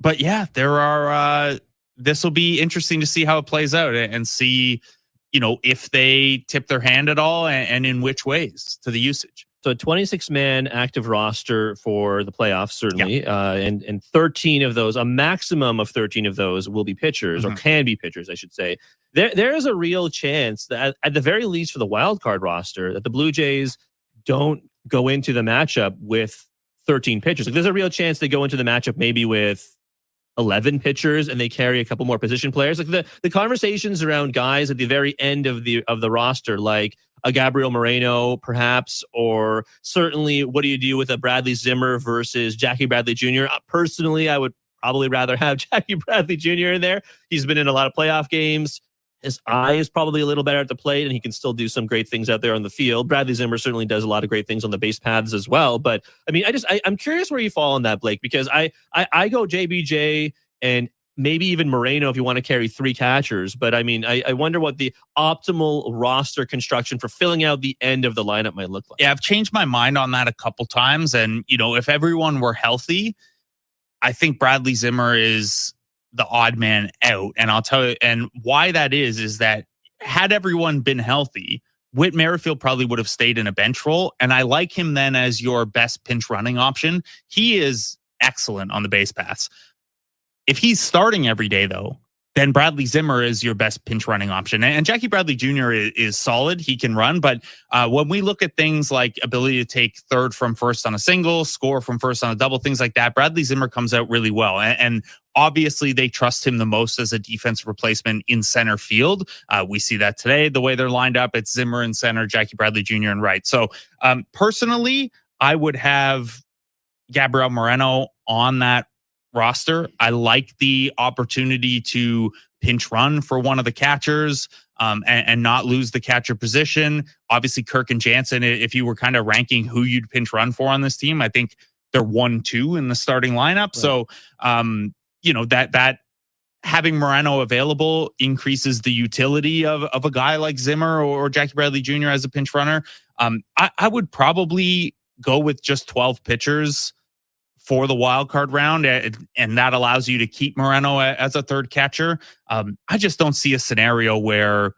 but yeah, there are. This will be interesting to see how it plays out and see, if they tip their hand at all and in which ways to the usage. So a 26-man active roster for the playoffs, certainly. Yeah. And 13 of those, a maximum of 13 of those will be pitchers, or can be pitchers, I should say. There is a real chance that, at the very least for the wild card roster, that the Blue Jays don't go into the matchup with 13 pitchers. Like, there's a real chance they go into the matchup maybe with 11 pitchers and they carry a couple more position players. Like the conversations around guys at the very end of the roster, like a Gabriel Moreno, perhaps, or certainly what do you do with a Bradley Zimmer versus Jackie Bradley Jr.? Personally, I would probably rather have Jackie Bradley Jr. in there. He's been in a lot of playoff games. His eye is probably a little better at the plate, and he can still do some great things out there on the field. Bradley Zimmer certainly does a lot of great things on the base paths as well. But I mean, I'm curious where you fall on that, Blake, because I go JBJ and maybe even Moreno if you want to carry 3 catchers. But I mean, I wonder what the optimal roster construction for filling out the end of the lineup might look like. Yeah, I've changed my mind on that a couple times. And, if everyone were healthy, I think Bradley Zimmer is the odd man out. And I'll tell you, and why that is that had everyone been healthy, Whit Merrifield probably would have stayed in a bench role. And I like him then as your best pinch running option. He is excellent on the base paths. If he's starting every day, though, then Bradley Zimmer is your best pinch running option. And Jackie Bradley Jr. is solid. He can run. But when we look at things like ability to take third from first on a single, score from first on a double, things like that, Bradley Zimmer comes out really well. And obviously, they trust him the most as a defensive replacement in center field. We see that today, the way they're lined up. It's Zimmer in center, Jackie Bradley Jr. in right. So personally, I would have Gabriel Moreno on that roster. I like the opportunity to pinch run for one of the catchers and not lose the catcher position. Obviously, Kirk and Jansen, if you were kind of ranking who you'd pinch run for on this team, I think they're 1-2 in the starting lineup. Right. So, that having Moreno available increases the utility of a guy like Zimmer or Jackie Bradley Jr. as a pinch runner. I would probably go with just 12 pitchers for the wild card round, and that allows you to keep Moreno as a third catcher. I just don't see a scenario where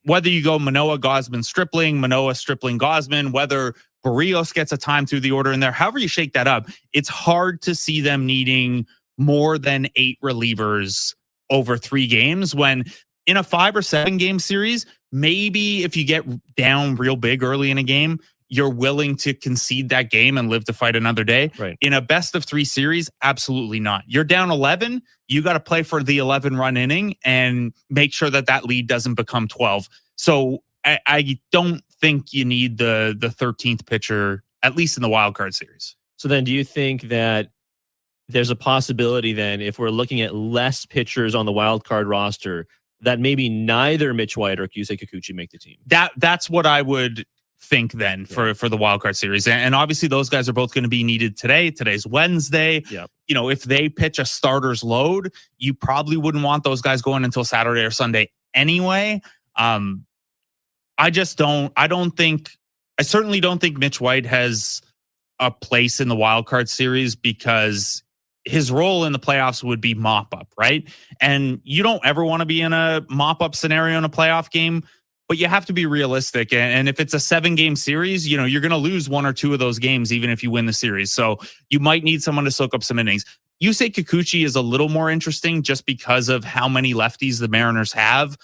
whether you go Manoah, Gausman, Stripling, Manoah, Stripling, Gausman, whether Barrios gets a time through the order in there, however you shake that up, it's hard to see them needing more than 8 relievers over 3 games when in a 5 or 7 game series, maybe if you get down real big early in a game, you're willing to concede that game and live to fight another day. Right. In a best of 3 series, absolutely not. You're down 11. You got to play for the 11 run inning and make sure that lead doesn't become 12. So I don't think you need the 13th pitcher, at least in the wild card series. So then do you think that there's a possibility then, if we're looking at less pitchers on the wild card roster, that maybe neither Mitch White or Yusei Kikuchi make the team? That's what I would think then for the wild card series. And obviously those guys are both going to be needed today. Today's Wednesday. Yep. If they pitch a starter's load, you probably wouldn't want those guys going until Saturday or Sunday anyway. I certainly don't think Mitch White has a place in the wild card series because his role in the playoffs would be mop up, right? And you don't ever want to be in a mop up scenario in a playoff game. But you have to be realistic. And if it's a 7-game series, you're going to lose 1 or 2 of those games, even if you win the series. So you might need someone to soak up some innings. Yusei Kikuchi is a little more interesting just because of how many lefties the Mariners have.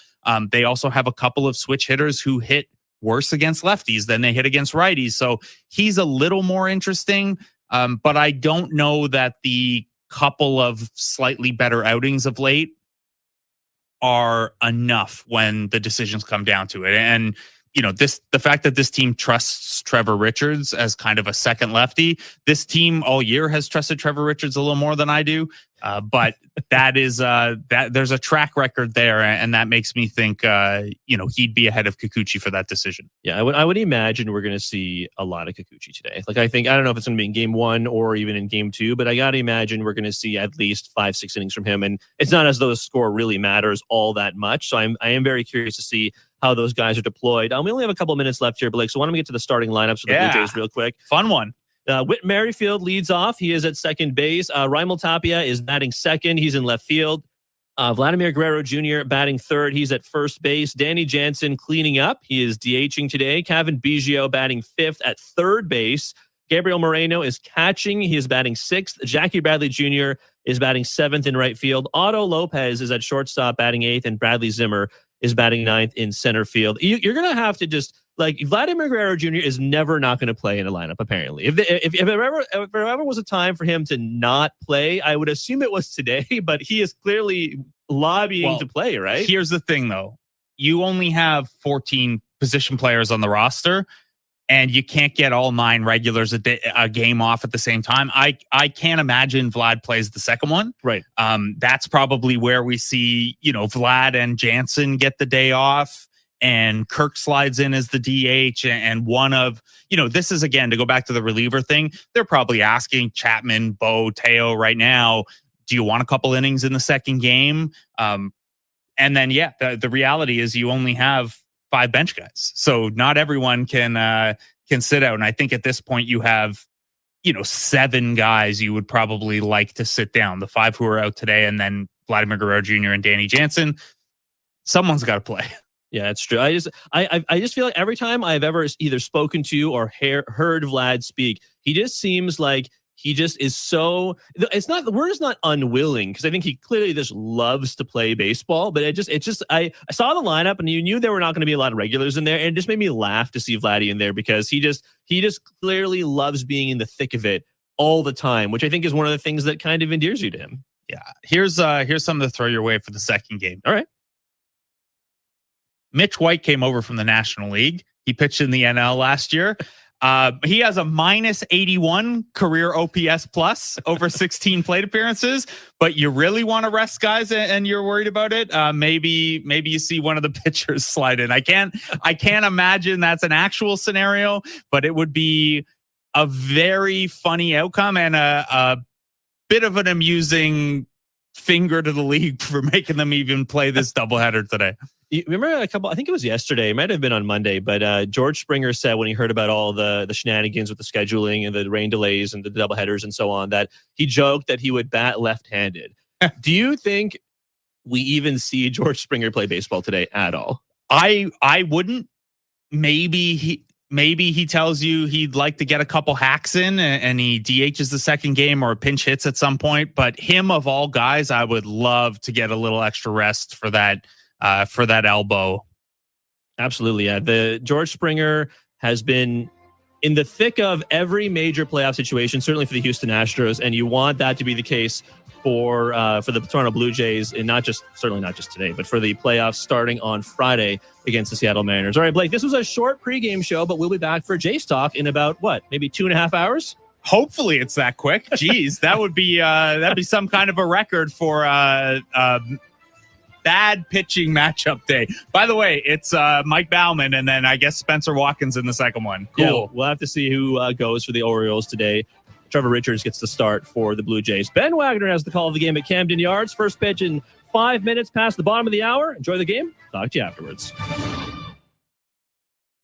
They also have a couple of switch hitters who hit worse against lefties than they hit against righties. So he's a little more interesting. But I don't know that the couple of slightly better outings of late are enough when the decisions come down to it. And, the fact that this team trusts Trevor Richards as kind of a second lefty, this team all year has trusted Trevor Richards a little more than I do. But that is that there's a track record there. And that makes me think, he'd be ahead of Kikuchi for that decision. Yeah, I would imagine we're going to see a lot of Kikuchi today. Like, I don't know if it's going to be in game 1 or even in game 2, but I got to imagine we're going to see at least 5-6 innings from him. And it's not as though the score really matters all that much. So I am very curious to see how those guys are deployed. We only have a couple minutes left here, Blake. So why don't we get to the starting lineups for the Blue Jays real quick? Fun one. Whit Merrifield leads off. He is at second base. Raimel Tapia is batting second. He's in left field. Vladimir Guerrero Jr. batting third. He's at first base. Danny Jansen cleaning up. He is DHing today. Kevin Biggio batting fifth at third base. Gabriel Moreno is catching. He is batting sixth. Jackie Bradley Jr. is batting seventh in right field. Otto Lopez is at shortstop batting eighth, and Bradley Zimmer is batting ninth in center field. You're going to have to just, like, Vladimir Guerrero Jr. is never not going to play in a lineup, apparently. If there ever was a time for him to not play, I would assume it was today, but he is clearly lobbying to play, right? Here's the thing, though. You only have 14 position players on the roster, and you can't get all 9 regulars a game off at the same time. I can't imagine Vlad plays the second one. Right. That's probably where we see, Vlad and Jansen get the day off, and Kirk slides in as the DH, and one of, this is, again, to go back to the reliever thing, they're probably asking Chapman, Bo, Teo right now, do you want a couple innings in the second game? And then, the reality is you only have 5 bench guys. So not everyone can sit out. And I think at this point you have, 7 guys you would probably like to sit down. The 5 who are out today, and then Vladimir Guerrero Jr. and Danny Jansen. Someone's got to play. Yeah, it's true. I just feel like every time I've ever either spoken to or heard Vlad speak, he just seems like he just is so, the word is not unwilling, because I think he clearly just loves to play baseball, but I saw the lineup and you knew there were not going to be a lot of regulars in there, and it just made me laugh to see Vladdy in there, because he just clearly loves being in the thick of it all the time, which I think is one of the things that kind of endears you to him. Yeah. Here's something to throw your way for the second game. All right. Mitch White came over from the National League. He pitched in the NL last year. He has a -81 career OPS plus over 16 plate appearances, but you really want to rest guys and you're worried about it. Maybe you see one of the pitchers slide in. I can't imagine that's an actual scenario, but it would be a very funny outcome and a bit of an amusing finger to the league for making them even play this doubleheader today. You remember I think it was yesterday, it might have been on Monday, but George Springer said when he heard about all the shenanigans with the scheduling and the rain delays and the doubleheaders and so on, that he joked that he would bat left-handed. Do you think we even see George Springer play baseball today at all? I wouldn't. Maybe he tells you he'd like to get a couple hacks in and he DHs the second game or pinch hits at some point. But him of all guys, I would love to get a little extra rest for that elbow. Absolutely. Yeah. The George Springer has been in the thick of every major playoff situation, certainly for the Houston Astros. And you want that to be the case for the Toronto Blue Jays, and certainly not just today, but for the playoffs starting on Friday against the Seattle Mariners. All right, Blake, this was a short pregame show, but we'll be back for Jays Talk in about maybe 2.5 hours? Hopefully it's that quick. Jeez, that'd be some kind of a record for bad pitching matchup day. By the way, it's Mike Bauman and then I guess Spencer Watkins in the second one. Cool. Yeah, we'll have to see who goes for the Orioles today. Trevor Richards gets the start for the Blue Jays. Ben Wagner has the call of the game at Camden Yards. First pitch in 5 minutes past the bottom of the hour. Enjoy the game. Talk to you afterwards.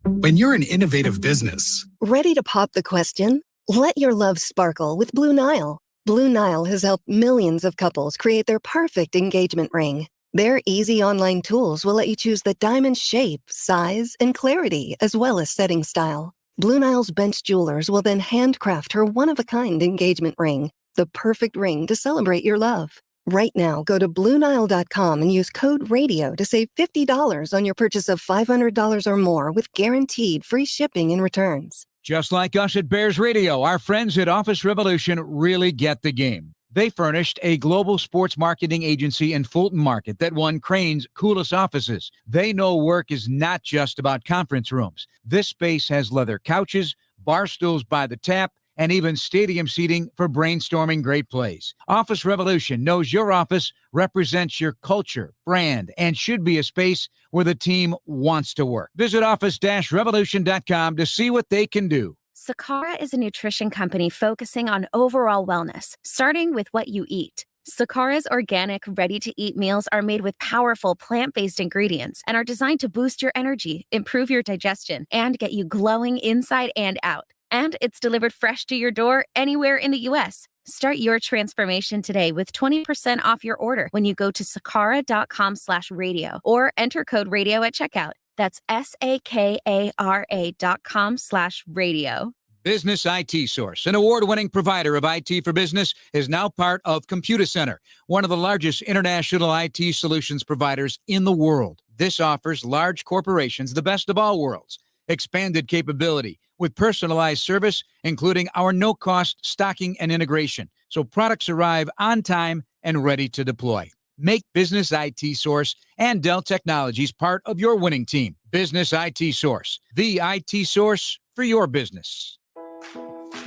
When you're an innovative business, ready to pop the question? Let your love sparkle with Blue Nile. Blue Nile has helped millions of couples create their perfect engagement ring. Their easy online tools will let you choose the diamond shape, size, and clarity, as well as setting style. Blue Nile's bench jewelers will then handcraft her one-of-a-kind engagement ring, the perfect ring to celebrate your love. Right now, go to BlueNile.com and use code RADIO to save $50 on your purchase of $500 or more with guaranteed free shipping and returns. Just like us at Bears Radio, our friends at Office Revolution really get the game. They furnished a global sports marketing agency in Fulton Market that won Crane's coolest offices. They know work is not just about conference rooms. This space has leather couches, bar stools by the tap, and even stadium seating for brainstorming great plays. Office Revolution knows your office represents your culture, brand, and should be a space where the team wants to work. Visit office-revolution.com to see what they can do. Sakara is a nutrition company focusing on overall wellness, starting with what you eat. Sakara's organic, ready-to-eat meals are made with powerful plant-based ingredients and are designed to boost your energy, improve your digestion, and get you glowing inside and out. And it's delivered fresh to your door anywhere in the U.S. Start your transformation today with 20% off your order when you go to sakara.com/radio or enter code radio at checkout. That's SAKARA.com/radio. Business IT Source, an award-winning provider of IT for business, is now part of Computer Center, one of the largest international IT solutions providers in the world. This offers large corporations the best of all worlds. Expanded capability with personalized service, including our no-cost stocking and integration, so products arrive on time and ready to deploy. Make Business IT Source and Dell Technologies part of your winning team. Business IT Source, the IT source for your business.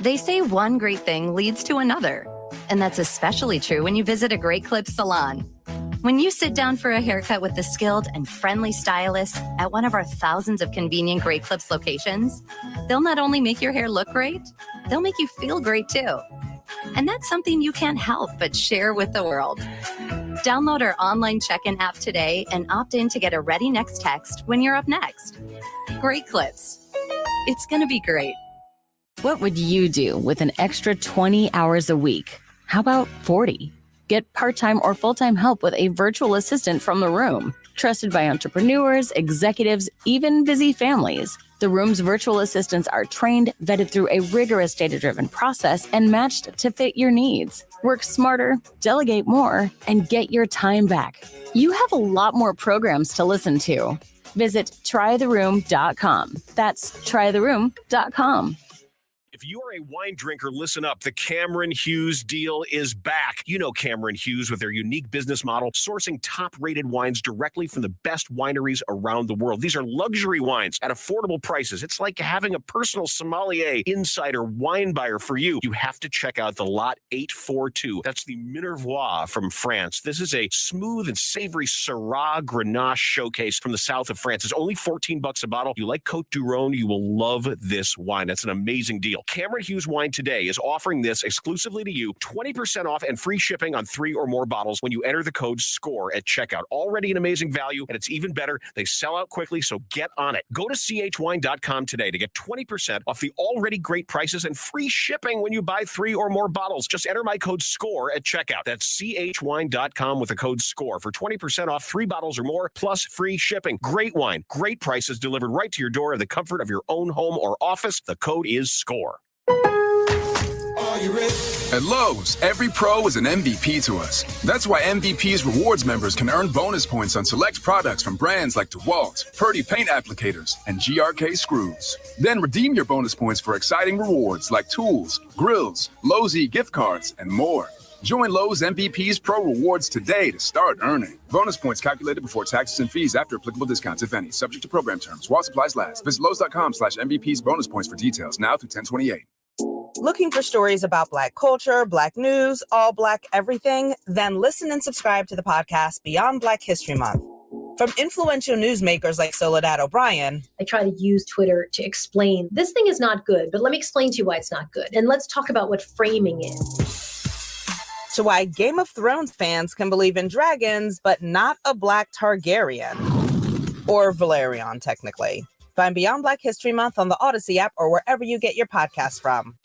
They say one great thing leads to another, and that's especially true when you visit a Great Clips salon. When you sit down for a haircut with the skilled and friendly stylist at one of our thousands of convenient Great Clips locations, they'll not only make your hair look great, they'll make you feel great too. And that's something you can't help but share with the world. Download our online check-in app today and opt in to get a Ready Next text when you're up next. Great Clips. It's gonna be great. What would you do with an extra 20 hours a week? How about 40? Get part-time or full-time help with a virtual assistant from The Room. Trusted by entrepreneurs, executives, even busy families. The Room's virtual assistants are trained, vetted through a rigorous data-driven process, and matched to fit your needs. Work smarter, delegate more, and get your time back. You have a lot more programs to listen to. Visit trytheroom.com. That's trytheroom.com. If you are a wine drinker, listen up. The Cameron Hughes deal is back. You know Cameron Hughes with their unique business model, sourcing top-rated wines directly from the best wineries around the world. These are luxury wines at affordable prices. It's like having a personal sommelier, insider, wine buyer for you. You have to check out the Lot 842. That's the Minervois from France. This is a smooth and savory Syrah Grenache showcase from the south of France. It's only $14 a bottle. You like Côte du Rhône, you will love this wine. That's an amazing deal. Cameron Hughes Wine today is offering this exclusively to you, 20% off and free shipping on 3 or more bottles when you enter the code SCORE at checkout. Already an amazing value, and it's even better. They sell out quickly, so get on it. Go to chwine.com today to get 20% off the already great prices and free shipping when you buy 3 or more bottles. Just enter my code SCORE at checkout. That's chwine.com with the code SCORE for 20% off 3 bottles or more, plus free shipping. Great wine, great prices delivered right to your door in the comfort of your own home or office. The code is SCORE. At Lowe's, every pro is an MVP to us. That's why MVP's rewards members can earn bonus points on select products from brands like DeWalt, Purdy Paint Applicators, and GRK Screws. Then redeem your bonus points for exciting rewards like tools, grills, Lowe's gift cards, and more. Join Lowe's MVP's Pro Rewards today to start earning. Bonus points calculated before taxes and fees after applicable discounts, if any. Subject to program terms. While supplies last. Visit Lowe's.com/MVP's bonus points for details. Now through 10/28. Looking for stories about Black culture, Black news, all Black everything? Then listen and subscribe to the podcast Beyond Black History Month. From influential newsmakers like Soledad O'Brien. I try to use Twitter to explain, this thing is not good, but let me explain to you why it's not good. And let's talk about what framing is. To why Game of Thrones fans can believe in dragons, but not a Black Targaryen. Or Valerion, technically. Find Beyond Black History Month on the Odyssey app or wherever you get your podcasts from.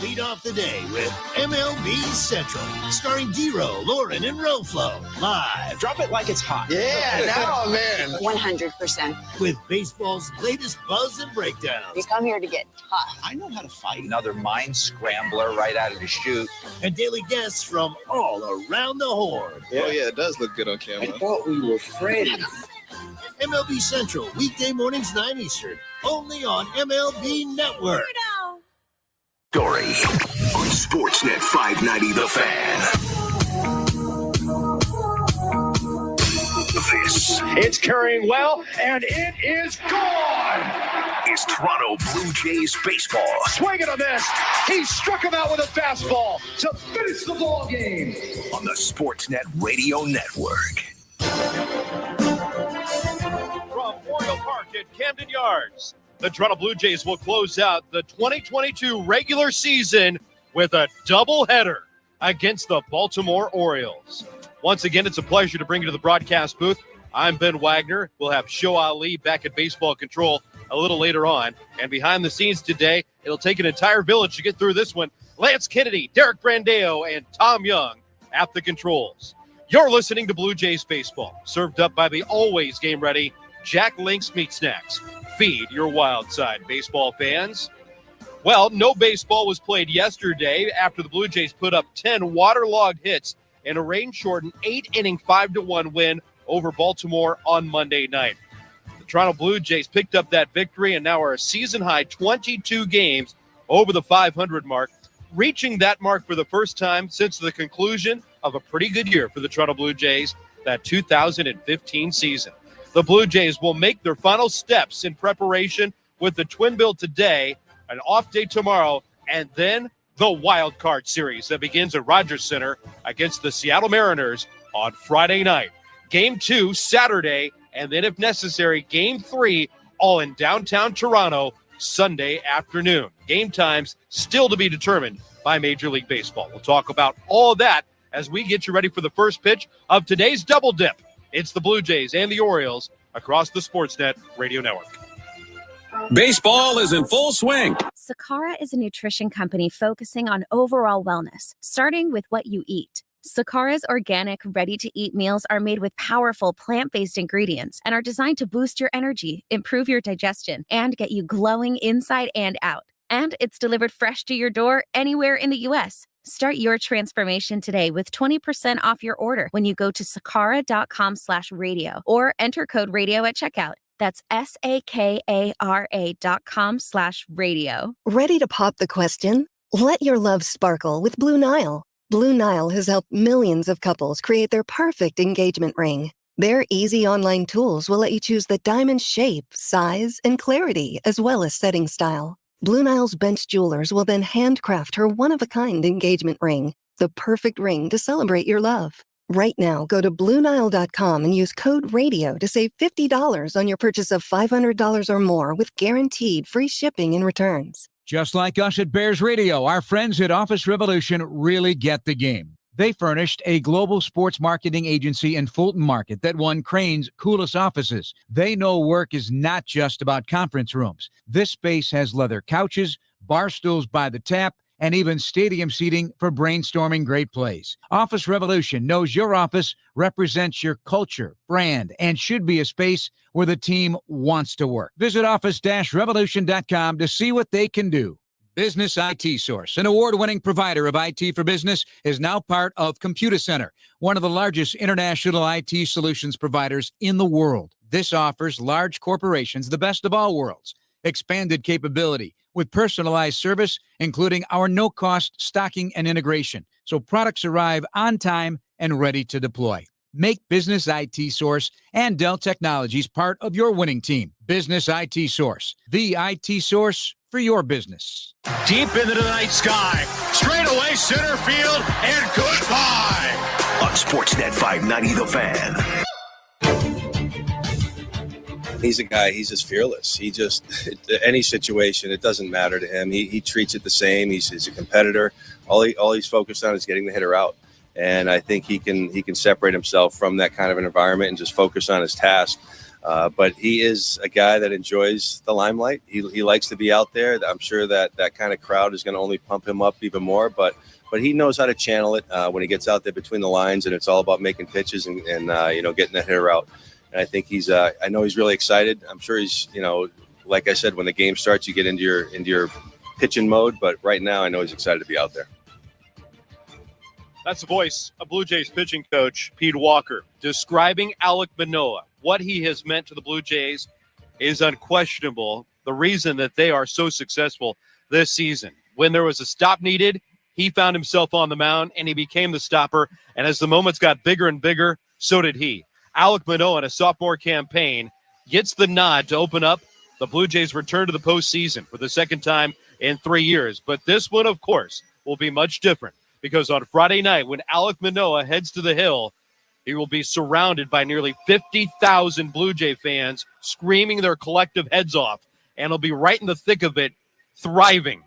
Lead off the day with MLB Central, starring D-Row, Lauren, and Roflo. Live. Drop it like it's hot. Yeah, now, man. 100%. With baseball's latest buzz and breakdowns. We come here to get tough. I know how to fight. Another mind scrambler right out of the chute. And daily guests from all around the horn. Yeah. Oh, yeah, it does look good on camera. I thought we were friends. MLB Central, weekday mornings 9 Eastern, only on MLB Network. Story on Sportsnet 590 The Fan. This it's carrying well, and it is gone. Is Toronto Blue Jays baseball. Swinging a miss. He struck him out with a fastball to finish the ball game on the Sportsnet Radio Network. From Oriole Park at Camden Yards, the Toronto Blue Jays will close out the 2022 regular season with a doubleheader against the Baltimore Orioles. Once again, it's a pleasure to bring you to the broadcast booth. I'm Ben Wagner. We'll have Show Ali back at baseball control a little later on. And behind the scenes today, It'll take an entire village to get through this one. Lance Kennedy, Derek Brandeo, and Tom Young at the controls. You're listening to Blue Jays Baseball, served up by the always game-ready Jack Link's Meat Snacks. Feed your wild side, baseball fans. Well, no baseball was played yesterday after the Blue Jays put up 10 waterlogged hits in a rain-shortened 8-inning 5-1 win over Baltimore on Monday night. The Toronto Blue Jays picked up that victory and now are a season-high 22 games over the 500 mark, reaching that mark for the first time since the conclusion of a pretty good year for the Toronto Blue Jays, that 2015 season. The Blue Jays will make their final steps in preparation with the Twin Bill today, an off day tomorrow, and then the Wild Card Series that begins at Rogers Center against the Seattle Mariners on Friday night. Game 2 Saturday, and then if necessary, Game 3 all in downtown Toronto Sunday afternoon. Game times still to be determined by Major League Baseball. We'll talk about all of that as we get you ready for the first pitch of today's Double Dip. It's the Blue Jays and the Orioles across the Sportsnet Radio Network. Baseball is in full swing. Sakara is a nutrition company focusing on overall wellness, starting with what you eat. Sakara's organic, ready-to-eat meals are made with powerful plant-based ingredients and are designed to boost your energy, improve your digestion, and get you glowing inside and out. And it's delivered fresh to your door anywhere in the U.S. Start your transformation today with 20% off your order when you go to sakara.com/radio or enter code radio at checkout. That's SAKARA.com/radio. Ready to pop the question? Let your love sparkle with Blue Nile. Blue Nile has helped millions of couples create their perfect engagement ring. Their easy online tools will let you choose the diamond shape, size, and clarity, as well as setting style. Blue Nile's bench jewelers will then handcraft her one-of-a-kind engagement ring, the perfect ring to celebrate your love. Right now, go to BlueNile.com and use code RADIO to save $50 on your purchase of $500 or more with guaranteed free shipping and returns. Just like us at Bears Radio, our friends at Office Revolution really get the game. They furnished a global sports marketing agency in Fulton Market that won Crane's coolest offices. They know work is not just about conference rooms. This space has leather couches, bar stools by the tap, and even stadium seating for brainstorming great plays. Office Revolution knows your office represents your culture, brand, and should be a space where the team wants to work. Visit office-revolution.com to see what they can do. Business IT Source, an award-winning provider of IT for business, is now part of Computer Center, one of the largest international IT solutions providers in the world. This offers large corporations the best of all worlds. Expanded capability with personalized service, including our no-cost stocking and integration, so products arrive on time and ready to deploy. Make Business IT Source and Dell Technologies part of your winning team. Business IT Source, the IT source for your business. Deep into the night sky, straight away center field, and goodbye. On Sportsnet 590 The Fan. He's a guy, he's just fearless. He just, any situation, it doesn't matter to him. He treats it the same. He's a competitor. All he's focused on is getting the hitter out. And I think he can separate himself from that kind of an environment and just focus on his task. But he is a guy that enjoys the limelight. He likes to be out there. I'm sure that kind of crowd is going to only pump him up even more. But he knows how to channel it when he gets out there between the lines, and it's all about making pitches and getting the hitter out. And I think I know he's really excited. I'm sure he's, like I said, when the game starts, you get into your pitching mode. But right now, I know he's excited to be out there. That's the voice of Blue Jays pitching coach Pete Walker describing Alek Manoah. What he has meant to the Blue Jays is unquestionable. The reason that they are so successful this season. When there was a stop needed, he found himself on the mound and he became the stopper. And as the moments got bigger and bigger, so did he. Alek Manoah in a sophomore campaign gets the nod to open up the Blue Jays' return to the postseason for the second time in 3 years. But this one, of course, will be much different because on Friday night when Alek Manoah heads to the Hill, he will be surrounded by nearly 50,000 Blue Jay fans screaming their collective heads off, and he'll be right in the thick of it, thriving.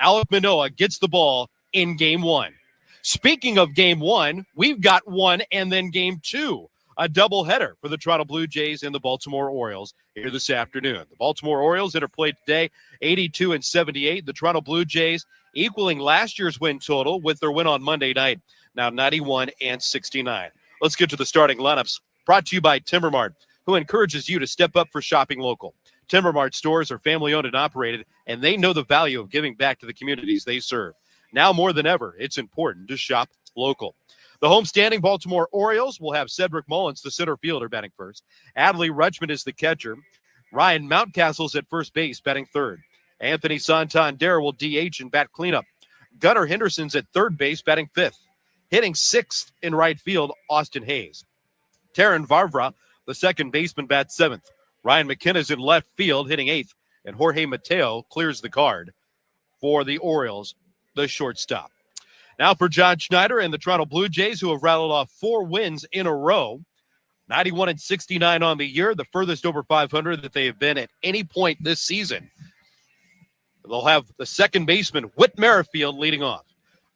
Alek Manoah gets the ball in Game 1. Speaking of Game 1, we've got one and then Game 2 a doubleheader for the Toronto Blue Jays and the Baltimore Orioles here this afternoon. The Baltimore Orioles that are played today, 82-78. The Toronto Blue Jays equaling last year's win total with their win on Monday night, now 91-69. Let's get to the starting lineups, brought to you by Timber Mart, who encourages you to step up for shopping local. Timber Mart stores are family-owned and operated, and they know the value of giving back to the communities they serve. Now more than ever, it's important to shop local. The homestanding Baltimore Orioles will have Cedric Mullins, the center fielder, batting first. Adley Rutschman is the catcher. Ryan Mountcastle's at first base, batting third. Anthony Santander will DH and bat cleanup. Gunnar Henderson's at third base, batting fifth. Hitting sixth in right field, Austin Hayes. Taran Varvra, the second baseman, bats seventh. Ryan McKenna's in left field, hitting eighth. And Jorge Mateo clears the card for the Orioles, the shortstop. Now for John Schneider and the Toronto Blue Jays, who have rattled off 4 wins in a row. 91-69 on the year, the furthest over 500 that they have been at any point this season. They'll have the second baseman, Whit Merrifield, leading off.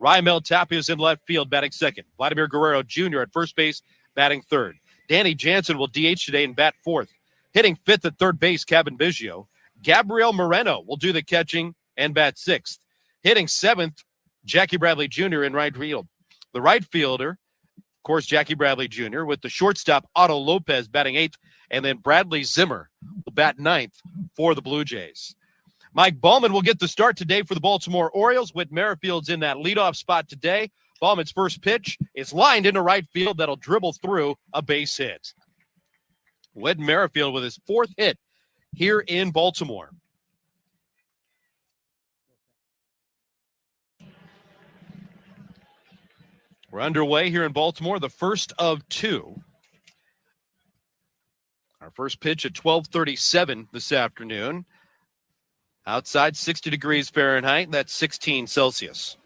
Raimel Tapia is in left field, batting second. Vladimir Guerrero Jr. at first base, batting third. Danny Jansen will DH today and bat fourth. Hitting fifth at third base, Kevin Biggio. Gabriel Moreno will do the catching and bat sixth. Hitting seventh, Jackie Bradley Jr. in right field. The right fielder, of course, Jackie Bradley Jr., with the shortstop, Otto Lopez, batting eighth, and then Bradley Zimmer will bat ninth for the Blue Jays. Mike Baumann will get the start today for the Baltimore Orioles. Whit Merrifield's in that leadoff spot today. Baumann's first pitch is lined into right field. That'll dribble through a base hit. Whit Merrifield with his 4th hit here in Baltimore. We're underway here in Baltimore, the first of 2. Our first pitch at 12:37 this afternoon. Outside 60 degrees Fahrenheit, that's 16 Celsius.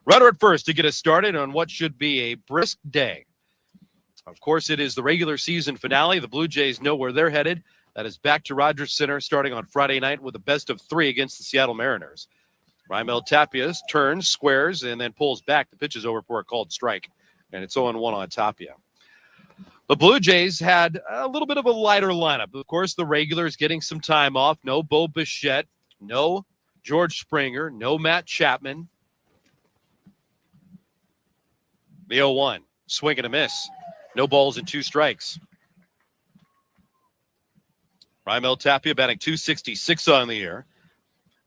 Runner at first to get us started on what should be a brisk day. Of course, it is the regular season finale. The Blue Jays know where they're headed. That is back to Rogers Center starting on Friday night with a best of 3 against the Seattle Mariners. Raimel Tapia turns, squares, and then pulls back. The pitch is over for a called strike, and it's 0-1 on Tapia. The Blue Jays had a little bit of a lighter lineup. Of course, the regulars getting some time off. No Bo Bichette, no George Springer, no Matt Chapman. The 0-1, swing and a miss. No balls and 2 strikes. Raimel Tapia batting .266 on the year.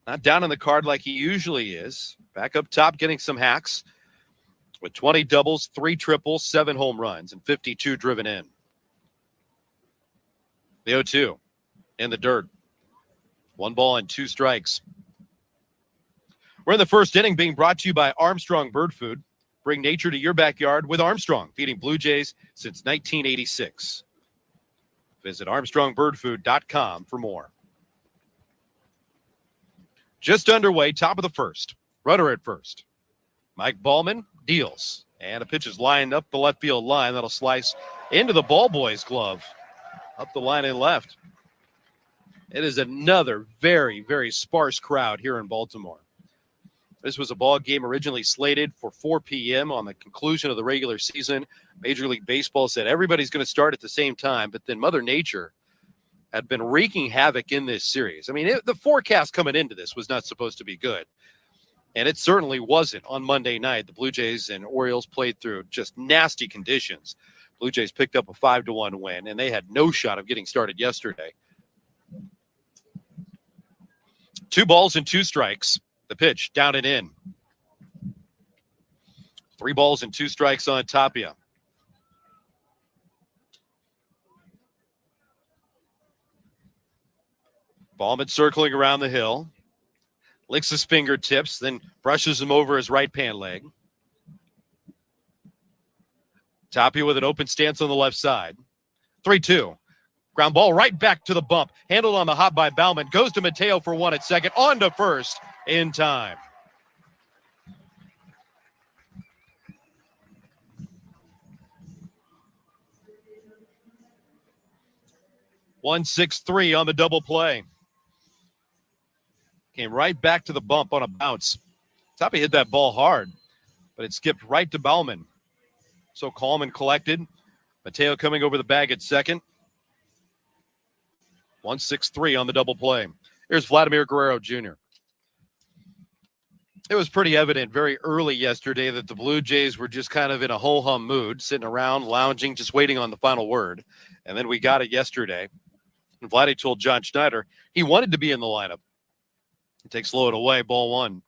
Not down on the card like he usually is. Back up top, getting some hacks with 20 doubles, 3 triples, 7 home runs, and 52 driven in. The 0-2 in the dirt. 1 ball and 2 strikes. We're in the first inning, being brought to you by Armstrong Bird Food. Bring nature to your backyard with Armstrong, feeding Blue Jays since 1986. Visit ArmstrongBirdFood.com for more. Just underway, top of the first. Runner at first. Mike Baumann deals. And a pitch is lined up the left field line. That'll slice into the ball boy's glove. Up the line and left. It is another very, very sparse crowd here in Baltimore. This was a ball game originally slated for 4 p.m. on the conclusion of the regular season. Major League Baseball said everybody's going to start at the same time, but then Mother Nature had been wreaking havoc in this series. I mean, the forecast coming into this was not supposed to be good, and it certainly wasn't on Monday night. The Blue Jays and Orioles played through just nasty conditions. Blue Jays picked up a 5-1 win, and they had no shot of getting started yesterday. 2 balls and 2 strikes. The pitch down and in. 3 balls and 2 strikes on Tapia. Baumann circling around the hill. Licks his fingertips, then brushes them over his right pant leg. Tapia with an open stance on the left side. 3-2. Ground ball right back to the bump. Handled on the hop by Baumann. Goes to Mateo for 1 at second. On to first in time. $1-6-3 on the double play. Came right back to the bump on a bounce. Tapia hit that ball hard, but it skipped right to Baumann. So calm and collected. Mateo coming over the bag at second. 1-6-3 on the double play. Here's Vladimir Guerrero Jr. It was pretty evident very early yesterday that the Blue Jays were just kind of in a ho-hum mood, sitting around, lounging, just waiting on the final word. And then we got it yesterday. And Vladdy told John Schneider he wanted to be in the lineup. He takes low it away, ball one.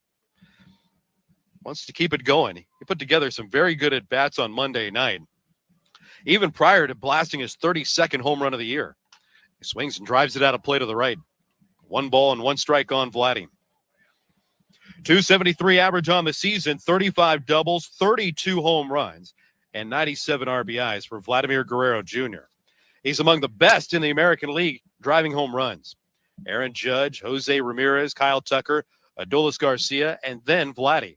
Wants to keep it going. He put together some very good at-bats on Monday night, even prior to blasting his 32nd home run of the year. He swings and drives it out of play to the right. 1 ball and 1 strike on Vladdy. 273 average on the season, 35 doubles, 32 home runs, and 97 RBIs for Vladimir Guerrero Jr. He's among the best in the American League driving home runs. Aaron Judge, Jose Ramirez, Kyle Tucker, Adolis Garcia, and then Vladdy.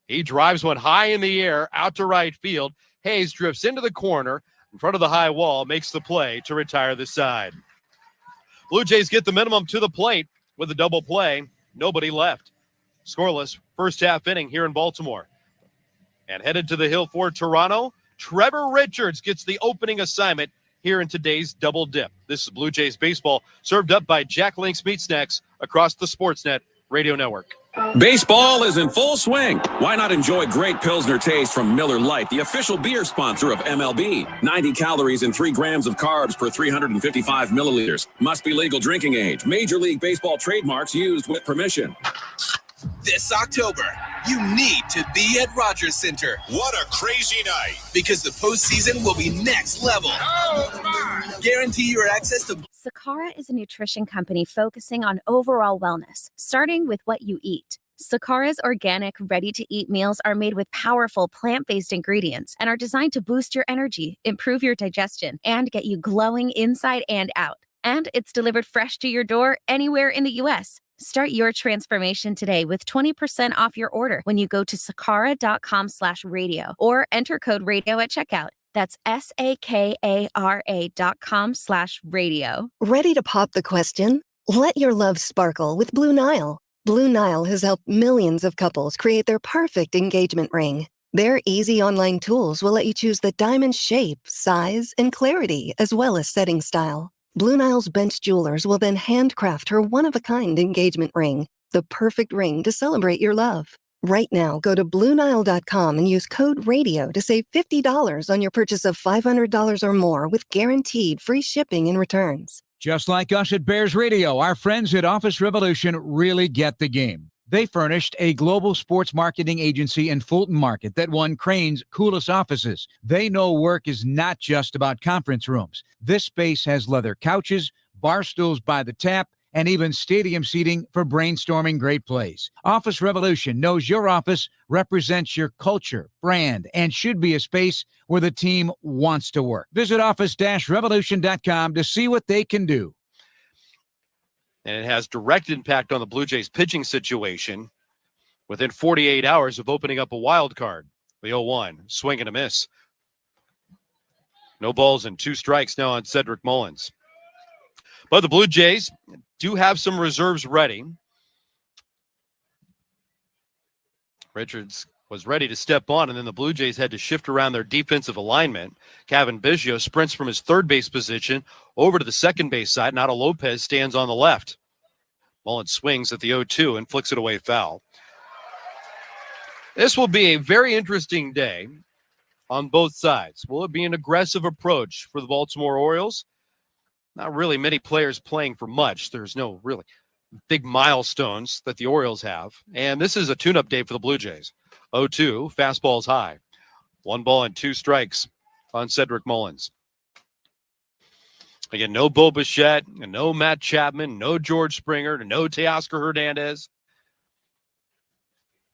He drives one high in the air out to right field. Hayes drifts into the corner in front of the high wall, makes the play to retire the side. Blue Jays get the minimum to the plate with a double play. Nobody left. Scoreless first half inning here in Baltimore. And headed to the hill for Toronto, Trevor Richards gets the opening assignment here in today's double dip. This is Blue Jays baseball, served up by Jack Link's Meat Snacks across the Sportsnet Radio Network. Baseball is in full swing. Why not enjoy great Pilsner taste from Miller Lite, the official beer sponsor of MLB? 90 calories and 3 grams of carbs per 355 milliliters. Must be legal drinking age. Major League Baseball trademarks used with permission. This October, you need to be at Rogers Center. What a crazy night. Because the postseason will be next level. Oh, my. Guarantee your access to... Sakara is a nutrition company focusing on overall wellness, starting with what you eat. Sakara's organic, ready-to-eat meals are made with powerful plant-based ingredients and are designed to boost your energy, improve your digestion, and get you glowing inside and out. And it's delivered fresh to your door anywhere in the U.S. Start your transformation today with 20% off your order when you go to sakara.com/radio or enter code radio at checkout. That's SAKARA.com/radio. Ready to pop the question? Let your love sparkle with Blue Nile. Blue Nile has helped millions of couples create their perfect engagement ring. Their easy online tools will let you choose the diamond shape, size, and clarity, as well as setting style. Blue Nile's bench jewelers will then handcraft her one-of-a-kind engagement ring, the perfect ring to celebrate your love. Right now, go to BlueNile.com and use code RADIO to save $50 on your purchase of $500 or more with guaranteed free shipping and returns. Just like us at Bears Radio, our friends at Office Revolution really get the game. They furnished a global sports marketing agency in Fulton Market that won Crane's coolest offices. They know work is not just about conference rooms. This space has leather couches, bar stools by the tap, and even stadium seating for brainstorming great plays. Office Revolution knows your office represents your culture, brand, and should be a space where the team wants to work. Visit office-revolution.com to see what they can do. And it has direct impact on the Blue Jays pitching situation within 48 hours of opening up a wild card. The 0-1, swing and a miss. No balls and 2 strikes now on Cedric Mullins. But the Blue Jays do have some reserves ready. Richards was ready to step on, and then the Blue Jays had to shift around their defensive alignment. Kevin Biggio sprints from his third base position over to the second base side. Now Lopez stands on the left. Mullins swings at the 0-2 and flicks it away foul. This will be a very interesting day on both sides. Will it be an aggressive approach for the Baltimore Orioles? Not really many players playing for much. There's no really big milestones that the Orioles have. And this is a tune-up day for the Blue Jays. 0-2, fastball's high. 1 ball and 2 strikes on Cedric Mullins. Again, no Bo Bichette, and no Matt Chapman, no George Springer, no Teoscar Hernandez.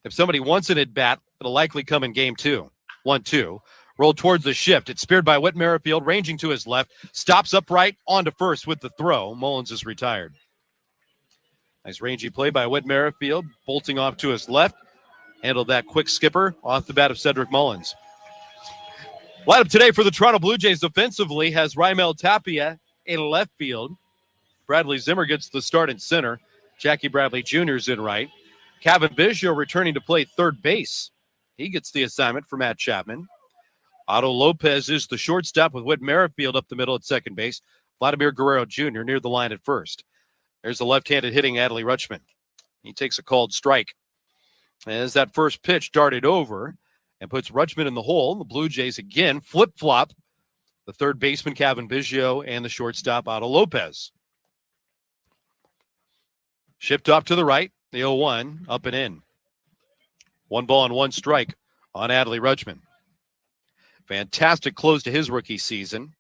If somebody wants an at-bat, it'll likely come in game 2. 1-2. Rolled towards the shift. It's speared by Whit Merrifield, ranging to his left. Stops upright, onto first with the throw. Mullins is retired. Nice rangy play by Whit Merrifield, bolting off to his left. Handled that quick skipper off the bat of Cedric Mullins. Lineup today for the Toronto Blue Jays defensively has Raimel Tapia in left field. Bradley Zimmer gets the start in center. Jackie Bradley Jr. is in right. Kevin Biggio returning to play third base. He gets the assignment for Matt Chapman. Otto Lopez is the shortstop with Whit Merrifield up the middle at second base. Vladimir Guerrero Jr. near the line at first. There's the left-handed hitting Adley Rutschman. He takes a called strike. As that first pitch darted over and puts Rutschman in the hole, the Blue Jays again flip-flop the third baseman, Kevin Biggio, and the shortstop, Otto Lopez. Shipped off to the right, the 0-1, up and in. 1 ball and 1 strike on Adley Rutschman. Fantastic close to his rookie season.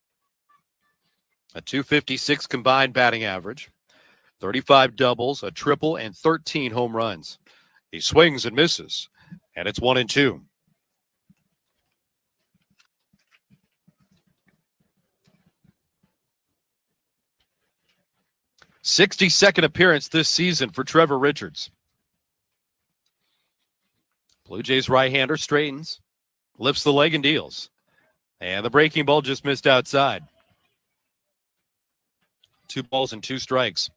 A .256 combined batting average. 35 doubles, a triple, and 13 home runs. He swings and misses, and it's 1-2. '62nd appearance this season for Trevor Richards. Blue Jays right-hander straightens, lifts the leg and deals. And the breaking ball just missed outside. 2 balls and 2 strikes.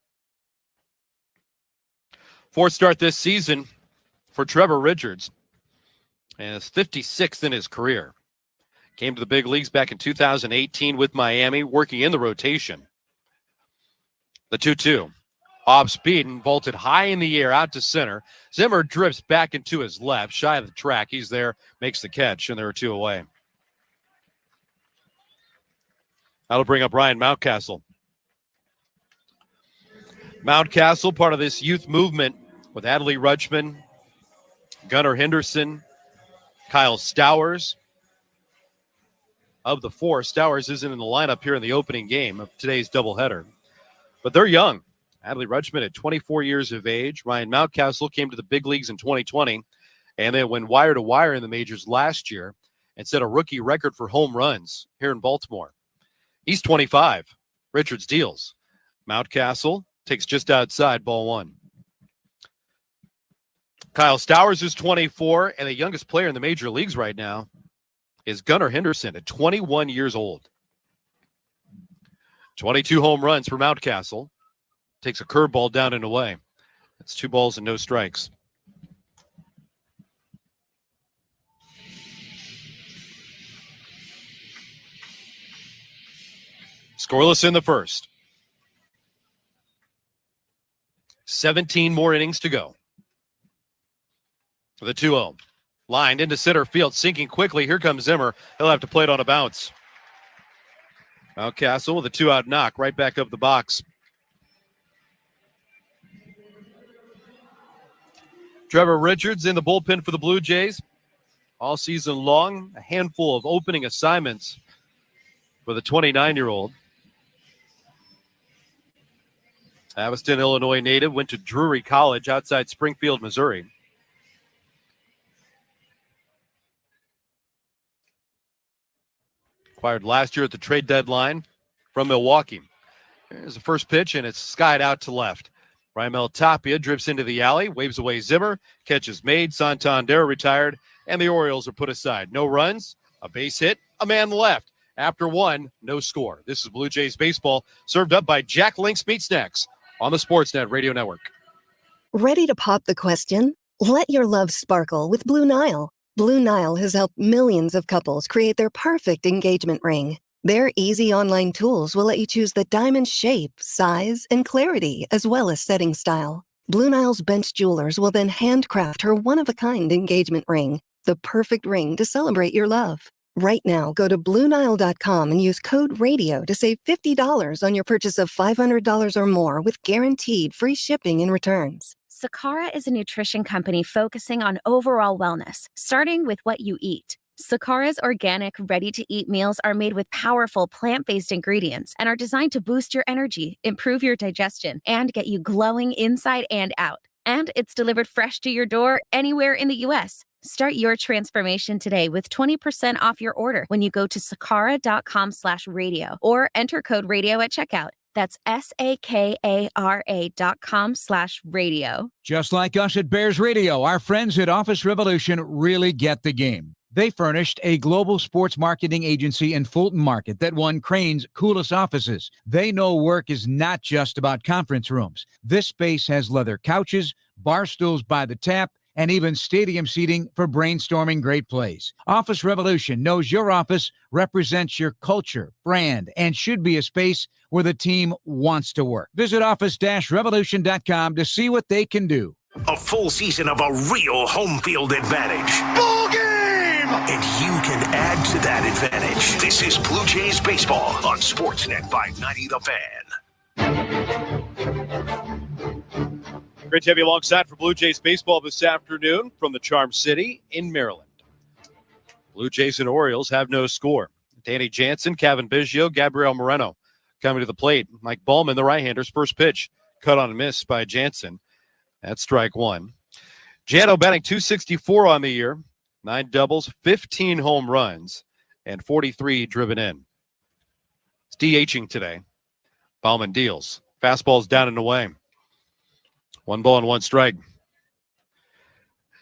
Fourth start this season for Trevor Richards. And it's 56th in his career. Came to the big leagues back in 2018 with Miami, working in the rotation. The 2-2. Off speed and vaulted high in the air out to center. Zimmer drifts back into his left, shy of the track. He's there, makes the catch, and there are 2 away. That'll bring up Ryan Mountcastle. Mountcastle, part of this youth movement with Adley Rutschman, Gunnar Henderson, Kyle Stowers. Of the 4, Stowers isn't in the lineup here in the opening game of today's doubleheader. But they're young. Adley Rutschman at 24 years of age. Ryan Mountcastle came to the big leagues in 2020 and then went wire to wire in the majors last year and set a rookie record for home runs here in Baltimore. He's 25. Richards deals. Mountcastle takes just outside, ball 1. Kyle Stowers is 24, and the youngest player in the major leagues right now is Gunnar Henderson at 21 years old. 22 home runs for Mountcastle. Takes a curveball down and away. That's 2 balls and no strikes. Scoreless in the first. 17 more innings to go. The 2-0. Lined into center field, sinking quickly. Here comes Zimmer. He'll have to play it on a bounce. Mountcastle with a 2-out knock right back up the box. Trevor Richards in the bullpen for the Blue Jays. All season long, a handful of opening assignments for the 29-year-old. Aviston, Illinois native, went to Drury College outside Springfield, Missouri. Acquired last year at the trade deadline from Milwaukee. There's the first pitch, and it's skied out to left. Raimel Tapia drifts into the alley, waves away Zimmer, catch is made, Santander retired, and the Orioles are put aside. No runs, a base hit, a man left. After 1, no score. This is Blue Jays baseball, served up by Jack Link's Meat Snacks on the Sportsnet Radio Network. Ready to pop the question? Let your love sparkle with Blue Nile. Blue Nile has helped millions of couples create their perfect engagement ring. Their easy online tools will let you choose the diamond shape, size, and clarity, as well as setting style. Blue Nile's bench jewelers will then handcraft her one-of-a-kind engagement ring, the perfect ring to celebrate your love. Right now, go to BlueNile.com and use code RADIO to save $50 on your purchase of $500 or more with guaranteed free shipping and returns. Sakara is a nutrition company focusing on overall wellness, starting with what you eat. Sakara's organic, ready-to-eat meals are made with powerful plant-based ingredients and are designed to boost your energy, improve your digestion, and get you glowing inside and out. And it's delivered fresh to your door anywhere in the U.S. Start your transformation today with 20% off your order when you go to sakara.com/radio or enter code radio at checkout. That's SAKARA.com/radio. Just like us at Bears Radio, our friends at Office Revolution really get the game. They furnished a global sports marketing agency in Fulton Market that won Crane's coolest offices. They know work is not just about conference rooms. This space has leather couches, bar stools by the tap, and even stadium seating for brainstorming great plays. Office Revolution knows your office represents your culture, brand, and should be a space where the team wants to work. Visit office-revolution.com to see what they can do. A full season of a real home field advantage. Ball game! And you can add to that advantage. This is Blue Jays Baseball on Sportsnet 590 The Fan. Great to have you alongside for Blue Jays Baseball this afternoon from the Charm City in Maryland. Blue Jays and Orioles have no score. Danny Jansen, Kevin Biggio, Gabriel Moreno coming to the plate. Mike Ballman, the right-hander's first pitch, cut on a miss by Jansen. That's strike one. Jano batting .264 on the year, 9 doubles, 15 home runs, and 43 driven in. It's DHing today. Ballman deals. Fastball's down and away. 1 ball and 1 strike.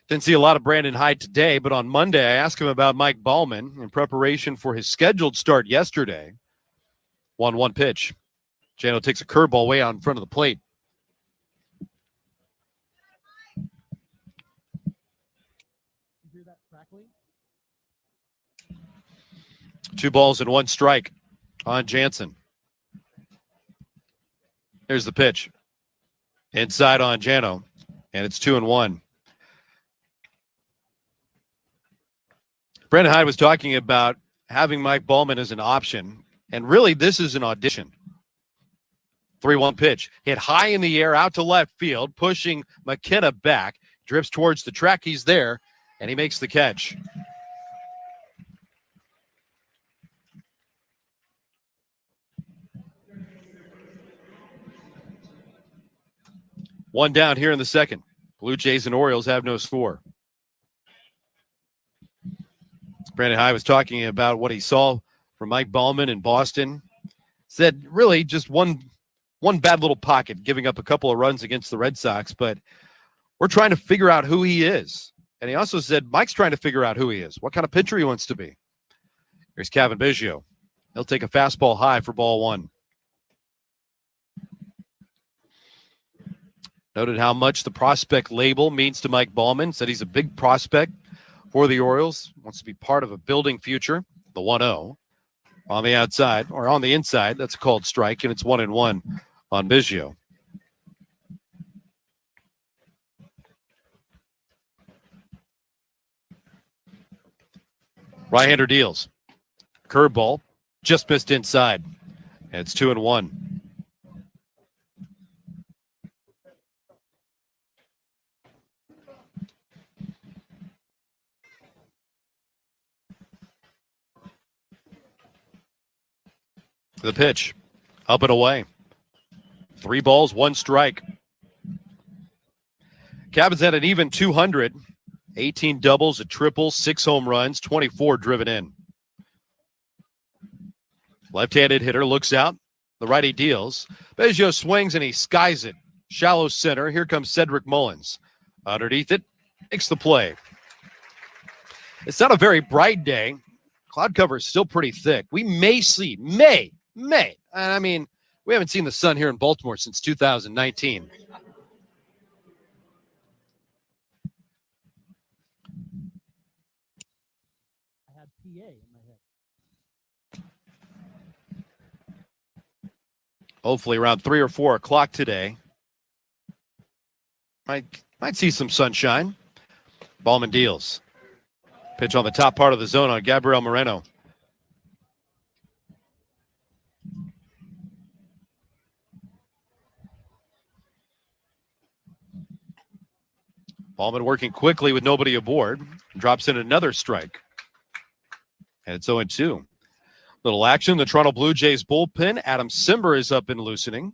Didn't see a lot of Brandon Hyde today, but on Monday I asked him about Mike Ballman in preparation for his scheduled start yesterday. 1-1 pitch. Jano takes a curveball way out in front of the plate. You hear that crackling? 2 balls and 1 strike on Jansen. Here's the pitch. Inside on Jano, and it's 2-1. Brandon Hyde was talking about having Mike Ballman as an option, and really this is an audition. 3-1 pitch. Hit high in the air out to left field, pushing McKenna back. Drifts towards the track. He's there, and he makes the catch. One down here in the second. Blue Jays and Orioles have no score. Brandon Hyde was talking about what he saw from Mike Ballman in Boston. Said really just one bad little pocket, giving up a couple of runs against the Red Sox, but we're trying to figure out who he is. And he also said Mike's trying to figure out who he is, what kind of pitcher he wants to be. Here's Kevin Biggio. He'll take a fastball high for ball 1. Noted how much the prospect label means to Mike Ballman. Said he's a big prospect for the Orioles. Wants to be part of a building future. The 1-0 on the outside, or on the inside. That's a called strike, and it's 1-1 on Biggio. Right-hander deals. Curveball. Just missed inside. And it's 2-1. The pitch, up and away. 3 balls, 1 strike. Cabin's at an even 200. 18 doubles, a triple, 6 home runs, 24 driven in. Left-handed hitter looks out. The righty deals. Biggio swings and he skies it. Shallow center. Here comes Cedric Mullins. Underneath it, makes the play. It's not a very bright day. Cloud cover is still pretty thick. We may see, may. I mean, we haven't seen the sun here in Baltimore since 2019. I had PA in my head. Hopefully around 3 or 4 o'clock today. Might see some sunshine. Ballman deals. Pitch on the top part of the zone on Gabriel Moreno. Ballman working quickly with nobody aboard. Drops in another strike. And it's 0-2. Little action. The Toronto Blue Jays bullpen. Adam Simber is up and loosening.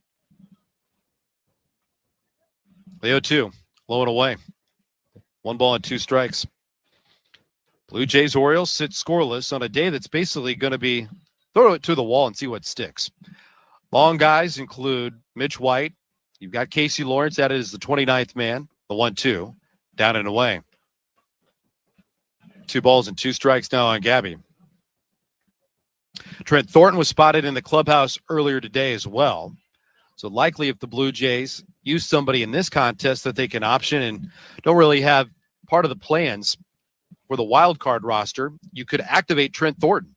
The 0-2. Low and away. 1 ball and 2 strikes. Blue Jays Orioles sit scoreless on a day that's basically going to be throw it to the wall and see what sticks. Long guys include Mitch White. You've got Casey Lawrence. That is the 29th man. The 1-2. Down and away. 2 balls and 2 strikes now on Gabby. Trent Thornton was spotted in the clubhouse earlier today as well. So likely if the Blue Jays use somebody in this contest that they can option and don't really have part of the plans for the wild card roster, you could activate Trent Thornton.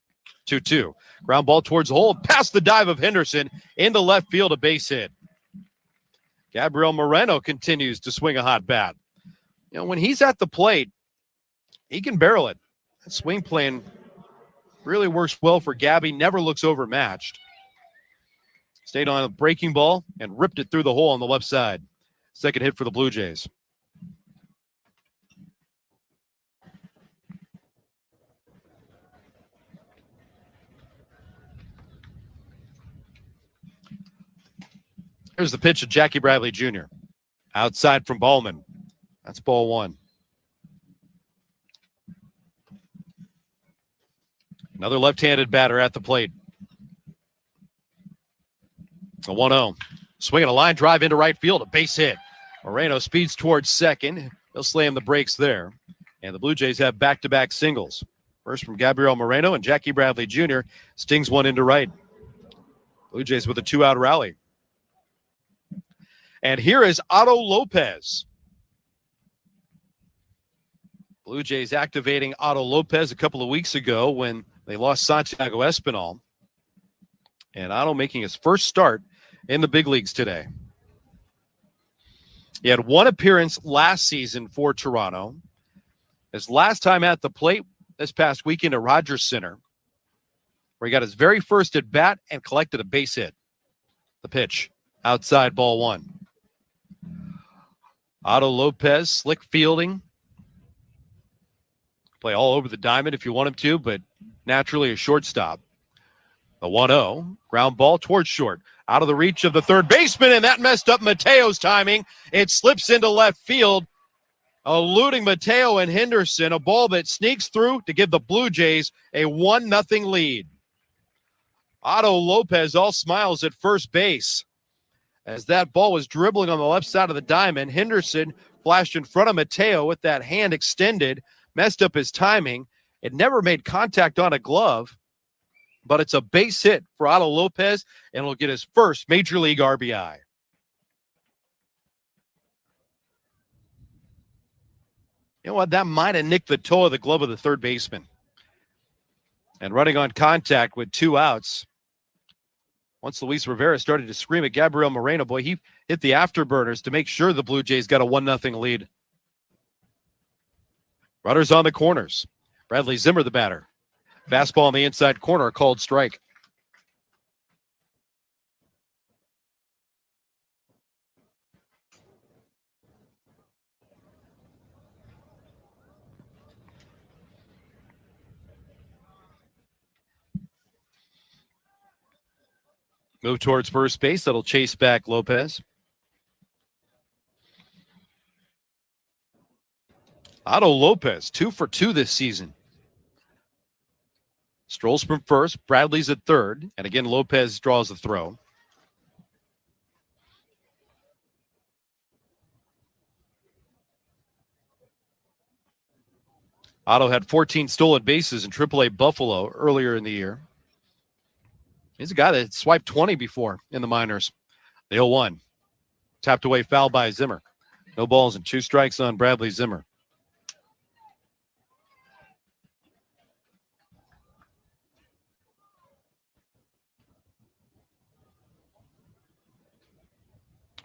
2-2. Ground ball towards the hole, past the dive of Henderson, into left field, a base hit. Gabriel Moreno continues to swing a hot bat. You know, when he's at the plate, he can barrel it. That swing plan really works well for Gabby, never looks overmatched. Stayed on a breaking ball and ripped it through the hole on the left side. Second hit for the Blue Jays. Here's the pitch of Jackie Bradley Jr. Outside from Ballman. That's ball one. Another left-handed batter at the plate. A 1-0. Swinging a line drive into right field, a base hit. Moreno speeds towards second. He'll slam the brakes there. And the Blue Jays have back-to-back singles. First from Gabriel Moreno, and Jackie Bradley Jr. stings one into right. Blue Jays with a 2-out rally. And here is Otto Lopez. Blue Jays activating Otto Lopez a couple of weeks ago when they lost Santiago Espinal. And Otto making his first start in the big leagues today. He had one appearance last season for Toronto. His last time at the plate this past weekend at Rogers Center, where he got his very first at bat and collected a base hit. The pitch, outside, ball one. Otto Lopez, slick fielding. Play all over the diamond if you want him to, but naturally a shortstop. The 1-0, ground ball towards short. Out of the reach of the third baseman, and that messed up Mateo's timing. It slips into left field, eluding Mateo and Henderson, a ball that sneaks through to give the Blue Jays a 1-0 lead. Otto Lopez all smiles at first base. As that ball was dribbling on the left side of the diamond, Henderson flashed in front of Mateo with that hand extended, messed up his timing. It never made contact on a glove, but it's a base hit for Otto Lopez, and will get his first Major League RBI. You know what? That might have nicked the toe of the glove of the third baseman. And running on contact with 2 outs. Once Luis Rivera started to scream at Gabriel Moreno, boy, he hit the afterburners to make sure the Blue Jays got a 1-0 lead. Runners on the corners. Bradley Zimmer, the batter. Fastball on the inside corner, called strike. Move towards first base. That'll chase back Lopez. Otto Lopez, 2 for 2 this season. Strolls from first. Bradley's at third. And again, Lopez draws the throw. Otto had 14 stolen bases in AAA Buffalo earlier in the year. He's a guy that swiped 20 before in the minors. The 0-1. Tapped away foul by Zimmer. No balls and 2 strikes on Bradley Zimmer.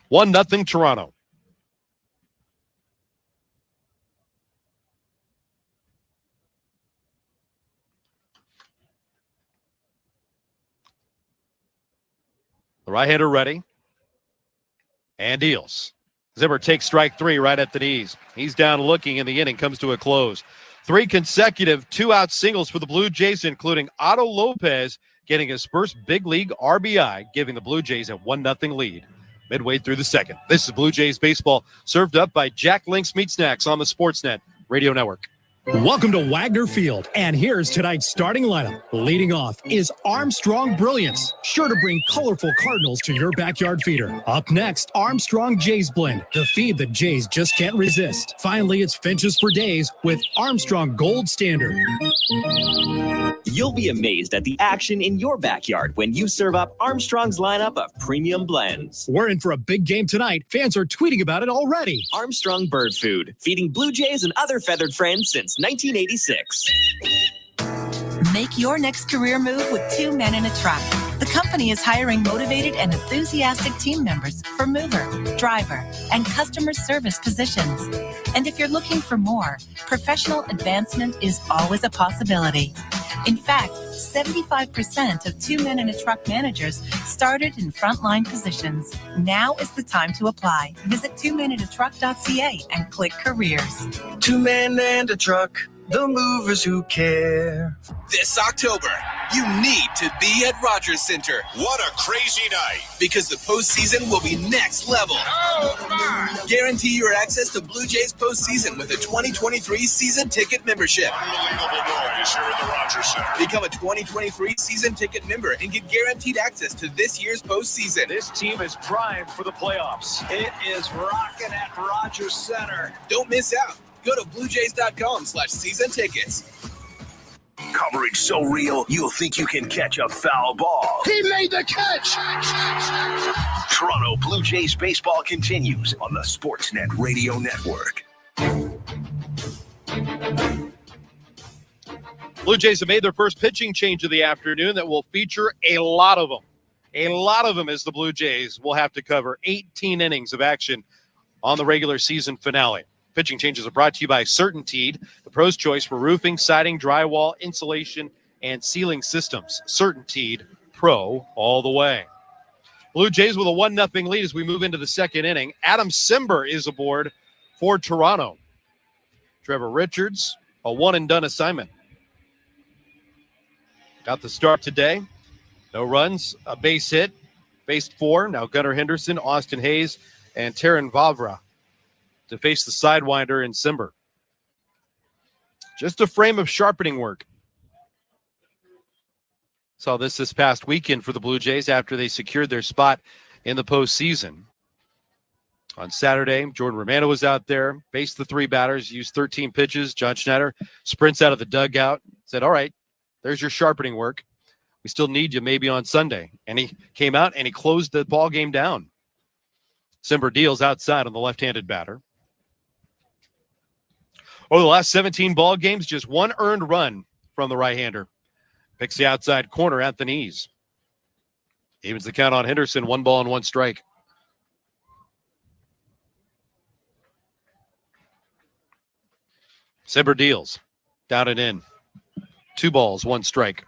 One nothing Toronto. The right-hander ready. And deals. Zimmer takes strike 3 right at the knees. He's down looking, and the inning comes to a close. 3 consecutive 2-out singles for the Blue Jays, including Otto Lopez getting his first big league RBI, giving the Blue Jays a 1-0 lead midway through the second. This is Blue Jays baseball, served up by Jack Link's Meat Snacks on the Sportsnet Radio Network. Welcome to Wagner Field, and here's tonight's starting lineup. Leading off is Armstrong Brilliance, sure to bring colorful Cardinals to your backyard feeder. Up next, Armstrong Jays Blend, the feed that Jays just can't resist. Finally, it's Finches for Days with Armstrong Gold Standard. You'll be amazed at the action in your backyard when you serve up Armstrong's lineup of premium blends. We're in for a big game tonight. Fans are tweeting about it already. Armstrong Bird Food, feeding Blue Jays and other feathered friends since 1986. Make your next career move with 2 Men in a Truck. The company is hiring motivated and enthusiastic team members for mover, driver, and customer service positions. And if you're looking for more, professional advancement is always a possibility. In fact, 75% of 2 Men in a Truck managers started in frontline positions. Now is the time to apply. Visit 2meninatruck.ca and click careers. 2 Men and a Truck, the movers who care. This October, you need to be at Rogers Center. What a crazy night. Because the postseason will be next level. Oh, my. Guarantee your access to Blue Jays postseason with a 2023 season ticket membership. Unbelievable noise here at the Rogers Center. Become a 2023 season ticket member and get guaranteed access to this year's postseason. This team is primed for the playoffs. It is rocking at Rogers Center. Don't miss out. Go to bluejays.com/season tickets. Coverage so real, you'll think you can catch a foul ball. He made the catch! Toronto Blue Jays baseball continues on the Sportsnet Radio Network. Blue Jays have made their first pitching change of the afternoon that will feature a lot of them. A lot of them as the Blue Jays will have to cover 18 innings of action on the regular season finale. Pitching changes are brought to you by CertainTeed, the pro's choice for roofing, siding, drywall, insulation, and ceiling systems. CertainTeed, pro all the way. Blue Jays with a 1-0 lead as we move into the second inning. Adam Simber is aboard for Toronto. Trevor Richards, a one-and-done assignment. Got the start today. No runs, a base hit, faced 4. Now Gunnar Henderson, Austin Hayes, and Taran Vavra to face the Sidewinder and Simber. Just a frame of sharpening work. Saw this past weekend for the Blue Jays after they secured their spot in the postseason. On Saturday, Jordan Romano was out there, faced the 3 batters, used 13 pitches. John Schneider sprints out of the dugout, said, all right, there's your sharpening work. We still need you maybe on Sunday. And he came out and he closed the ball game down. Simber deals outside on the left-handed batter. Over the last 17 ball games, just 1 earned run from the right-hander. Picks the outside corner at the knees. Evens the count on Henderson, 1 ball and 1 strike. Simber deals. Down and in. 2 balls, 1 strike.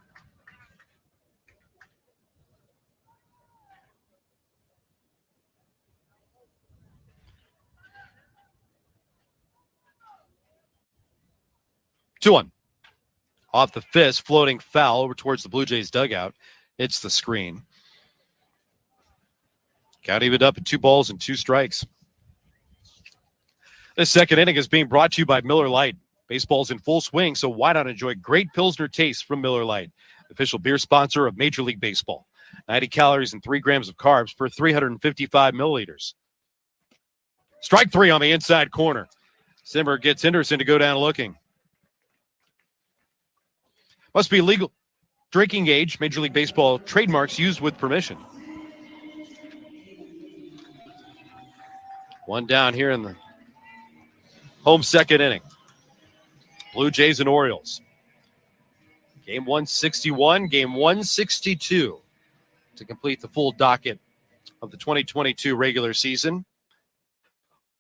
Two one. Off the fist, floating foul over towards the Blue Jays dugout. It's the screen. Count evened up at 2 balls and 2 strikes. This second inning is being brought to you by Miller Lite. Baseball's in full swing, so why not enjoy great Pilsner taste from Miller Lite, official beer sponsor of Major League Baseball. 90 calories and 3 grams of carbs per 355 milliliters. Strike 3 on the inside corner. Simber gets Henderson to go down looking. Must be legal drinking age. Major League Baseball trademarks used with permission. 1 down here in the home second inning. Blue Jays and Orioles. Game 161, game 162 to complete the full docket of the 2022 regular season.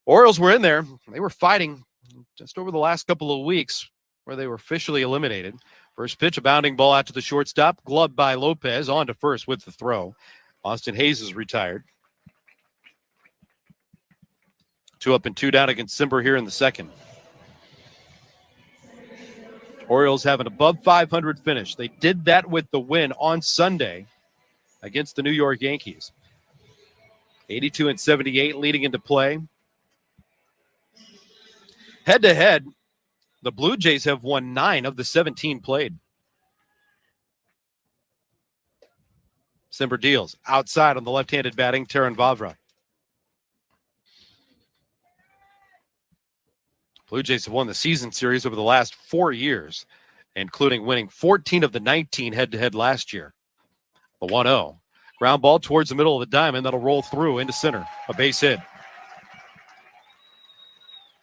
Orioles were in there. They were fighting just over the last couple of weeks where they were officially eliminated. First pitch, a bounding ball out to the shortstop, gloved by Lopez, on to first with the throw. Austin Hayes is retired. 2 up and 2 down against Simber here in the second. Orioles have an above 500 finish. They did that with the win on Sunday against the New York Yankees. 82 and 78 leading into play. Head-to-head, The Blue Jays have won 9 of the 17 played. Simber deals outside on the left-handed batting, Terran Vavra. Blue Jays have won the season series over the last 4 years, including winning 14 of the 19 head-to-head last year. The 1-0. Ground ball towards the middle of the diamond. That'll roll through into center. A base hit.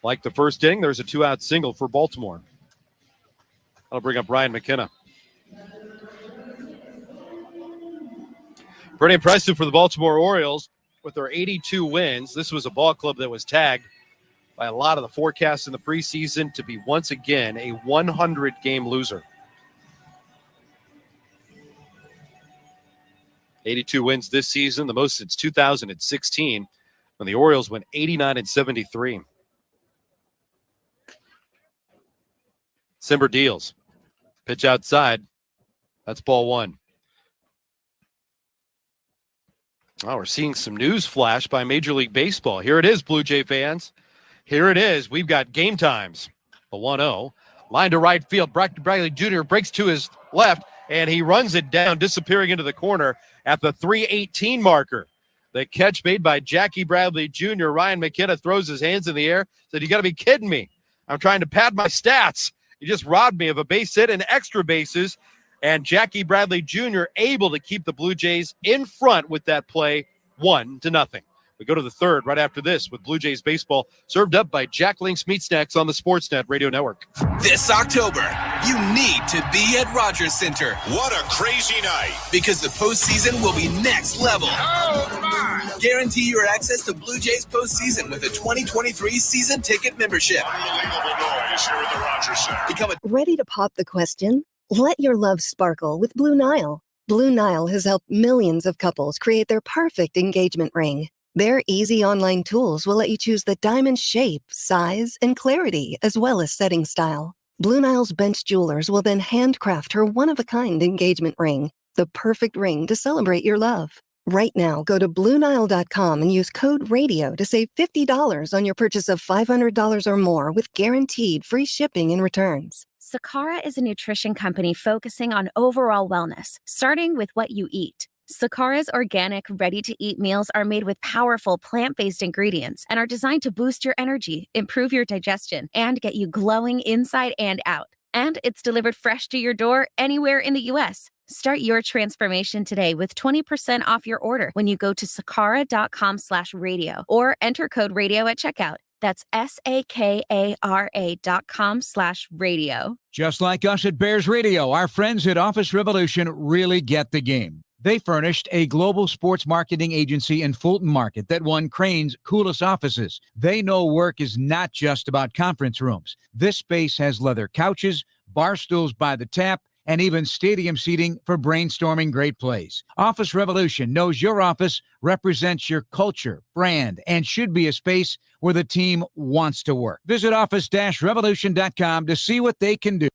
Like the first inning, there's a 2-out single for Baltimore. That'll bring up Ryan McKenna. Pretty impressive for the Baltimore Orioles with their 82 wins. This was a ball club that was tagged by a lot of the forecasts in the preseason to be once again a 100-game loser. 82 wins this season, the most since 2016, when the Orioles went 89-73. Simber deals. Pitch outside. That's ball one. Oh, we're seeing some news flash by Major League Baseball. Here it is, Blue Jay fans. Here it is. We've got game times. The 1-0. Line to right field. Bradley Jr. breaks to his left, and he runs it down, disappearing into the corner at the 3:18 marker. The catch made by Jackie Bradley Jr. Ryan McKenna throws his hands in the air, said, "You got to be kidding me. I'm trying to pad my stats. You just robbed me of a base hit and extra bases." And Jackie Bradley Jr. able to keep the Blue Jays in front with that play, 1-0. We go to the third right after this with Blue Jays baseball, served up by Jack Link's Meat Snacks on the Sportsnet Radio Network. This October, you need to be at Rogers Center. What a crazy night. Because the postseason will be next level. Oh, my. Guarantee your access to Blue Jays postseason with a 2023 season ticket membership. Unbelievable noise here at the Rogers Center. Become a Ready to pop the question? Let your love sparkle with Blue Nile. Blue Nile has helped millions of couples create their perfect engagement ring. Their easy online tools will let you choose the diamond shape, size, and clarity, as well as setting style. Blue Nile's bench jewelers will then handcraft her one-of-a-kind engagement ring, the perfect ring to celebrate your love. Right now, go to BlueNile.com and use code RADIO to save $50 on your purchase of $500 or more with guaranteed free shipping and returns. Sakara is a nutrition company focusing on overall wellness, starting with what you eat. Sakara's organic, ready-to-eat meals are made with powerful plant-based ingredients and are designed to boost your energy, improve your digestion, and get you glowing inside and out. And it's delivered fresh to your door anywhere in the U.S. Start your transformation today with 20% off your order when you go to sakara.com/radio or enter code radio at checkout. That's SAKARA.com/radio. Just like us at Bears Radio, our friends at Office Revolution really get the game. They furnished a global sports marketing agency in Fulton Market that won Crane's coolest offices. They know work is not just about conference rooms. This space has leather couches, bar stools by the tap, and even stadium seating for brainstorming great plays. Office Revolution knows your office represents your culture, brand, and should be a space where the team wants to work. Visit office-revolution.com to see what they can do.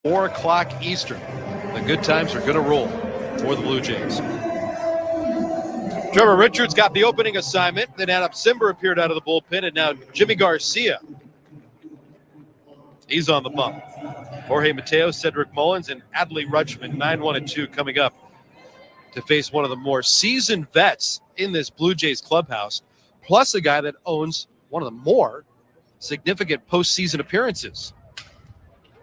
4 o'clock Eastern. The good times are going to roll for the Blue Jays. Trevor Richards got the opening assignment. Then Adam Simber appeared out of the bullpen, and now Jimmy Garcia. He's on the bump. Jorge Mateo, Cedric Mullins, and Adley Rutschman, 9-1-2 coming up to face one of the more seasoned vets in this Blue Jays clubhouse, plus a guy that owns one of the more significant postseason appearances.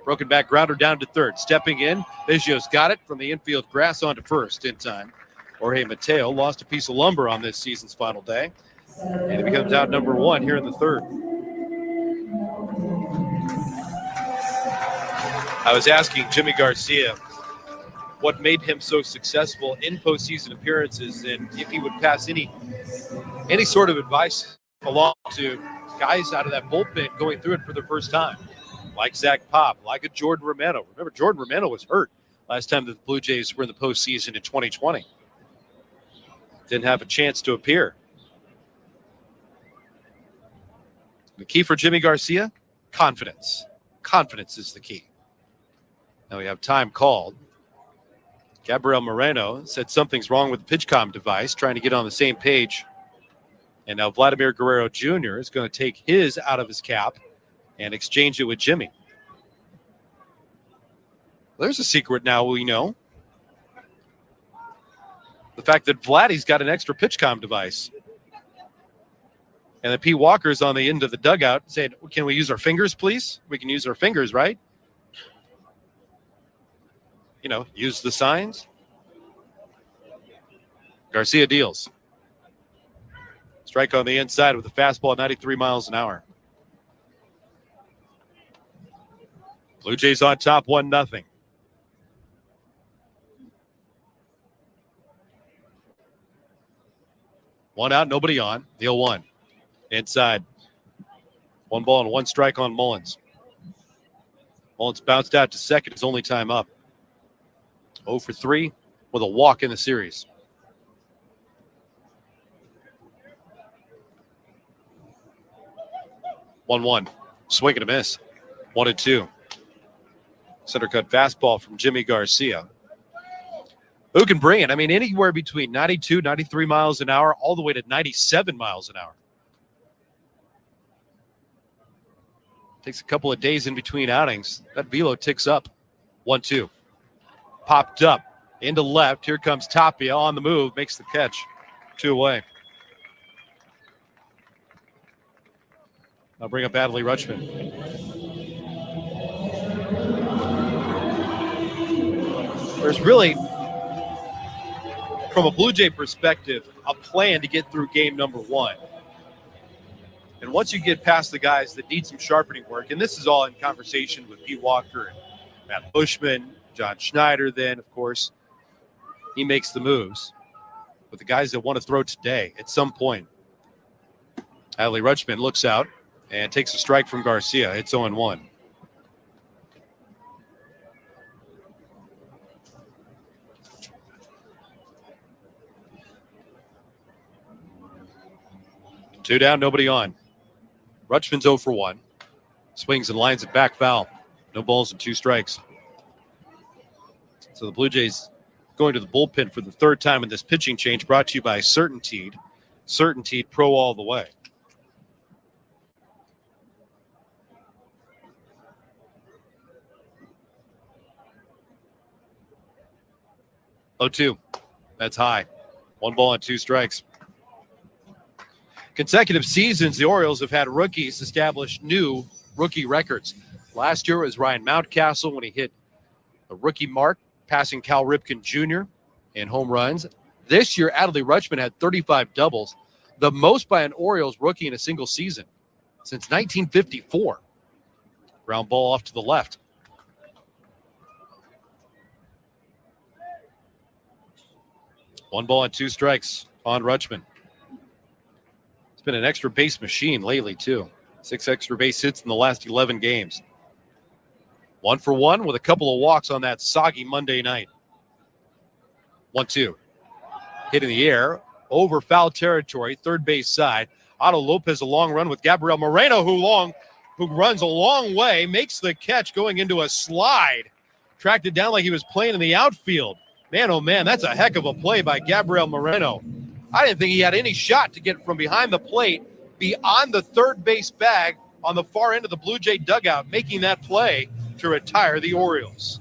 Broken back grounder down to third. Stepping in, Biggio's got it from the infield grass onto first in time. Jorge Mateo lost a piece of lumber on this season's final day, and he becomes out number 1 here in the third. I was asking Jimmy Garcia what made him so successful in postseason appearances, and if he would pass any sort of advice along to guys out of that bullpen going through it for the first time, like Zach Pop, like a Jordan Romano. Remember, Jordan Romano was hurt last time that the Blue Jays were in the postseason in 2020. Didn't have a chance to appear. The key for Jimmy Garcia, confidence. Confidence is the key. Now we have time called. Gabriel Moreno said something's wrong with the PitchCom device, trying to get on the same page. And now Vladimir Guerrero Jr. is going to take his out of his cap and exchange it with Jimmy. There's a secret now we know. The fact that Vladdy's got an extra PitchCom device. And that Pete Walker's on the end of the dugout saying, can we use our fingers, please? We can use our fingers, right? You know, use the signs. Garcia deals. Strike on the inside with a fastball at 93 miles an hour. Blue Jays on top, 1-0. One out, nobody on. The 0-1. Inside. 1 ball and 1 strike on Mullins. Mullins bounced out to second, his only time up. 0 for 3 with a walk in the series. One. Swing and a miss. 1-2. Center cut fastball from Jimmy Garcia. Who can bring it? I mean, anywhere between 92, 93 miles an hour, all the way to 97 miles an hour. Takes a couple of days in between outings. That velo ticks up. 1-2. Popped up into left. Here comes Tapia on the move. Makes the catch. 2 away. I'll bring up Adley Rutschman. There's really, from a Blue Jay perspective, a plan to get through game number 1. And once you get past the guys that need some sharpening work, and this is all in conversation with Pete Walker and Matt Bushman, John Schneider, then, of course, he makes the moves. But the guys that want to throw today, at some point, Adley Rutschman looks out and takes a strike from Garcia. It's 0-1. Two down, nobody on. Rutschman's 0 for 1. Swings and lines it back foul. No balls and 2 strikes. So the Blue Jays going to the bullpen for the 3rd time in this pitching change, brought to you by Certainteed. Certainteed Pro all the way. Oh, 2. That's high. 1 ball and 2 strikes. Consecutive seasons, the Orioles have had rookies establish new rookie records. Last year was Ryan Mountcastle when he hit a rookie mark, passing Cal Ripken Jr. in home runs. This year, Adley Rutschman had 35 doubles, the most by an Orioles rookie in a single season since 1954. Ground ball off to the left. One ball and 2 strikes on Rutschman. It's been an extra base machine lately, too. 6 extra base hits in the last 11 games. 1 for 1 with a couple of walks on that soggy Monday night. 1-2. Hit in the air, over foul territory, third base side. Otto Lopez a long run with Gabriel Moreno, who runs a long way, makes the catch going into a slide tracked it down like he was playing in the outfield. Man, oh man, that's a heck of a play by Gabriel Moreno. I didn't think he had any shot to get from behind the plate beyond the third base bag on the far end of the Blue Jay dugout, making that play to retire the Orioles.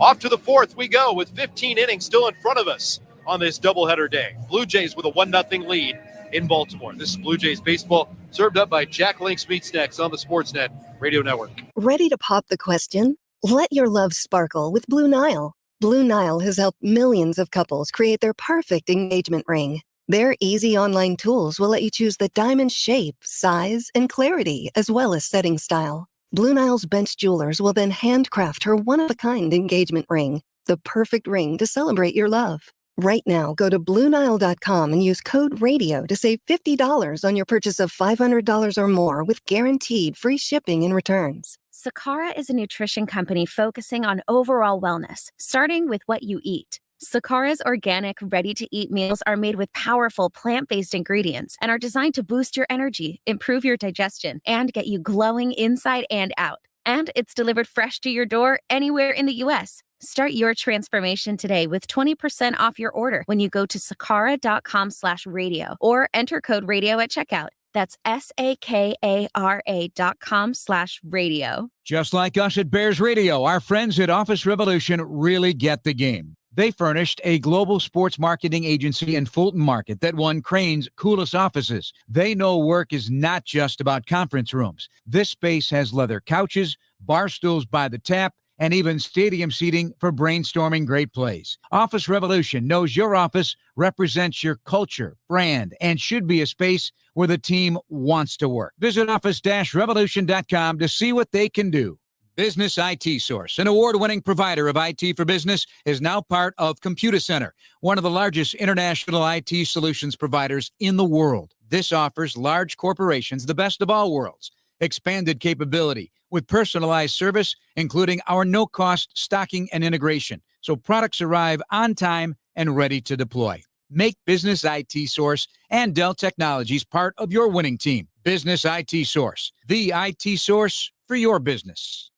Off to the fourth we go with 15 innings still in front of us on this doubleheader day. Blue Jays with a 1-0 lead in Baltimore. This is Blue Jays baseball, served up by Jack Link's Meat Snacks on the Sportsnet Radio Network. Ready to pop the question? Let your love sparkle with Blue Nile. Blue Nile has helped millions of couples create their perfect engagement ring. Their easy online tools will let you choose the diamond shape, size, and clarity, as well as setting style. Blue Nile's bench jewelers will then handcraft her one-of-a-kind engagement ring, the perfect ring to celebrate your love. Right now, go to BlueNile.com and use code RADIO to save $50 on your purchase of $500 or more with guaranteed free shipping and returns. Sakara is a nutrition company focusing on overall wellness, starting with what you eat. Sakara's organic, ready-to-eat meals are made with powerful plant-based ingredients and are designed to boost your energy, improve your digestion, and get you glowing inside and out. And it's delivered fresh to your door anywhere in the U.S. Start your transformation today with 20% off your order when you go to sakara.com/radio or enter code radio at checkout. That's SAKARA.com/radio. Just like us at Bears Radio, our friends at Office Revolution really get the game. They furnished a global sports marketing agency in Fulton Market that won Crane's coolest offices. They know work is not just about conference rooms. This space has leather couches, bar stools by the tap, and even stadium seating for brainstorming great plays. Office Revolution knows your office represents your culture, brand, and should be a space where the team wants to work. Visit office-revolution.com to see what they can do. Business IT Source, an award-winning provider of IT for business, is now part of Computer Center, one of the largest international IT solutions providers in the world. This offers large corporations the best of all worlds. Expanded capability with personalized service, including our no-cost stocking and integration, so products arrive on time and ready to deploy. Make Business IT Source and Dell Technologies part of your winning team. Business IT Source, the IT source for your business.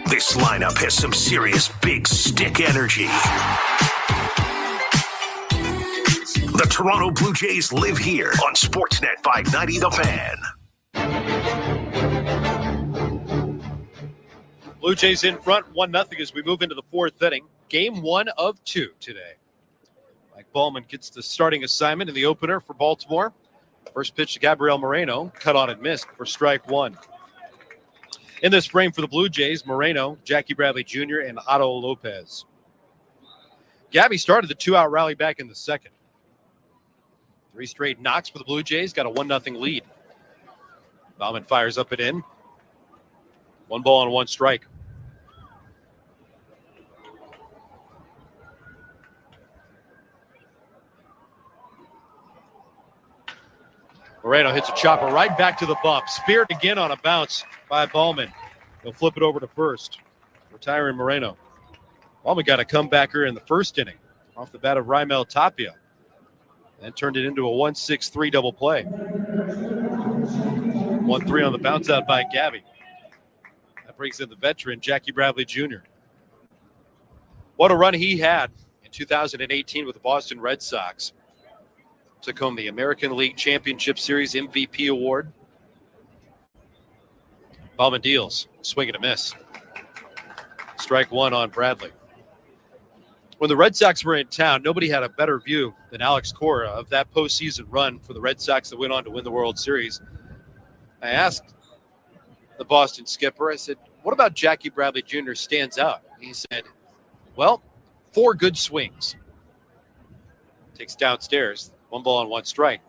This lineup has some serious big stick energy. The Toronto Blue Jays live here on Sportsnet 590 The Fan. Blue Jays in front, 1-0 as we move into the fourth inning. Game 1 of 2 today. Mike Ballman gets the starting assignment in the opener for Baltimore. First pitch to Gabriel Moreno, cut on and missed for strike one. In this frame for the Blue Jays, Moreno, Jackie Bradley Jr., and Otto Lopez. Gabby started the 2-out rally back in the second. 3 straight knocks for the Blue Jays, got a 1-0 lead. Bauman fires up and in. 1 ball and 1 strike. Moreno hits a chopper right back to the bump. Speared again on a bounce by Ballman. He'll flip it over to first, retiring Moreno. Ballman got a comebacker in the first inning off the bat of Raimel Tapia. And turned it into a 1-6-3 double play. 1-3 on the bounce out by Gabby. That brings in the veteran, Jackie Bradley Jr. What a run he had in 2018 with the Boston Red Sox. Took home the American League Championship Series MVP award. Ballman deals, swing and a miss. Strike one on Bradley. When the Red Sox were in town, nobody had a better view than Alex Cora of that postseason run for the Red Sox that went on to win the World Series. I asked the Boston skipper, I said, what about Jackie Bradley Jr. stands out? He said, well, 4 good swings. Takes downstairs, 1 ball and 1 strike.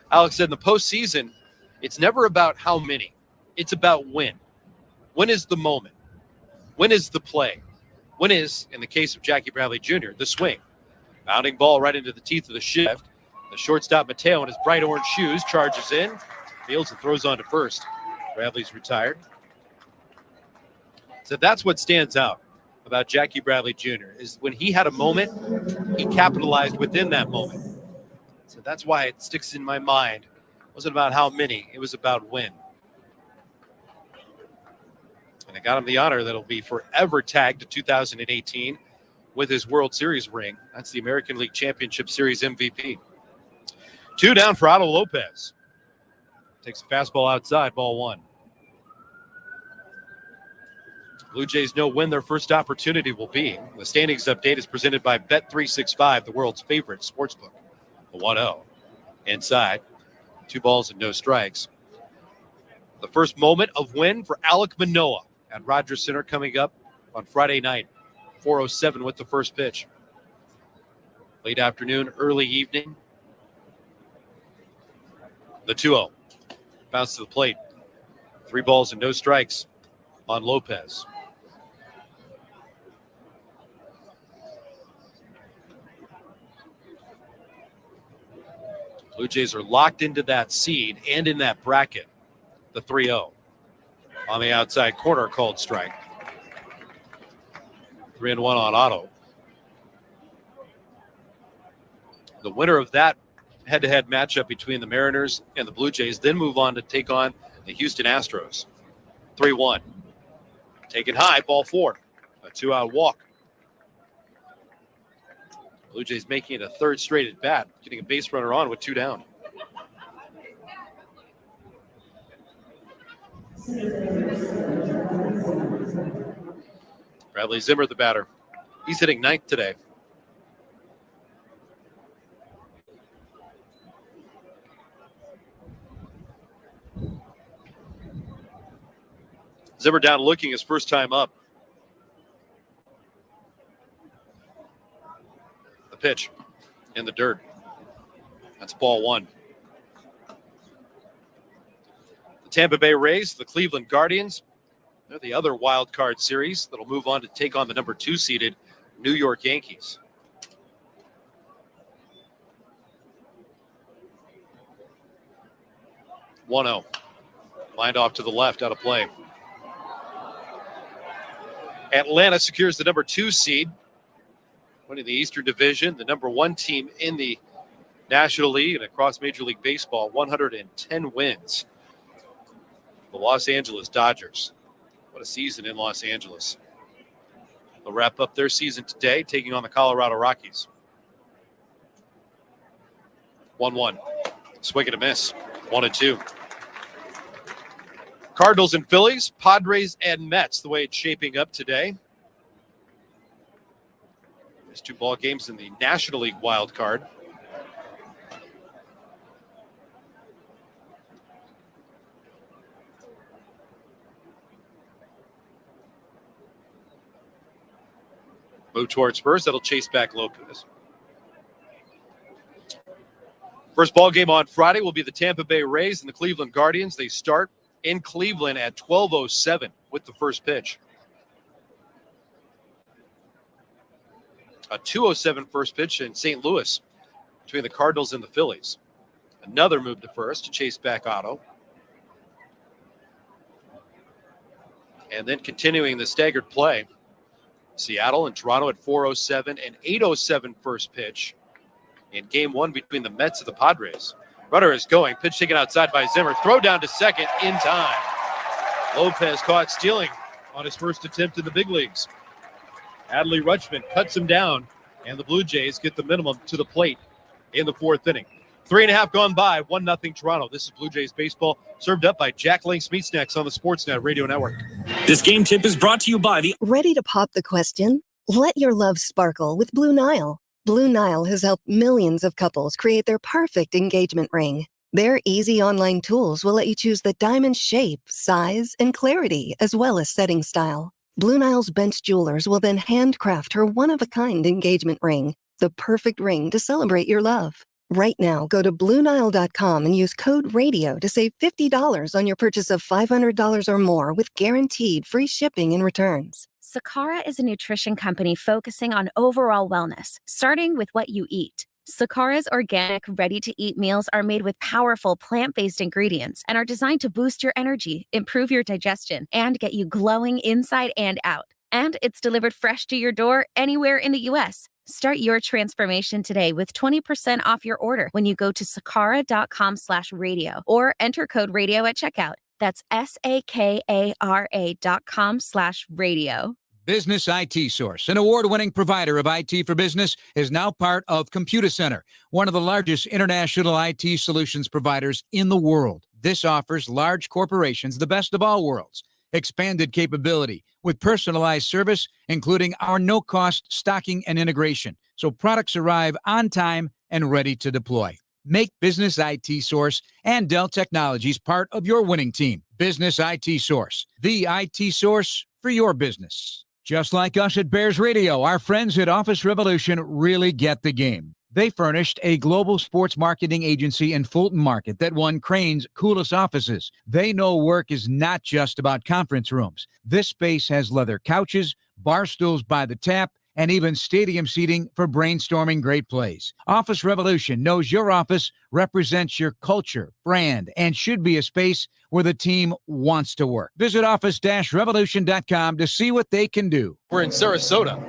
Alex said in the postseason, it's never about how many. It's about when. When is the moment? When is the play? When is, in the case of Jackie Bradley Jr., the swing? Bounding ball right into the teeth of the shift. The shortstop, Mateo, in his bright orange shoes, charges in, fields and throws on to first. Bradley's retired. So that's what stands out about Jackie Bradley Jr. is when he had a moment, he capitalized within that moment. So that's why it sticks in my mind. It wasn't about how many, it was about when. And it got him the honor that'll be forever tagged to 2018 with his World Series ring. That's the American League Championship Series MVP. 2 down for Otto Lopez. Takes a fastball outside, ball 1. Blue Jays know when their first opportunity will be. The standings update is presented by Bet365, the world's favorite sportsbook. The 1-0. Inside. 2 balls and no strikes. The first moment of win for Alek Manoah at Rogers Center coming up on Friday night. 4:07 with the first pitch. Late afternoon, early evening. The 2-0. Bounce to the plate. 3 balls and no strikes on Lopez. Blue Jays are locked into that seed and in that bracket. The 3-0. On the outside corner, called strike. 3-1 on Otto. The winner of that head-to-head matchup between the Mariners and the Blue Jays then move on to take on the Houston Astros. 3-1. Taken high, ball 4. A 2-out walk. Blue Jays making it a third straight at bat, getting a base runner on with 2 down. Bradley Zimmer, the batter. He's hitting 9th today. Zimmer down looking his first time up. The pitch in the dirt. That's ball 1. The Tampa Bay Rays, the Cleveland Guardians, they're the other wild card series that'll move on to take on the number 2 seeded New York Yankees. One-0. Lined off to the left, out of play. Atlanta secures the number 2 seed, winning the Eastern Division, the number 1 team in the National League and across Major League Baseball, 110 wins. The Los Angeles Dodgers. What a season in Los Angeles. They'll wrap up their season today, taking on the Colorado Rockies. 1-1. Swing and a miss. 1-2. Cardinals and Phillies, Padres and Mets, the way it's shaping up today. There's 2 ball games in the National League wild card. Move towards first. That'll chase back Lopez. First ball game on Friday will be the Tampa Bay Rays and the Cleveland Guardians. They start in Cleveland at 12:07 with the first pitch. A 2:07 first pitch in St. Louis between the Cardinals and the Phillies. Another move to first to chase back Otto. And then continuing the staggered play, Seattle and Toronto at 4:07 and 8:07 first pitch in game 1 between the Mets and the Padres. Runner is going. Pitch taken outside by Zimmer. Throw down to second in time. Lopez caught stealing on his first attempt in the big leagues. Adley Rutschman cuts him down, and the Blue Jays get the minimum to the plate in the 4th inning. 3.5 gone by, 1-0 Toronto. This is Blue Jays baseball, served up by Jack Link's Meat Snacks on the Sportsnet Radio Network. This game tip is brought to you by the... Ready to pop the question? Let your love sparkle with Blue Nile. Blue Nile has helped millions of couples create their perfect engagement ring. Their easy online tools will let you choose the diamond shape, size, and clarity, as well as setting style. Blue Nile's bench jewelers will then handcraft her one-of-a-kind engagement ring, the perfect ring to celebrate your love. Right now, go to BlueNile.com and use code RADIO to save $50 on your purchase of $500 or more with guaranteed free shipping and returns. Sakara is a nutrition company focusing on overall wellness, starting with what you eat. Sakara's organic, ready-to-eat meals are made with powerful plant-based ingredients and are designed to boost your energy, improve your digestion, and get you glowing inside and out. And it's delivered fresh to your door anywhere in the U.S. Start your transformation today with 20% off your order when you go to sakara.com/radio or enter code radio at checkout. That's SAKARA.com/radio. Business IT Source, an award-winning provider of IT for business, is now part of Computer Center, one of the largest international IT solutions providers in the world. This offers large corporations the best of all worlds. Expanded capability with personalized service, including our no-cost stocking and integration, so products arrive on time and ready to deploy. Make Business IT Source and Dell Technologies part of your winning team. Business IT Source, the IT source for your business. Just like us at Bears Radio, our friends at Office Revolution really get the game. They furnished a global sports marketing agency in Fulton Market that won Crane's coolest offices. They know work is not just about conference rooms. This space has leather couches, bar stools by the tap, and even stadium seating for brainstorming great plays. Office Revolution knows your office represents your culture, brand, and should be a space where the team wants to work. Visit office-revolution.com to see what they can do. We're in Sarasota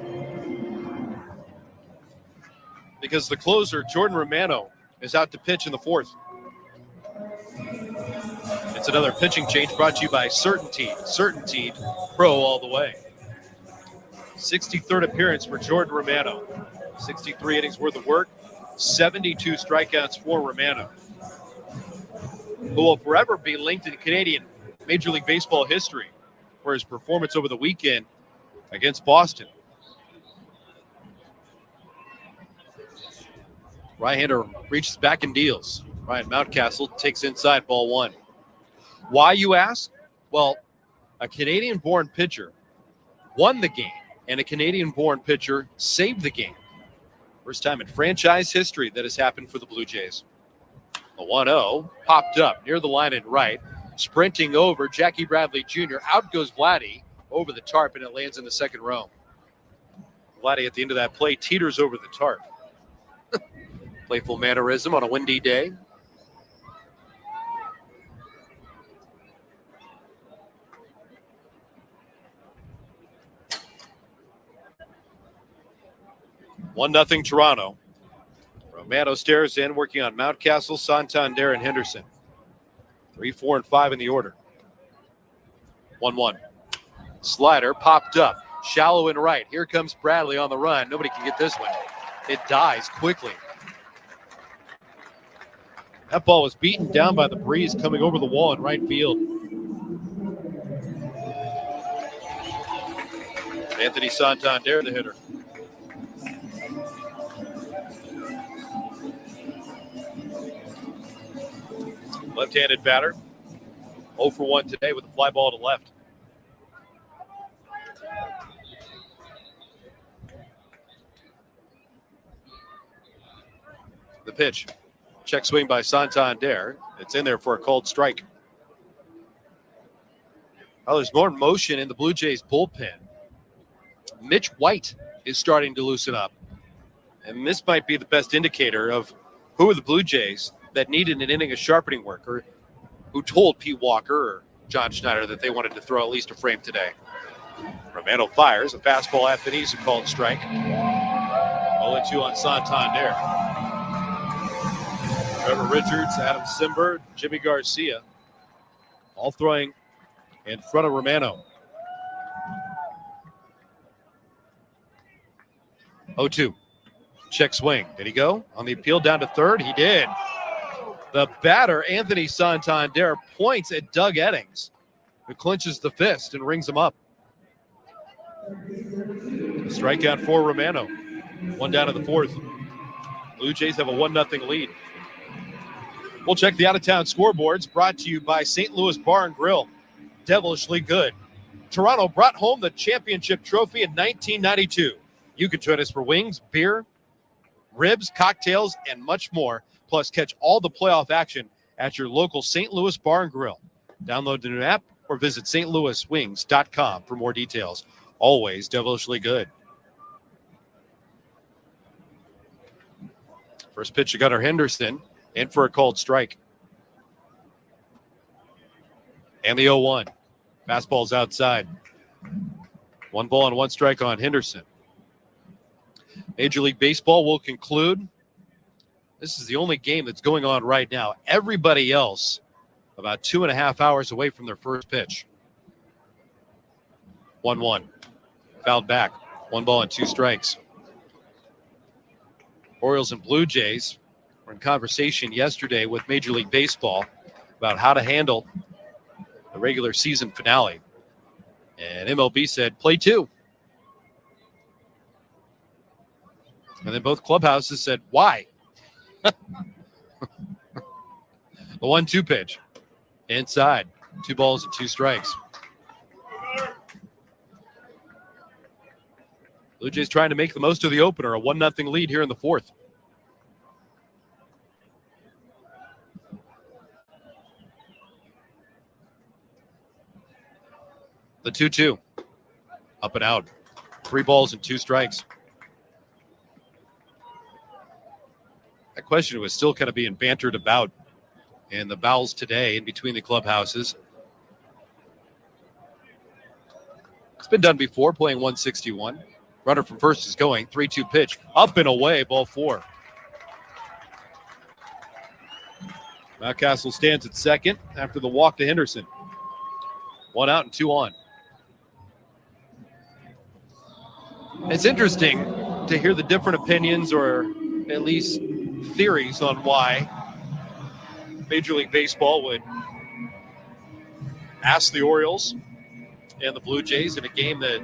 because the closer, Jordan Romano, is out to pitch in the fourth. It's another pitching change brought to you by Certainty. Certainty Pro all the way. 63rd appearance for Jordan Romano. 63 innings worth of work, 72 strikeouts for Romano, who will forever be linked in Canadian Major League Baseball history for his performance over the weekend against Boston. Right-hander reaches back and deals. Ryan Mountcastle takes inside, ball one. Why, you ask? Well, a Canadian-born pitcher won the game, and a Canadian-born pitcher saved the game. First time in franchise history that has happened for the Blue Jays. The 1-0 popped up near the line and right. Sprinting over Jackie Bradley Jr. Out goes Vladdy over the tarp, and it lands in the second row. Vladdy at the end of that play teeters over the tarp. Playful mannerism on a windy day. One 0 Toronto. Romano stares in, working on Mountcastle, Santander, and Henderson. 3, 4, and 5 in the order. 1-1. Slider popped up. Shallow and right. Here comes Bradley on the run. Nobody can get this one. It dies quickly. That ball was beaten down by the breeze coming over the wall in right field. Anthony Santander, the hitter. Left-handed batter. 0 for 1 today with a fly ball to left. The pitch. Check swing by Santander. It's in there for a called strike. Well, there's more motion in the Blue Jays bullpen. Mitch White is starting to loosen up. And this might be the best indicator of who are the Blue Jays that needed an inning of sharpening work, or who told Pete Walker or John Schneider that they wanted to throw at least a frame today. Romano fires a fastball at Venise, a called strike. 0-2 on Santander. Trevor Richards, Adam Simber, Jimmy Garcia, all throwing in front of Romano. 0-2. Check swing. Did he go on the appeal down to third? He did. The batter, Anthony Santander, points at Doug Eddings, who clinches the fist and rings him up. A strikeout for Romano. 1 down to the fourth. Blue Jays have a 1-0 lead. We'll check the out-of-town scoreboards, brought to you by St. Louis Bar and Grill. Devilishly good. Toronto brought home the championship trophy in 1992. You can join us for wings, beer, ribs, cocktails, and much more. Plus, catch all the playoff action at your local St. Louis Bar and Grill. Download the new app or visit stlouiswings.com for more details. Always devilishly good. First pitch to Gunnar Henderson, in for a called strike. And the 0-1. Fastball's outside. 1 ball and 1 strike on Henderson. Major League Baseball will conclude. This is the only game that's going on right now. Everybody else about 2.5 hours away from their first pitch. 1-1. Fouled back. 1 ball and 2 strikes. Orioles and Blue Jays were in conversation yesterday with Major League Baseball about how to handle the regular season finale. And MLB said, play 2. And then both clubhouses said, why? The 1-2 pitch. Inside. 2 balls and 2 strikes. Blue Jays trying to make the most of the opener. A 1-0 lead here in the 4th. The 2-2. Up and out. 3 balls and 2 strikes. That question was still kind of being bantered about in the bowels today in between the clubhouses. It's been done before, playing 161. Runner from first is going. 3-2 pitch. Up and away, ball 4. Mountcastle stands at second after the walk to Henderson. 1 out and 2 on. It's interesting to hear the different opinions, or at least theories, on why Major League Baseball would ask the Orioles and the Blue Jays in a game that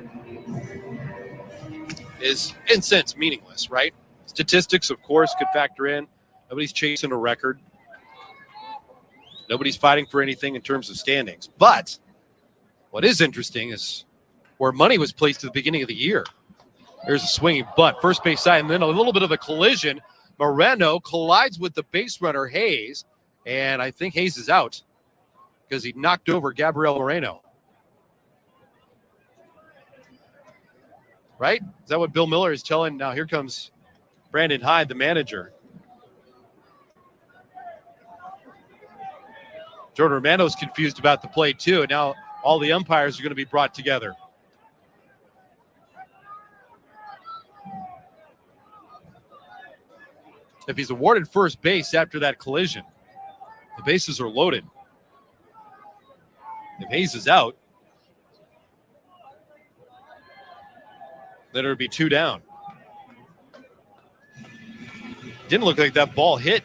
is, in a sense, meaningless, right? Statistics, of course, could factor in. Nobody's chasing a record. Nobody's fighting for anything in terms of standings. But what is interesting is where money was placed at the beginning of the year. There's a swinging butt, first base side, and then a little bit of a collision. Moreno collides with the base runner, Hayes, and I think Hayes is out because he knocked over Gabriel Moreno. Right? Is that what Bill Miller is telling? Now here comes Brandon Hyde, the manager. Jordan Romano's confused about the play too, and now all the umpires are going to be brought together. If he's awarded first base after that collision, the bases are loaded. If Hayes is out, then it would be 2 down. Didn't look like that ball hit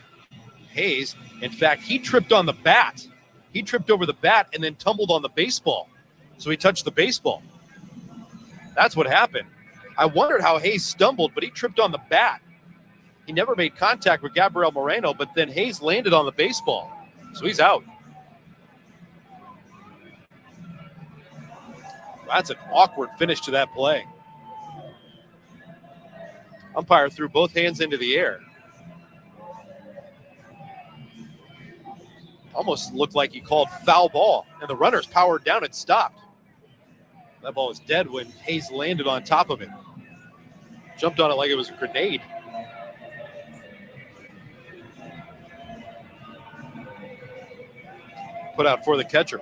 Hayes. In fact, he tripped on the bat. He tripped over the bat and then tumbled on the baseball. So he touched the baseball. That's what happened. I wondered how Hayes stumbled, but he tripped on the bat. He never made contact with Gabriel Moreno, but then Hayes landed on the baseball. So he's out. That's an awkward finish to that play. Umpire threw both hands into the air. Almost looked like he called foul ball, and the runners powered down and stopped. That ball was dead when Hayes landed on top of it. Jumped on it like it was a grenade. Put out for the catcher.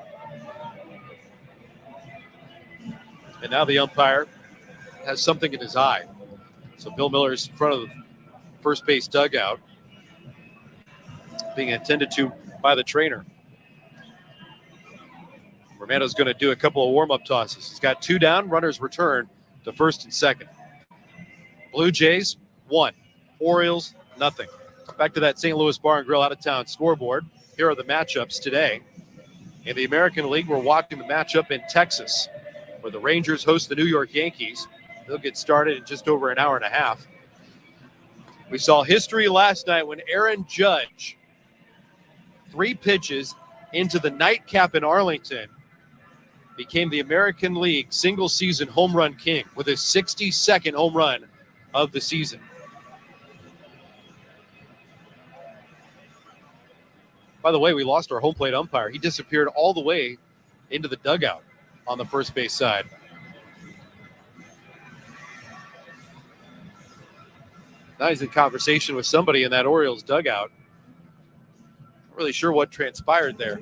And now the umpire has something in his eye. So Bill Miller's in front of the first base dugout, being attended to by the trainer. Romano's going to do a couple of warm-up tosses. He's got 2 down. Runners return to first and second. Blue Jays, 1. Orioles, nothing. Back to that St. Louis Bar and Grill out-of-town scoreboard. Here are the matchups today. In the American League, we're watching the matchup in Texas, where the Rangers host the New York Yankees. They'll get started in just over an hour and a half. We saw history last night when Aaron Judge, 3 pitches into the nightcap in Arlington, became the American League single-season home run king with his 62nd home run of the season. By the way, we lost our home plate umpire. He disappeared all the way into the dugout on the first base side. Now he's in conversation with somebody in that Orioles dugout. Not really sure what transpired there.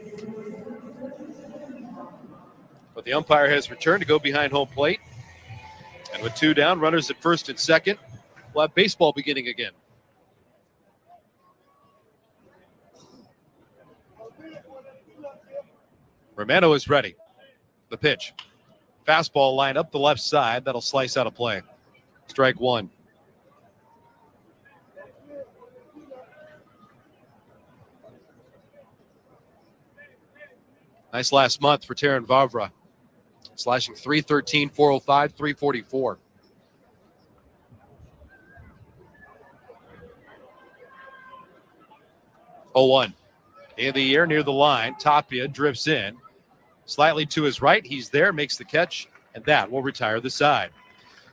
But the umpire has returned to go behind home plate. And with 2 down, runners at first and second, we'll have baseball beginning again. Romano is ready. The pitch. Fastball line up the left side. That'll slice out of play. Strike one. Nice last month for Taran Vavra. Slashing 313, 405, 344. Oh, 1. In the air near the line. Tapia drifts in. Slightly to his right. He's there, makes the catch, and that will retire the side.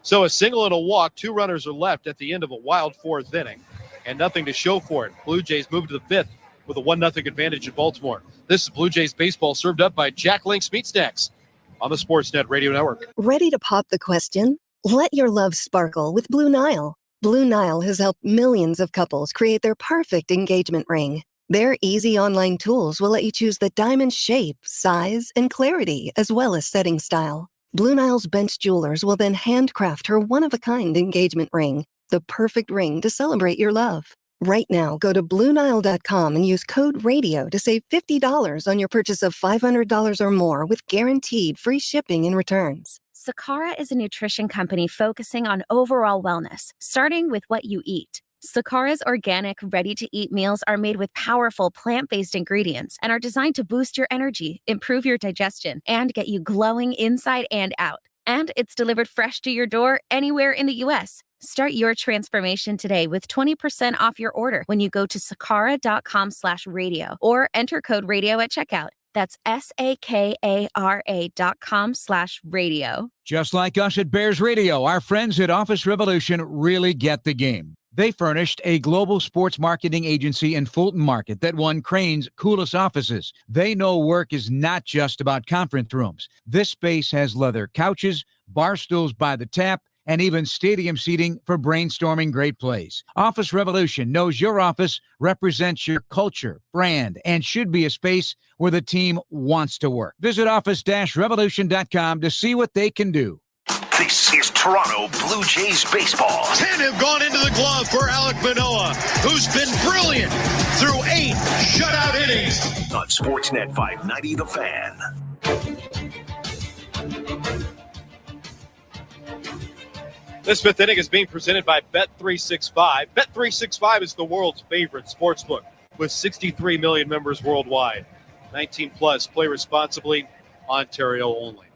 So a single and a walk. 2 runners are left at the end of a wild 4th inning, and nothing to show for it. Blue Jays move to the 5th with a 1-0 advantage in Baltimore. This is Blue Jays baseball served up by Jack Link's Meat Snacks on the Sportsnet Radio Network. Ready to pop the question? Let your love sparkle with Blue Nile. Blue Nile has helped millions of couples create their perfect engagement ring. Their easy online tools will let you choose the diamond shape, size, and clarity, as well as setting style. Blue Nile's bench jewelers will then handcraft her one-of-a-kind engagement ring, the perfect ring to celebrate your love. Right now, go to BlueNile.com and use code RADIO to save $50 on your purchase of $500 or more with guaranteed free shipping and returns. Sakara is a nutrition company focusing on overall wellness, starting with what you eat. Sakara's organic, ready-to-eat meals are made with powerful plant-based ingredients and are designed to boost your energy, improve your digestion, and get you glowing inside and out. And it's delivered fresh to your door anywhere in the U.S. Start your transformation today with 20% off your order when you go to sakara.com/radio or enter code radio at checkout. That's SAKARA.com/radio. Just like us at Bears Radio, our friends at Office Revolution really get the game. They furnished a global sports marketing agency in Fulton Market that won Crane's coolest offices. They know work is not just about conference rooms. This space has leather couches, bar stools by the tap, and even stadium seating for brainstorming great plays. Office Revolution knows your office represents your culture, brand, and should be a space where the team wants to work. Visit office-revolution.com to see what they can do. This is Toronto Blue Jays baseball. 10 have gone into the glove for Alek Manoah, who's been brilliant through 8 shutout innings. On Sportsnet 590, The Fan. This 5th inning is being presented by Bet365. Bet365 is the world's favorite sportsbook with 63 million members worldwide. 19 plus, play responsibly, Ontario only.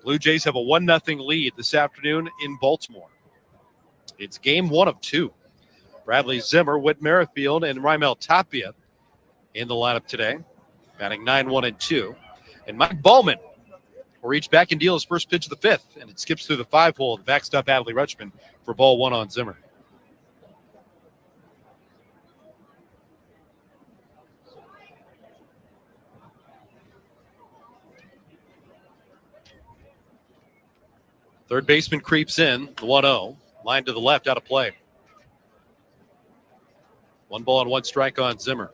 Blue Jays have a 1-0 lead this afternoon in Baltimore. It's game 1 of 2. Bradley Zimmer, Whit Merrifield, and Raimel Tapia in the lineup today, batting 9-1-2. And Mike Bowman will reach back and deal his first pitch of the 5th, and it skips through the 5-hole of the backstop Adley Rutschman for ball 1 on Zimmer. Third baseman creeps in, the 1-0. Line to the left, out of play. 1 ball and 1 strike on Zimmer.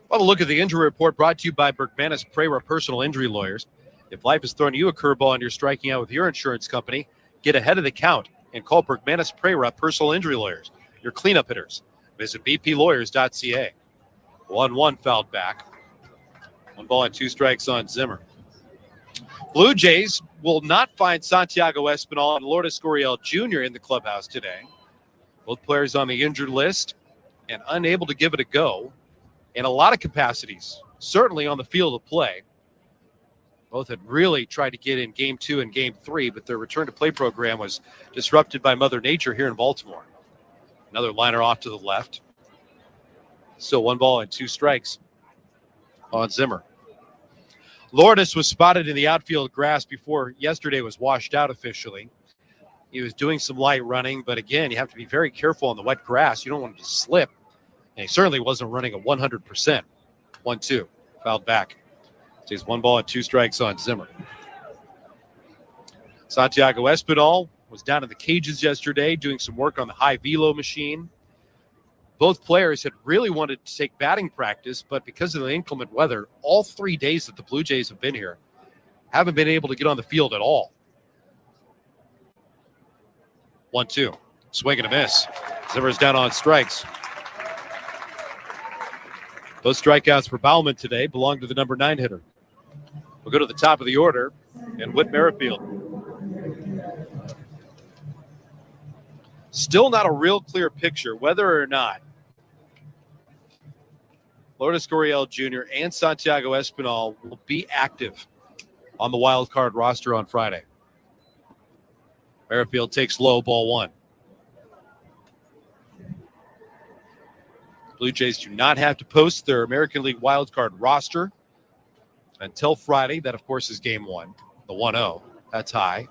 Well, a look at the injury report brought to you by Bergmanis Prera Personal Injury Lawyers. If life is throwing you a curveball and you're striking out with your insurance company, get ahead of the count and call Bergmanis Prera Personal Injury Lawyers, your cleanup hitters. Visit bplawyers.ca. 1-1 fouled back. 1 ball and 2 strikes on Zimmer. Blue Jays will not find Santiago Espinal and Lourdes Gurriel Jr. in the clubhouse today. Both players on the injured list and unable to give it a go in a lot of capacities, certainly on the field of play. Both had really tried to get in Game 2 and Game 3, but their return-to-play program was disrupted by Mother Nature here in Baltimore. Another liner off to the left. Still 1 ball and 2 strikes on Zimmer. Lourdes was spotted in the outfield grass before yesterday was washed out officially. He was doing some light running, but again, you have to be very careful on the wet grass. You don't want him to slip. And he certainly wasn't running at 100%. 1-2, fouled back. Stays 1 ball and 2 strikes on Zimmer. Santiago Espinal was down in the cages yesterday doing some work on the high velo machine. Both players had really wanted to take batting practice, but because of the inclement weather, all 3 days that the Blue Jays have been here, haven't been able to get on the field at all. 1-2, swing and a miss. Zimmer's down on strikes. Those strikeouts for Baumann today belong to the number 9 hitter. We'll go to the top of the order and Whit Merrifield. Still not a real clear picture whether or not Lourdes Gurriel Jr. and Santiago Espinal will be active on the wild card roster on Friday. Merrifield takes low, ball 1. Blue Jays do not have to post their American League wild card roster until Friday. That, of course, is game 1, the 1-0. That's high.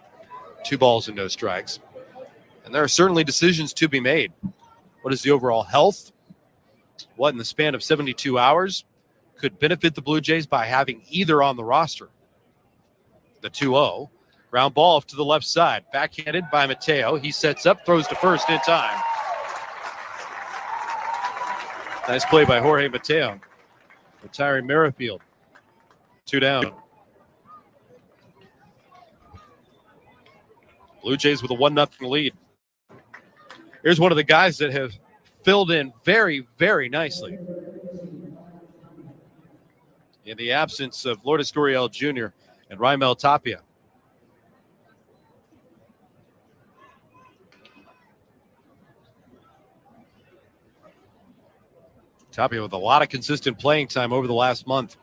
2 balls and no strikes. And there are certainly decisions to be made. What is the overall health? What in the span of 72 hours could benefit the Blue Jays by having either on the roster? The 2-0. Ground ball off to the left side. Backhanded by Mateo. He sets up, throws to first in time. Nice play by Jorge Mateo. Retiring Merrifield. 2 down. Blue Jays with a 1-0 lead. Here's one of the guys that have filled in very, very nicely in the absence of Lourdes Gurriel Jr. and Raimel Tapia. Tapia with a lot of consistent playing time over the last month.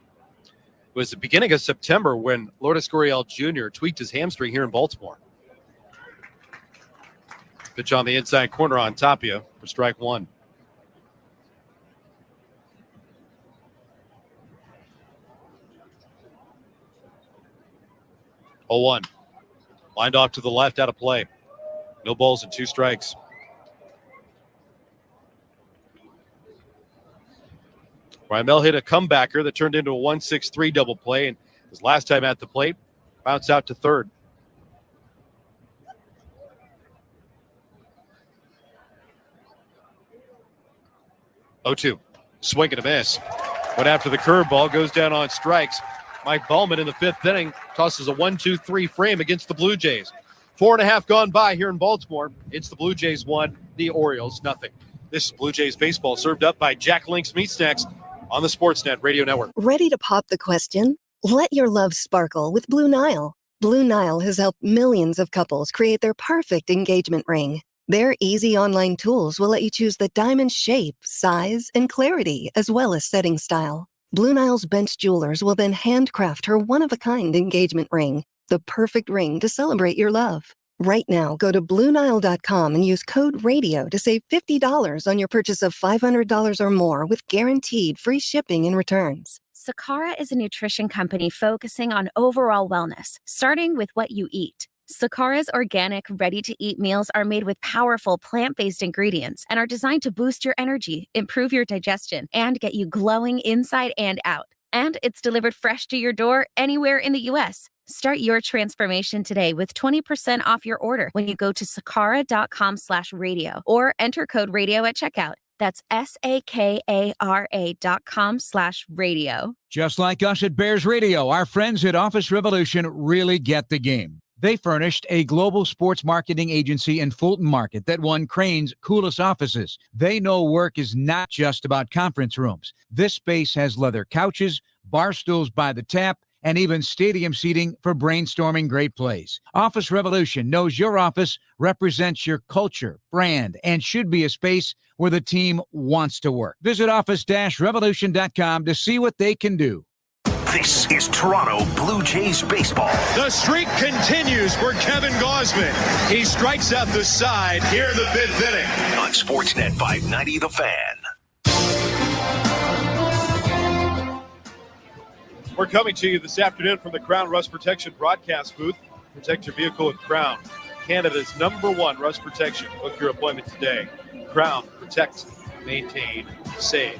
It was the beginning of September when Lourdes Gurriel Jr. tweaked his hamstring here in Baltimore. Pitch on the inside corner on Tapia for strike 1. Oh, 1. Lined off to the left, out of play. No balls and 2 strikes. Raimel hit a comebacker that turned into a 1-6-3 double play, and his last time at the plate, bounced out to third. Oh, 2. Swing and a miss. Went after the curveball, goes down on strikes. Mike Baumann in the 5th inning tosses a 1-2-3 frame against the Blue Jays. 4.5 gone by here in Baltimore. It's the Blue Jays 1, the Orioles 0. This is Blue Jays baseball, served up by Jack Link's Meat Snacks on the Sportsnet Radio Network. Ready to pop the question? Let your love sparkle with Blue Nile. Blue Nile has helped millions of couples create their perfect engagement ring. Their easy online tools will let you choose the diamond shape, size, and clarity, as well as setting style. Blue Nile's bench jewelers will then handcraft her one-of-a-kind engagement ring, the perfect ring to celebrate your love. Right now, go to BlueNile.com and use code RADIO to save $50 on your purchase of $500 or more with guaranteed free shipping and returns. Sakara is a nutrition company focusing on overall wellness, starting with what you eat. Sakara's organic, ready-to-eat meals are made with powerful plant-based ingredients and are designed to boost your energy, improve your digestion, and get you glowing inside and out. And it's delivered fresh to your door anywhere in the U.S. Start your transformation today with 20% off your order when you go to sakara.com/radio or enter code radio at checkout. That's SAKARA.com/radio. Just like us at Bears Radio, our friends at Office Revolution really get the game. They furnished a global sports marketing agency in Fulton Market that won Crane's coolest offices. They know work is not just about conference rooms. This space has leather couches, bar stools by the tap, and even stadium seating for brainstorming great plays. Office Revolution knows your office represents your culture, brand, and should be a space where the team wants to work. Visit office-revolution.com to see what they can do. This is Toronto Blue Jays baseball. The streak continues for Kevin Gausman. He strikes out the side here in the 5th inning. On Sportsnet 590, The Fan. We're coming to you this afternoon from the Crown Rust Protection broadcast booth. Protect your vehicle with Crown, Canada's #1 rust protection. Book your appointment today. Crown, protect, maintain, save.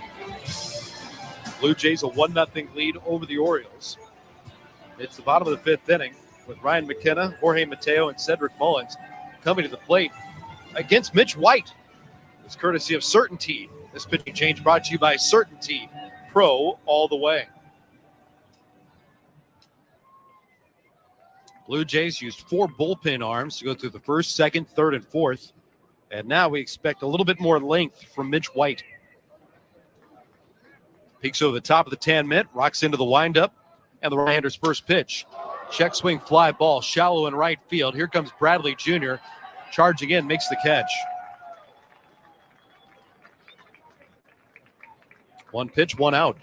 Blue Jays a 1-0 lead over the Orioles. It's the bottom of the 5th inning with Ryan McKenna, Jorge Mateo, and Cedric Mullins coming to the plate against Mitch White. It's courtesy of Certainty. This pitching change brought to you by Certainty, Pro all the way. Blue Jays used 4 bullpen arms to go through the 1st, 2nd, 3rd, and 4th. And now we expect a little bit more length from Mitch White. Peeks over the top of the tan mitt, rocks into the windup, and the right-hander's first pitch. Check swing fly ball, shallow in right field. Here comes Bradley Jr. charging in, makes the catch. One pitch, one out.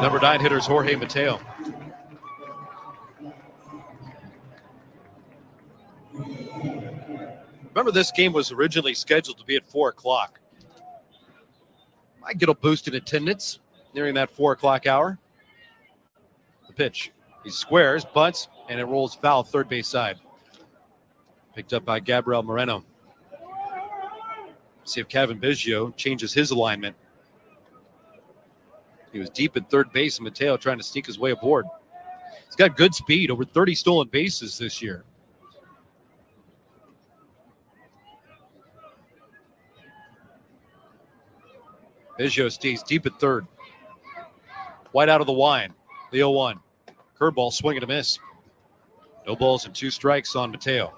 Number 9 hitter is Jorge Mateo. Remember, this game was originally scheduled to be at 4 o'clock. Might get a boost in attendance nearing that 4 o'clock hour. The pitch. He squares, bunts, and it rolls foul third base side. Picked up by Gabriel Moreno. See if Kevin Biggio changes his alignment. He was deep at third base, and Mateo trying to sneak his way aboard. He's got good speed, over 30 stolen bases this year. Biggio stays deep at third. White out of the line. The 0-1. Curveball, swing and a miss. No balls and 2 strikes on Mateo.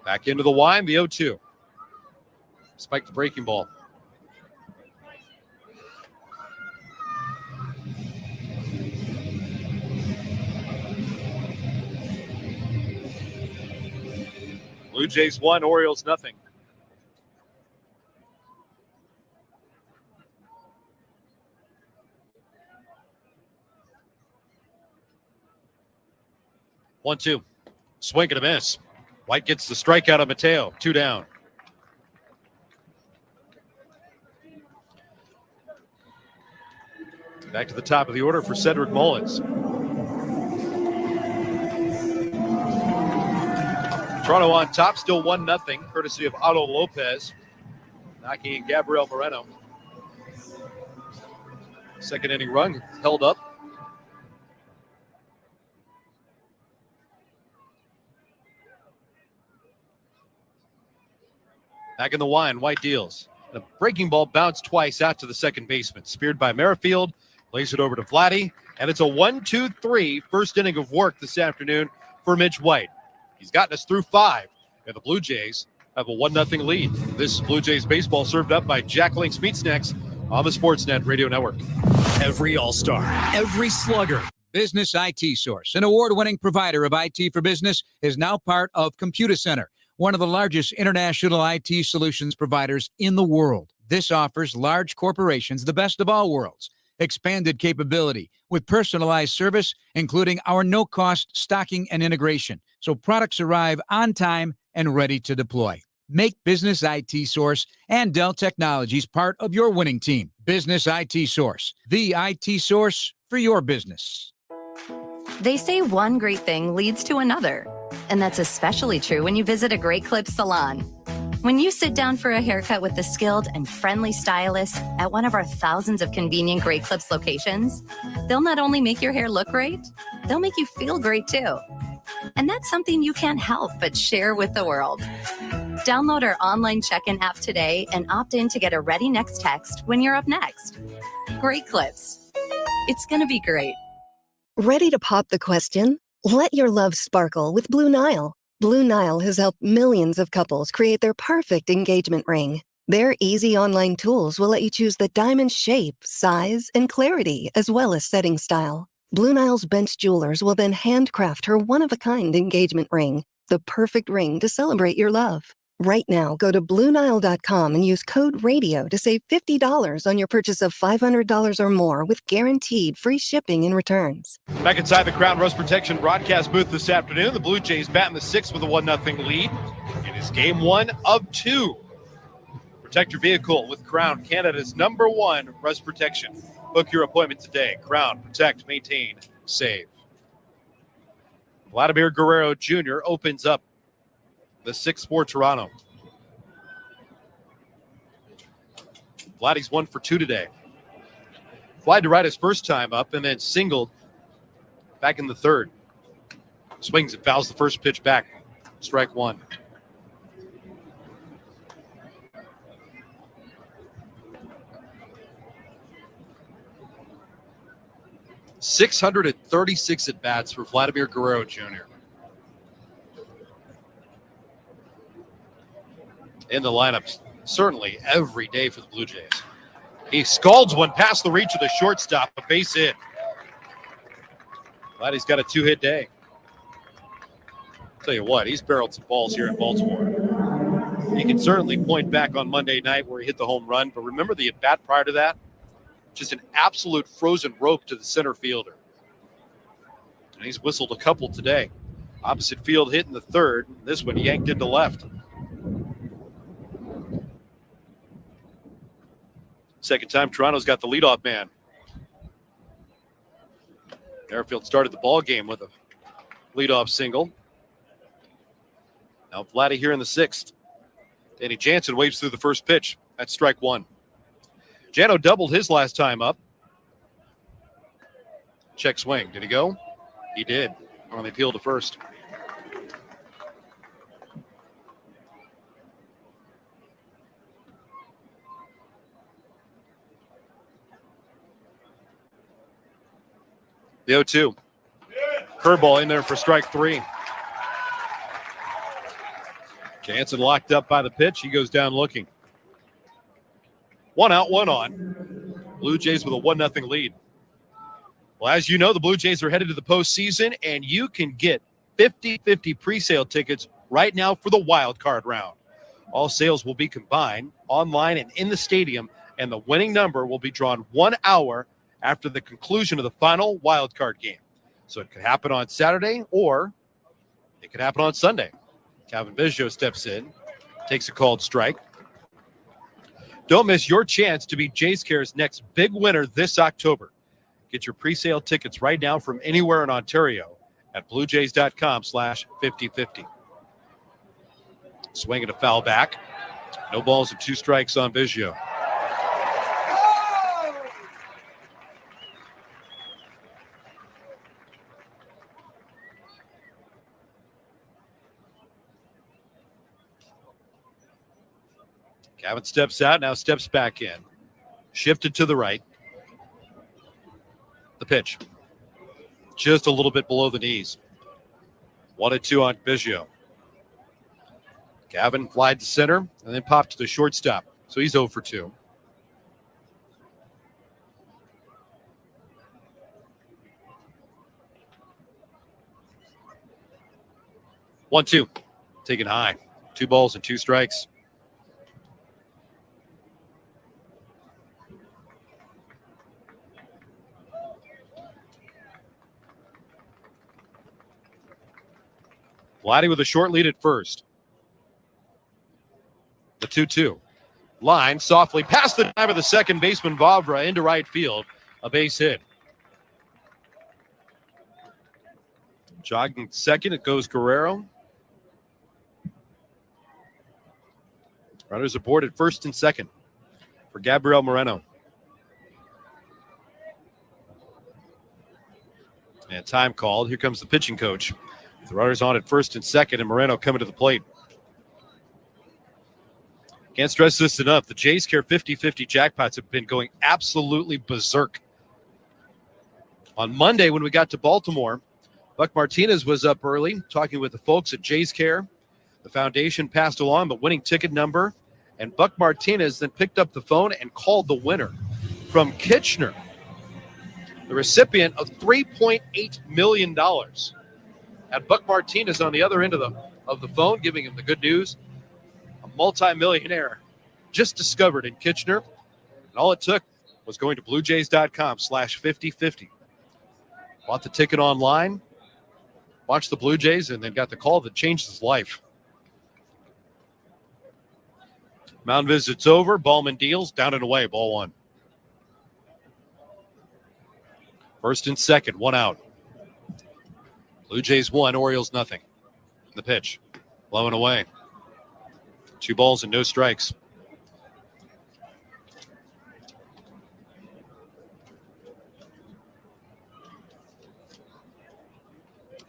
Back into the line, the 0-2. Spiked the breaking ball. Blue Jays 1, Orioles nothing. One, 2. Swing and a miss. White gets the strikeout on Mateo. 2 down. Back to the top of the order for Cedric Mullins. Toronto on top, still 1-0, courtesy of Otto Lopez. Knocking in Gabriel Moreno. Second inning run held up. Back in the line, White deals. The breaking ball bounced twice out to the second baseman. Speared by Merrifield, plays it over to Vladdy, and it's a 1-2-3 first inning of work this afternoon for Mitch White. He's gotten us through 5, and the Blue Jays have a 1-0 lead. This is Blue Jays baseball served up by Jack Link's Meat Snacks on the Sportsnet Radio Network. Every all-star, every slugger. Business IT Source, an award-winning provider of IT for business, is now part of Computer Center, one of the largest international IT solutions providers in the world. This offers large corporations the best of all worlds. Expanded capability with personalized service, including our no-cost stocking and integration, so products arrive on time and ready to deploy. Make Business IT Source and Dell Technologies part of your winning team. Business IT Source, the IT source for your business. They say one great thing leads to another, and that's especially true when you visit a Great Clips salon. When you sit down for a haircut with the skilled and friendly stylist at one of our thousands of convenient Great Clips locations, they'll not only make your hair look great, they'll make you feel great too. And that's something you can't help but share with the world. Download our online check-in app today and opt in to get a ready next text when you're up next. Great Clips. It's going to be great. Ready to pop the question? Let your love sparkle with Blue Nile. Blue Nile has helped millions of couples create their perfect engagement ring. Their easy online tools will let you choose the diamond shape, size, and clarity, as well as setting style. Blue Nile's bench jewelers will then handcraft her one-of-a-kind engagement ring, the perfect ring to celebrate your love. Right now, go to BlueNile.com and use code RADIO to save $50 on your purchase of $500 or more with guaranteed free shipping and returns. Back inside the Crown Rust Protection broadcast booth this afternoon, the Blue Jays bat in the 6th with a 1-0 lead. It is game 1 of 2. Protect your vehicle with Crown, Canada's #1 rust protection. Book your appointment today. Crown, protect, maintain, save. Vladimir Guerrero Jr. opens up the 6th for Toronto. Vladdy's 1 for 2 today. Flied to right his first time up and then singled back in the 3rd. Swings and fouls the first pitch back. Strike one. .636 at-bats for Vladimir Guerrero Jr. In the lineup, certainly every day for the Blue Jays. He scalds one past the reach of the shortstop, a base hit. Vladdy's got a 2-hit day. Tell you what, he's barreled some balls here in Baltimore. He can certainly point back on Monday night where he hit the home run, but remember the at-bat prior to that? Just an absolute frozen rope to the center fielder. And he's whistled a couple today. Opposite field hit in the third. This one yanked into left. Second time Toronto's got the leadoff man. Airfield started the ball game with a leadoff single. Now Vladdy here in the sixth. Danny Jansen waves through the first pitch. That's strike one. Jano doubled his last time up. Check swing. Did he go? He did. On the appeal to first. The 0-2. Curveball in there for strike three. Jansen locked up by the pitch. He goes down looking. 1 out, 1 on. Blue Jays with a 1-0 lead. Well, as you know, the Blue Jays are headed to the postseason, and you can get 50-50 presale tickets right now for the wild card round. All sales will be combined online and in the stadium, and the winning number will be drawn 1 hour after the conclusion of the final wild card game. So it could happen on Saturday, or it could happen on Sunday. Calvin Biggio steps in, takes a called strike. Don't miss your chance to be Jays Care's next big winner this October. Get your pre-sale tickets right now from anywhere in Ontario at bluejays.com/5050. Swinging a foul back. No balls and 2 strikes on Biggio. Gavin steps out, now steps back in. Shifted to the right. The pitch. Just a little bit below the knees. 1-2 on Biggio. Gavin flied to center and then popped to the shortstop. So he's 0 for 2. One, 2. Taken high. 2 balls and 2 strikes. Vladdy with a short lead at first. The 2-2. Line softly past the dive of the second baseman Vavra into right field. A base hit. Jogging second, it goes Guerrero. Runners aboard at first and second for Gabriel Moreno. And time called. Here comes the pitching coach. The runners on at first and second, and Moreno coming to the plate. Can't stress this enough. The Jays Care 50-50 jackpots have been going absolutely berserk. On Monday, when we got to Baltimore, Buck Martinez was up early talking with the folks at Jays Care. The foundation passed along the winning ticket number, and Buck Martinez then picked up the phone and called the winner from Kitchener, the recipient of $3.8 million. Had Buck Martinez on the other end of the phone giving him the good news. A multimillionaire just discovered in Kitchener. And all it took was going to bluejays.com/5050. Bought the ticket online, watched the Blue Jays, and then got the call that changed his life. Mound visit's over. Ballman deals. Down and away. Ball 1. First and second. 1 out. Blue Jays 1, Orioles 0. The pitch. Blowing away. 2 balls and no strikes.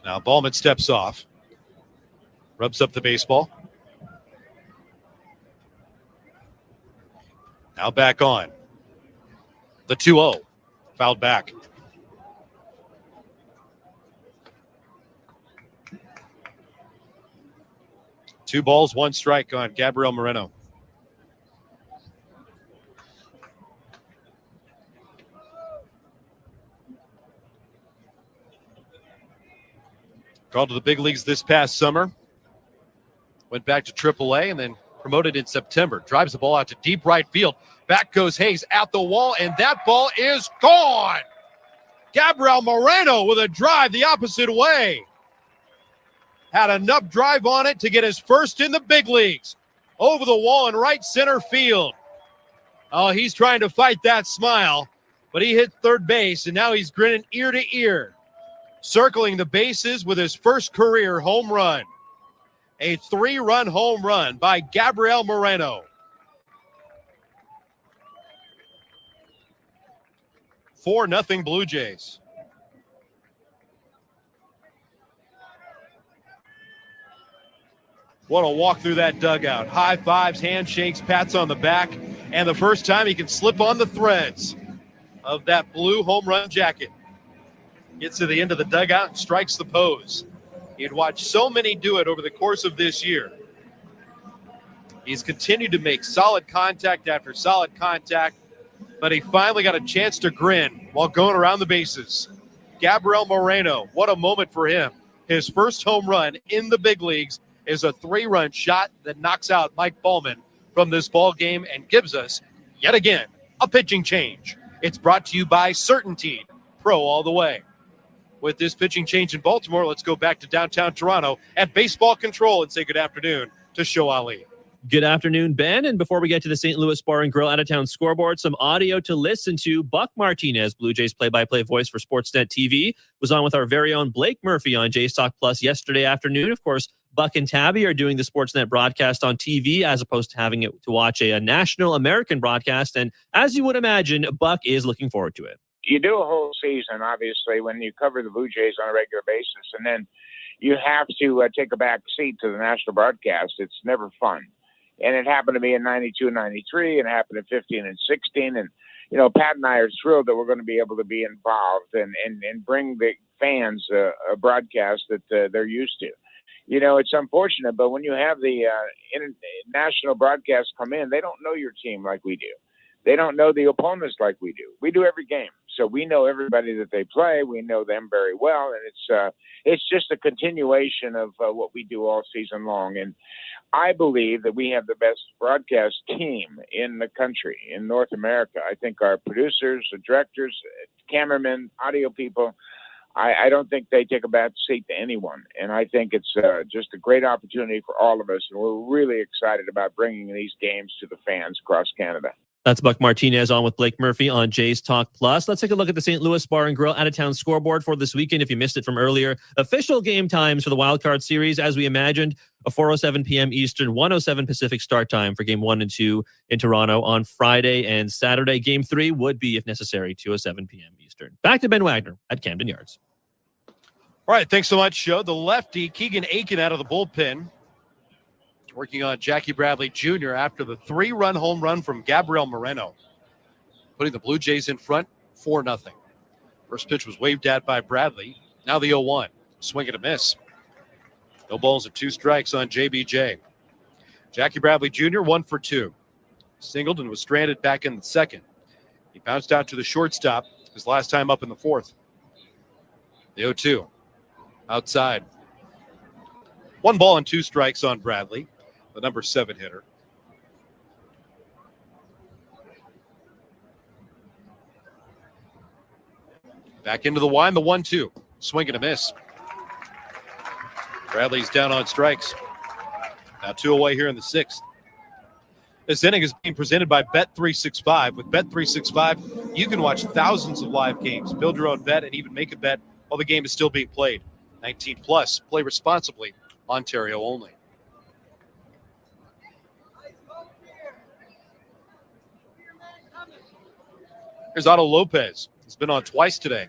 Now Ballman steps off. Rubs up the baseball. Now back on. The 2-0. Fouled back. Two balls, one strike on Gabriel Moreno. Called to the big leagues this past summer. Went back to AAA and then promoted in September. Drives the ball out to deep right field. Back goes Hayes at the wall, and that ball is gone. Gabriel Moreno with a drive the opposite way. Had enough drive on it to get his first in the big leagues. Over the wall in right center field. Oh, he's trying to fight that smile, but he hit third base, and now he's grinning ear to ear. Circling the bases with his first career home run. A 3-run home run by Gabriel Moreno. 4-0 Blue Jays. What a walk through that dugout. High fives, handshakes, pats on the back, and the first time he can slip on the threads of that blue home run jacket. Gets to the end of the dugout and strikes the pose. He'd watched so many do it over the course of this year. He's continued to make solid contact after solid contact, but he finally got a chance to grin while going around the bases. Gabriel Moreno, what a moment for him. His first home run in the big leagues is a 3-run shot that knocks out Mike Ballman from this ball game and gives us, yet again, a pitching change. It's brought to you by Certainty, Pro all the way. With this pitching change in Baltimore, let's go back to downtown Toronto at Baseball Control and say good afternoon to Show Ali. Good afternoon, Ben. And before we get to the St. Louis Bar and Grill out-of-town scoreboard, some audio to listen to. Buck Martinez, Blue Jays play-by-play voice for Sportsnet TV, was on with our very own Blake Murphy on Jays Talk Plus yesterday afternoon. Of course, Buck and Tabby are doing the Sportsnet broadcast on TV as opposed to having it to watch a national American broadcast. And as you would imagine, Buck is looking forward to it. You do a whole season, obviously, when you cover the Blue Jays on a regular basis, and then you have to take a back seat to the national broadcast. It's never fun. And it happened to me in 92 and 93, and it happened in 15 and 16. And, you know, Pat and I are thrilled that we're going to be able to be involved and bring the fans a broadcast that they're used to. You know, it's unfortunate, but when you have the national broadcasts come in, they don't know your team like we do. They don't know the opponents like we do. We do every game. So we know everybody that they play. We know them very well. And it's just a continuation of what we do all season long. And I believe that we have the best broadcast team in the country, in North America. I think our producers, the directors, cameramen, audio people, I don't think they take a bad seat to anyone. And I think it's just a great opportunity for all of us. And we're really excited about bringing these games to the fans across Canada. That's Buck Martinez on with Blake Murphy on Jays Talk Plus. Let's take a look at the St. Louis Bar and Grill out-of-town scoreboard for this weekend. If you missed it from earlier, official game times for the Wild Card Series, as we imagined, a 4:07 p.m. Eastern, 1:07 Pacific start time for Game 1 and 2 in Toronto on Friday and Saturday. Game 3 would be, if necessary, 2:07 p.m. Eastern. Back to Ben Wagner at Camden Yards. All right, thanks so much, Joe. The lefty, Keegan Aiken, out of the bullpen, working on Jackie Bradley Jr. after the 3-run home run from Gabriel Moreno, putting the Blue Jays in front 4-0. First pitch was waved at by Bradley. Now the 0-1. Swing and a miss. No balls and 2 strikes on JBJ. Jackie Bradley Jr. 1 for 2. Singled and was stranded back in the second. He bounced out to the shortstop his last time up in the fourth. The 0-2. Outside. 1 ball and 2 strikes on Bradley, the number 7 hitter. Back into the line, the 1-2. Swing and a miss. Bradley's down on strikes. Now 2 away here in the 6th. This inning is being presented by Bet365. With Bet365, you can watch thousands of live games, build your own bet, and even make a bet while the game is still being played. 19 plus. Play responsibly. Ontario only. Here's Otto Lopez. He's been on twice today.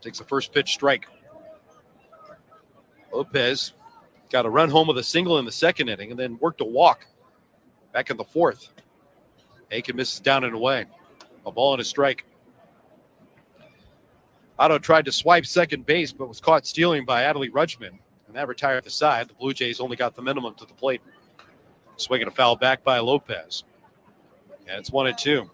Takes a first pitch strike. Lopez Got a run home with a single in the second inning and then worked a walk back in the fourth. Aiken misses down and away. A ball and a strike. Otto tried to swipe second base, but was caught stealing by Adley Rutschman, and that retired the side. The Blue Jays only got the minimum to the plate. Swinging a foul back by Lopez. And it's 1-2.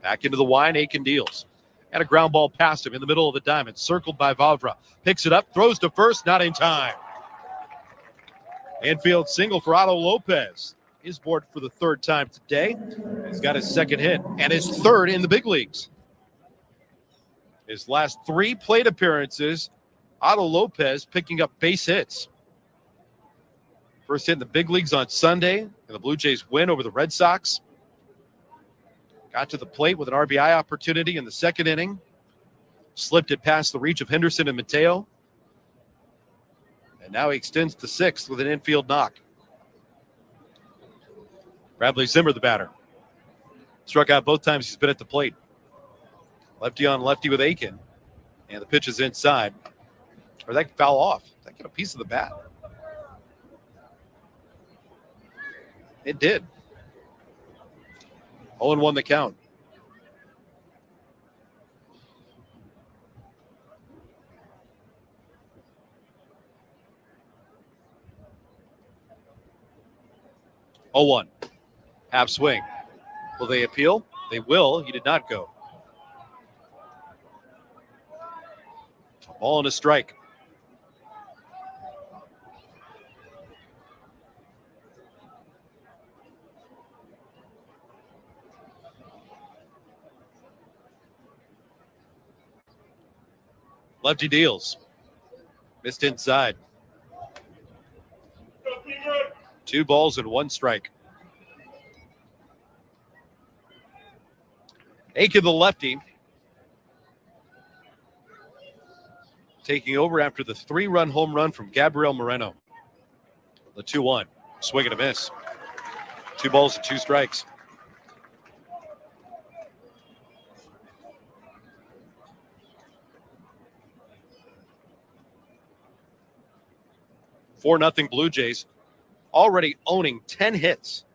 Back into the wine, Aiken deals. And a ground ball past him in the middle of the diamond, circled by Vavra. Picks it up, throws to first, not in time. Infield single for Otto Lopez. His board for the third time today. He's got his second hit and his third in the big leagues. His last 3 plate appearances, Otto Lopez picking up base hits. First hit in the big leagues on Sunday, and the Blue Jays win over the Red Sox. Got to the plate with an RBI opportunity in the second inning. Slipped it past the reach of Henderson and Mateo. And now he extends to 6th with an infield knock. Bradley Zimmer, the batter. Struck out both times he's been at the plate. Lefty on lefty with Aiken. And the pitch is inside. Or that could foul off. Did that get a piece of the bat? It did. 0-1 the count. Oh, 1. Half swing. Will they appeal? They will. He did not go. A ball and a strike. Lefty deals. Missed inside. 2 balls and 1 strike. Aiken, the lefty, taking over after the 3-run home run from Gabriel Moreno. The 2-1. Swing and a miss. 2 balls and 2 strikes. Four 4-0 Blue Jays, already owning 10 hits.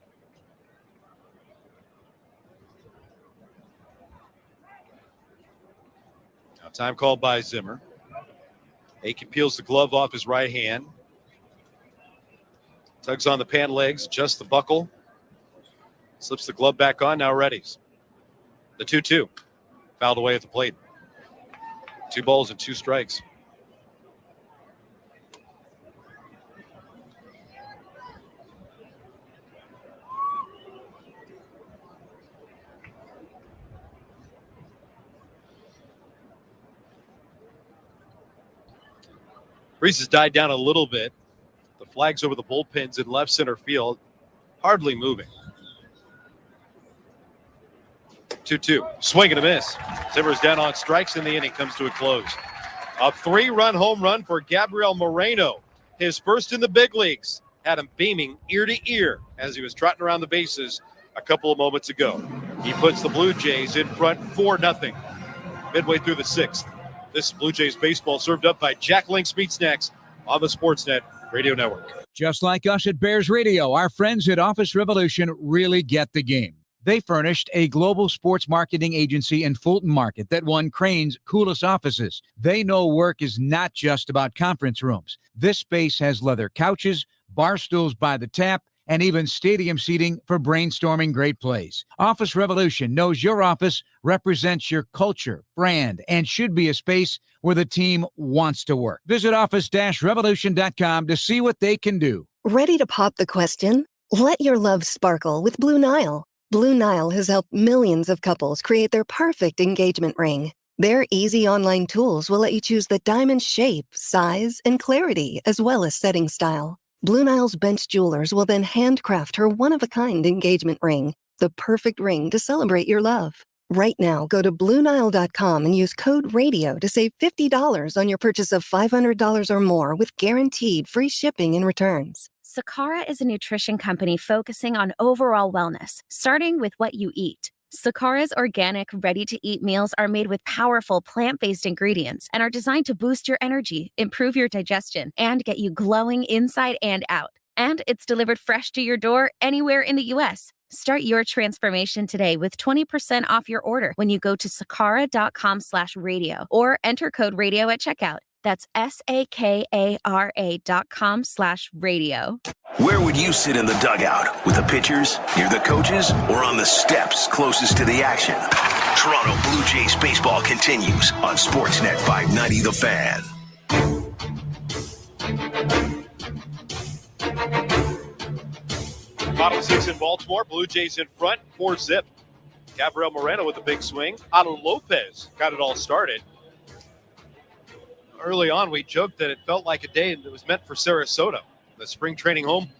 Now time called by Zimmer. Aiken peels the glove off his right hand. Tugs on the pant legs, adjusts the buckle. Slips the glove back on, now readies. The 2-2. Fouled away at the plate. 2 balls and 2 strikes. Breeze has died down a little bit. The flag's over the bullpens in left center field. Hardly moving. 2-2. Swing and a miss. Zimmer's down on strikes, and the inning comes to a close. A 3-run home run for Gabriel Moreno. His first in the big leagues. Had him beaming ear to ear as he was trotting around the bases a couple of moments ago. He puts the Blue Jays in front 4-0. Midway through the 6th. This is Blue Jays baseball, served up by Jack Link's Meat Snacks on the Sportsnet Radio Network. Just like us at Bears Radio, our friends at Office Revolution really get the game. They furnished a global sports marketing agency in Fulton Market that won Crane's coolest offices. They know work is not just about conference rooms. This space has leather couches, bar stools by the tap, and even stadium seating for brainstorming great plays. Office Revolution knows your office represents your culture, brand, and should be a space where the team wants to work. Visit office-revolution.com to see what they can do. Ready to pop the question? Let your love sparkle with Blue Nile. Blue Nile has helped millions of couples create their perfect engagement ring. Their easy online tools will let you choose the diamond shape, size, and clarity, as well as setting style. Blue Nile's bench jewelers will then handcraft her one-of-a-kind engagement ring, the perfect ring to celebrate your love. Right now, go to BlueNile.com and use code RADIO to save $50 on your purchase of $500 or more with guaranteed free shipping and returns. Sakara is a nutrition company focusing on overall wellness, starting with what you eat. Sakara's organic, ready-to-eat meals are made with powerful plant-based ingredients and are designed to boost your energy, improve your digestion, and get you glowing inside and out. And it's delivered fresh to your door anywhere in the U.S. Start your transformation today with 20% off your order when you go to sakara.com/radio or enter code radio at checkout. That's SAKARA.com/radio. Where would you sit in the dugout? With the pitchers, near the coaches, or on the steps closest to the action? Toronto Blue Jays baseball continues on Sportsnet 590 The Fan. Bottom six in Baltimore. Blue Jays in front, 4-zip. Gabriel Moreno with a big swing. Otto Lopez got it all started. Early on, we joked that it felt like a day that was meant for Sarasota, the spring training home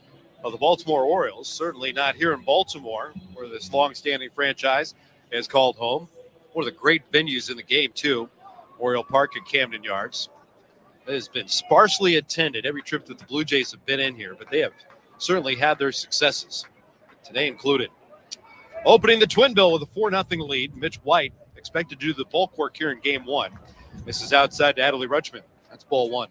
of the Baltimore Orioles. Certainly not here in Baltimore, where this long-standing franchise is called home. One of the great venues in the game, too, Oriole Park at Camden Yards. It has been sparsely attended every trip that the Blue Jays have been in here, but they have certainly had their successes, today included. Opening the twin bill with a 4-0 lead, Mitch White expected to do the bulk work here in game one. This is outside to Adley Rutschman. That's ball one.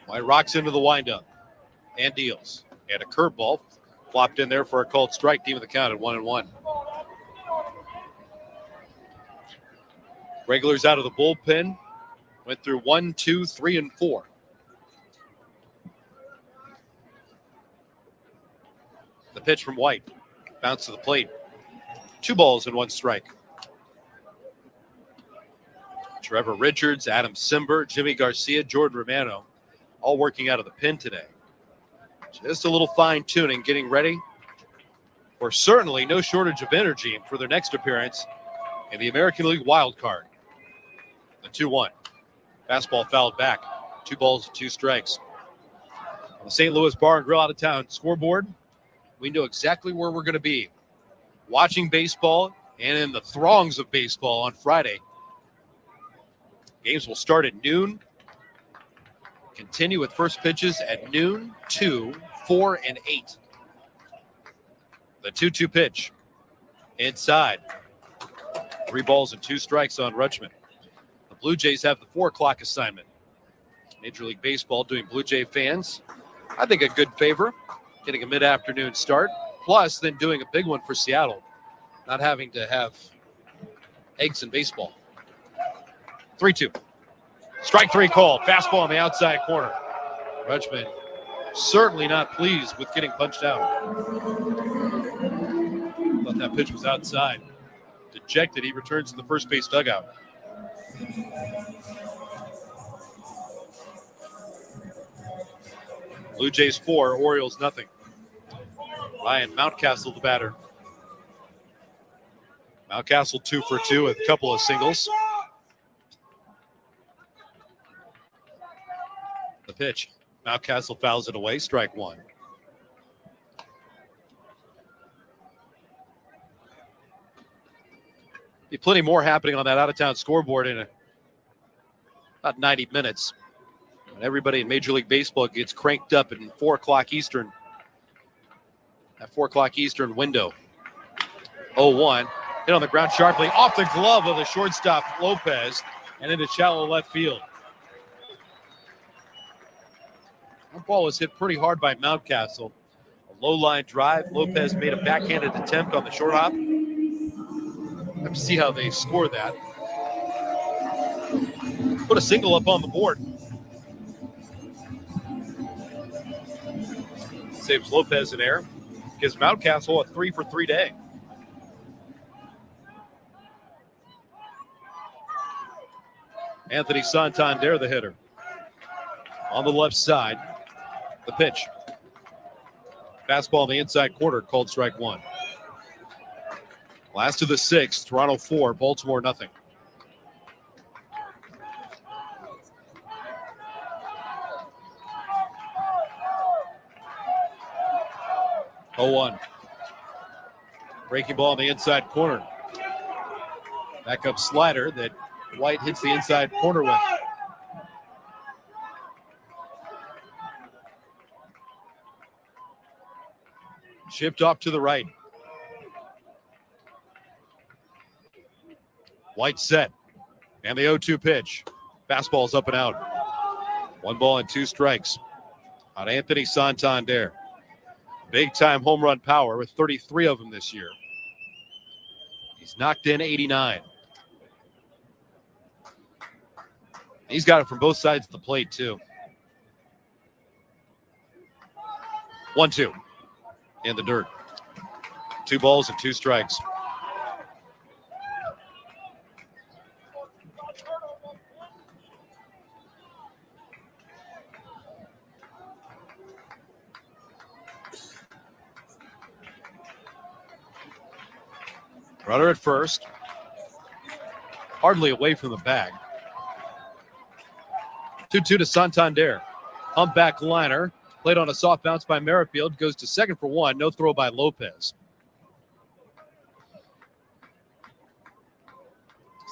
White rocks into the windup and deals. And a curveball flopped in there for a called strike. Team of the count at 1-1. Regulars out of the bullpen. Went through 1, 2, 3, and 4. The pitch from White. Bounce to the plate. 2 balls and 1 strike. Trevor Richards, Adam Simber, Jimmy Garcia, Jordan Romano, all working out of the pen today. Just a little fine-tuning, getting ready for certainly no shortage of energy for their next appearance in the American League wild card. The 2-1. Fastball fouled back. 2 balls and 2 strikes. On the St. Louis Bar and Grill out of town scoreboard, we know exactly where we're going to be. Watching baseball and in the throngs of baseball on Friday. Games will start at noon. Continue with first pitches at noon, 2, 4, and 8. The 2-2 pitch. Inside. 3 balls and 2 strikes on Rutschman. The Blue Jays have the 4 o'clock assignment. Major League Baseball doing Blue Jay fans, I think, a good favor. Getting a mid-afternoon start. Plus, then doing a big one for Seattle. Not having to have eggs in baseball. 3-2. Strike 3 call. Fastball on the outside corner. Rutschman certainly not pleased with getting punched out. Thought that pitch was outside. Dejected, he returns to the first base dugout. Blue Jays 4, Orioles nothing. Ryan Mountcastle, the batter. Mountcastle 2 for 2 with a couple of singles. The pitch. Mountcastle fouls it away. Strike 1. Be plenty more happening on that out-of-town scoreboard in about 90 minutes. And everybody in Major League Baseball gets cranked up in 4 o'clock Eastern. That 4 o'clock Eastern window. 0-1. Hit on the ground sharply off the glove of the shortstop Lopez and into shallow left field. That ball was hit pretty hard by Mountcastle. A low line drive. Lopez made a backhanded attempt on the short hop. Have to see how they score that. Put a single up on the board. Saves Lopez an error. Gives Mountcastle a 3 for 3 day. Anthony Santander, the hitter. On the left side, the pitch. Fastball in the inside corner, called strike 1. Last of the 6th, Toronto 4, Baltimore nothing. Oh, 1. Breaking ball in the inside corner. Back up slider that White hits the inside corner with. Shipped off to the right. White set. And the 0-2 pitch. Fastball's up and out. 1 ball and 2 strikes on Anthony Santander. Big-time home run power with 33 of them this year. He's knocked in 89. He's got it from both sides of the plate, too. 1-2 in the dirt. 2 balls and 2 strikes. Runner at first. Hardly away from the bag. 2-2 to Santander. Pump back liner. Played on a soft bounce by Merrifield. Goes to second for 1. No throw by Lopez.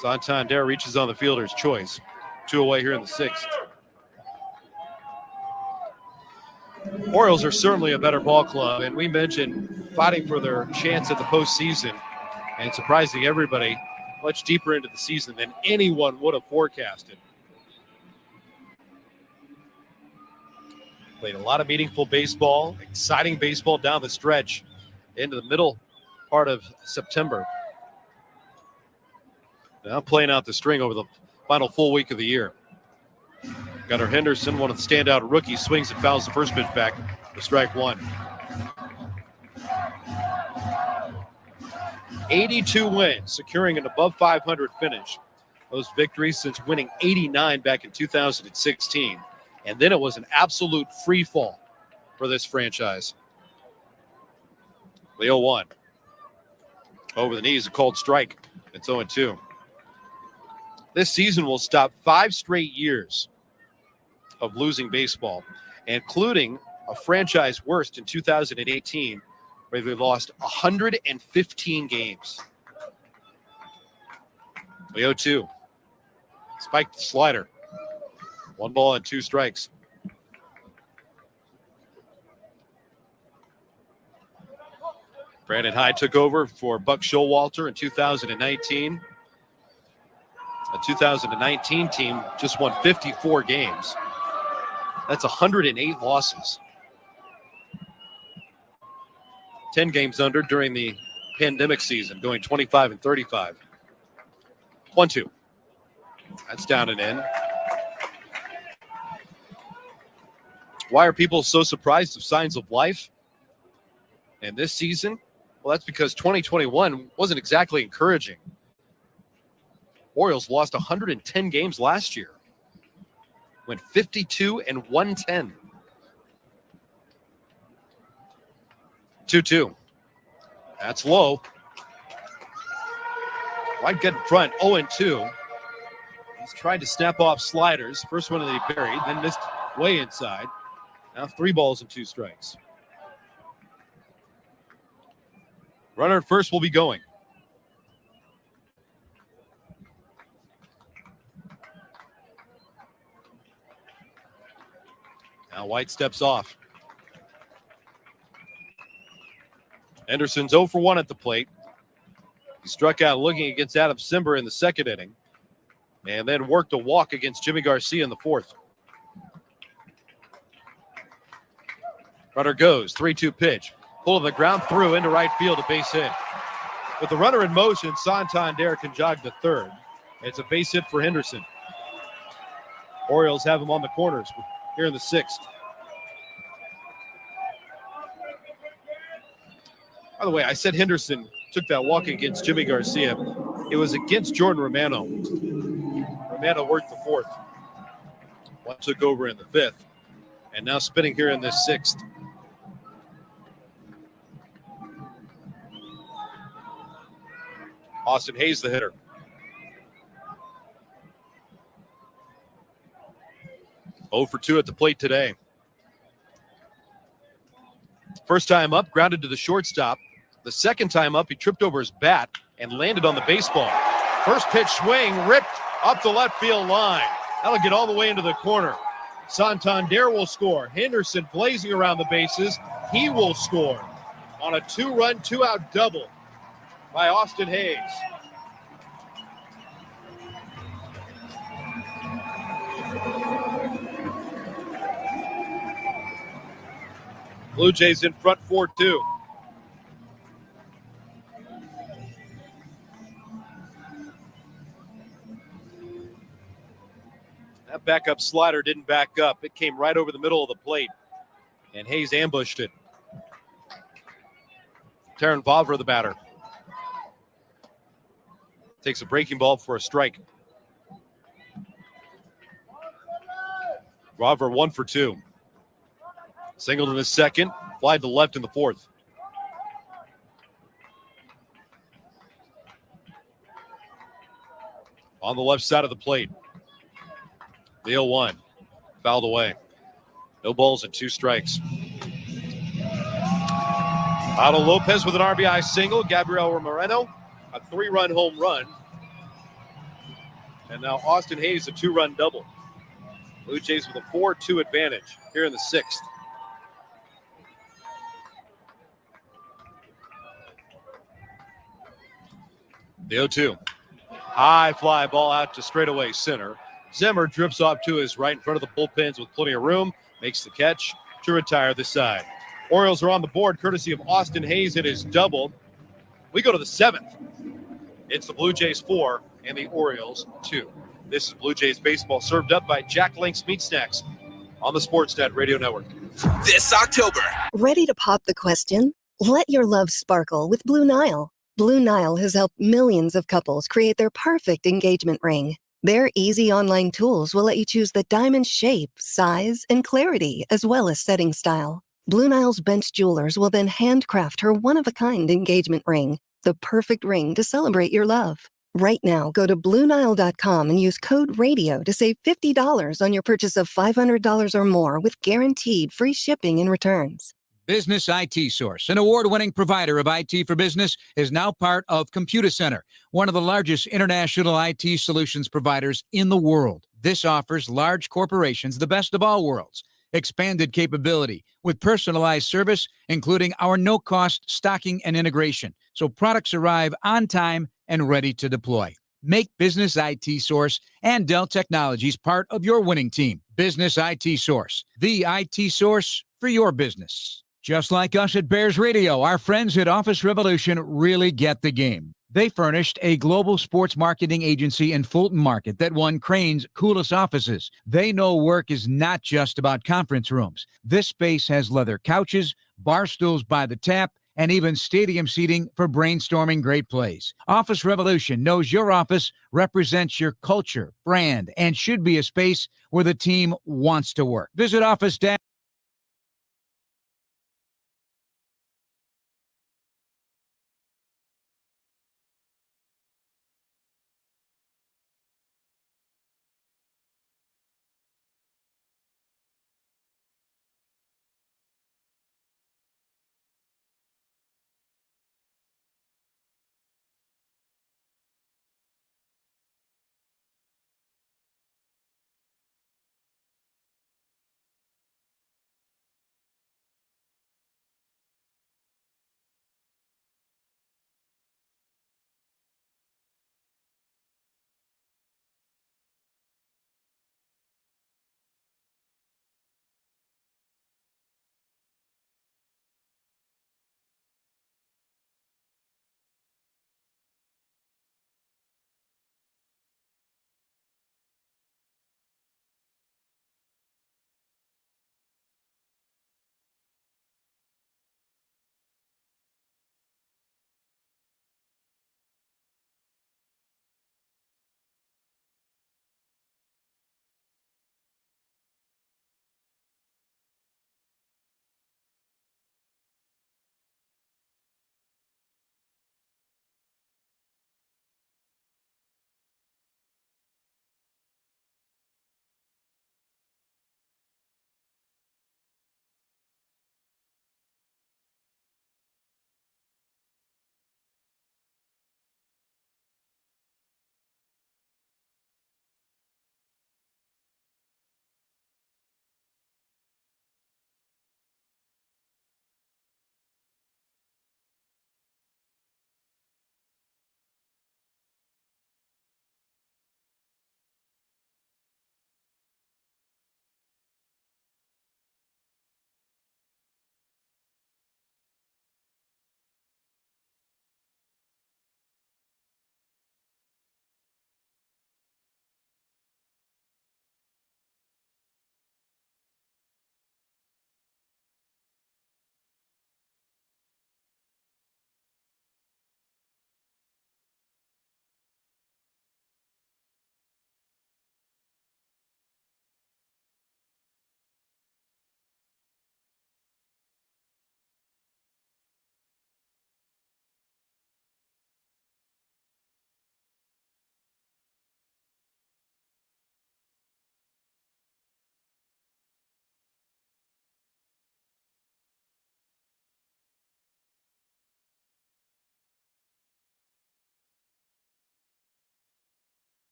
Santander reaches on the fielder's choice. 2 away here in the 6th. Orioles are certainly a better ball club, and we mentioned fighting for their chance at the postseason and surprising everybody much deeper into the season than anyone would have forecasted. Played a lot of meaningful baseball, exciting baseball down the stretch into the middle part of September. Now playing out the string over the final full week of the year. Gunnar Henderson, one of the standout rookies, swings and fouls the first pitch back for strike 1. 82 wins, securing an above 500 finish. Those victories since winning 89 back in 2016. And then it was an absolute free fall for this franchise. The 0-1. Over the knees, a called strike. It's 0-2. This season will stop 5 straight years of losing baseball, including a franchise worst in 2018, where they lost 115 games. The 0-2. Spiked the slider. 1 ball and 2 strikes. Brandon Hyde took over for Buck Showalter in 2019. A 2019 team just won 54 games. That's 108 losses. 10 games under during the pandemic season, going 25-35. 1-2. That's down and in. Why are people so surprised of signs of life? And this season? Well, that's because 2021 wasn't exactly encouraging. Orioles lost 110 games last year. Went 52-110. 2-2. That's low. White get in front, 0-2. He's tried to snap off sliders. First one that he buried, then missed way inside. Now 3 balls and 2 strikes. Runner at first will be going. Now White steps off. Henderson's 0 for 1 at the plate. He struck out looking against Adam Simber in the 2nd inning and then worked a walk against Jimmy Garcia in the 4th. Runner goes, 3-2 pitch. Pulling the ground through into right field, a base hit. With the runner in motion, Santander can jog to third. It's a base hit for Henderson. Orioles have him on the corners here in the 6th. By the way, I said Henderson took that walk against Jimmy Garcia. It was against Jordan Romano. Romano worked the 4th. One took over in the 5th. And now spinning here in this 6th. Austin Hayes, the hitter. Oh for 2 at the plate today. First time up, grounded to the shortstop. The second time up, he tripped over his bat and landed on the baseball. First pitch swing, ripped up the left field line. That'll get all the way into the corner. Santander will score. Henderson blazing around the bases. He will score on a 2-run, 2-out double by Austin Hayes. Blue Jays in front 4-2. That backup slider didn't back up. It came right over the middle of the plate, and Hayes ambushed it. Taron Vavra, the batter, takes a breaking ball for a strike. Vavra 1 for 2. Singled in the second, fly to left in the fourth. On the left side of the plate, the 0-1, fouled away. No balls and 2 strikes. Otto Lopez with an RBI single. Gabriel Moreno, a 3-run home run. And now Austin Hayes, a 2-run double. Blue Jays with a 4-2 advantage here in the 6th. The 0-2. High fly ball out to straightaway center. Zimmer drips off to his right in front of the bullpens with plenty of room. Makes the catch to retire the side. Orioles are on the board courtesy of Austin Hayes at his double. We go to the 7th. It's the Blue Jays 4 and the Orioles 2. This is Blue Jays baseball served up by Jack Link's Meat Snacks on the Sportsnet Radio Network. This October. Ready to pop the question? Let your love sparkle with Blue Nile. Blue Nile has helped millions of couples create their perfect engagement ring. Their easy online tools will let you choose the diamond shape, size, and clarity, as well as setting style. Blue Nile's bench jewelers will then handcraft her one-of-a-kind engagement ring, the perfect ring to celebrate your love. Right now, go to BlueNile.com and use code RADIO to save $50 on your purchase of $500 or more with guaranteed free shipping and returns. Business IT Source, an award-winning provider of IT for business, is now part of Computer Center, one of the largest international IT solutions providers in the world. This offers large corporations the best of all worlds. Expanded capability with personalized service, including our no-cost stocking and integration, so products arrive on time and ready to deploy. Make Business IT Source and Dell Technologies part of your winning team. Business IT Source, the IT source for your business. Just like us at Bears Radio, our friends at Office Revolution really get the game. They furnished a global sports marketing agency in Fulton Market that won Crane's coolest offices. They know work is not just about conference rooms. This space has leather couches, bar stools by the tap, and even stadium seating for brainstorming great plays. Office Revolution knows your office represents your culture, brand, and should be a space where the team wants to work. Visit Office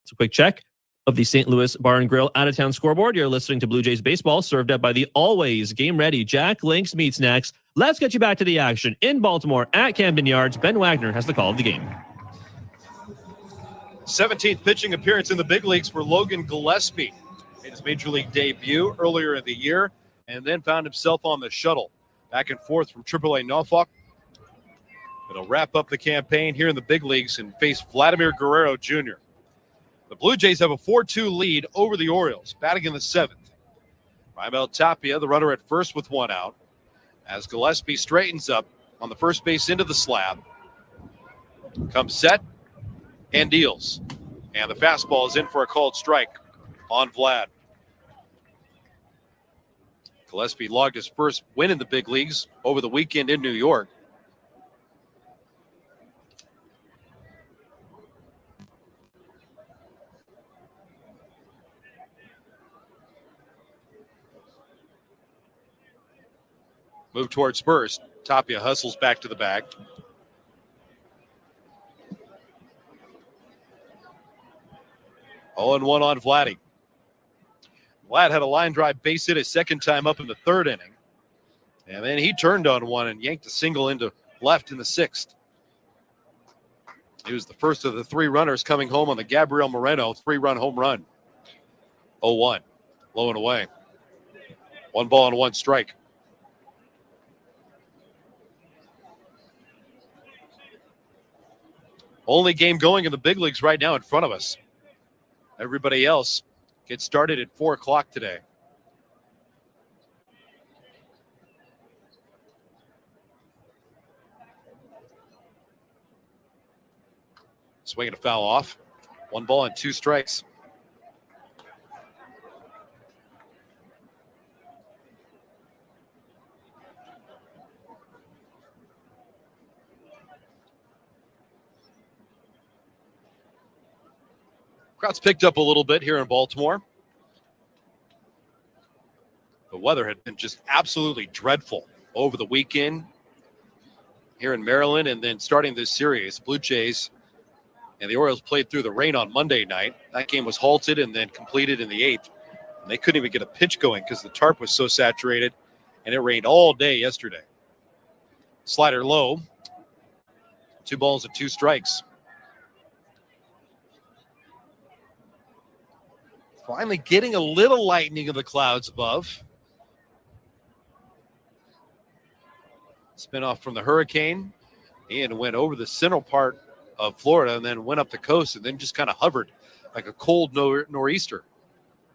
It's a quick check of the St. Louis Bar and Grill out-of-town scoreboard. You're listening to Blue Jays baseball, served up by the always game-ready Jack Link's Meat Snacks. Let's get you back to the action. In Baltimore at Camden Yards, Ben Wagner has the call of the game. 17th pitching appearance in the big leagues for Logan Gillespie. Made his major league debut earlier in the year and then found himself on the shuttle. Back and forth from AAA Norfolk. It'll wrap up the campaign here in the big leagues and face Vladimir Guerrero Jr. The Blue Jays have a 4-2 lead over the Orioles, batting in the 7th. Raimel Tapia, the runner at first with one out, as Gillespie straightens up on the first base into the slab. Comes set and deals. And the fastball is in for a called strike on Vlad. Gillespie logged his first win in the big leagues over the weekend in New York. Move towards first. Tapia hustles back to the bag. Oh, and 1 on Vladdy. Vlad had a line drive base hit his second time up in the 3rd inning. And then he turned on one and yanked a single into left in the 6th. He was the first of the 3 runners coming home on the Gabriel Moreno 3-run home run. 0-1. Low and away. 1 ball and 1 strike. Only game going in the big leagues right now in front of us. Everybody else gets started at 4 o'clock today. Swinging a foul off. 1 ball and 2 strikes. Crowd's picked up a little bit here in Baltimore. The weather had been just absolutely dreadful over the weekend here in Maryland, and then starting this series, Blue Jays and the Orioles played through the rain on Monday night. That game was halted and then completed in the 8th. And they couldn't even get a pitch going because the tarp was so saturated, and it rained all day yesterday. Slider low. 2 balls and 2 strikes. Finally getting a little lightening of the clouds above. Spin off from the hurricane and went over the central part of Florida and then went up the coast and then just kind of hovered like a cold nor'easter.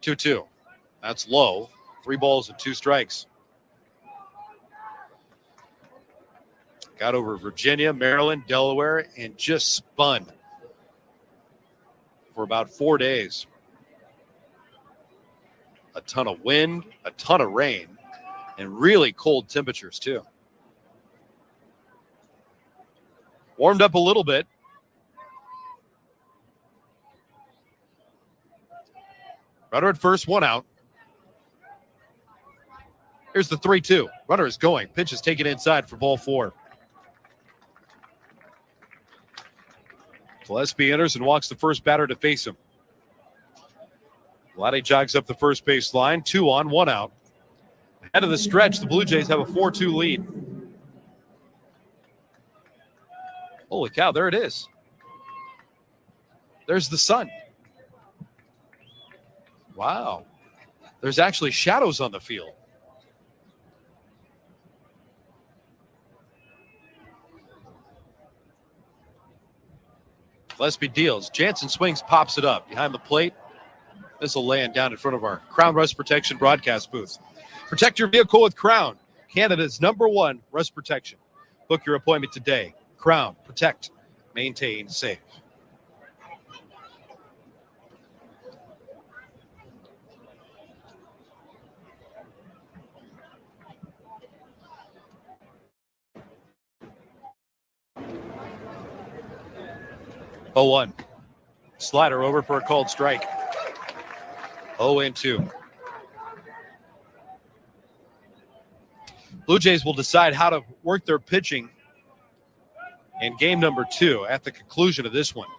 2-2. That's low. 3 balls and 2 strikes. Got over Virginia, Maryland, Delaware, and just spun for about 4 days. A ton of wind, a ton of rain, and really cold temperatures, too. Warmed up a little bit. Runner at first, 1 out. Here's the 3-2. Runner is going. Pitch is taken inside for ball 4. Gillespie enters and walks the first batter to face him. Vladdy jogs up the first base line. 2 on, 1 out. Ahead of the stretch, the Blue Jays have a 4-2 lead. Holy cow, there it is. There's the sun. Wow. There's actually shadows on the field. Gillespie deals. Jansen swings, pops it up. Behind the plate. This will land down in front of our Crown Rust Protection broadcast booth. Protect your vehicle with Crown, Canada's #1 rust protection. Book your appointment today. Crown, protect, maintain, safe. Oh, 1. Slider over for a called strike. 0-2. Blue Jays will decide how to work their pitching in game number 2 at the conclusion of this one.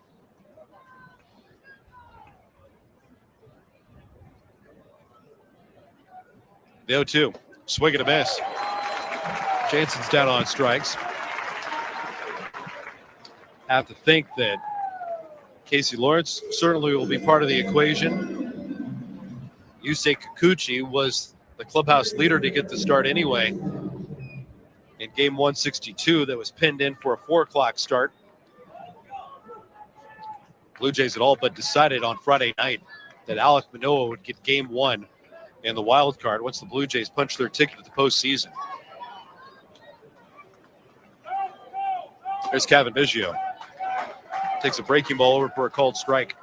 The 0-2. Swing and a miss. Jansen's down on strikes. Have to think that Casey Lawrence certainly will be part of the equation. Yusei Kikuchi was the clubhouse leader to get the start anyway in game 162 that was pinned in for a 4 o'clock start. Blue Jays had all but decided on Friday night that Alek Manoah would get game 1 in the wild card once the Blue Jays punched their ticket to the postseason. There's Kevin Biggio. Takes a breaking ball over for a called strike.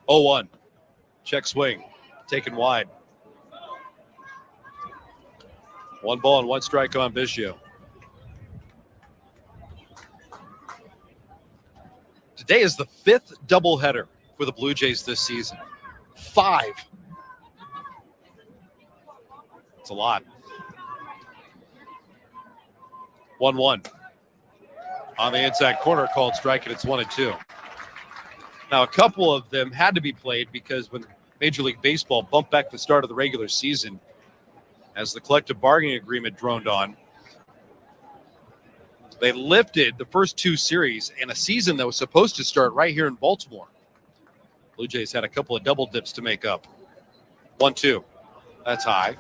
Oh, 1. Check swing. Taken wide. 1 ball and 1 strike on Biggio. Today is the 5th doubleheader for the Blue Jays this season. 5. It's a lot. 1-1. On the inside corner, called strike, and it's 1-2. Now, a couple of them had to be played because when Major League Baseball bumped back the start of the regular season as the collective bargaining agreement droned on, they lifted the first 2 series in a season that was supposed to start right here in Baltimore. Blue Jays had a couple of double dips to make up. 1-2. That's high.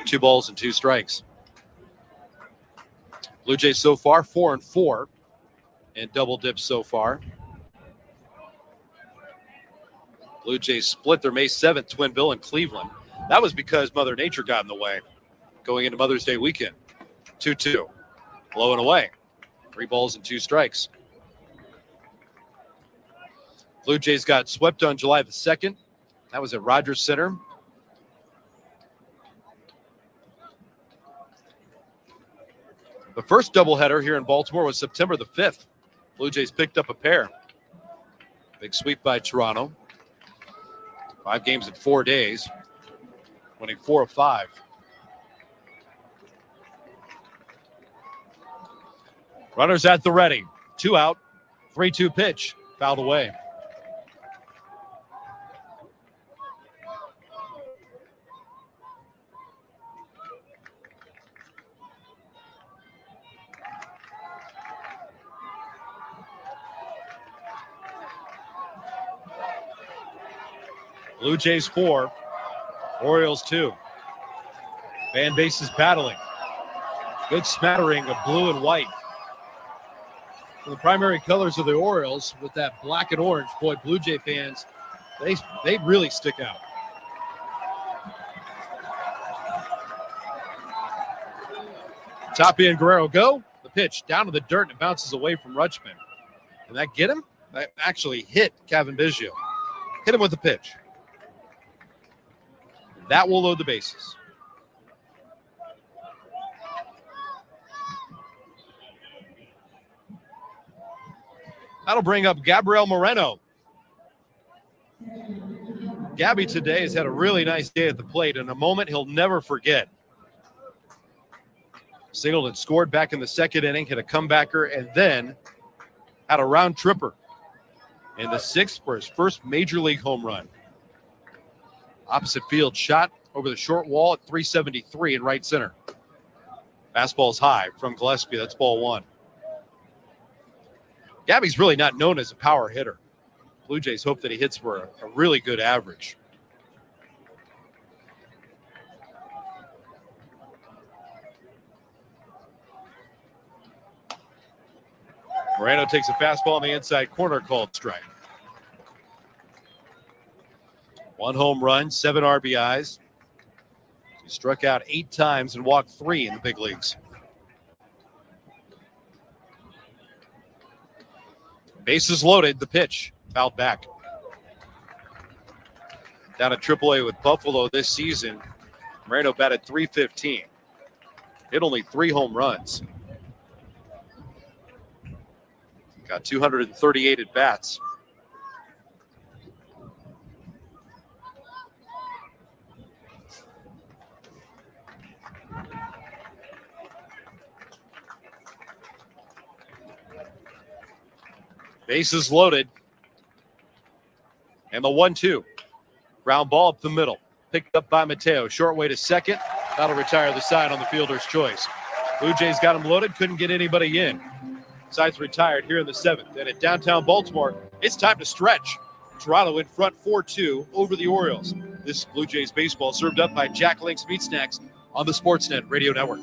2 balls and 2 strikes. Blue Jays so far 4-4 in double dips so far. Blue Jays split their May 7th twin bill in Cleveland. That was because Mother Nature got in the way going into Mother's Day weekend. 2-2. Blowing away. 3 balls and 2 strikes. Blue Jays got swept on July the 2nd. That was at Rogers Center. The first doubleheader here in Baltimore was September the 5th. Blue Jays picked up a pair. Big sweep by Toronto. 5 games in 4 days, winning 4 of 5. Runners at the ready. 2 out, 3-2 pitch, fouled away. Blue Jays 4, Orioles 2. Fan base is battling. Good smattering of blue and white. The primary colors of the Orioles with that black and orange, boy, Blue Jay fans, they really stick out. Tapia and Guerrero go. The pitch down to the dirt and it bounces away from Rutschman. Did that get him? That actually hit Kevin Biggio. Hit him with the pitch. That will load the bases. That'll bring up Gabriel Moreno. Gabby today has had a really nice day at the plate, and a moment he'll never forget. Singled and scored back in the 2nd inning, hit a comebacker, and then had a round tripper in the 6th for his first major league home run. Opposite field shot over the short wall at 373 in right center. Fastball's high from Gillespie. That's ball 1. Gabby's really not known as a power hitter. Blue Jays hope that he hits for a really good average. Moreno takes a fastball on the inside corner, called strike. 1 home run, 7 RBIs. He struck out 8 times and walked 3 in the big leagues. Bases loaded, the pitch fouled back. Down at AAA with Buffalo this season, Moreno batted .315. Hit only 3 home runs. Got 238 at bats. Bases loaded. And the 1-2. Ground ball up the middle. Picked up by Mateo. Short way to second. That'll retire the side on the fielder's choice. Blue Jays got him loaded. Couldn't get anybody in. Side's retired here in the 7th. And at downtown Baltimore, it's time to stretch. Toronto in front 4-2 over the Orioles. This is Blue Jays baseball served up by Jack Link's Meat Snacks on the Sportsnet Radio Network.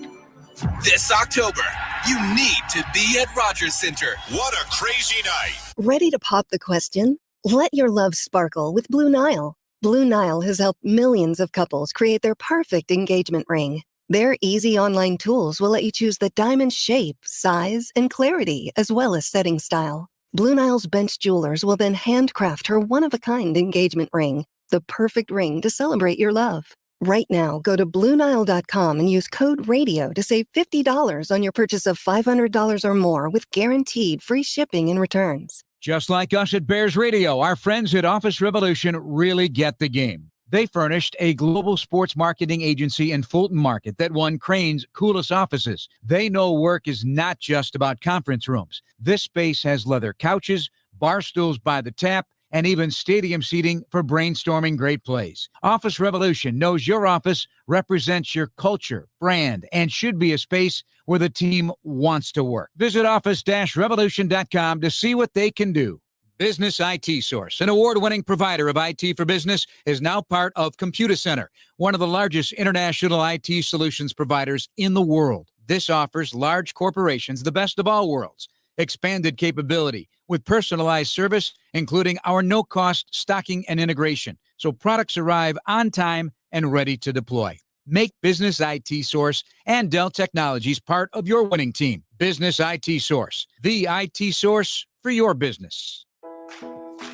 This October, you need to be at Rogers Center. What a crazy night. Ready to pop the question? Let your love sparkle with Blue Nile. Blue Nile has helped millions of couples create their perfect engagement ring. Their easy online tools will let you choose the diamond shape, size, and clarity, as well as setting style. Blue Nile's bench jewelers will then handcraft her one-of-a-kind engagement ring, the perfect ring to celebrate your love. Right now, go to BlueNile.com and use code RADIO to save $50 on your purchase of $500 or more with guaranteed free shipping and returns. Just like us at Bears Radio, our friends at Office Revolution really get the game. They furnished a global sports marketing agency in Fulton Market that won Crane's coolest offices. They know work is not just about conference rooms. This space has leather couches, bar stools by the tap, and even stadium seating for brainstorming great plays. Office Revolution knows your office represents your culture, brand, and should be a space where the team wants to work. Visit office-revolution.com to see what they can do. Business IT Source, an award-winning provider of IT for business, is now part of Computer Center, one of the largest international IT solutions providers in the world. This offers large corporations the best of all worlds. Expanded capability with personalized service, including our no-cost stocking and integration, so products arrive on time and ready to deploy. Make Business IT Source and Dell Technologies part of your winning team. Business IT Source, the IT source for your business.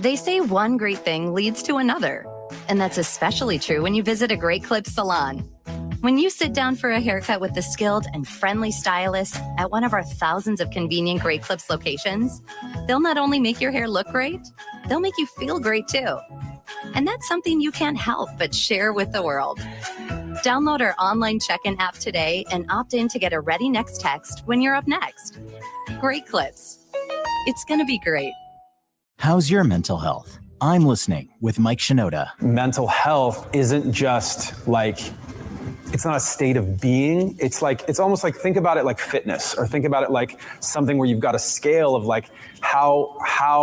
They say one great thing leads to another, and that's especially true when you visit a Great Clips salon. When you sit down for a haircut with the skilled and friendly stylist at one of our thousands of convenient Great Clips locations, they'll not only make your hair look great, they'll make you feel great too. And that's something you can't help but share with the world. Download our online check-in app today and opt in to get a ready next text when you're up next. Great Clips. It's going to be great. How's your mental health? I'm listening with Mike Shinoda. Mental health isn't just like, it's not a state of being. It's almost like, think about it like fitness, or think about it like something where you've got a scale of like, how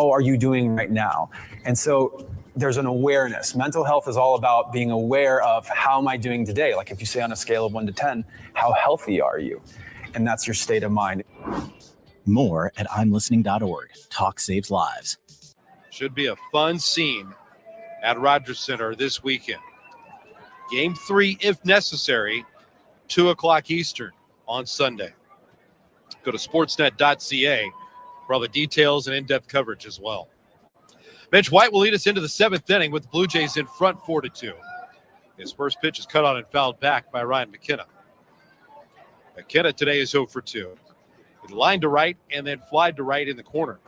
are you doing right now? And so there's an awareness. Mental health is all about being aware of, how am I doing today? Like if you say on a scale of 1 to 10, how healthy are you? And that's your state of mind. More at imlistening.org. Talk saves lives. Should be a fun scene at Rogers Center this weekend. Game 3, if necessary, 2 o'clock Eastern on Sunday. Go to sportsnet.ca for all the details and in-depth coverage as well. Mitch White will lead us into the 7th inning with the Blue Jays in front 4-2. His first pitch is cut on and fouled back by Ryan McKenna. McKenna today is 0 for 2. He lined to right and then flied to right in the corner.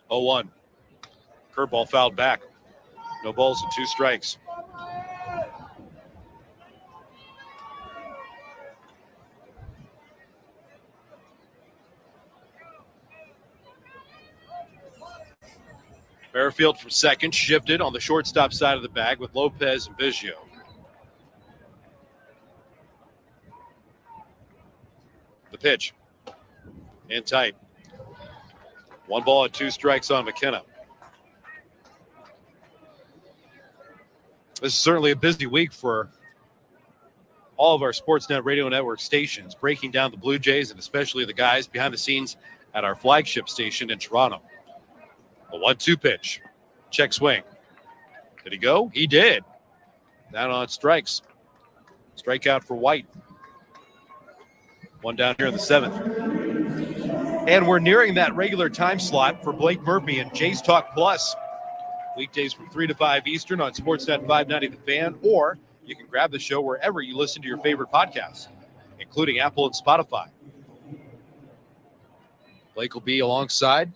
Oh, 1. Curveball fouled back. No balls and 2 strikes. Fairfield from second, shifted on the shortstop side of the bag with Lopez and Biggio. The pitch. In tight. 1 ball and 2 strikes on McKenna. This is certainly a busy week for all of our Sportsnet Radio Network stations, breaking down the Blue Jays and especially the guys behind the scenes at our flagship station in Toronto. A 1-2 pitch. Check swing. Did he go? He did. Down on strikes. Strikeout for White. 1 down here in the 7th. And we're nearing that regular time slot for Blake Murphy and Jays Talk Plus. Weekdays from 3 to 5 Eastern on Sportsnet 590 The Fan, or you can grab the show wherever you listen to your favorite podcasts, including Apple and Spotify. Blake will be alongside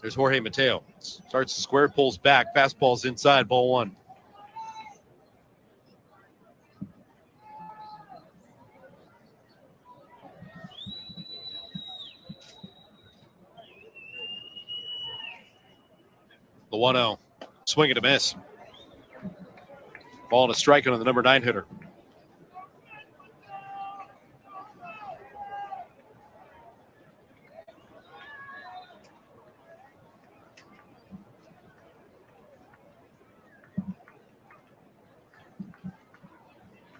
There's Jorge Mateo. Starts the square, pulls back. Fastball's inside, ball one. The 1-0. Swing and a miss. Ball and a strike on the number 9 hitter.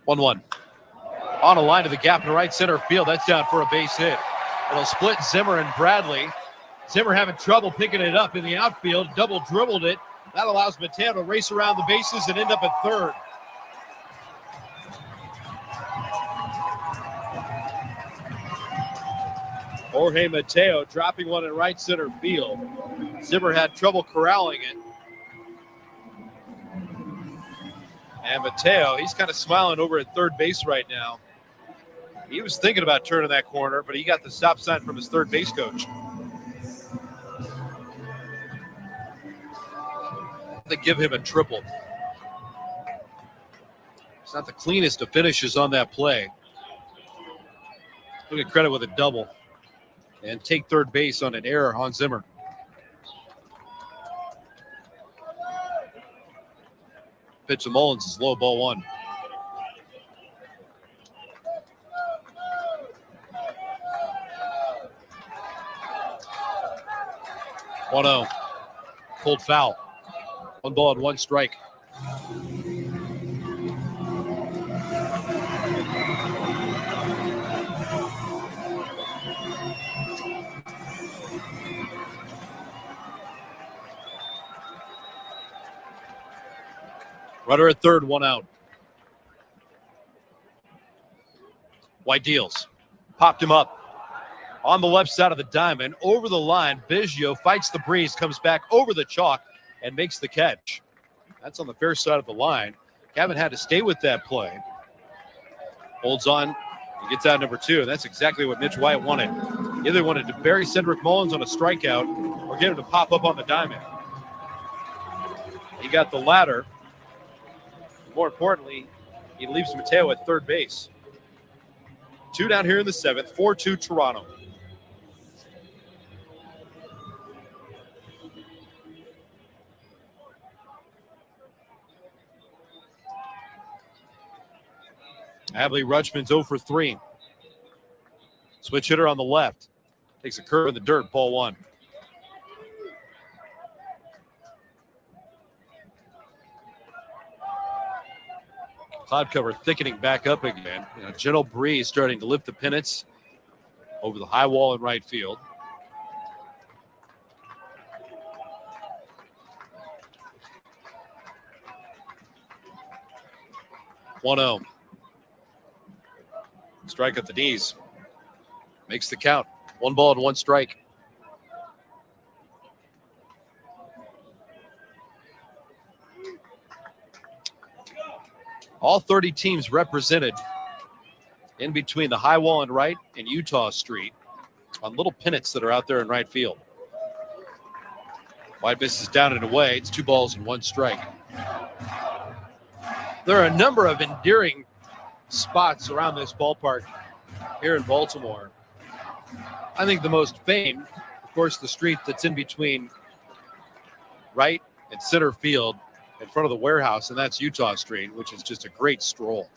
One. On a line to the gap in right center field. That's down for a base hit. It'll split Zimmer and Bradley. Zimmer having trouble picking it up in the outfield. Double dribbled it. That allows Mateo to race around the bases and end up at third. Jorge Mateo dropping one in right center field. Zimmer had trouble corralling it. And Mateo, he's kind of smiling over at third base right now. He was thinking about turning that corner, but he got the stop sign from his third base coach. They give him a triple. It's not the cleanest of finishes on that play. Look at credit with a double. And take third base on an error on Zimmer. Pitch to Mullins is low, ball one. One-0. Pulled foul. 1 ball and 1 strike. Runner at third, 1 out. White deals. Popped him up. On the left side of the diamond, over the line, Biggio fights the breeze, comes back over the chalk, and makes the catch. That's on the fair side of the line. Gavin had to stay with that play. Holds on. He gets out number 2, and that's exactly what Mitch White wanted. He either wanted to bury Cedric Mullins on a strikeout or get him to pop up on the diamond. He got the latter. More importantly, he leaves Mateo at third base. 2 down here in the 7th, 4-2 Toronto. Adley Rutschman's 0 for 3. Switch hitter on the left. Takes a curve in the dirt, ball one. Cloud cover thickening back up again. A gentle breeze starting to lift the pennants over the high wall in right field. One-0. Strike at the knees. Makes the count. 1 ball and 1 strike. All 30 teams represented in between the high wall and right and Utah Street on little pennants that are out there in right field. White misses down and away. It's 2 balls and 1 strike. There are a number of endearing spots around this ballpark here in Baltimore. I think the most famed, of course, the street that's in between right and center field in front of the warehouse, and that's Utah Street, which is just a great stroll.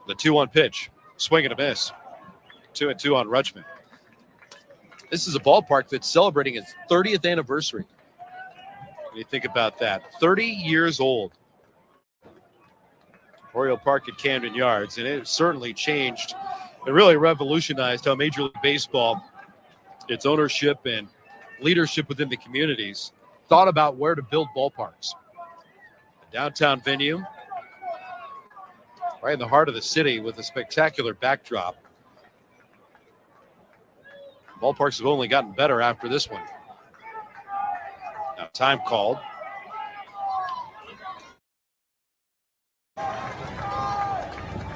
The 2-1 pitch, swing and a miss. 2-2 on Rutschman. This is a ballpark that's celebrating its 30th anniversary. When you think about that, 30 years old. Oriole Park at Camden Yards, and it certainly changed. It really revolutionized how Major League Baseball, its ownership and leadership within the communities, thought about where to build ballparks. A downtown venue, right in the heart of the city with a spectacular backdrop. Ballparks have only gotten better after this one. Now time called.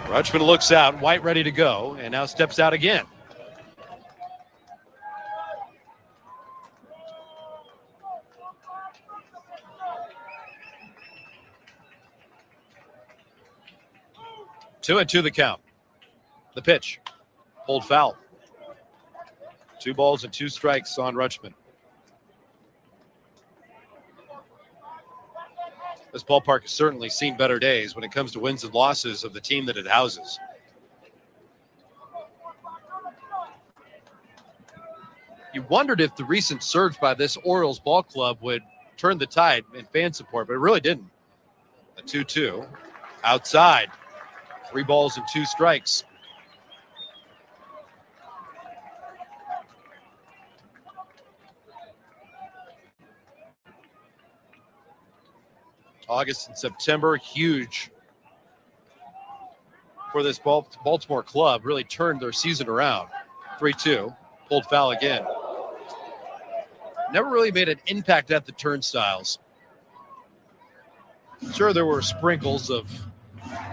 Rutschman looks out, White ready to go, and now steps out again. 2-2 the count. The pitch. Hold foul. 2 balls and 2 strikes on Rutschman. This ballpark has certainly seen better days when it comes to wins and losses of the team that it houses. You wondered if the recent surge by this Orioles ball club would turn the tide in fan support, but it really didn't. A 2-2 outside. 3 balls and 2 strikes. August and September, huge for this Baltimore club. Really turned their season around. 3-2, pulled foul again. Never really made an impact at the turnstiles. Sure, there were sprinkles of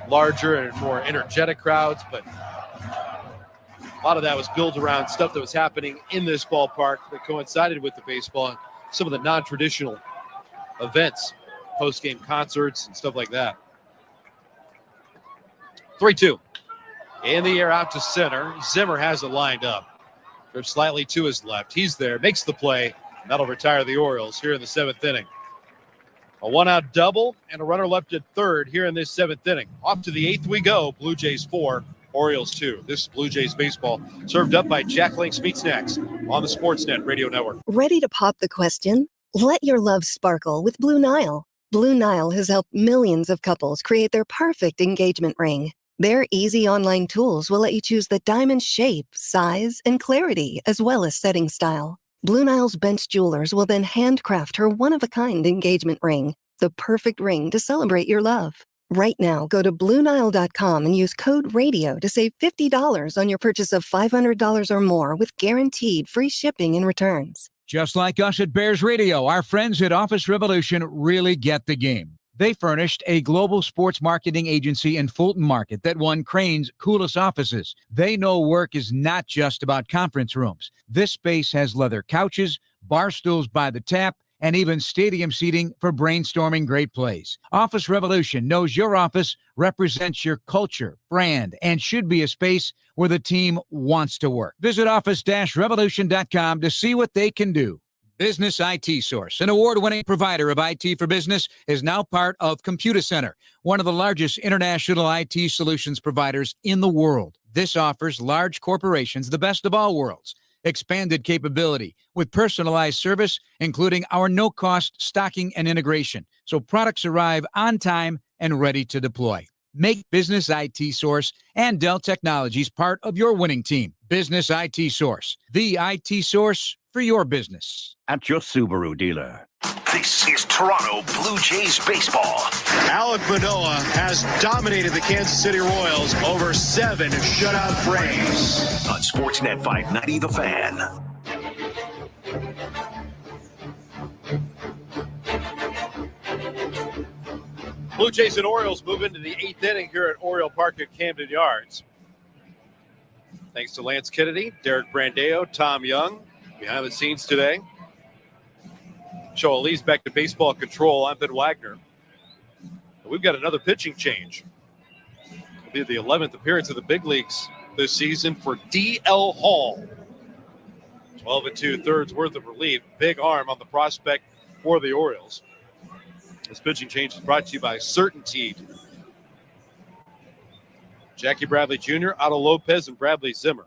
larger and more energetic crowds, but a lot of that was built around stuff that was happening in this ballpark that coincided with the baseball and some of the non-traditional events. Post-game concerts and stuff like that. 3-2. In the air out to center. Zimmer has it lined up. Drips slightly to his left. He's there. Makes the play. And that'll retire the Orioles here in the 7th inning. A 1-out double and a runner left at third here in this 7th inning. Off to the 8th we go. Blue Jays 4, Orioles 2. This is Blue Jays baseball served up by Jack Link's Meat Snacks on the Sportsnet Radio Network. Ready to pop the question? Let your love sparkle with Blue Nile. Blue Nile has helped millions of couples create their perfect engagement ring. Their easy online tools will let you choose the diamond shape, size, and clarity, as well as setting style. Blue Nile's bench jewelers will then handcraft her one-of-a-kind engagement ring, the perfect ring to celebrate your love. Right now, go to BlueNile.com and use code RADIO to save $50 on your purchase of $500 or more with guaranteed free shipping and returns. Just like us at Bears Radio, our friends at Office Revolution really get the game. They furnished a global sports marketing agency in Fulton Market that won Crane's coolest offices. They know work is not just about conference rooms. This space has leather couches, bar stools by the tap, and even stadium seating for brainstorming great plays. Office Revolution knows your office represents your culture, brand, and should be a space where the team wants to work. Visit office-revolution.com to see what they can do. Business IT Source, an award-winning provider of IT for business, is now part of Computer Center, one of the largest international IT solutions providers in the world. This offers large corporations the best of all worlds. Expanded capability with personalized service, including our no-cost stocking and integration, so products arrive on time and ready to deploy. Make Business IT Source and Dell Technologies part of your winning team. Business IT Source, the IT source for your business. At your Subaru dealer. This is Toronto Blue Jays baseball. Alek Manoah has dominated the Kansas City Royals over 7 shutout frames. On Sportsnet 590, The Fan. Blue Jays and Orioles move into the 8th inning here at Oriole Park at Camden Yards. Thanks to Lance Kennedy, Derek Brandeo, Tom Young, behind the scenes today. Joe Elise back to baseball control. I'm Ben Wagner. We've got another pitching change. It'll be the 11th appearance of the big leagues this season for D.L. Hall. 12 2/3 worth of relief. Big arm on the prospect for the Orioles. This pitching change is brought to you by Certainteed. Jackie Bradley Jr., Otto Lopez, and Bradley Zimmer.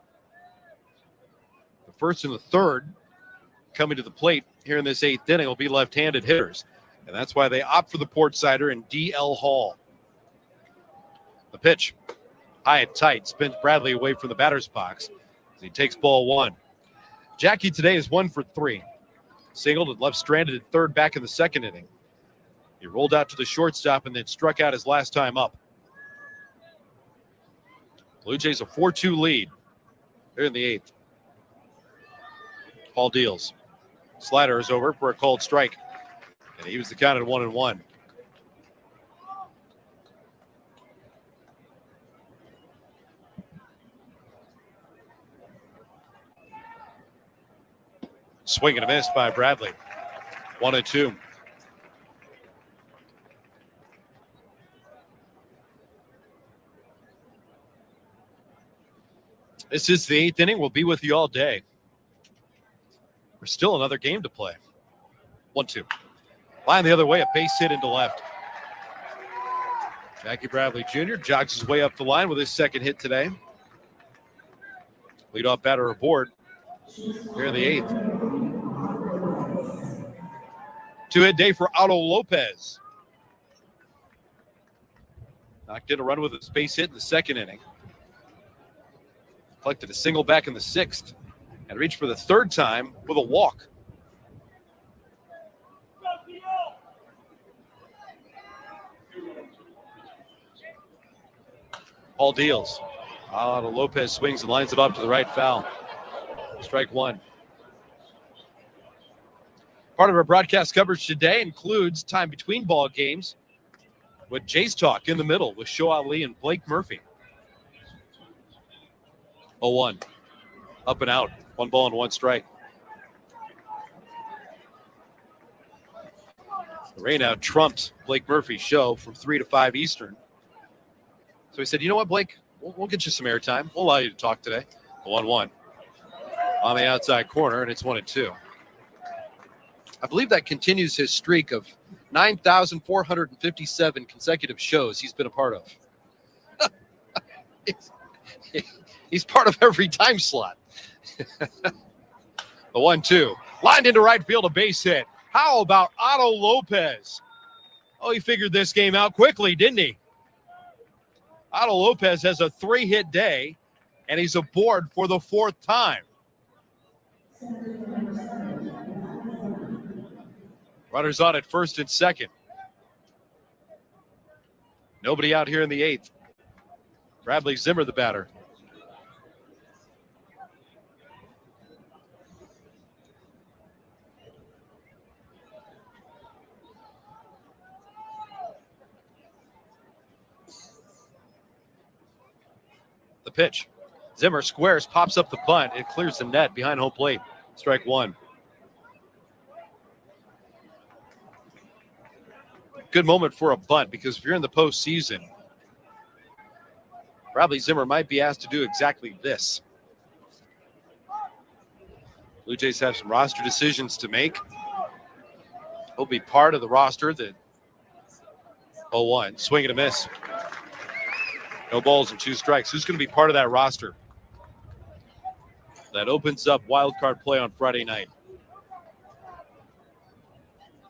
The first and the third coming to the plate here in this 8th inning will be left-handed hitters. And that's why they opt for the port sider and D.L. Hall. The pitch, high and tight, spins Bradley away from the batter's box as he takes ball 1. Jackie today is 1 for 3. Singled and left stranded at third back in the 2nd inning. He rolled out to the shortstop and then struck out his last time up. Blue Jays a 4-2 lead here in the 8th. Hall deals. Slider is over for a called strike. And he was the count at 1-1. Swing and a miss by Bradley. 1-2. This is the 8th inning. We'll be with you all day. There's still another game to play. 1-2. Line the other way, a base hit into left. Jackie Bradley Jr. jogs his way up the line with his second hit today. Leadoff batter aboard here in the 8th. 2-hit day for Otto Lopez. Knocked in a run with a base hit in the second inning. Collected a single back in the 6th and reached for the third time with a walk. Paul deals. Otto Lopez swings and lines it up to the right foul. Strike one. Part of our broadcast coverage today includes time between ball games with Jays Talk in the middle with Show Ali and Blake Murphy. 0-1. Up and out. 1 ball and 1 strike. The rain out trumped Blake Murphy's show from 3 to 5 Eastern. So he said, you know what, Blake? We'll get you some airtime. We'll allow you to talk today. 1-1. On the outside corner, and it's 1-2. I believe that continues his streak of 9,457 consecutive shows he's been a part of. He's part of every time slot. The 1-2. Lined into right field, a base hit. How about Otto Lopez? Oh, he figured this game out quickly, didn't he? Otto Lopez has a 3-hit day, and he's aboard for the 4th time. Runners on at first and second. Nobody out here in the 8th. Bradley Zimmer, the batter. The pitch. Zimmer squares, pops up the bunt. It clears the net behind home plate. Strike one. Good moment for a bunt, because if you're in the postseason, Bradley Zimmer might be asked to do exactly this. Blue Jays have some roster decisions to make. He'll be part of the roster that 0-1. Swing and a miss. No balls and 2 strikes. Who's going to be part of that roster? That opens up wild card play on Friday night.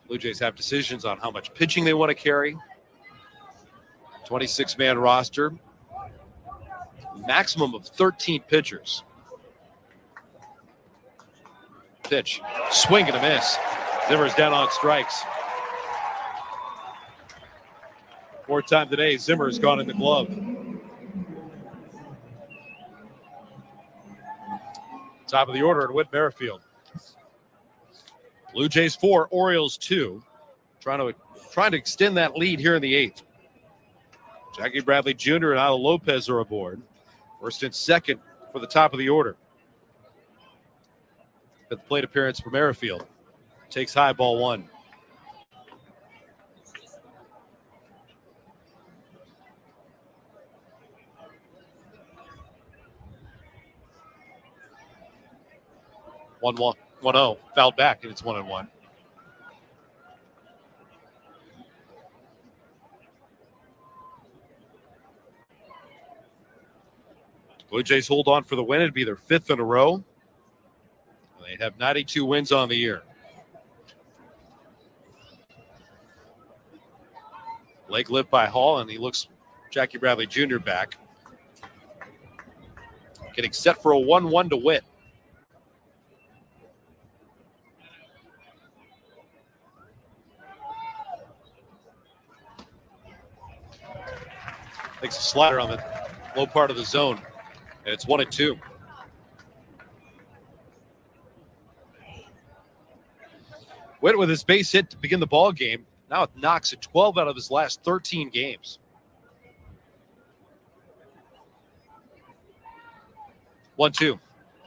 Blue Jays have decisions on how much pitching they want to carry. 26-man roster. Maximum of 13 pitchers. Pitch. Swing and a miss. Zimmer's down on strikes. 4th time today, Zimmer's gone in the glove. Top of the order at Whit Merrifield. Blue Jays 4, Orioles 2. Trying to extend that lead here in the 8th. Jackie Bradley Jr. and Otto Lopez are aboard. First and second for the top of the order. 5th plate appearance for Merrifield. Takes high, ball 1. One 1-0, fouled back, and it's 1-1. Blue Jays hold on for the win. It'd be their 5th in a row. They have 92 wins on the year. Leg lift by Hall, and he looks Jackie Bradley Jr. back. Getting set for a 1-1 to Whit. Takes a slider on the low part of the zone, and it's 1-2. Whit with his base hit to begin the ball game. Now it knocks at 12 out of his last 13 games. 1-2.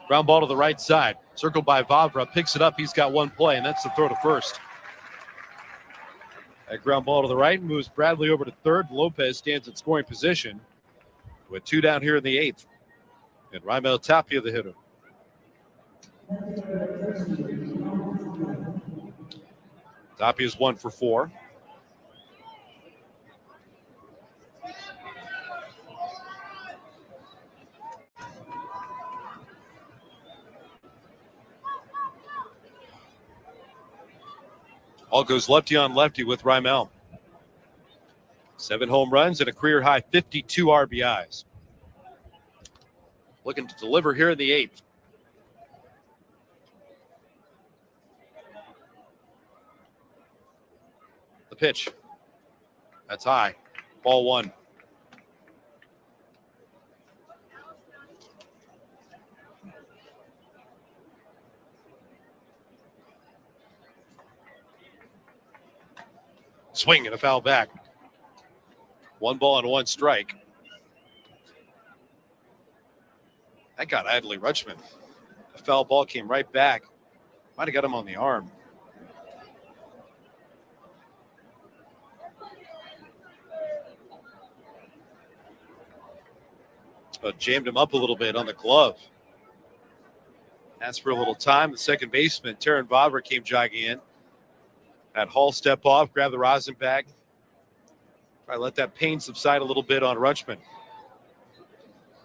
Ground ball to the right side. Circled by Vavra. Picks it up. He's got one play, and that's the throw to first. That ground ball to the right moves Bradley over to third. Lopez stands in scoring position with 2 down here in the 8th. And Raimel Tapia, the hitter. Tapia's 1 for 4. All goes lefty on lefty with Raimel. 7 home runs and a career high 52 RBIs. Looking to deliver here in the 8th. The pitch. That's high. Ball 1. Swing and a foul back. 1 ball and 1 strike. That got Adley Rutschman. The foul ball came right back. Might have got him on the arm. But jammed him up a little bit on the glove. Asked for a little time. The second baseman, Taron Vavra, came jogging in. Had Hall step off, grab the rosin bag. Try to let that pain subside a little bit on Rutschman.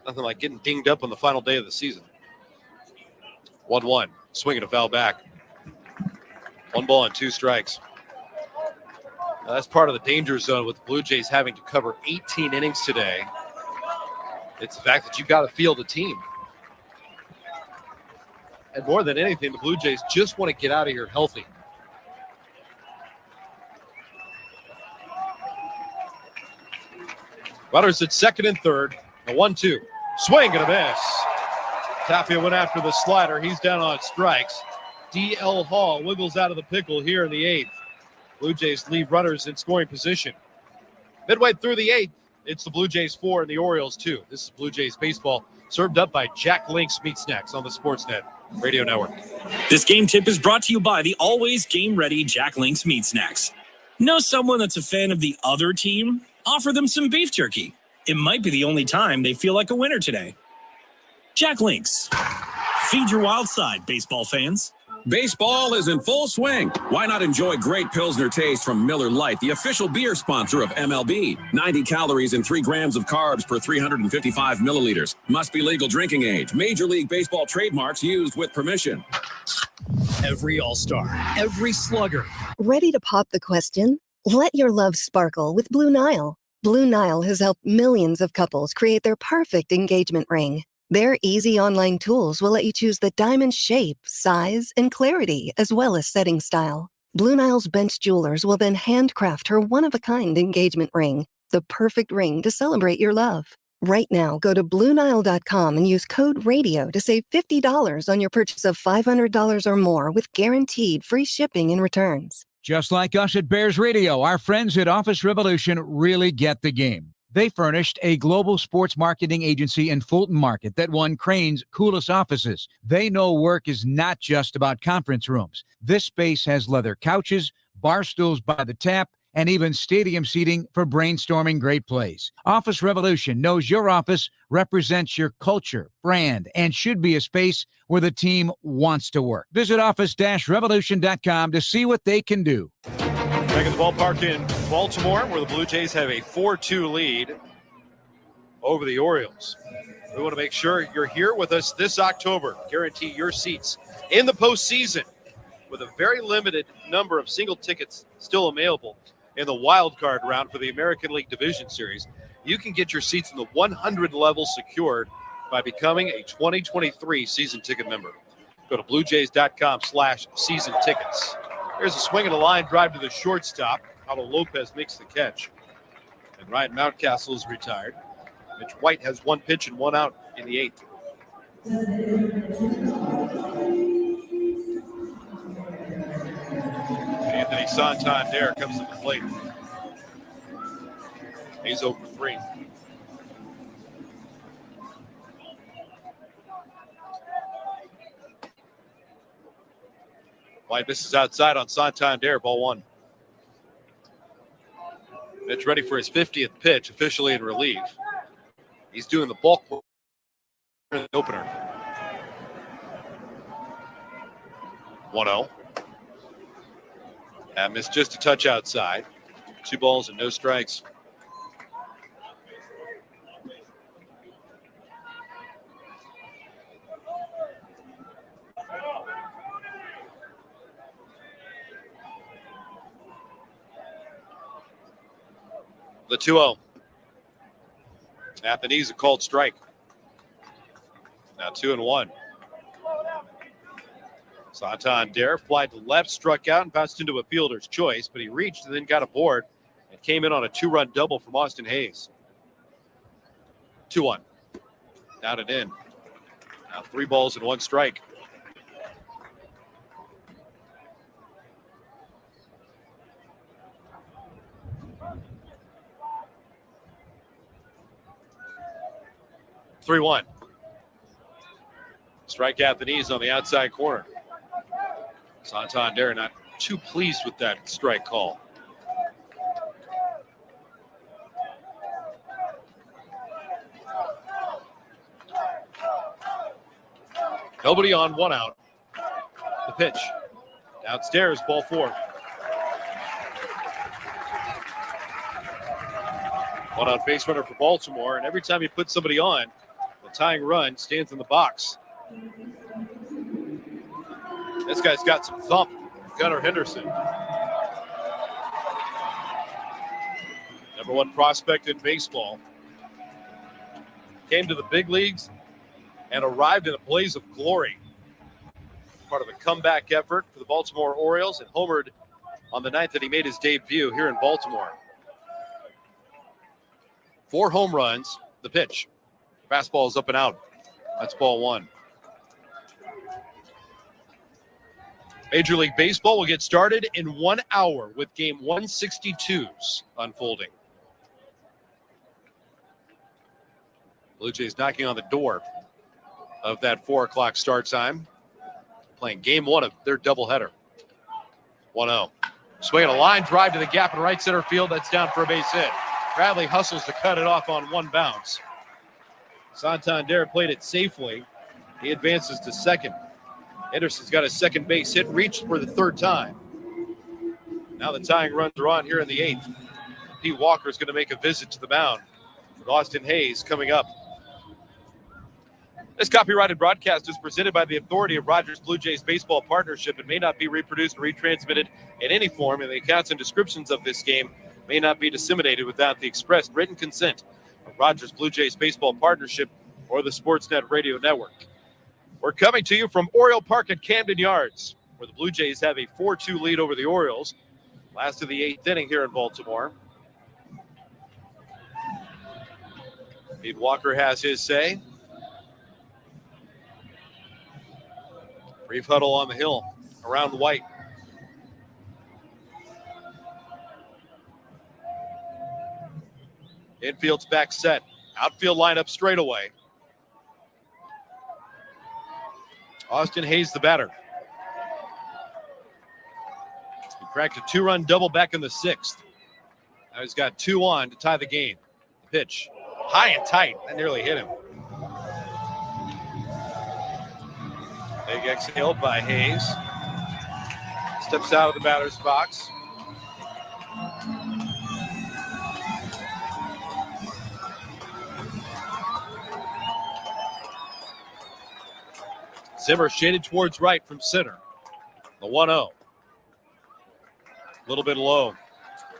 Nothing like getting dinged up on the final day of the season. 1-1. Swinging a foul back. 1 ball and 2 strikes. Now that's part of the danger zone with the Blue Jays having to cover 18 innings today. It's the fact that you've got to field a team. And more than anything, the Blue Jays just want to get out of here healthy. Runners at second and third. A 1-2. Swing and a miss. Tapia went after the slider. He's down on strikes. D.L. Hall wiggles out of the pickle here in the 8th. Blue Jays leave runners in scoring position. Midway through the 8th, it's the Blue Jays 4 and the Orioles 2. This is Blue Jays baseball, served up by Jack Link's Meat Snacks on the Sportsnet Radio Network. This game tip is brought to you by the always game-ready Jack Link's Meat Snacks. Know someone that's a fan of the other team? Offer them some beef jerky. It might be the only time they feel like a winner today. Jack Link's. Feed your wild side, baseball fans. Baseball is in full swing. Why not enjoy great Pilsner taste from Miller Lite, the official beer sponsor of MLB? 90 calories and 3 grams of carbs per 355 milliliters. Must be legal drinking age. Major League Baseball trademarks used with permission. Every All-Star, every slugger. Ready to pop the question? Let your love sparkle with Blue Nile. Blue Nile has helped millions of couples create their perfect engagement ring. Their easy online tools will let you choose the diamond shape, size, and clarity, as well as setting style. Blue Nile's bench jewelers will then handcraft her one-of-a-kind engagement ring, the perfect ring to celebrate your love. Right now, go to BlueNile.com and use code RADIO to save $50 on your purchase of $500 or more with guaranteed free shipping and returns. Just like us at Bears Radio, our friends at Office Revolution really get the game. They furnished a global sports marketing agency in Fulton Market that won Crane's coolest offices. They know work is not just about conference rooms. This space has leather couches, bar stools by the tap, and even stadium seating for brainstorming great plays. Office Revolution knows your office represents your culture, brand, and should be a space where the team wants to work. Visit office-revolution.com to see what they can do. Back at the ballpark in Baltimore, where the Blue Jays have a 4-2 lead over the Orioles. We want to make sure you're here with us this October. Guarantee your seats in the postseason with a very limited number of single tickets still available in the wild card round for the American League Division Series. You can get your seats in the 100 level secured by becoming a 2023 season ticket member. Go to bluejays.com/season tickets. There's a swing and a line drive to the shortstop. Paulo Lopez makes the catch. And Ryan Mountcastle is retired. Mitch White has 1 pitch and 1 out in the 8th. Anthony Santander comes to the plate. He's over 3. White misses outside on Santander, ball 1. Mitch ready for his 50th pitch, officially in relief. He's doing the bulk work the opener. 1-0. That missed just a touch outside. 2 balls and no strikes. The 2-0. At the knees, a called strike. Now 2-1. Santander flied to left, struck out, and bounced into a fielder's choice, but he reached and then got aboard and came in on a 2-run double from Austin Hayes. 2-1. Down and in. Now 3 balls and 1 strike. Three-1. Strike at the knees on the outside corner. Santander not too pleased with that strike call. Nobody on, 1 out. The pitch. Downstairs, ball 4. 1 out base runner for Baltimore, and every time he puts somebody on, the tying run stands in the box. This guy's got some thump. Gunnar Henderson. Number 1 prospect in baseball. Came to the big leagues and arrived in a blaze of glory. Part of a comeback effort for the Baltimore Orioles and homered on the night that he made his debut here in Baltimore. 4 home runs. The pitch. Fastball is up and out. That's ball 1. Major League Baseball will get started in 1 hour with game 162s unfolding. Blue Jays knocking on the door of that 4 o'clock start time. Playing game 1 of their doubleheader. 1-0. Swinging a line drive to the gap in right center field. That's down for a base hit. Bradley hustles to cut it off on 1 bounce. Santander played it safely. He advances to second. Henderson's got a second base hit, reached for the 3rd time. Now the tying runs are on here in the 8th. Pete Walker is going to make a visit to the mound with Austin Hayes coming up. This copyrighted broadcast is presented by the authority of Rogers Blue Jays Baseball Partnership and may not be reproduced or retransmitted in any form, and the accounts and descriptions of this game may not be disseminated without the expressed written consent of Rogers Blue Jays Baseball Partnership or the Sportsnet Radio Network. We're coming to you from Oriole Park at Camden Yards, where the Blue Jays have a 4-2 lead over the Orioles. Last of the 8th inning here in Baltimore. Pete Walker has his say. Brief huddle on the hill around White. Infield's back set. Outfield lineup straight away. Austin Hayes, the batter. He cracked a 2-run double back in the 6th. Now he's got 2 on to tie the game. The pitch. High and tight. That nearly hit him. Big exhale by Hayes. Steps out of the batter's box. Zimmer shaded towards right from center. The 1-0. A little bit low.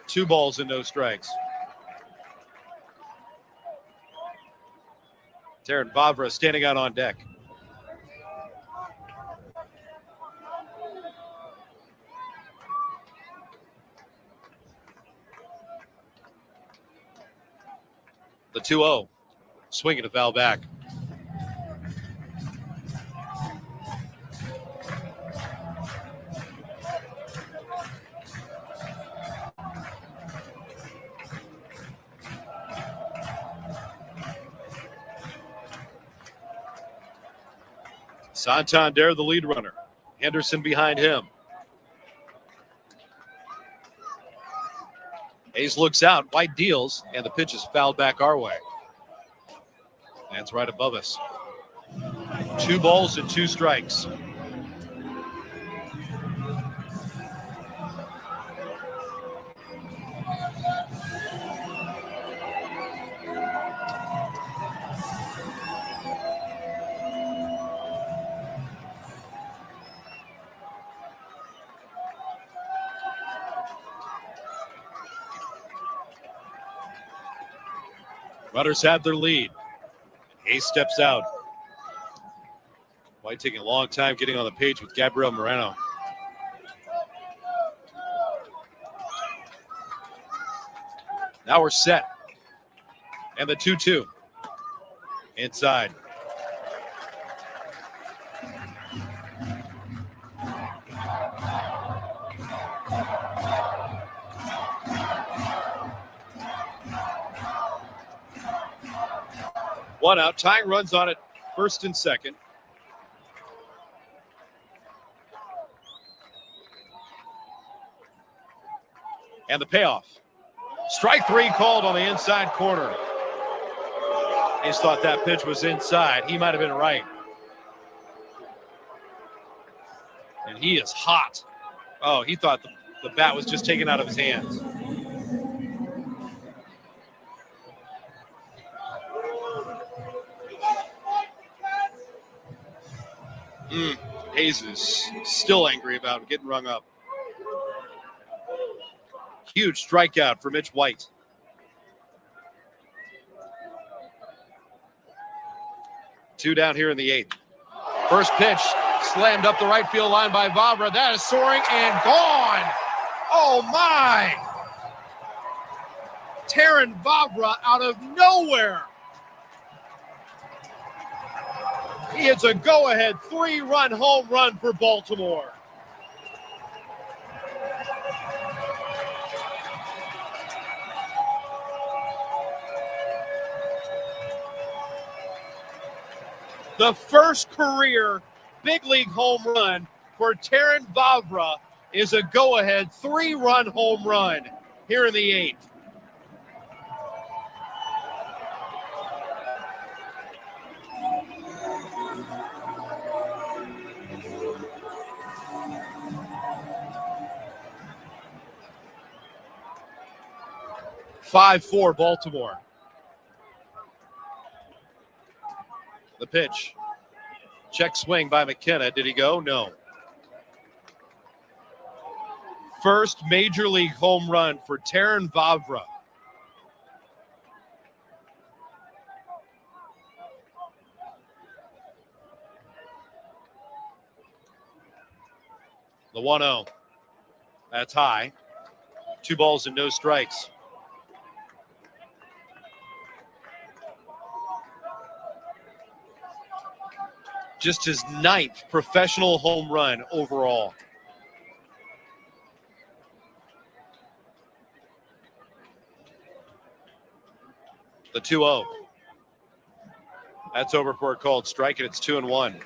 2 balls and no strikes. Darren Vavra standing out on deck. The 2-0. Swinging a foul back. Santander, the lead runner. Henderson behind him. Hayes looks out. White deals, and the pitch is fouled back our way. That's right above us. 2 balls and 2 strikes. Runners have their lead. Hayes steps out. White taking a long time getting on the page with Gabriel Moreno. Now we're set. And the 2-2. Inside. One out. Tying runs on it, first and second. And the payoff. Strike 3 called on the inside corner. Hayes thought that pitch was inside. He might have been right. And he is hot. Oh, he thought the bat was just taken out of his hands. Hayes is still angry about getting rung up. Huge strikeout for Mitch White. Two down here in the 8th. First pitch slammed up the right field line by Vavra. That is soaring and gone. Oh, my. Taron Vavra out of nowhere. He hits a go-ahead 3-run home run for Baltimore. The first career big league home run for Taron Vavra is a go-ahead 3-run home run here in the 8th. (5-4) Baltimore. The pitch. Check swing by McKenna. Did he go? No. First major league home run for Taron Vavra. The 1-0. That's high. 2 balls and no strikes. Just his 9th professional home run overall. The 2-0. That's over for a called strike, and it's 2-1.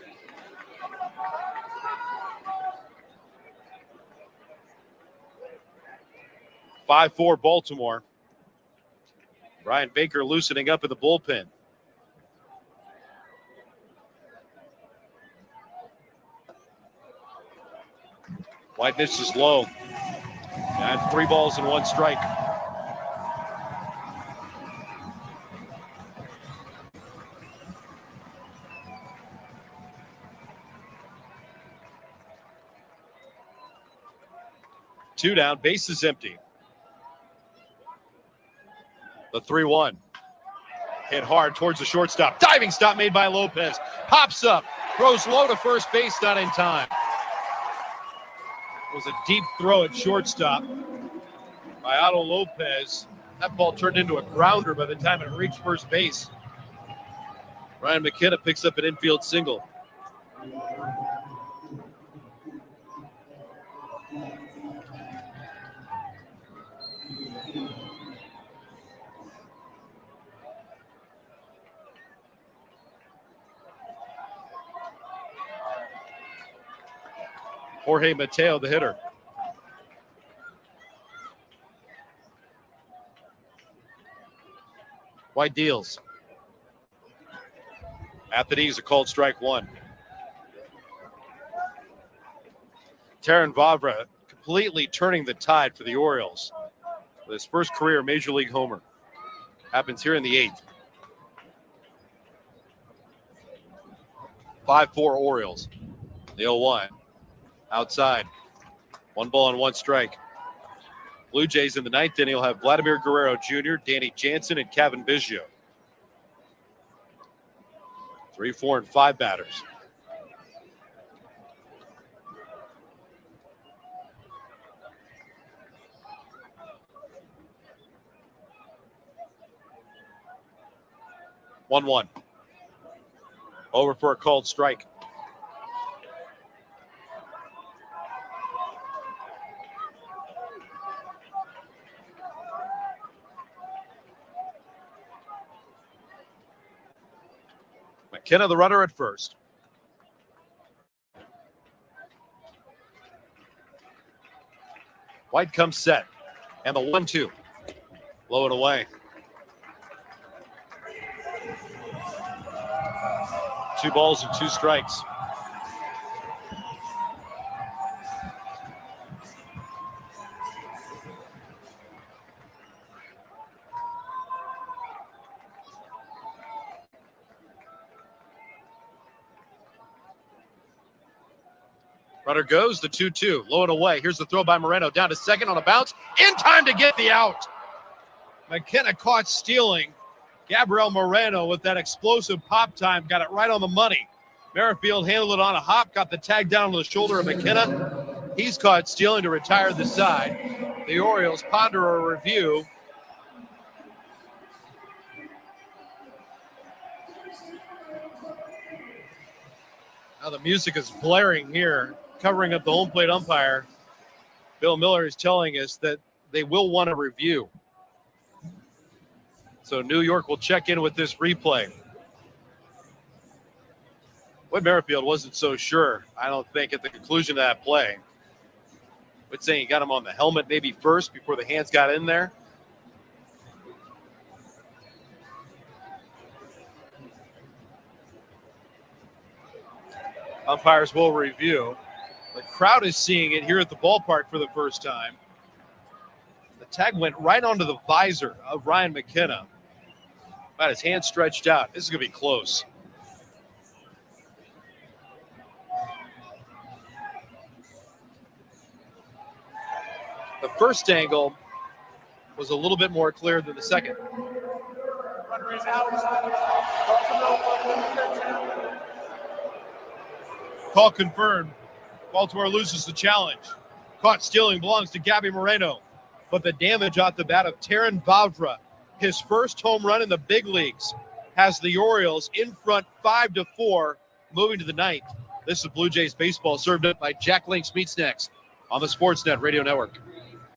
(5-4) Baltimore. Brian Baker loosening up in the bullpen. White misses low. And 3 balls and 1 strike. Two down, base is empty. The 3-1. Hit hard towards the shortstop. Diving stop made by Lopez. Pops up. Throws low to first base, not in time. It was a deep throw at shortstop by Otto Lopez. That ball turned into a grounder by the time it reached first base. Ryan McKenna picks up an infield single. Jorge Mateo, the hitter. White deals. At the knees, a called strike one. Taran Vavra completely turning the tide for the Orioles with his first career Major League homer. Happens here in the 8th. 5-4 Orioles. The 0-1. Outside. 1 ball and 1 strike. Blue Jays in the 9th inning will have Vladimir Guerrero Jr., Danny Jansen, and Kevin Biggio. 3, 4, and 5 batters. One. Over for a called strike. McKenna, the runner at first. White comes set. And the 1-2. Blow it away. 2 balls and 2 strikes. Runner goes, the 2-2, low and away. Here's the throw by Moreno, down to second on a bounce, in time to get the out. McKenna caught stealing. Gabriel Moreno with that explosive pop time got it right on the money. Merrifield handled it on a hop, got the tag down on the shoulder of McKenna. He's caught stealing to retire the side. The Orioles ponder a review. Now the music is blaring here, covering up the home plate umpire. Bill Miller is telling us that they will want a review. So New York will check in with this replay. Whit Merrifield wasn't so sure, I don't think, at the conclusion of that play. Whit saying he got him on the helmet maybe first before the hands got in there. Umpires will review. The crowd is seeing it here at the ballpark for the first time. The tag went right onto the visor of Ryan McKenna. Got his hand stretched out. This is going to be close. The first angle was a little bit more clear than the second. Call confirmed. Baltimore loses the challenge. Caught stealing belongs to Gabby Moreno. But the damage off the bat of Taran Vavra, his first home run in the big leagues, has the Orioles in front 5-4, moving to the 9th. This is Blue Jays baseball, served up by Jack Link's Meat Snacks on the Sportsnet Radio Network.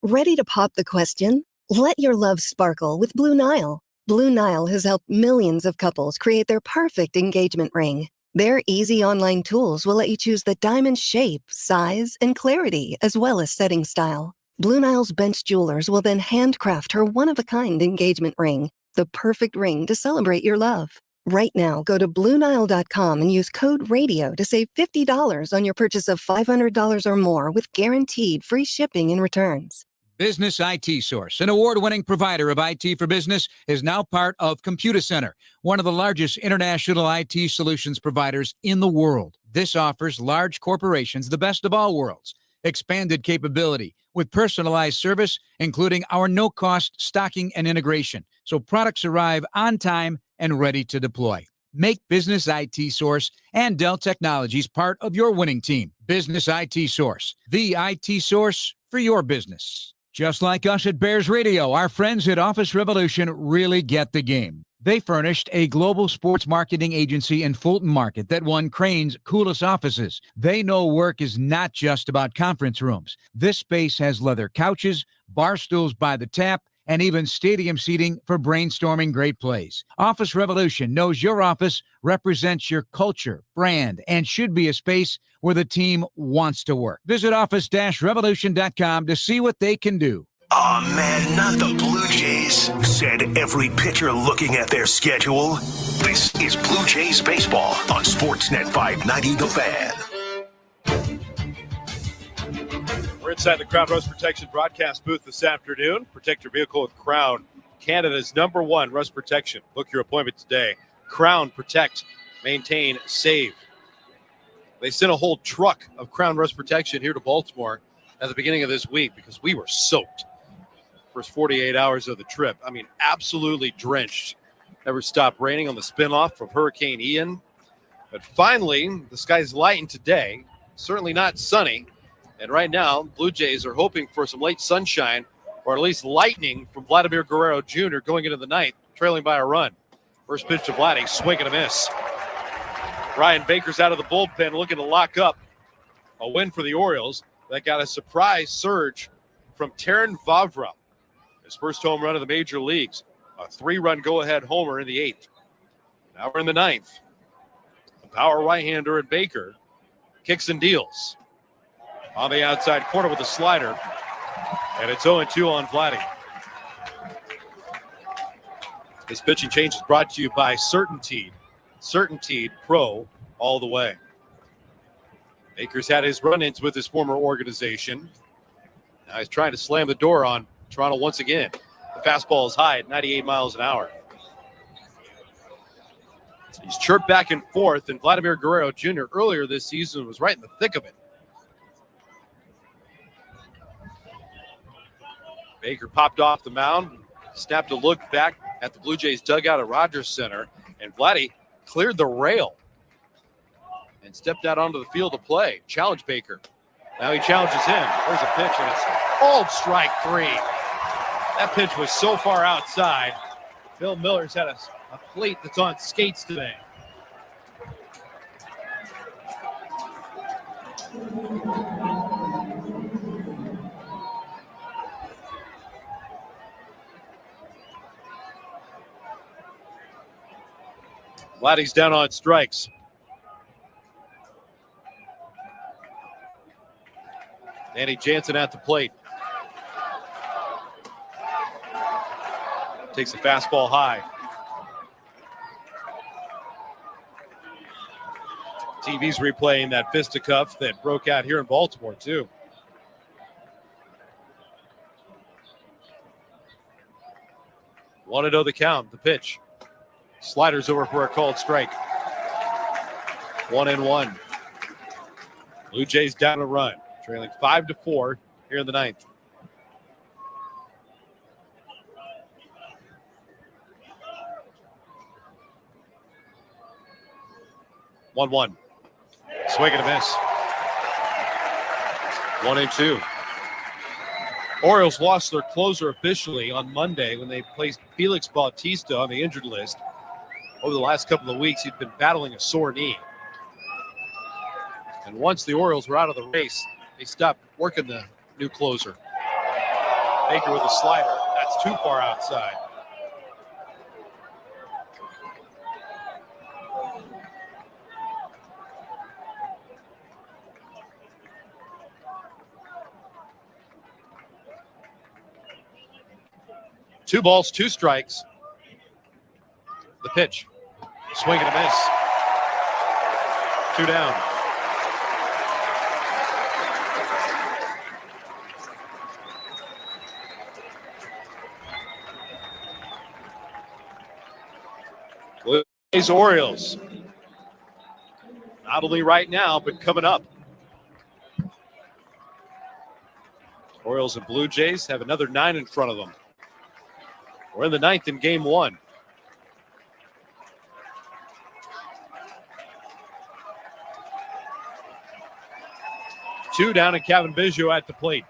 Ready to pop the question? Let your love sparkle with Blue Nile. Blue Nile has helped millions of couples create their perfect engagement ring. Their easy online tools will let you choose the diamond shape, size, and clarity, as well as setting style. Blue Nile's bench jewelers will then handcraft her one-of-a-kind engagement ring, the perfect ring to celebrate your love. Right now, go to BlueNile.com and use code RADIO to save $50 on your purchase of $500 or more with guaranteed free shipping and returns. Business IT Source, an award-winning provider of IT for business, is now part of Computer Center, one of the largest international IT solutions providers in the world. This offers large corporations the best of all worlds. Expanded capability with personalized service, including our no-cost stocking and integration, so products arrive on time and ready to deploy. Make Business IT Source and Dell Technologies part of your winning team. Business IT Source, the IT source for your business. Just like us at Bears Radio, our friends at Office Revolution really get the game. They furnished a global sports marketing agency in Fulton Market that won Crane's coolest offices. They know work is not just about conference rooms. This space has leather couches, bar stools by the tap, and even stadium seating for brainstorming great plays. Office Revolution knows your office represents your culture, brand, and should be a space where the team wants to work. Visit office-revolution.com to see what they can do. Aw, man, not the Blue Jays, said every pitcher looking at their schedule. This is Blue Jays baseball on Sportsnet 590 The Fan. We're inside the Crown Rust Protection broadcast booth this afternoon. Protect your vehicle with Crown, Canada's #1 rust protection. Book your appointment today. Crown, protect, maintain, save. They sent a whole truck of Crown Rust Protection here to Baltimore at the beginning of this week because we were soaked. First 48 hours of the trip. I mean, absolutely drenched. Never stopped raining on the spinoff from Hurricane Ian. But finally, the sky's lightened today. Certainly not sunny. And right now, Blue Jays are hoping for some late sunshine or at least lightning from Vladimir Guerrero Jr. going into the ninth, trailing by a run. First pitch to Vladdy, swing and a miss. Brian Baker's out of the bullpen looking to lock up a win for the Orioles. That got a surprise surge from Taran Vavra. His first home run of the major leagues. A 3-run go-ahead homer in the 8th. Now we're in the 9th. A power right-hander at Baker kicks and deals. On the outside corner with a slider. And it's 0-2 on Vladdy. This pitching change is brought to you by Certainteed. Certainteed Pro all the way. Baker's had his run-ins with his former organization. Now he's trying to slam the door on Toronto once again. The fastball is high at 98 miles an hour. He's chirped back and forth, and Vladimir Guerrero Jr. earlier this season was right in the thick of it. Baker popped off the mound, snapped a look back at the Blue Jays dugout at Rogers Center, and Vladdy cleared the rail and stepped out onto the field to play. Challenged Baker. Now he challenges him. There's a pitch, and it's called strike 3. That pitch was so far outside. Bill Miller's had a plate that's on skates today. Vladdy's down on strikes. Danny Jansen at the plate. Takes a fastball high. TV's replaying that fisticuff that broke out here in Baltimore, too. Wanted to know the count, the pitch. Sliders over for a called strike. 1-1. Blue Jays down a run, trailing 5-4 here in the 9th. One. Swing and a miss. 1-2. Orioles lost their closer officially on Monday when they placed Felix Bautista on the injured list. Over the last couple of weeks, he'd been battling a sore knee. And once the Orioles were out of the race, they stopped working the new closer. Baker with a slider. That's too far outside. Two balls, two strikes. The pitch. Swing and a miss. 2 down. Blue Jays Orioles. Not only right now, but coming up. Orioles and Blue Jays have another 9 in front of them. We're in the 9th in game 1. Two down and Kevin Biggio at the plate.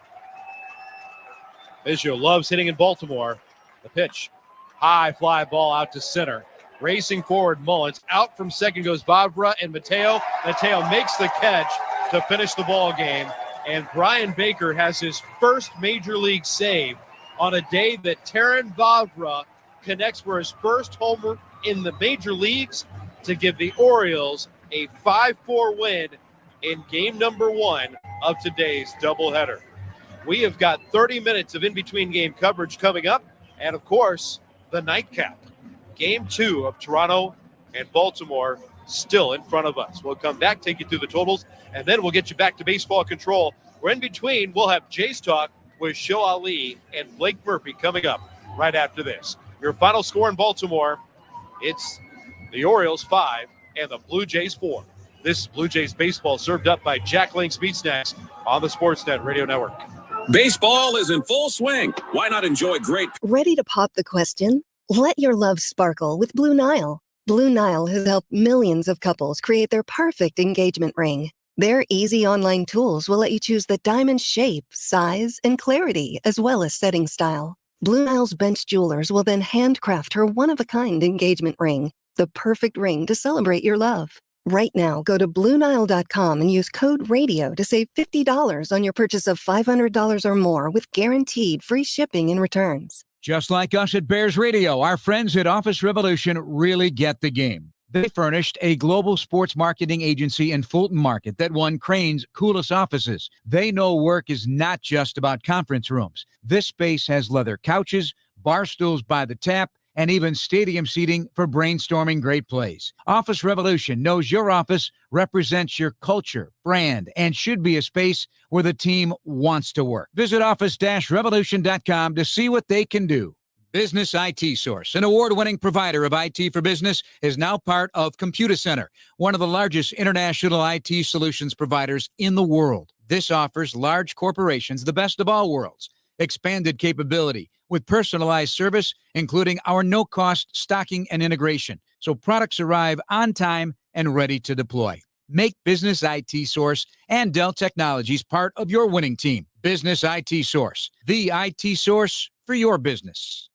Biggio loves hitting in Baltimore. The pitch. High fly ball out to center. Racing forward, Mullins. Out from second goes Vavra and Mateo. Mateo makes the catch to finish the ball game. And Brian Baker has his first major league save on a day that Taran Vavra connects for his first homer in the major leagues to give the Orioles a 5-4 win in game number 1 of today's doubleheader. We have got 30 minutes of in-between game coverage coming up. And, of course, the nightcap. Game 2 of Toronto and Baltimore still in front of us. We'll come back, take you through the totals, and then we'll get you back to baseball control. We're in between. We'll have Jay's Talk with Show Ali and Blake Murphy coming up right after this. Your final score in Baltimore, it's the Orioles 5 and the Blue Jays 4. This is Blue Jays baseball served up by Jack Link's Meat Snacks on the Sportsnet Radio Network. Baseball is in full swing. Why not enjoy great... Ready to pop the question? Let your love sparkle with Blue Nile. Blue Nile has helped millions of couples create their perfect engagement ring. Their easy online tools will let you choose the diamond shape, size, and clarity, as well as setting style. Blue Nile's bench jewelers will then handcraft her one-of-a-kind engagement ring, the perfect ring to celebrate your love. Right now, go to BlueNile.com and use code RADIO to save $50 on your purchase of $500 or more with guaranteed free shipping and returns. Just like us at Bears Radio, our friends at Office Revolution really get the game. They furnished a global sports marketing agency in Fulton Market that won Crane's coolest offices. They know work is not just about conference rooms. This space has leather couches, bar stools by the tap, and even stadium seating for brainstorming great plays. Office Revolution knows your office represents your culture, brand, and should be a space where the team wants to work. Visit office-revolution.com to see what they can do. Business IT Source, an award-winning provider of IT for business, is now part of Computer Center, one of the largest international IT solutions providers in the world. This offers large corporations the best of all worlds. Expanded capability with personalized service, including our no-cost stocking and integration, so products arrive on time and ready to deploy. Make Business IT Source and Dell Technologies part of your winning team. Business IT Source, the IT source for your business.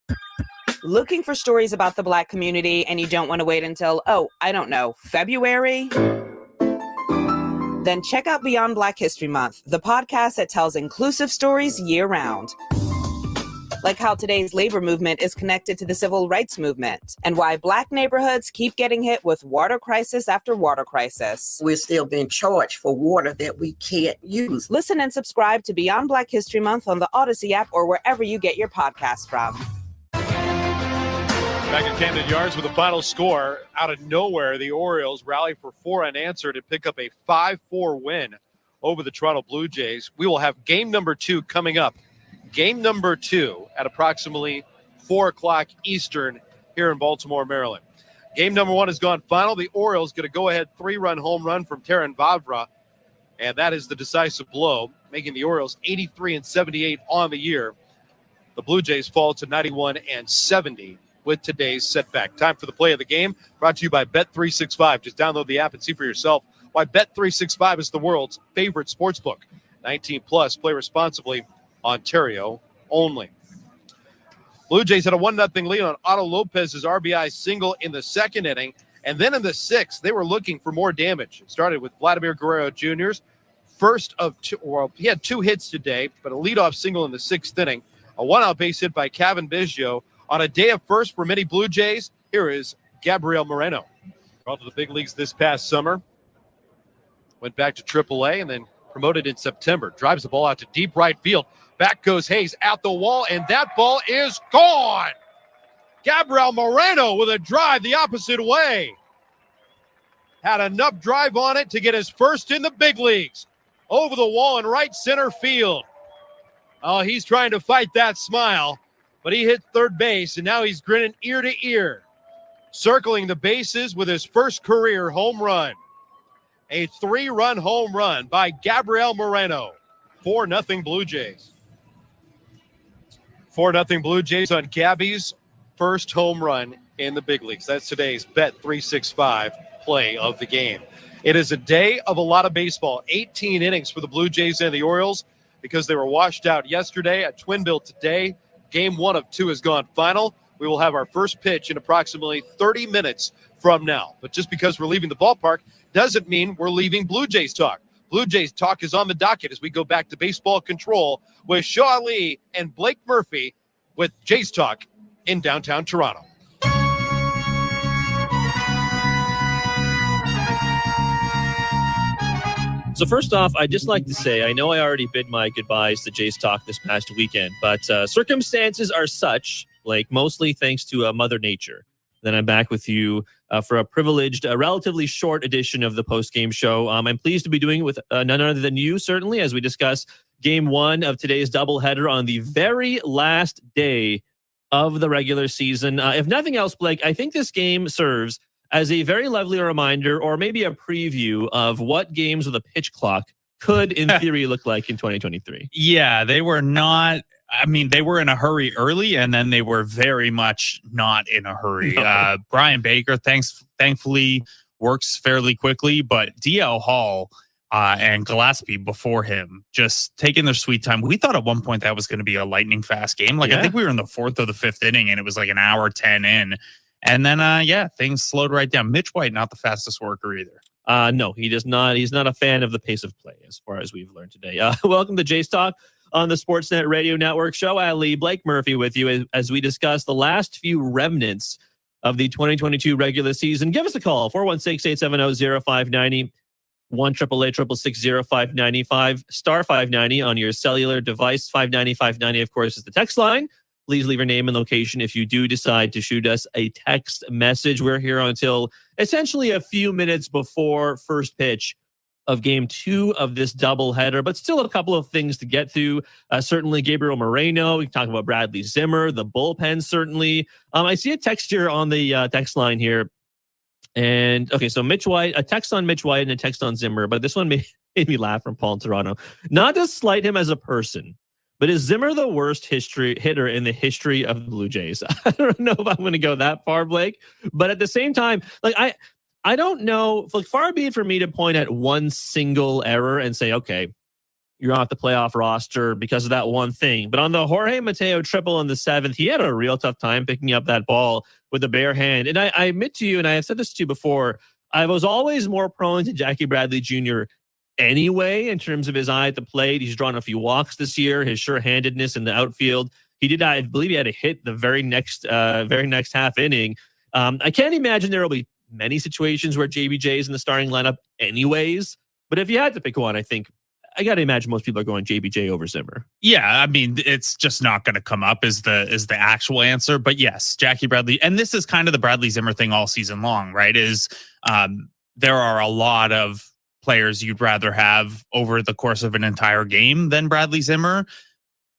Looking for stories about the Black community and you don't want to wait until, February? Then check out Beyond Black History Month, the podcast that tells inclusive stories year-round. Like how today's labor movement is connected to the civil rights movement, and why Black neighborhoods keep getting hit with water crisis after water crisis. We're still being charged for water that we can't use. Listen and subscribe to Beyond Black History Month on the Odyssey app or wherever you get your podcasts from. Back at Camden Yards with the final score. Out of nowhere, the Orioles rally for 4 unanswered and pick up a 5-4 win over the Toronto Blue Jays. We will have game number 2 coming up. Game number 2 at approximately 4 o'clock Eastern here in Baltimore, Maryland. Game number 1 has gone final. The Orioles get a go-ahead 3-run home run from Terran Vavra, and that is the decisive blow, making the Orioles 83-78 on the year. The Blue Jays fall to 91-70 with today's setback. Time for the play of the game, brought to you by Bet365. Just download the app and see for yourself why Bet365 is the world's favorite sportsbook. 19 plus, play responsibly, Ontario only. Blue Jays had a 1-0 lead on Otto Lopez's RBI single in the second inning, and then in the sixth, they were looking for more damage. It started with Vladimir Guerrero Jr.'s first of 2, well, he had 2 hits today, but a leadoff single in the sixth inning, a 1-out base hit by Kevin Biggio. On a day of first for many Blue Jays, here is Gabriel Moreno. Brought to the big leagues this past summer, went back to AAA, and then promoted in September. Drives the ball out to deep right field. Back goes Hayes at the wall, and that ball is gone. Gabriel Moreno with a drive the opposite way. Had enough drive on it to get his first in the big leagues. Over the wall in right center field. Oh, he's trying to fight that smile, but he hit third base, and now he's grinning ear to ear. Circling the bases with his first career home run. A 3-run home run by Gabriel Moreno. 4-0 Blue Jays. 4-0 Blue Jays on Gabby's first home run in the big leagues. That's today's Bet365 play of the game. It is a day of a lot of baseball. 18 innings for the Blue Jays and the Orioles because they were washed out yesterday at Twinville today. Game 1 of 2 has gone final. We will have our first pitch in approximately 30 minutes from now. But just because we're leaving the ballpark doesn't mean we're leaving Blue Jays talk. Blue Jays talk is on the docket as we go back to baseball control with Shaw Lee and Blake Murphy with Jays Talk in downtown Toronto. So first off, I'd just like to say, I know I already bid my goodbyes to Jays Talk this past weekend, but circumstances are such, like mostly thanks to Mother Nature, that I'm back with you for a privileged, relatively short edition of the post-game show. I'm pleased to be doing it with none other than you, certainly, as we discuss Game 1 of today's doubleheader on the very last day of the regular season. If nothing else, Blake, I think this game serves as a very lovely reminder, or maybe a preview of what games with a pitch clock could, in theory, look like in 2023. Yeah, they were not. I mean, they were in a hurry early, and then they were very much not in a hurry. No. Brian Baker, thankfully, works fairly quickly, but DL Hall and Gillespie before him just taking their sweet time. We thought at one point that was going to be a lightning fast game. I think we were in the 4th or the 5th inning, and it was like an hour 10 in. And then, things slowed right down. Mitch White, not the fastest worker either. No, he does not. He's not a fan of the pace of play, as far as we've learned today. Welcome to Jays Talk on the Sportsnet Radio Network show. Ali, Blake Murphy with you as we discuss the last few remnants of the 2022 regular season. Give us a call, 416-870-0590, 1-888-666-0595, star 590 on your cellular device. 590, of course, is the text line. Please leave your name and location if you do decide to shoot us a text message. We're here until essentially a few minutes before first pitch of Game 2 of this doubleheader, but still a couple of things to get through. Certainly Gabriel Moreno. We can talk about Bradley Zimmer, the bullpen, certainly. I see a text here on the text line here. And okay, so Mitch White, a text on Mitch White and a text on Zimmer, but this one made me laugh from Paul in Toronto. Not to slight him as a person, but is Zimmer the worst hitter in the history of the Blue Jays? I don't know if I'm going to go that far, Blake. But at the same time, I don't know. Far be it for me to point at one single error and say, okay, you're off the playoff roster because of that one thing. But on the Jorge Mateo triple in the 7th, he had a real tough time picking up that ball with a bare hand. And I admit to you, and I have said this to you before, I was always more prone to Jackie Bradley Jr. anyway, in terms of his eye at the plate. He's drawn a few walks this year, his sure-handedness in the outfield. He did, I believe he had a hit the very next half inning. I can't imagine there will be many situations where JBJ is in the starting lineup anyways. But if you had to pick one, I think I got to imagine most people are going JBJ over Zimmer. Yeah, I mean, it's just not going to come up as the actual answer. But yes, Jackie Bradley, and this is kind of the Bradley Zimmer thing all season long, right? Is there are a lot of players you'd rather have over the course of an entire game than Bradley Zimmer.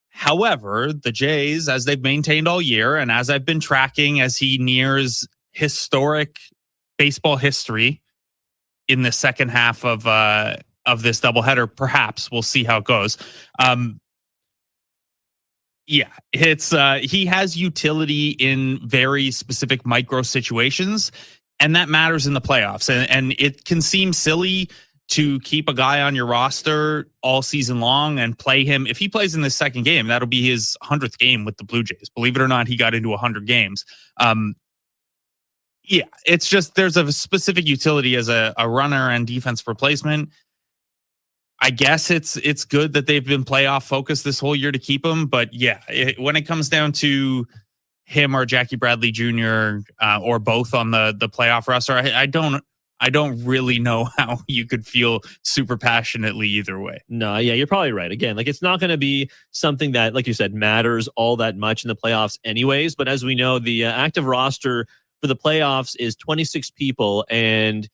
However, the Jays, as they've maintained all year, and as I've been tracking as he nears historic baseball history in the second half of this doubleheader, perhaps we'll see how it goes. It's he has utility in very specific micro situations, and that matters in the playoffs. And it can seem silly to keep a guy on your roster all season long and play him. If he plays in the second game, that'll be his 100th game with the Blue Jays. Believe it or not, he got into 100 games. It's just there's a specific utility as a runner and defense replacement. I guess it's good that they've been playoff focused this whole year to keep him. But when it comes down to him or Jackie Bradley Jr. Or both on the playoff roster, I don't really know how you could feel super passionately either way. No, you're probably right. Again, it's not going to be something that, like you said, matters all that much in the playoffs anyways. But as we know, the active roster for the playoffs is 26 people, and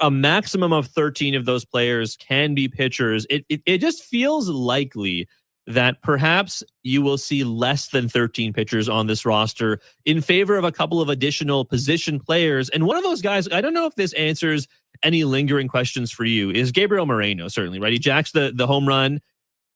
a maximum of 13 of those players can be pitchers. It just feels likely that perhaps you will see less than 13 pitchers on this roster in favor of a couple of additional position players. And one of those guys, I don't know if this answers any lingering questions for you, is Gabriel Moreno, certainly, right? He jacks the home run.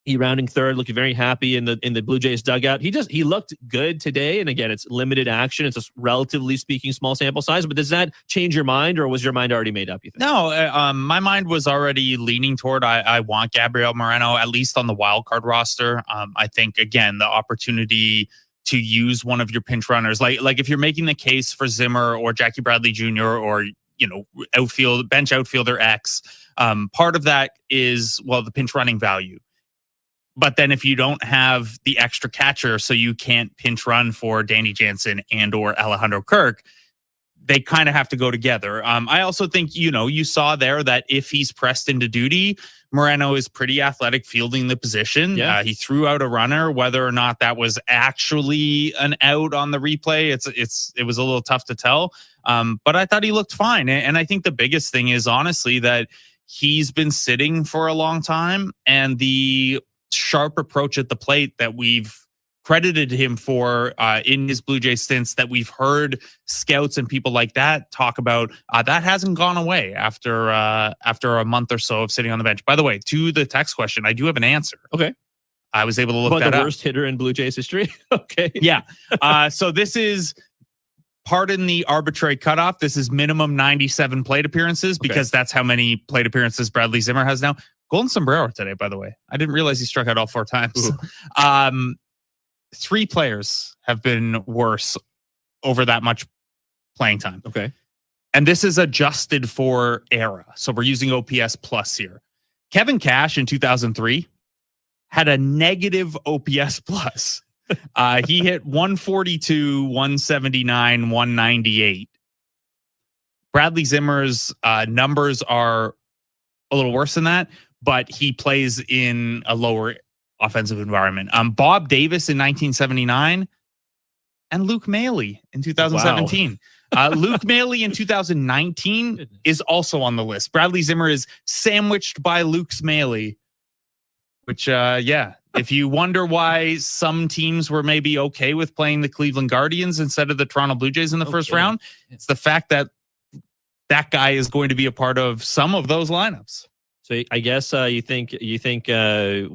He rounding third, looking very happy in the Blue Jays dugout. He looked good today. And again, it's limited action. It's a relatively speaking small sample size, but does that change your mind, or was your mind already made up, you think? No, my mind was already leaning toward I want Gabriel Moreno, at least on the wild card roster. I think, again, the opportunity to use one of your pinch runners, like if you're making the case for Zimmer or Jackie Bradley Jr. or, bench outfielder X, part of that is, the pinch running value. But then if you don't have the extra catcher, so you can't pinch run for Danny Jansen and or Alejandro Kirk, they kind of have to go together. I also think, you saw there that if he's pressed into duty, Moreno is pretty athletic fielding the position. Yeah. He threw out a runner. Whether or not that was actually an out on the replay, it was a little tough to tell. But I thought he looked fine. And I think the biggest thing is honestly that he's been sitting for a long time, and the sharp approach at the plate that we've credited him for in his Blue Jays stints, that we've heard scouts and people like that talk about, that hasn't gone away after a month or so of sitting on the bench. By the way, to the text question, I do have an answer. Okay. I was able to look about that the up. worst hitter in Blue Jays history. Okay. Yeah. So this is, pardon the arbitrary cutoff, this is minimum 97 plate appearances, because that's how many plate appearances Bradley Zimmer has now. Golden sombrero today, by the way. I didn't realize he struck out all 4 times. 3 players have been worse over that much playing time. Okay. And this is adjusted for era. So we're using OPS plus here. Kevin Cash in 2003 had a negative OPS plus. He hit 142, 179, 198. Bradley Zimmer's numbers are a little worse than that, but he plays in a lower offensive environment. Bob Davis in 1979 and Luke Mailey in 2017. Wow. Luke Mailey in 2019 is also on the list. Bradley Zimmer is sandwiched by Luke's Mailey, which, if you wonder why some teams were maybe okay with playing the Cleveland Guardians instead of the Toronto Blue Jays in the first round, it's the fact that that guy is going to be a part of some of those lineups. So I guess you think the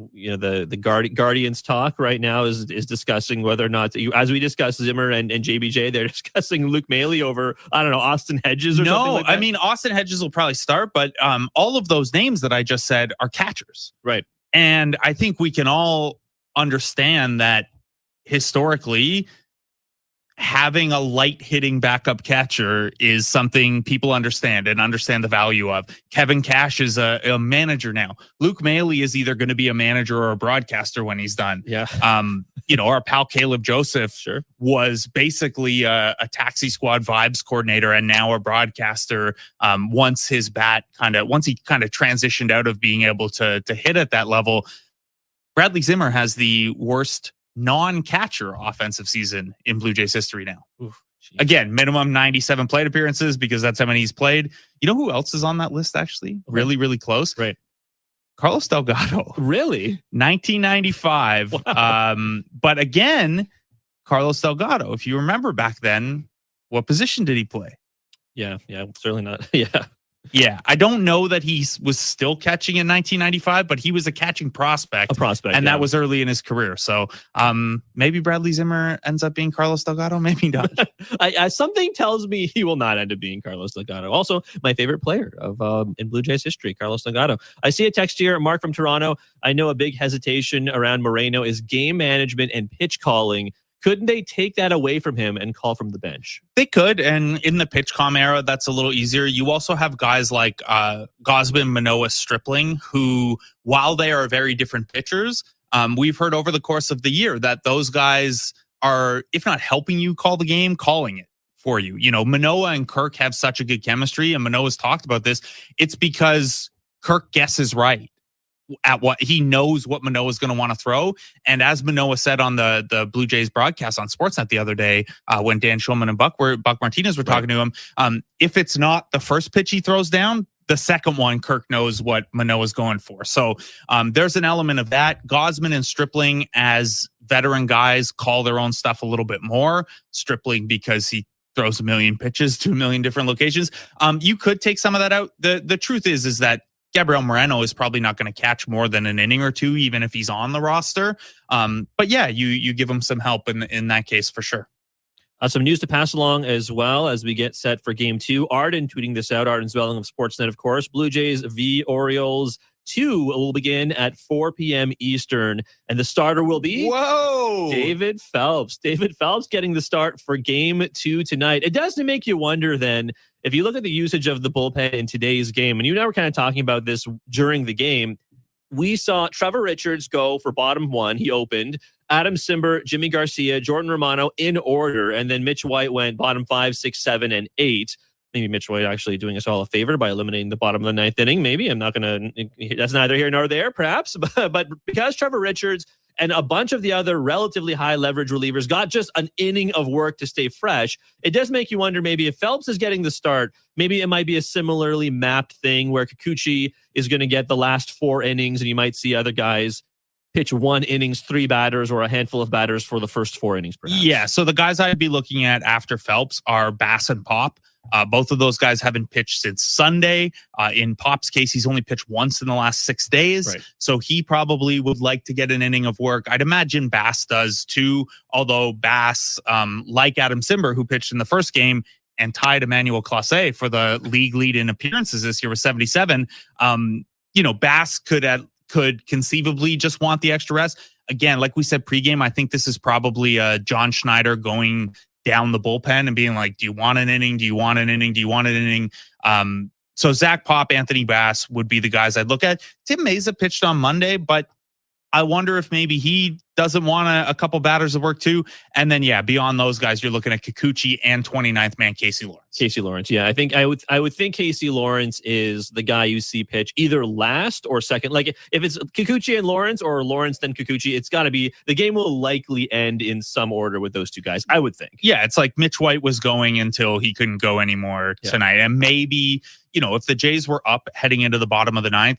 Guardians talk right now is discussing whether or not, as we discussed Zimmer and JBJ, they're discussing Luke Mailey over, I don't know, Austin Hedges or something like that. I mean, Austin Hedges will probably start, but all of those names that I just said are catchers. Right. And I think we can all understand that historically, having a light hitting backup catcher is something people understand the value of. Kevin Cash is a manager now. Luke Mailey is either going to be a manager or a broadcaster when he's done. Yeah. Our pal Caleb Joseph was basically a taxi squad vibes coordinator and now a broadcaster. Once he kind of transitioned out of being able to hit at that level. Bradley Zimmer has the worst non-catcher offensive season in Blue Jays history now. Oof, again, minimum 97 plate appearances because that's how many he's played. You know who else is on that list, actually? Really, really close. Right. Carlos Delgado. Really? 1995. Wow. But again, Carlos Delgado, if you remember back then, what position did he play? Yeah, certainly not. Yeah. Yeah, I don't know that he was still catching in 1995, but he was a catching prospect. And that was early in his career. So maybe Bradley Zimmer ends up being Carlos Delgado, maybe not. Something tells me he will not end up being Carlos Delgado. Also, my favorite player of in Blue Jays history, Carlos Delgado. I see a text here, Mark from Toronto. I know a big hesitation around Moreno is game management and pitch calling. Couldn't they take that away from him and call from the bench? They could, and in the PitchCom era, that's a little easier. You also have guys like Gausman, Manoah, Stripling, who, while they are very different pitchers, we've heard over the course of the year that those guys are, if not helping you call the game, calling it for you. You know, Manoah and Kirk have such a good chemistry, and Manoah's talked about this. It's because Kirk guesses right at what he knows what Manoah is going to want to throw. And as Manoah said on the Blue Jays broadcast on Sportsnet the other day, when Dan Schulman and Buck Martinez were talking to him, if it's not the first pitch he throws down, the second one, Kirk knows what Manoah's going for. So there's an element of that. Gausman and Stripling, as veteran guys, call their own stuff a little bit more. Stripling because he throws a million pitches to a million different locations. You could take some of that out. The truth is that Gabriel Moreno is probably not going to catch more than an inning or two, even if he's on the roster. But yeah, you give him some help in that case for sure. Some news to pass along as well as we get set for Game 2. Arden tweeting this out. Arden Zwelling of Sportsnet, of course. Blue Jays v. Orioles 2 will begin at 4 p.m. Eastern. And the starter will be... Whoa! David Phelps. David Phelps getting the start for Game 2 tonight. It does make you wonder then, if you look at the usage of the bullpen in today's game, and you and I were kind of talking about this during the game, we saw Trevor Richards go for bottom 1. He opened. Adam Simber, Jimmy Garcia, Jordan Romano in order. And then Mitch White went bottom 5, 6, 7, and 8. Maybe Mitch White actually doing us all a favor by eliminating the bottom of the 9th inning. Maybe. I'm not going to, that's neither here nor there, perhaps. But because Trevor Richards and a bunch of the other relatively high leverage relievers got just an inning of work to stay fresh, it does make you wonder maybe if Phelps is getting the start, maybe it might be a similarly mapped thing where Kikuchi is going to get the last 4 innings and you might see other guys pitch 1 innings, 3 batters, or a handful of batters for the first 4 innings, perhaps. Yeah, so the guys I'd be looking at after Phelps are Bass and Pop. Both of those guys haven't pitched since Sunday. In Pop's case, he's only pitched once in the last 6 days. Right. So he probably would like to get an inning of work. I'd imagine Bass does too, although Bass, like Adam Simber, who pitched in the first game and tied Emmanuel Clase for the league lead in appearances this year with 77, Bass could conceivably just want the extra rest. Again, like we said pregame, I think this is probably John Schneider going down the bullpen and being like, do you want an inning? Do you want an inning? Do you want an inning? So Zach Pop, Anthony Bass would be the guys I'd look at. Tim Meza pitched on Monday, but I wonder if maybe he doesn't want a couple batters of work too. And then, beyond those guys, you're looking at Kikuchi and 29th man Casey Lawrence. Yeah, I think I would think Casey Lawrence is the guy you see pitch either last or second. Like if it's Kikuchi and Lawrence or Lawrence then Kikuchi, it's got to be the game will likely end in some order with those two guys, I would think. Yeah, it's like Mitch White was going until he couldn't go anymore tonight. And maybe, if the Jays were up heading into the bottom of the 9th,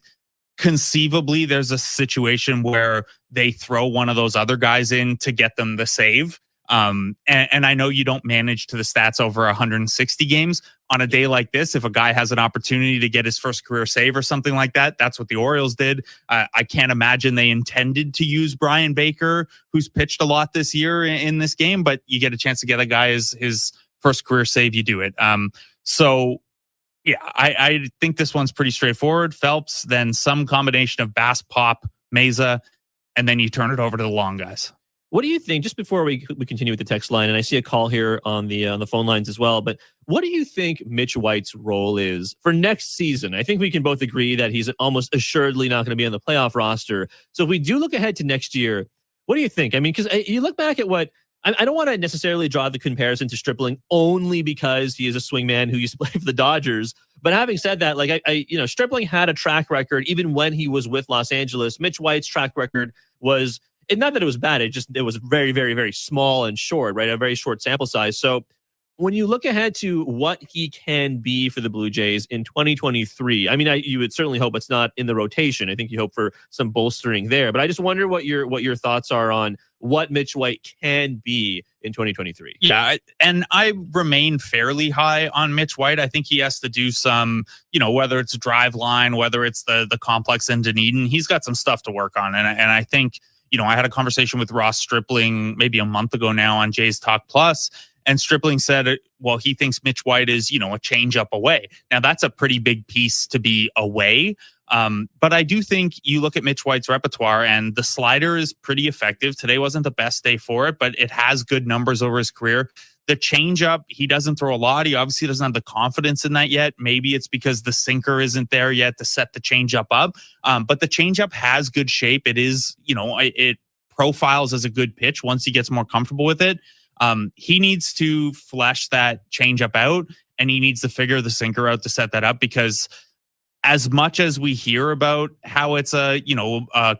conceivably there's a situation where they throw one of those other guys in to get them the save. And I know you don't manage to the stats over 160 games. On a day like this, if a guy has an opportunity to get his first career save or something like that, that's what the Orioles did. I can't imagine they intended to use Brian Baker, who's pitched a lot this year in this game, but you get a chance to get a guy his first career save, you do it. I think this one's pretty straightforward. Phelps, then some combination of Bass, Pop, Meza, and then you turn it over to the long guys. What do you think, just before we continue with the text line, and I see a call here on the phone lines as well, but what do you think Mitch White's role is for next season? I think we can both agree that he's almost assuredly not going to be on the playoff roster. So if we do look ahead to next year, what do you think? I mean, because you look back at what, I don't want to necessarily draw the comparison to Stripling only because he is a swingman who used to play for the Dodgers. But having said that, like Stripling had a track record even when he was with Los Angeles. Mitch White's track record was, not that it was bad, it was very, very, very small and short, right? A very short sample size. So when you look ahead to what he can be for the Blue Jays in 2023, I mean, you would certainly hope it's not in the rotation. I think you hope for some bolstering there. But I just wonder what your thoughts are on what Mitch White can be in 2023. Yeah, and I remain fairly high on Mitch White. I think he has to do some, whether it's drive line, whether it's the complex in Dunedin, he's got some stuff to work on. And I think, I had a conversation with Ross Stripling maybe a month ago now on Jays Talk Plus, and Stripling said, well, he thinks Mitch White is, a change up away. Now, that's a pretty big piece to be away. But I do think you look at Mitch White's repertoire and the slider is pretty effective. Today wasn't the best day for it, but it has good numbers over his career. The changeup, he doesn't throw a lot. He obviously doesn't have the confidence in that yet. Maybe it's because the sinker isn't there yet to set the changeup up. But the changeup has good shape. It is, it profiles as a good pitch once he gets more comfortable with it. He needs to flesh that changeup out, and he needs to figure the sinker out to set that up, because as much as we hear about how it's a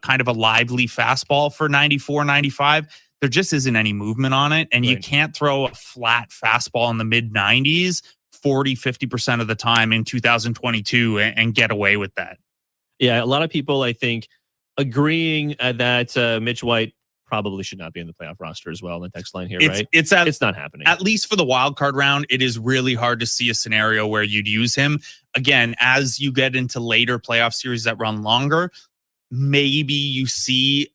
kind of a lively fastball for 94, 95, there just isn't any movement on it. And you can't throw a flat fastball in the mid 90s 40, 50% of the time in 2022 and get away with that. Yeah, a lot of people, I think, agreeing that Mitch White probably should not be in the playoff roster as well in the text line here, right? It's not happening. At least for the wild card round, it is really hard to see a scenario where you'd use him. Again, as you get into later playoff series that run longer, maybe you see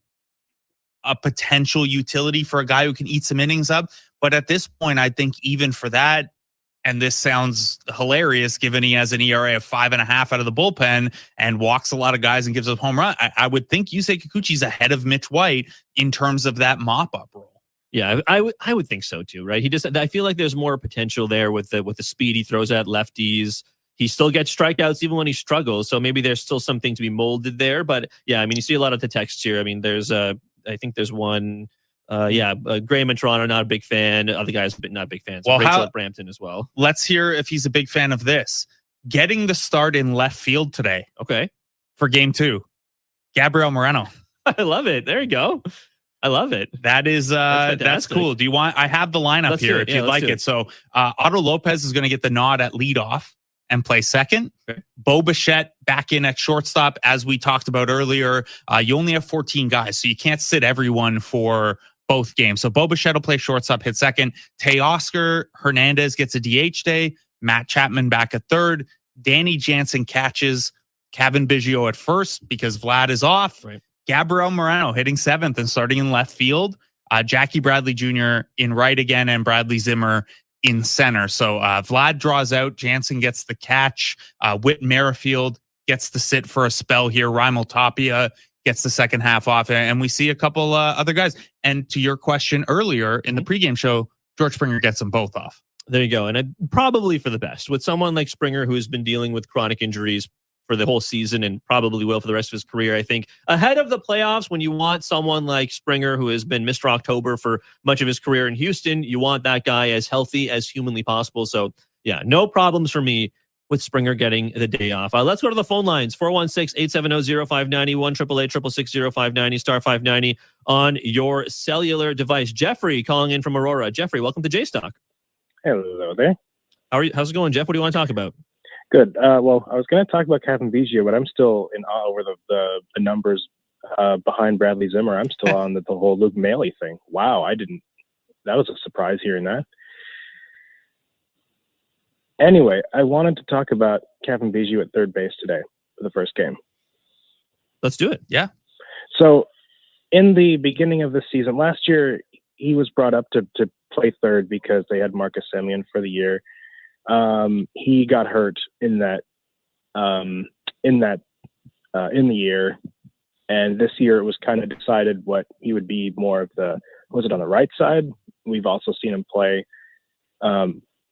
a potential utility for a guy who can eat some innings up. But at this point, I think even for that, and this sounds hilarious given he has an ERA of 5.5 out of the bullpen and walks a lot of guys and gives up home run, I would think Yusei Kikuchi's ahead of Mitch White in terms of that mop-up role. Yeah, I would think so too, right? I feel like there's more potential there with the speed he throws at lefties. he still gets strikeouts even when he struggles. So maybe there's still something to be molded there. But yeah, I mean, you see a lot of the text here. I mean, I think there's one. Graham in Toronto, not a big fan. Other guys, not big fans. Well, Rachel at Brampton as well. Let's hear if he's a big fan of this. Getting the start in left field today. Okay. For game 2. Gabriel Moreno. I love it. There you go. I love it. That is that's cool. I have the lineup here if you'd like it. So Otto Lopez is going to get the nod at leadoff and play second. Okay. Bo Bichette back in at shortstop. As we talked about earlier, you only have 14 guys, so you can't sit everyone for both games. So Bo Bichette will play shortstop, hit second. Teoscar Hernandez gets a DH day. Matt Chapman back at third. Danny Jansen catches. Kevin Biggio at first because Vlad is off. Right. Gabriel Moreno hitting seventh and starting in left field. Jackie Bradley Jr. in right again and Bradley Zimmer in center. So Vlad draws out. Jansen gets the catch. Whit Merrifield gets to sit for a spell here. Raimel Tapia gets the second half off. And we see a couple other guys. And to your question earlier in the pregame show, George Springer gets them both off. There you go. And probably for the best. With someone like Springer, who's been dealing with chronic injuries for the whole season and probably will for the rest of his career, I think ahead of the playoffs, when you want someone like Springer, who has been Mr. October for much of his career in Houston, you want that guy as healthy as humanly possible. So yeah, no problems for me with Springer getting the day off. Let's go to the phone lines. 416-870-0590, 1-888-666-0590, star 590 on your cellular device. Jeffrey calling in from Aurora. Jeffrey, welcome to J-Stock. Hello there. How's it going, Jeff? What do you want to talk about? Good. Well, I was going to talk about Kevin Biggio, but I'm still in awe over the numbers behind Bradley Zimmer. I'm still on the whole Luke Maley thing. Wow, that was a surprise hearing that. Anyway, I wanted to talk about Kevin Biggio at third base today for the first game. Let's do it. Yeah. So in the beginning of the season, last year, he was brought up to play third because they had Marcus Semien for the year. He got hurt in the year, and this year it was kind of decided what he would be more of was it on the right side? We've also seen him play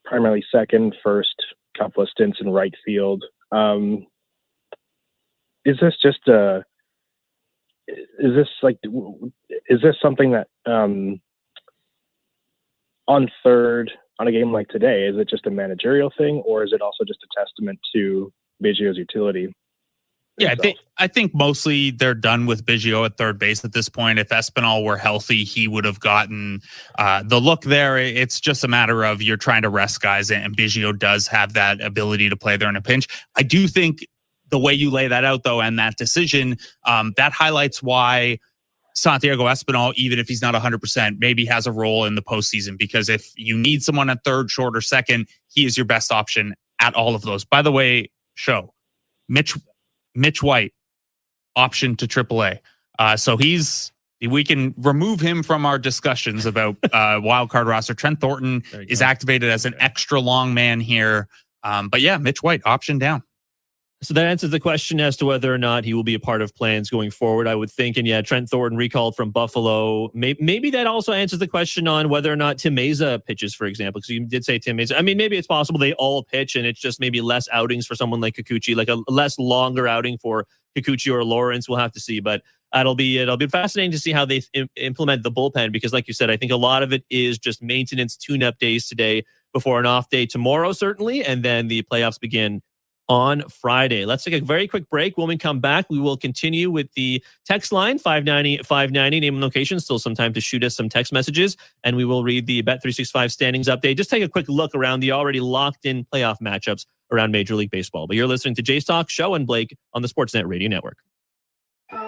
primarily second, first, couple of stints in right field. Is this something that on third on a game like today, is it just a managerial thing, or is it also just a testament to Biggio's utility? Yeah, I think mostly they're done with Biggio at third base at this point. If Espinal were healthy, he would have gotten the look there. It's just a matter of you're trying to rest guys, and Biggio does have that ability to play there in a pinch. I do think the way you lay that out, though, and that decision, that highlights why Santiago Espinal, even if he's not 100%, maybe has a role in the postseason, because if you need someone at third, short, or second, he is your best option at all of those. By the way, Mitch White, option to AAA. So we can remove him from our discussions about wild card roster. Trent Thornton is activated as an extra long man here. But yeah, Mitch White, option down. So that answers the question as to whether or not he will be a part of plans going forward, I would think. And yeah, Trent Thornton recalled from Buffalo. Maybe that also answers the question on whether or not Tim Meza pitches, for example, because you did say Tim Meza. I mean, maybe it's possible they all pitch and it's just maybe less outings for someone like Kikuchi, like a less longer outing for Kikuchi or Lawrence. We'll have to see. But it'll be fascinating to see how they implement the bullpen, because like you said, I think a lot of it is just maintenance tune-up days today before an off day tomorrow, certainly. And then the playoffs begin on Friday. Let's take a very quick break. When we come back, we will continue with the text line 590-590, name and location. Still some time to shoot us some text messages, and we will read the Bet365 standings update. Just take a quick look around the already locked in playoff matchups around Major League Baseball. But you're listening to Jay's Talk Show and Blake on the Sportsnet Radio Network.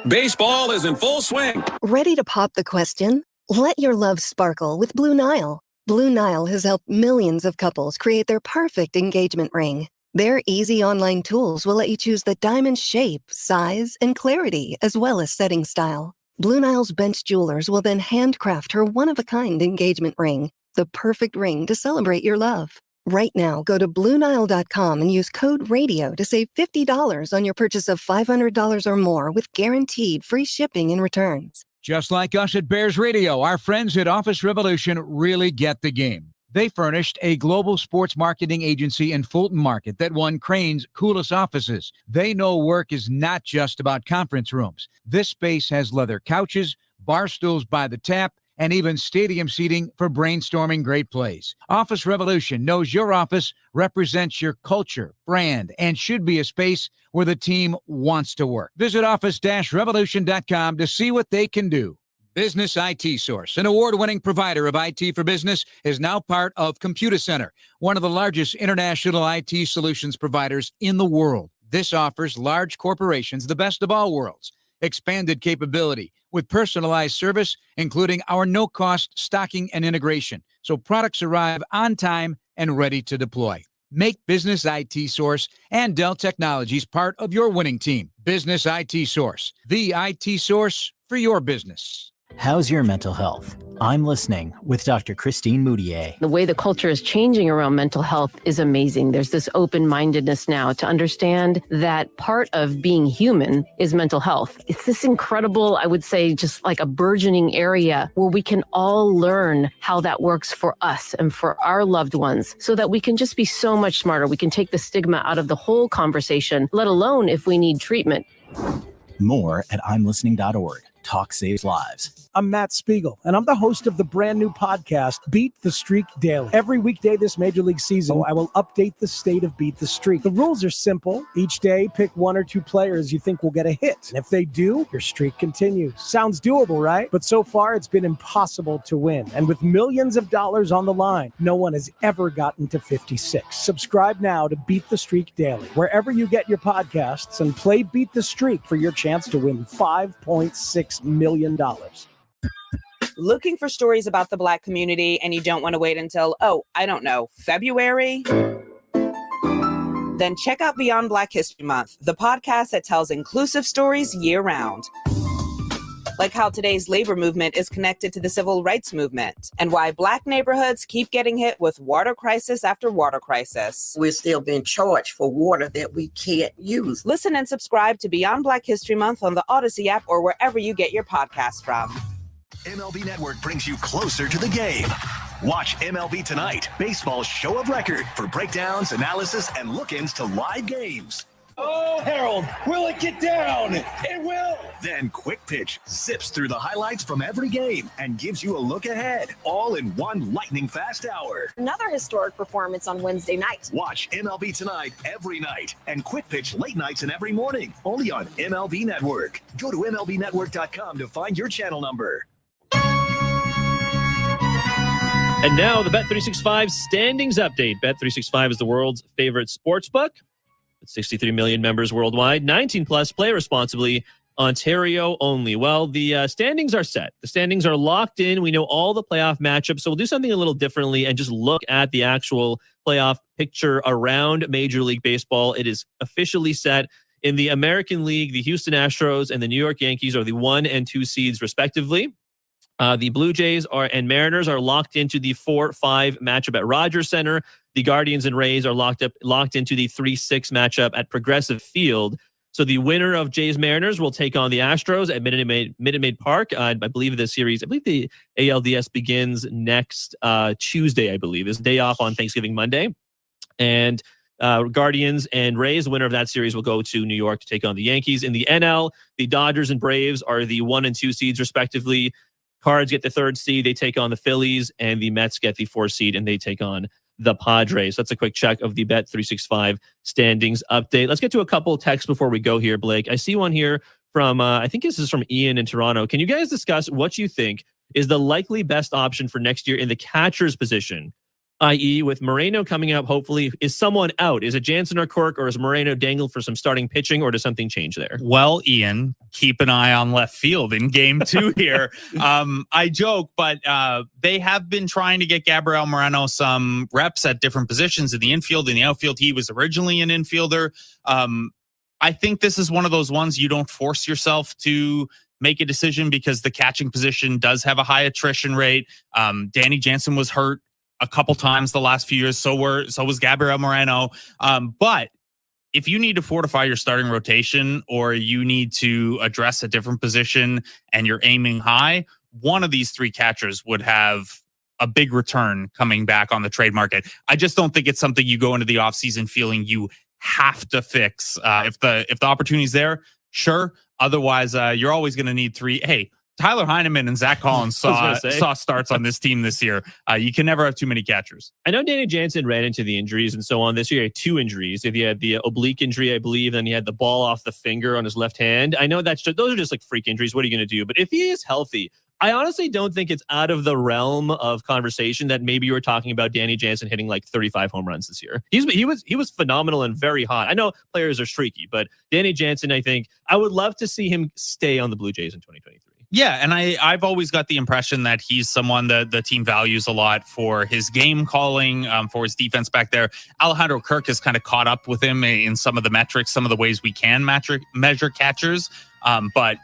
Baseball is in full swing. Ready to pop the question? Let your love sparkle with Blue Nile. Blue Nile has helped millions of couples create their perfect engagement ring. Their easy online tools will let you choose the diamond shape, size, and clarity, as well as setting style. Blue Nile's Bench Jewelers will then handcraft her one-of-a-kind engagement ring, the perfect ring to celebrate your love. Right now, go to BlueNile.com and use code RADIO to save $50 on your purchase of $500 or more with guaranteed free shipping and returns. Just like us at Bears Radio, our friends at Office Revolution really get the game. They furnished a global sports marketing agency in Fulton Market that won Crane's coolest offices. They know work is not just about conference rooms. This space has leather couches, bar stools by the tap, and even stadium seating for brainstorming great plays. Office Revolution knows your office represents your culture, brand, and should be a space where the team wants to work. Visit office-revolution.com to see what they can do. Business IT Source, an award-winning provider of IT for business, is now part of Computer Center, one of the largest international IT solutions providers in the world. This offers large corporations the best of all worlds. Expanded capability with personalized service, including our no-cost stocking and integration, so products arrive on time and ready to deploy. Make Business IT Source and Dell Technologies part of your winning team. Business IT Source, the IT source for your business. How's your mental health? I'm listening with Dr. Christine Moutier. The way the culture is changing around mental health is amazing. There's this open-mindedness now to understand that part of being human is mental health. It's this incredible, I would say, just like a burgeoning area where we can all learn how that works for us and for our loved ones so that we can just be so much smarter. We can take the stigma out of the whole conversation, let alone if we need treatment. More at imlistening.org. Talk saves lives. I'm Matt Spiegel, and I'm the host of the brand new podcast, Beat the Streak Daily. Every weekday this Major League season, I will update the state of Beat the Streak. The rules are simple. Each day, pick one or two players you think will get a hit. And if they do, your streak continues. Sounds doable, right? But so far, it's been impossible to win. And with millions of dollars on the line, no one has ever gotten to 56. Subscribe now to Beat the Streak Daily, wherever you get your podcasts, and play Beat the Streak for your chance to win $5.6 million. Looking for stories about the Black community and you don't want to wait until, February? Then check out Beyond Black History Month, the podcast that tells inclusive stories year-round. Like how today's labor movement is connected to the civil rights movement, and why Black neighborhoods keep getting hit with water crisis after water crisis. We're still being charged for water that we can't use. Listen and subscribe to Beyond Black History Month on the Odyssey app or wherever you get your podcasts from. MLB Network brings you closer to the game. Watch MLB Tonight, baseball's show of record, for breakdowns, analysis, and look-ins to live games. Oh, Harold, will it get down? It will. Then Quick Pitch zips through the highlights from every game and gives you a look ahead, all in one lightning-fast hour. Another historic performance on Wednesday night. Watch MLB Tonight every night and Quick Pitch late nights and every morning, only on MLB Network. Go to MLBnetwork.com to find your channel number. And now the Bet365 standings update. Bet365 is the world's favorite sports book. With 63 million members worldwide, 19 plus, play responsibly, Ontario only. Well, the standings are set. The standings are locked in. We know all the playoff matchups. So we'll do something a little differently and just look at the actual playoff picture around Major League Baseball. It is officially set. In the American League, the Houston Astros and the New York Yankees are the 1 and 2 seeds respectively. The Blue Jays and Mariners are locked into the 4-5 matchup at Rogers Center. The Guardians and Rays are locked into the 3-6 matchup at Progressive Field. So the winner of Jays Mariners will take on the Astros at Minute Maid Park. I believe the ALDS begins next Tuesday, I believe. It's day off on Thanksgiving Monday. And Guardians and Rays, the winner of that series, will go to New York to take on the Yankees. In the NL, the Dodgers and Braves are the 1 and 2 seeds respectively. Cards get the 3rd seed, they take on the Phillies, and the Mets get the 4th seed, and they take on the Padres. That's a quick check of the Bet365 standings update. Let's get to a couple texts before we go here, Blake. I see one here from, I think this is from Ian in Toronto. Can you guys discuss what you think is the likely best option for next year in the catcher's position? I.e., with Moreno coming up, hopefully, is someone out? Is it Jansen or Cork, or is Moreno dangled for some starting pitching, or does something change there? Well, Ian, keep an eye on left field in game 2 here. I joke, but they have been trying to get Gabriel Moreno some reps at different positions in the infield. In the outfield, he was originally an infielder. I think this is one of those ones you don't force yourself to make a decision because the catching position does have a high attrition rate. Danny Jansen was hurt a couple times the last few years. So was Gabriel Moreno. But if you need to fortify your starting rotation or you need to address a different position and you're aiming high, one of these 3 catchers would have a big return coming back on the trade market. I just don't think it's something you go into the offseason feeling you have to fix. If the opportunity's there, sure. Otherwise, you're always going to need three. Hey, Tyler Heineman and Zach Collins saw starts on this team this year. You can never have too many catchers. I know Danny Jansen ran into the injuries and so on. This year he had 2 injuries. He had the oblique injury, I believe, then he had the ball off the finger on his left hand. I know those are just like freak injuries. What are you going to do? But if he is healthy, I honestly don't think it's out of the realm of conversation that maybe you were talking about Danny Jansen hitting like 35 home runs this year. He was phenomenal and very hot. I know players are streaky, but Danny Jansen, I think I would love to see him stay on the Blue Jays in 2023. Yeah, and I've always got the impression that he's someone that the team values a lot for his game calling, for his defense back there. Alejandro Kirk has kind of caught up with him in some of the metrics, some of the ways we can measure catchers. But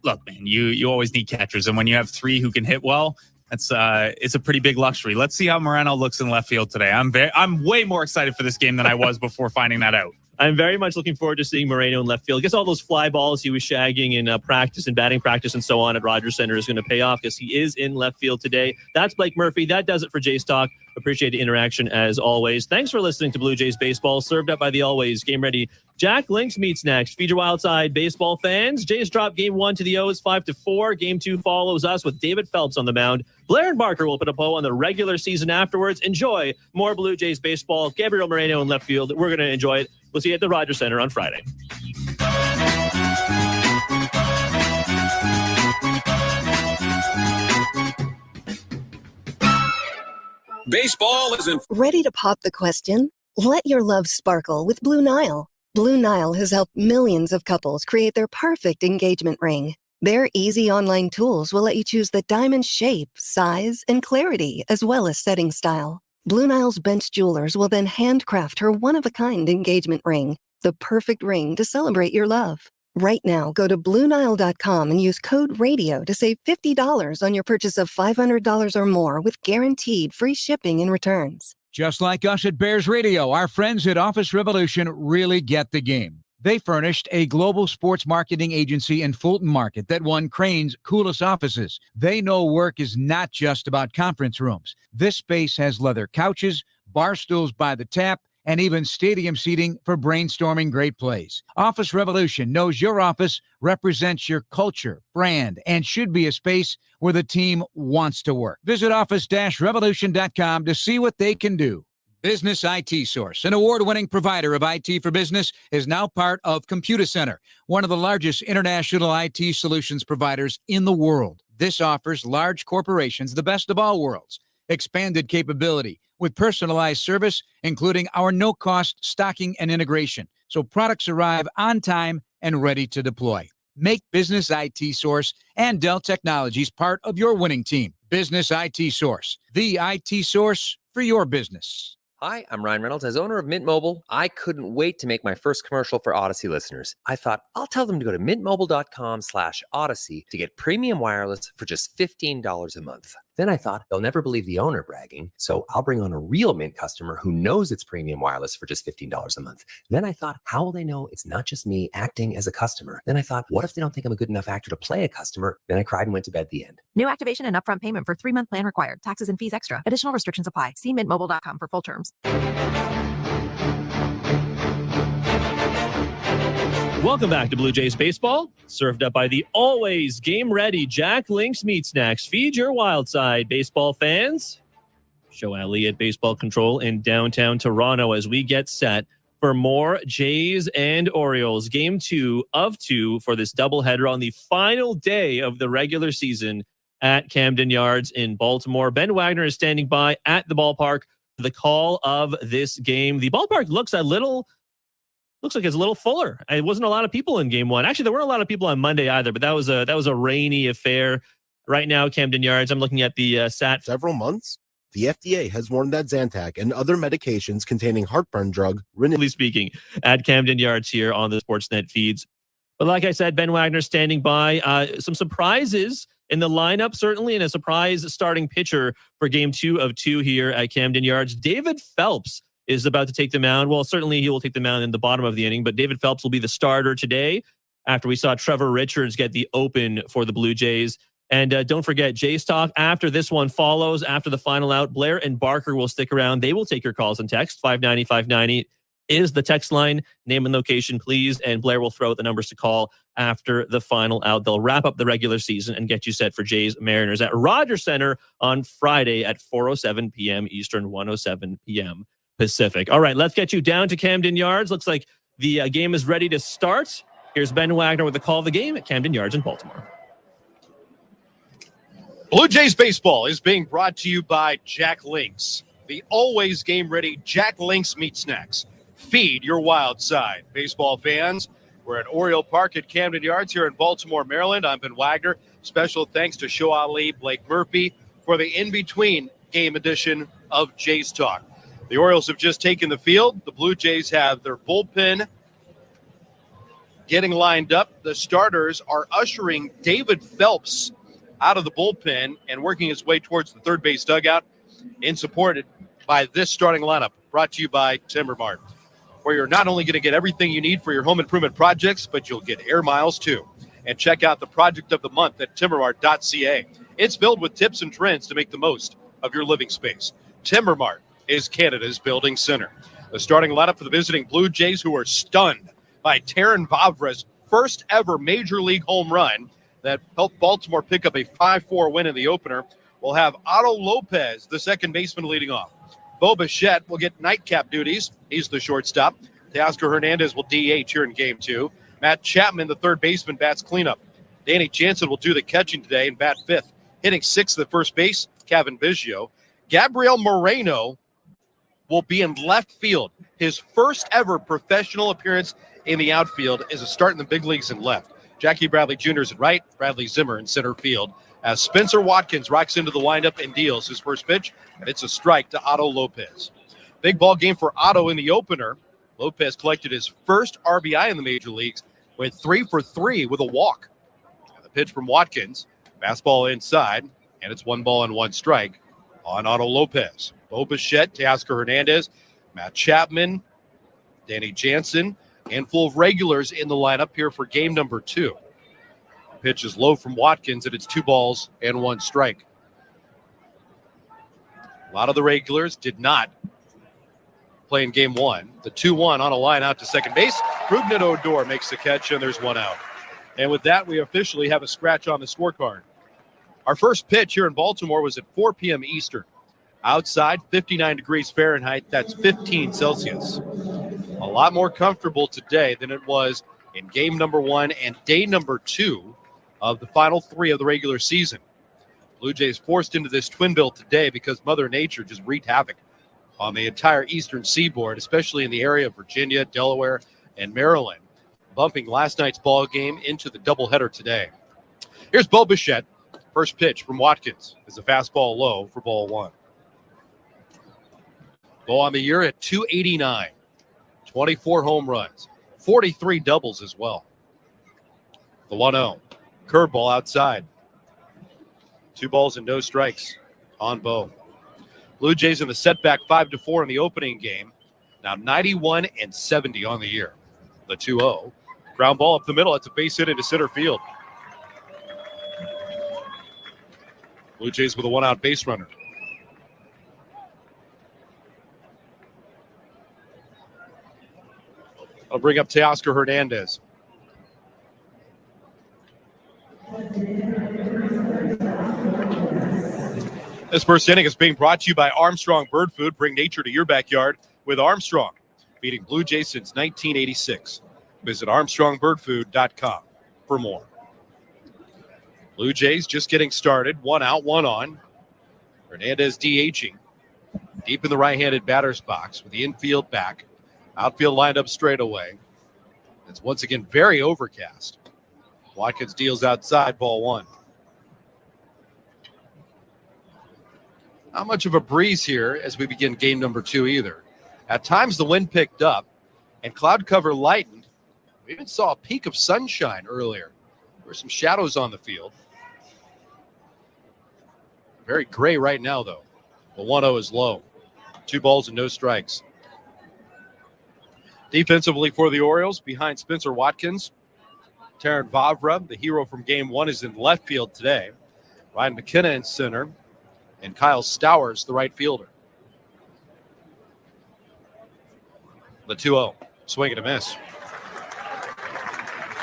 look, man, you always need catchers, and when you have 3 who can hit well, it's a pretty big luxury. Let's see how Moreno looks in left field today. I'm way more excited for this game than I was before finding that out. I'm very much looking forward to seeing Moreno in left field. I guess all those fly balls he was shagging in practice and batting practice and so on at Rogers Center is going to pay off because he is in left field today. That's Blake Murphy. That does it for Jays Talk. Appreciate the interaction as always. Thanks for listening to Blue Jays Baseball, served up by the always game-ready Jack Links Meets Next. Feed your wild side baseball fans. Jays drop Game 1 to the O's 5-4. Game 2 follows us with David Phelps on the mound. Blair and Barker will put a bow on the regular season afterwards. Enjoy more Blue Jays baseball. Gabriel Moreno in left field. We're going to enjoy it. We'll see you at the Rogers Center on Friday. Baseball is in. Ready to pop the question? Let your love sparkle with Blue Nile. Blue Nile has helped millions of couples create their perfect engagement ring. Their easy online tools will let you choose the diamond shape, size, and clarity, as well as setting style. Blue Nile's bench jewelers will then handcraft her one-of-a-kind engagement ring, the perfect ring to celebrate your love. Right now, go to BlueNile.com and use code RADIO to save $50 on your purchase of $500 or more with guaranteed free shipping and returns. Just like us at Bears Radio, our friends at Office Revolution really get the game. They furnished a global sports marketing agency in Fulton Market that won Crane's coolest offices. They know work is not just about conference rooms. This space has leather couches, bar stools by the tap, and even stadium seating for brainstorming great plays. Office Revolution knows your office represents your culture, brand, and should be a space where the team wants to work. Visit office-revolution.com to see what they can do. Business IT Source, an award-winning provider of IT for business, is now part of Computer Center, one of the largest international IT solutions providers in the world. This offers large corporations the best of all worlds. Expanded capability with personalized service, including our no-cost stocking and integration, so products arrive on time and ready to deploy. Make Business IT Source and Dell Technologies part of your winning team. Business IT Source, the IT source for your business. Hi, I'm Ryan Reynolds. As owner of Mint Mobile, I couldn't wait to make my first commercial for Odyssey listeners. I thought, I'll tell them to go to mintmobile.com/Odyssey to get premium wireless for just $15 a month. Then I thought, they'll never believe the owner bragging, so I'll bring on a real Mint customer who knows it's premium wireless for just $15 a month. Then I thought, how will they know it's not just me acting as a customer? Then I thought, what if they don't think I'm a good enough actor to play a customer? Then I cried and went to bed. The end. New activation and upfront payment for 3-month plan required. Taxes and fees extra. Additional restrictions apply. See mintmobile.com for full terms. Welcome back to Blue Jays Baseball, served up by the always game-ready Jack Links Meets Next. Feed your wild side, baseball fans. Show Ali at Baseball Control in downtown Toronto as we get set for more Jays and Orioles. Game 2 of 2 for this doubleheader on the final day of the regular season at Camden Yards in Baltimore. Ben Wagner is standing by at the ballpark for the call of this game. The ballpark looks like it's a little fuller. It wasn't a lot of people in game 1. Actually, there weren't a lot of people on Monday either, but that was a rainy affair. Right now, Camden Yards, I'm looking at the SAT. Several months, the FDA has warned that Zantac and other medications containing heartburn drug, speaking, at Camden Yards here on the Sportsnet feeds. But like I said, Ben Wagner standing by. Some surprises in the lineup, certainly, and a surprise starting pitcher for game 2 of 2 here at Camden Yards. David Phelps is about to take the mound. Well, certainly he will take the mound in the bottom of the inning, but David Phelps will be the starter today after we saw Trevor Richards get the open for the Blue Jays. And don't forget, Jays Talk after this one follows, after the final out. Blair and Barker will stick around. They will take your calls and text. 590-590 is the text line. Name and location, please. And Blair will throw out the numbers to call after the final out. They'll wrap up the regular season and get you set for Jays Mariners at Rogers Center on Friday at 4:07 p.m. Eastern, 1:07 p.m. Pacific. All right, let's get you down to Camden Yards. Looks like the game is ready to start. Here's Ben Wagner with the call of the game at Camden Yards in Baltimore. Blue Jays baseball is being brought to you by Jack Links, the always game-ready Jack Links meat snacks. Feed your wild side. Baseball fans, we're at Oriole Park at Camden Yards here in Baltimore, Maryland. I'm Ben Wagner. Special thanks to Show Ali, Blake Murphy for the in-between game edition of Jays Talk. The Orioles have just taken the field. The Blue Jays have their bullpen getting lined up. The starters are ushering David Phelps out of the bullpen and working his way towards the third base dugout, and supported by this starting lineup, brought to you by Timber Mart, where you're not only going to get everything you need for your home improvement projects, but you'll get air miles too. And check out the project of the month at timbermart.ca. It's filled with tips and trends to make the most of your living space. Timber Mart is Canada's building center. The starting lineup for the visiting Blue Jays, who are stunned by Taron Vavra's first ever major league home run that helped Baltimore pick up a 5-4 win in the opener, will have Otto Lopez, the second baseman, leading off. Bo Bichette will get nightcap duties. He's the shortstop. Teoscar Hernandez will DH here in Game 2. Matt Chapman, the third baseman, bats cleanup. Danny Jansen will do the catching today and bat fifth. Hitting sixth at first base, Kevin Biggio. Gabriel Moreno will be in left field. His first ever professional appearance in the outfield is a start in the big leagues in left. Jackie Bradley Jr. is at right, Bradley Zimmer in center field. As Spencer Watkins rocks into the windup and deals his first pitch, and it's a strike to Otto Lopez. Big ball game for Otto in the opener. Lopez collected his first RBI in the major leagues, went 3 for 3 with a walk. And the pitch from Watkins, fastball inside, and it's 1-1 strike on Otto Lopez. Bo Bichette, Teoscar Hernandez, Matt Chapman, Danny Jansen, handful of regulars in the lineup here for game number 2. Pitch is low from Watkins, and it's 2-1 strike. A lot of the regulars did not play in game 1. The 2-1 on a line out to second base. Brugnet Odor makes the catch, and there's one out. And with that, we officially have a scratch on the scorecard. Our first pitch here in Baltimore was at 4 p.m. Eastern. Outside, 59 degrees Fahrenheit. That's 15 Celsius. A lot more comfortable today than it was in game number 1 and day number 2 of the final 3 of the regular season. Blue Jays forced into this twin bill today because Mother Nature just wreaked havoc on the entire eastern seaboard, especially in the area of Virginia, Delaware, and Maryland, bumping last night's ball game into the doubleheader today. Here's Bo Bichette. First pitch from Watkins is a fastball low for ball 1. Bo on the year at 289, 24 home runs, 43 doubles as well. The 1-0. Curveball outside. 2 balls and no strikes on Bo. Blue Jays in the setback 5-4 in the opening game. Now 91-70 on the year. The 2-0. Ground ball up the middle. It's a base hit into center field. Blue Jays with a 1-out base runner. I'll bring up Teoscar Hernandez. This first inning is being brought to you by Armstrong Bird Food. Bring nature to your backyard with Armstrong, feeding Blue Jays since 1986. Visit ArmstrongBirdFood.com for more. Blue Jays just getting started. 1 out, 1 on. Hernandez DHing. Deep in the right-handed batter's box with the infield back. Outfield lined up straight away. It's once again very overcast. Watkins deals outside, ball 1. Not much of a breeze here as we begin game number 2 either. At times the wind picked up and cloud cover lightened. We even saw a peak of sunshine earlier. There were some shadows on the field. Very gray right now, though. The 1-0 is low. 2 balls and no strikes. Defensively for the Orioles, behind Spencer Watkins, Taron Vavra, the hero from game 1, is in left field today. Ryan McKenna in center, and Kyle Stowers, the right fielder. The 2-0. Swing and a miss.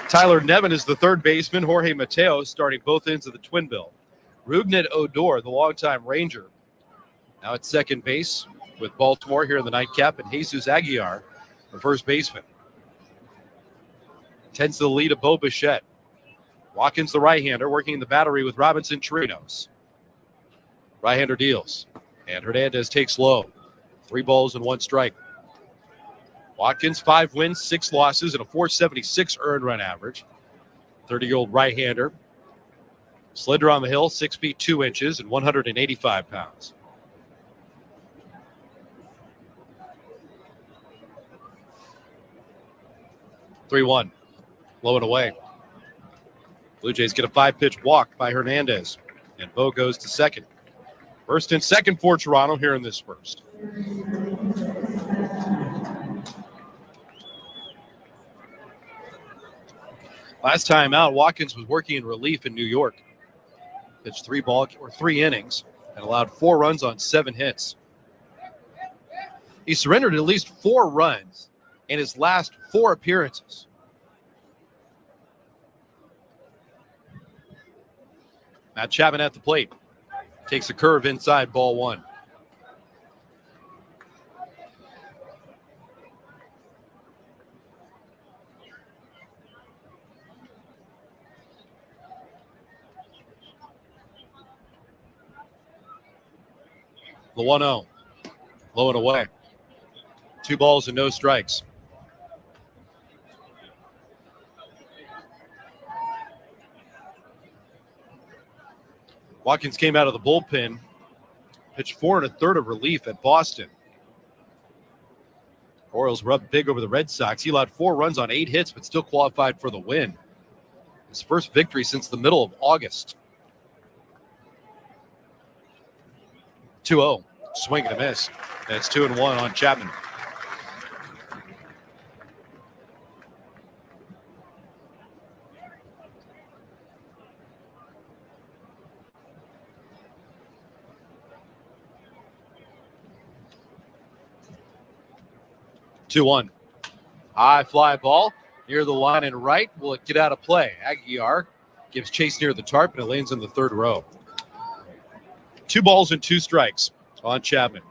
Tyler Nevin is the third baseman. Jorge Mateo starting both ends of the twin bill. Rugnet Odor, the longtime Ranger, now at second base with Baltimore here in the nightcap, and Jesus Aguiar, the first baseman. Tends to the lead of Bo Bichette. Watkins, the right-hander, working in the battery with Robinson Chirinos. Right-hander deals, and Hernandez takes low. 3 balls and 1 strike. Watkins, 5 wins, 6 losses, and a .476 earned run average. 30-year-old right-hander. Slender on the hill, 6 feet 2 inches and 185 pounds. (3-1). Low and away. Blue Jays get a 5-pitch walk by Hernandez, and Bo goes to second. First and second for Toronto here in this first. Last time out, Watkins was working in relief in New York. Pitched 3 innings and allowed 4 runs on 7 hits. He surrendered at least 4 runs in his last 4 appearances. Matt Chapman at the plate. Takes a curve inside, ball 1. The 1-0. Low and away. 2 balls and no strikes. Watkins came out of the bullpen, pitched 4 1/3 of relief at Boston. Orioles were up big over the Red Sox. He allowed 4 runs on 8 hits, but still qualified for the win. His first victory since the middle of August. 2-0. Swing and a miss. That's 2-1 on Chapman. (2-1). High fly ball near the line and right. Will it get out of play? Aguiar gives chase near the tarp, and it lands in the third row. 2 balls and 2 strikes on Chapman.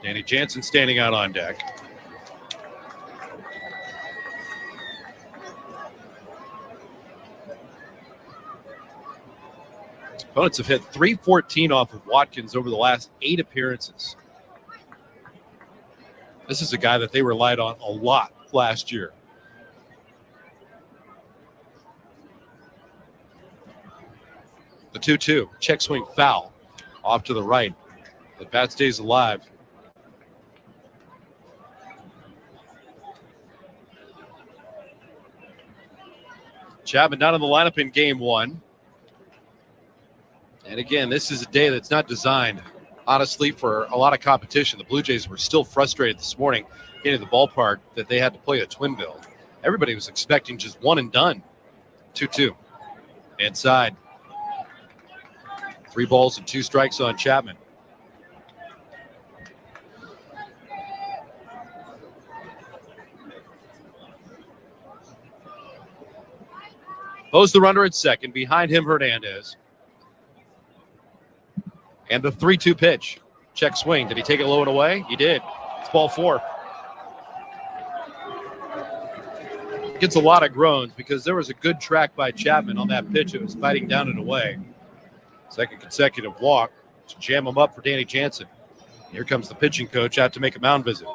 Danny Jansen standing out on deck. Opponents have hit .314 off of Watkins over the last 8 appearances. This is a guy that they relied on a lot last year. The 2-2. Check swing foul. Off to the right. The bat stays alive. Chapman not in the lineup in game 1. And again, this is a day that's not designed, honestly, for a lot of competition. The Blue Jays were still frustrated this morning getting to the ballpark that they had to play a twin bill. Everybody was expecting just 1 and done. 2-2. Inside. 3 balls and 2 strikes on Chapman. Bo's the runner at second. Behind him, Hernandez. And the 3-2 pitch. Check swing. Did he take it low and away? He did. It's ball 4. Gets a lot of groans because there was a good track by Chapman on that pitch. It was fighting down and away. Second consecutive walk to jam him up for Danny Jansen. Here comes the pitching coach out to make a mound visit.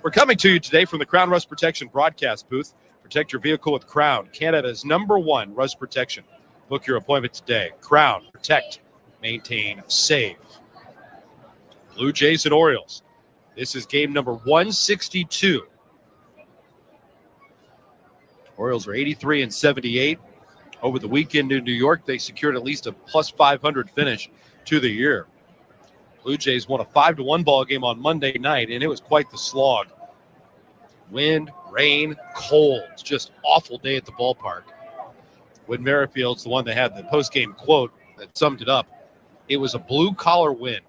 We're coming to you today from the Crown Rust Protection broadcast booth. Protect your vehicle with Crown, Canada's #1 rust protection. Book your appointment today. Crown, protect, maintain, save. Blue Jays and Orioles. This is game number 162. Orioles are 83 and 78. Over the weekend in New York, they secured at least a plus 500 finish to the year. Blue Jays won a 5-1 ball game on Monday night, and it was quite the slog. Wind, rain, cold. Just awful day at the ballpark. Whit Merrifield's the one that had the post-game quote that summed it up. It was a blue-collar win.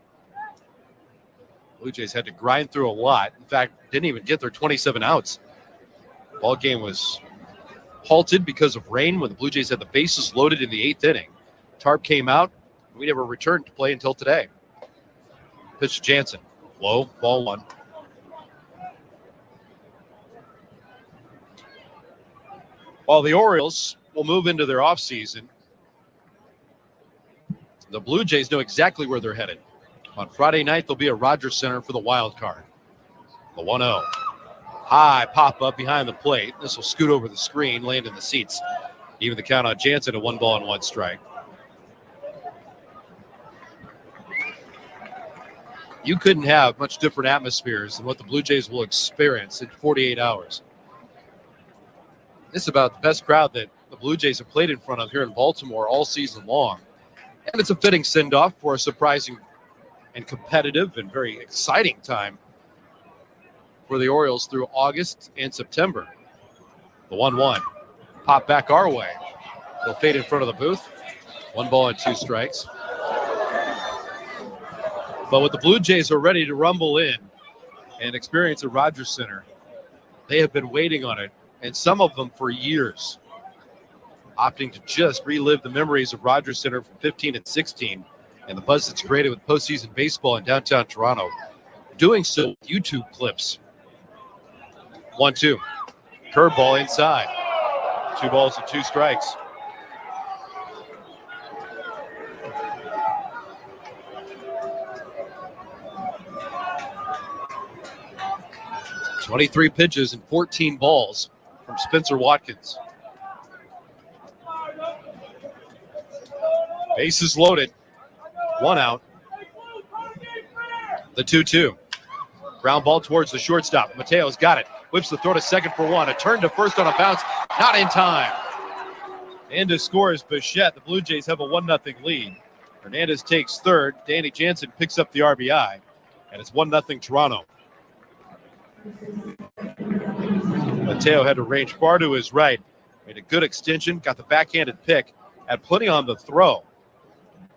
Blue Jays had to grind through a lot. In fact, didn't even get their 27 outs. Ball game was halted because of rain when the Blue Jays had the bases loaded in the 8th inning. Tarp came out. We never returned to play until today. Pitch to Jansen. Low, ball 1. While the Orioles will move into their offseason, the Blue Jays know exactly where they're headed. On Friday night, there'll be a Rogers Center for the wild card. The 1-0. High pop-up behind the plate. This will scoot over the screen, land in the seats. Even the count on Jansen, a 1-1 strike. You couldn't have much different atmospheres than what the Blue Jays will experience in 48 hours. This is about the best crowd that the Blue Jays have played in front of here in Baltimore all season long. And it's a fitting send-off for a surprising and competitive and very exciting time for the Orioles through August and September. The 1-1. Pop back our way. They'll fade in front of the booth. 1-2 strikes. But with the Blue Jays are ready to rumble in and experience a Rogers Center, they have been waiting on it, and some of them for years, opting to just relive the memories of Rogers Center from 15 and 16 and the buzz that's created with postseason baseball in downtown Toronto. Doing so with YouTube clips. 1-2. Curveball inside. 2 strikes. "23 pitches and 14 balls from Spencer Watkins. Bases loaded. 1 out. The 2-2. Ground ball towards the shortstop. Mateo's got it. Whips the throw to second for 1. A turn to first on a bounce. Not in time. And to score is Bichette. The Blue Jays have a 1-0 lead. Hernandez takes third. Danny Jansen picks up the RBI. And it's 1-0 Toronto. Mateo had to range far to his right. Made a good extension. Got the backhanded pick. Had plenty on the throw.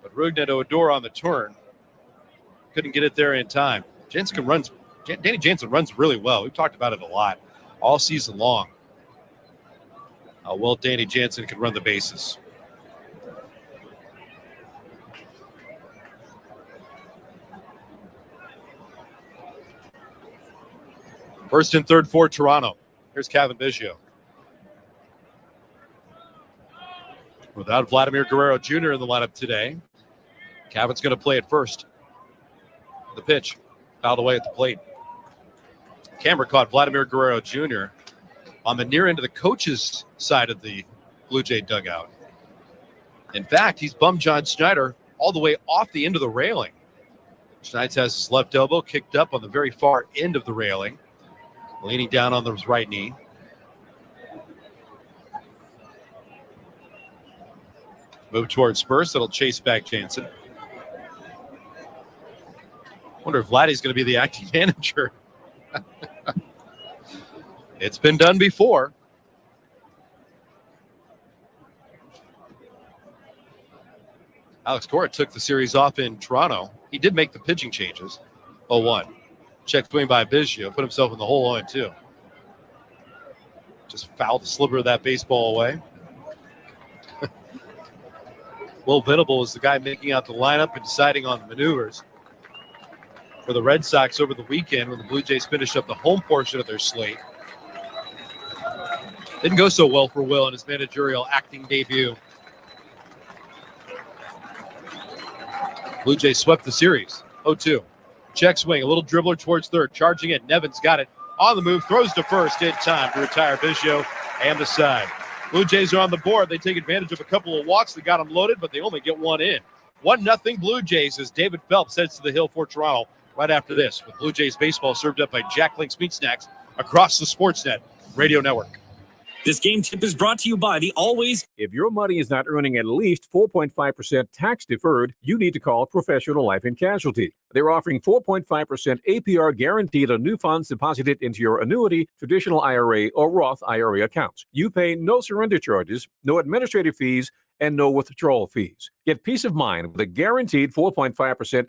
But Rugnet Odor on the turn. Couldn't get it there in time. Danny Jansen runs really well. We've talked about it a lot all season long. How well Danny Jansen can run the bases. First and third for Toronto. Here's Kevin Biggio. Without Vladimir Guerrero Jr. in the lineup today, Cavin's going to play at first. The pitch, fouled away at the plate. Camera caught Vladimir Guerrero Jr. on the near end of the coach's side of the Blue Jay dugout. In fact, he's bummed John Schneider all the way off the end of the railing. Schneider has his left elbow kicked up on the very far end of the railing, leaning down on his right knee. Move towards first. That'll chase back Jansen. Wonder if Vladdy's going to be the acting manager. It's been done before. Alex Cora took the series off in Toronto. He did make the pitching changes. 0-1. Check swing by Biggio. Put himself in the hole 0-2. Just fouled the sliver of that baseball away. Will Venable is the guy making out the lineup and deciding on the maneuvers for the Red Sox over the weekend when the Blue Jays finished up the home portion of their slate. Didn't go so well for Will in his managerial acting debut. Blue Jays swept the series. 0-2. Check swing, a little dribbler towards third. Charging it. Nevin's got it on the move. Throws to first in time to retire Biggio and the side. Blue Jays are on the board. They take advantage of a couple of walks that got them loaded, but they only get one in. 1-0 Blue Jays as David Phelps heads to the hill for Toronto right after this, with Blue Jays baseball served up by Jack Link's Meat Snacks across the Sportsnet Radio Network. This game tip is brought to you by the Always. If your money is not earning at least 4.5% tax deferred, you need to call Professional Life and Casualty. They're offering 4.5% APR guaranteed on new funds deposited into your annuity, traditional IRA, or Roth IRA accounts. You pay no surrender charges, no administrative fees, and no withdrawal fees. Get peace of mind with a guaranteed 4.5%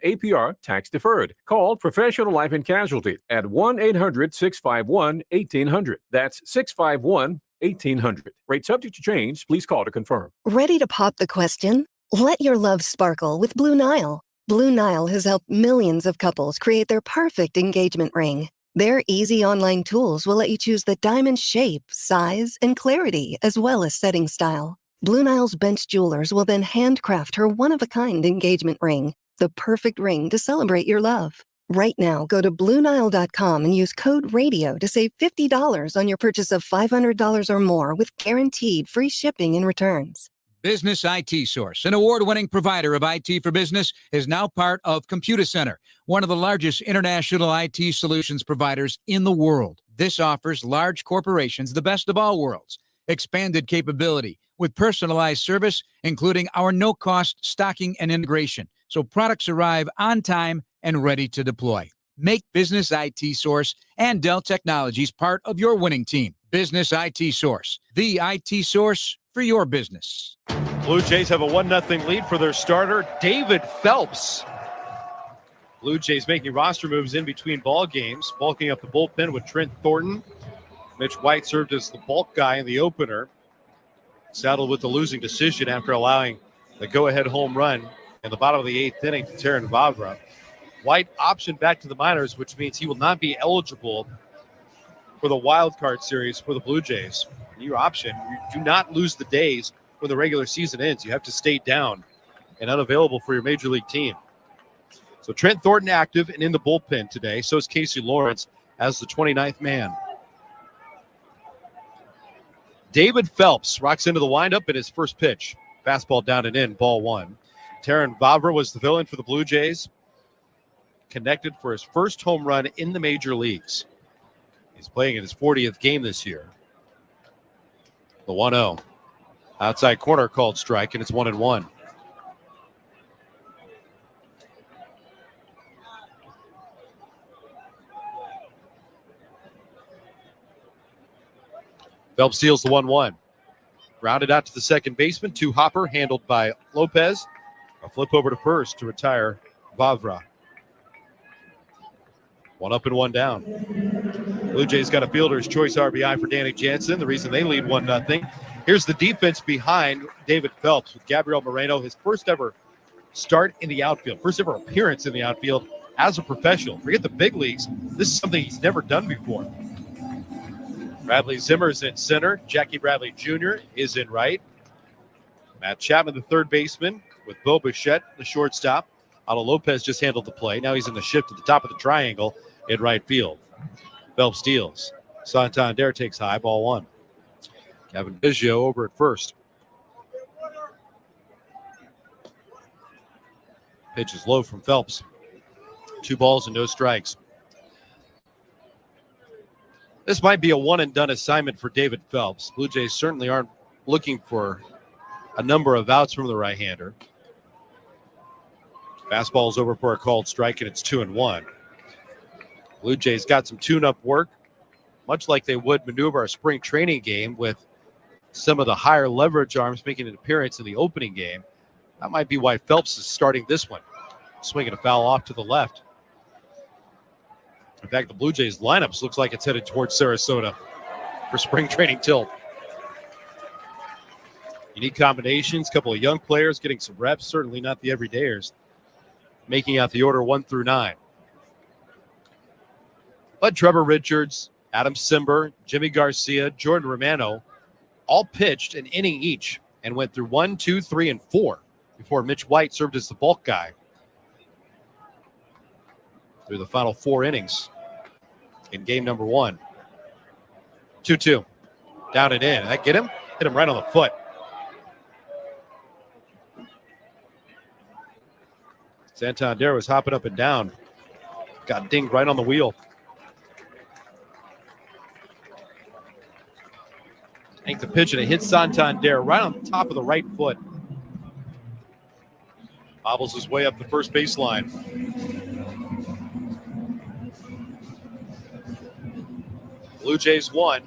APR tax deferred. Call Professional Life and Casualty at 1-800-651-1800. That's 651-1800. Rate subject to change. Please call to confirm. Ready to pop the question? Let your love sparkle with Blue Nile. Blue Nile has helped millions of couples create their perfect engagement ring. Their easy online tools will let you choose the diamond shape, size, and clarity, as well as setting style. Blue Nile's bench jewelers will then handcraft her one-of-a-kind engagement ring, the perfect ring to celebrate your love. Right now, go to BlueNile.com and use code RADIO to save $50 on your purchase of $500 or more with guaranteed free shipping and returns. Business IT Source, an award-winning provider of IT for business, is now part of Computer Center, one of the largest international IT solutions providers in the world. This offers large corporations the best of all worlds. Expanded capability with personalized service, including our no-cost stocking and integration, so products arrive on time and ready to deploy. Make Business IT Source and Dell Technologies part of your winning team. Business IT Source, the IT source for your business. Blue Jays have a 1-0 lead for their starter, David Phelps. Blue Jays making roster moves in between ball games, bulking up the bullpen with Trent Thornton. Mitch White served as the bulk guy in the opener, saddled with the losing decision after allowing the go-ahead home run in the bottom of the 8th inning to Terran Vavra. White optioned back to the minors, which means he will not be eligible for the wild card series for the Blue Jays. Your option, you do not lose the days when the regular season ends. You have to stay down and unavailable for your major league team. So Trent Thornton active and in the bullpen today. So is Casey Lawrence as the 29th man. David Phelps rocks into the windup in his first pitch. Fastball down and in, ball one. Terran Vavra was the villain for the Blue Jays. Connected for his first home run in the major leagues. He's playing in his 40th game this year. The 1-0. Outside corner called strike, and it's 1-1. Phelps steals the 1-1. Grounded out to the second baseman. To Hopper, handled by Lopez. A flip over to first to retire Vavra. 1 up and 1 down. Blue Jays got a fielder's choice RBI for Danny Jansen. The reason they lead 1-0. Here's the defense behind David Phelps with Gabriel Moreno, his first ever start in the outfield, first ever appearance in the outfield as a professional. Forget the big leagues. This is something he's never done before. Bradley Zimmer's in center. Jackie Bradley Jr. is in right. Matt Chapman, the third baseman, with Bo Bichette, the shortstop. Otto Lopez just handled the play. Now he's in the shift at the top of the triangle in right field. Phelps steals. Santander takes high, ball one. Kevin Biggio over at first. Pitch is low from Phelps. 2 balls and no strikes. This might be a one-and-done assignment for David Phelps. Blue Jays certainly aren't looking for a number of outs from the right-hander. Fastball's over for a called strike, and it's 2-1. Blue Jays got some tune-up work, much like they would maneuver a spring training game with some of the higher leverage arms making an appearance in the opening game. That might be why Phelps is starting this one. Swinging a foul off to the left. In fact, the Blue Jays lineups looks like it's headed towards Sarasota for spring training tilt. Unique combinations, a couple of young players getting some reps, certainly not the everydayers, making out the order 1 through 9. But Trevor Richards, Adam Simber, Jimmy Garcia, Jordan Romano all pitched an inning each and went through 1, 2, 3, and 4 before Mitch White served as the bulk guy through the final 4 innings in game number 1. 2-2. Down and in. Did that get him? Hit him right on the foot. Santander was hopping up and down. Got dinged right on the wheel. I think the pitch, and it hit Santander right on the top of the right foot. Bobbles his way up the first baseline. Blue Jays 1,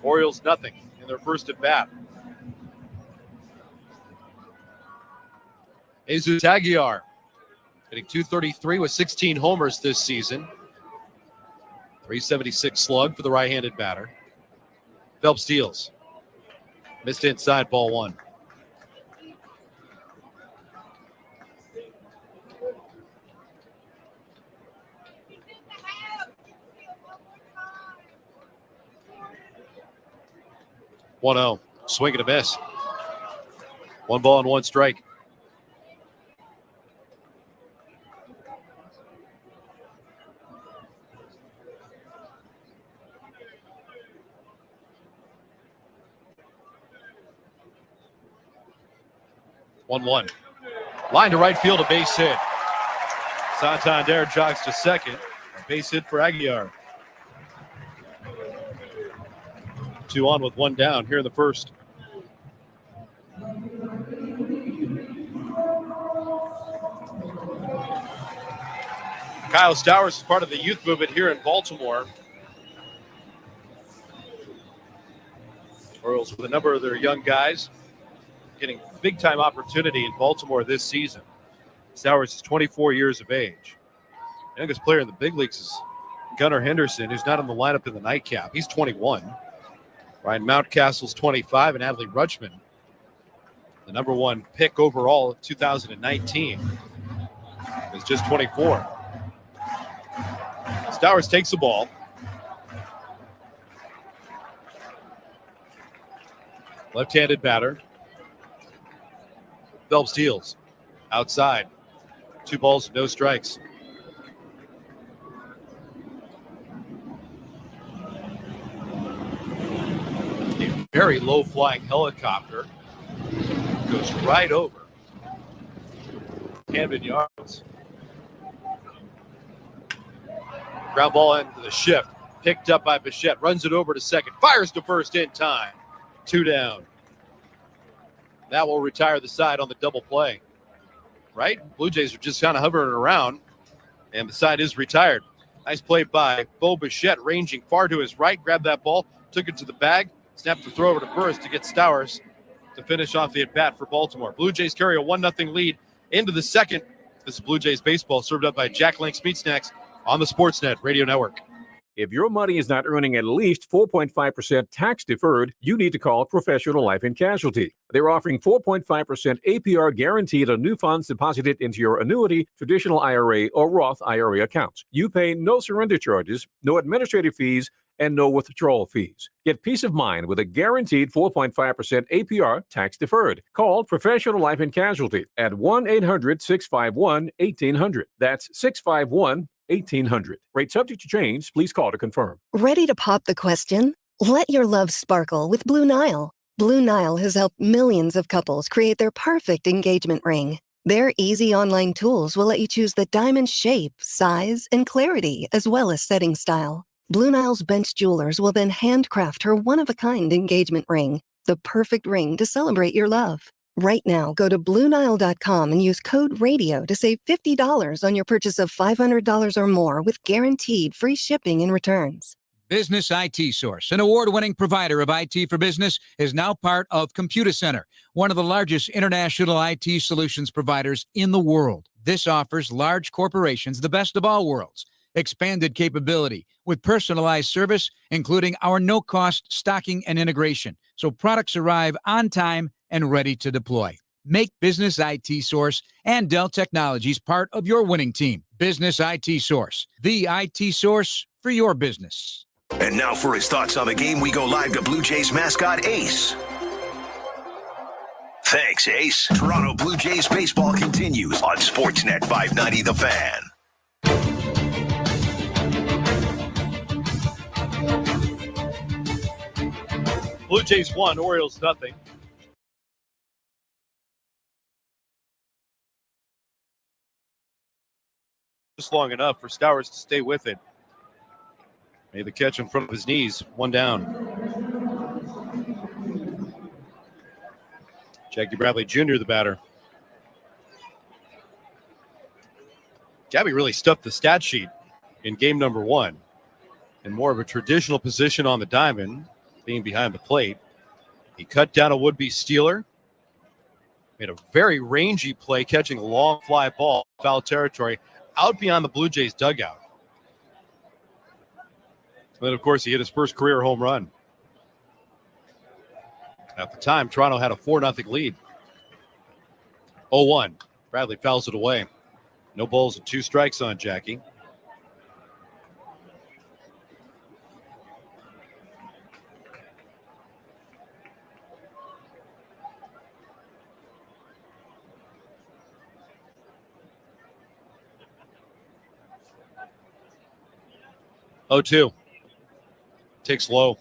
Orioles nothing in their first at bat. Jesus Aguilar hitting .233 with 16 homers this season. .376 slug for the right-handed batter. Phelps deals. Missed inside, ball one. (1-0). Swing and a miss. 1 ball and 1 strike. (1-1). Line to right field, a base hit. Santander jogs to second. A base hit for Aguilar. 2 on with 1 down here in the first. Kyle Stowers is part of the youth movement here in Baltimore. Orioles with a number of their young guys getting big-time opportunity in Baltimore this season. Stowers is 24 years of age. The youngest player in the big leagues is Gunnar Henderson, who's not in the lineup in the nightcap. He's 21. Ryan Mountcastle's 25, and Adley Rutschman, the number 1 pick overall of 2019, is just 24. Stowers takes the ball. Left-handed batter. Phelps deals. Outside. 2 balls, no strikes. A very low-flying helicopter goes right over Camden Yards. Ground ball into the shift. Picked up by Bichette. Runs it over to second. Fires to first in time. 2 down. That will retire the side on the double play. Right? Blue Jays are just kind of hovering around, and the side is retired. Nice play by Bo Bichette, ranging far to his right. Grabbed that ball, took it to the bag, snapped the throw over to first to get Stowers to finish off the at-bat for Baltimore. Blue Jays carry a 1-0 lead into the second. This is Blue Jays baseball, served up by Jack Link's Meat Snacks on the Sportsnet Radio Network. If your money is not earning at least 4.5% tax deferred, you need to call Professional Life and Casualty. They're offering 4.5% APR guaranteed on new funds deposited into your annuity, traditional IRA, or Roth IRA accounts. You pay no surrender charges, no administrative fees, and no withdrawal fees. Get peace of mind with a guaranteed 4.5% APR tax deferred. Call Professional Life and Casualty at 1-800-651-1800. That's 651-1800. Rate subject to change. Please call to confirm. Ready to pop the question? Let your love sparkle with Blue Nile. Blue Nile has helped millions of couples create their perfect engagement ring. Their easy online tools will let you choose the diamond shape, size, and clarity, as well as setting style. Blue Nile's bench jewelers will then handcraft her one-of-a-kind engagement ring, the perfect ring to celebrate your love. Right now, go to BlueNile.com and use code RADIO to save $50 on your purchase of $500 or more with guaranteed free shipping and returns. Business IT Source, an award-winning provider of IT for business, is now part of Computer Center, one of the largest international IT solutions providers in the world. This offers large corporations the best of all worlds. Expanded capability with personalized service, including our no-cost stocking and integration, so products arrive on time and ready to deploy. Make Business IT Source and Dell Technologies part of your winning team. Business IT Source, the IT source for your business. And now for his thoughts on the game, we go live to Blue Jays mascot Ace. Thanks, Ace. Toronto Blue Jays baseball continues on Sportsnet 590 The Fan. Blue Jays 1, Orioles nothing. Just long enough for Stowers to stay with it. Made the catch in front of his knees. 1 down. Jackie Bradley Jr., the batter. Gabby really stuffed the stat sheet in game number 1. In more of a traditional position on the diamond, being behind the plate. He cut down a would-be stealer. Made a very rangy play, catching a long fly ball, foul territory, out beyond the Blue Jays dugout. And then, of course, he hit his first career home run. At the time, Toronto had a 4-0 lead. 0-1. Bradley fouls it away. No balls and 2 strikes on Jackie. Oh, 2. Takes low.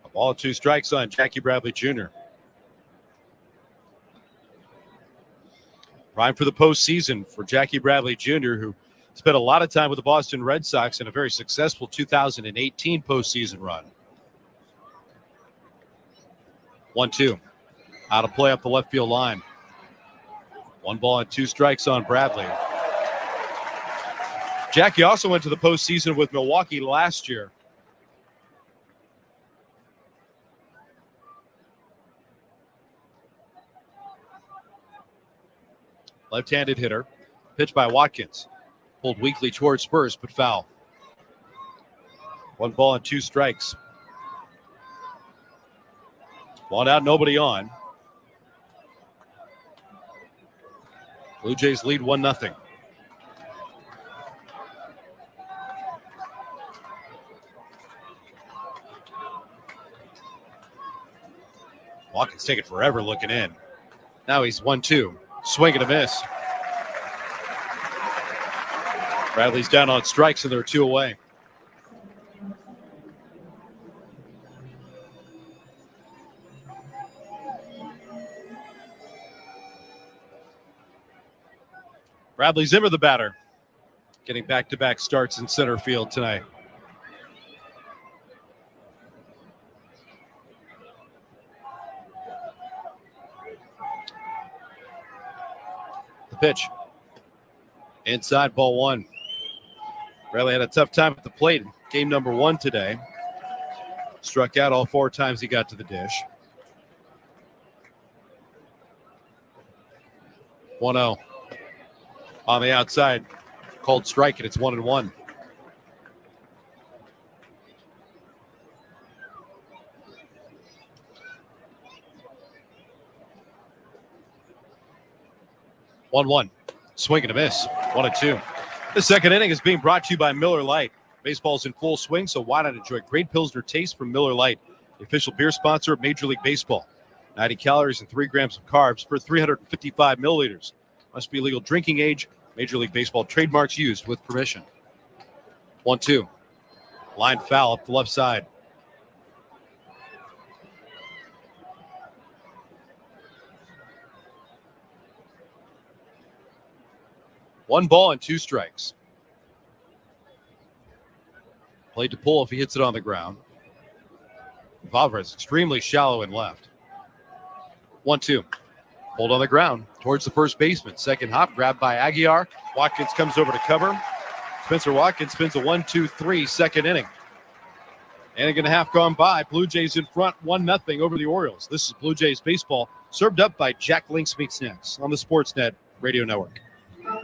A ball and 2 strikes on Jackie Bradley Jr. Prime for the postseason for Jackie Bradley Jr., who spent a lot of time with the Boston Red Sox in a very successful 2018 postseason run. 1-2. Out of play up the left field line. 1 ball and 2 strikes on Bradley. Jackie also went to the postseason with Milwaukee last year. Left-handed hitter. Pitched by Watkins. Pulled weakly towards first, but foul. 1 ball and 2 strikes. 1 out, nobody on. Blue Jays lead 1-0. Watkins taking forever looking in. Now he's 1-2. Swing and a miss. Bradley's down on strikes, and they're 2 away. Bradley Zimmer, the batter, getting back-to-back starts in center field tonight. The pitch. Inside, ball 1. Bradley had a tough time at the plate. Game number 1 today. Struck out all 4 times he got to the dish. 1-0. On the outside. Called strike, and it's 1-1. Swing and a miss. 1-2. The second inning is being brought to you by Miller Lite. Baseball's in full swing, so why not enjoy great Pilsner taste from Miller Lite, the official beer sponsor of Major League Baseball. 90 calories and 3 grams of carbs per 355 milliliters. Must be legal drinking age. Major League Baseball trademarks used with permission. 1-2. Line foul up the left side. One ball and 2 strikes. Played to pull if he hits it on the ground. Valverde extremely shallow and left. 1-2. Hold on the ground towards the first baseman. Second hop, grabbed by Aguiar. Watkins comes over to cover. Spencer Watkins spins a 1-2-3 second inning. Inning and a half gone by. Blue Jays in front 1-0 over the Orioles. This is Blue Jays baseball, served up by Jack Link's Meat Snacks on the Sportsnet Radio Network.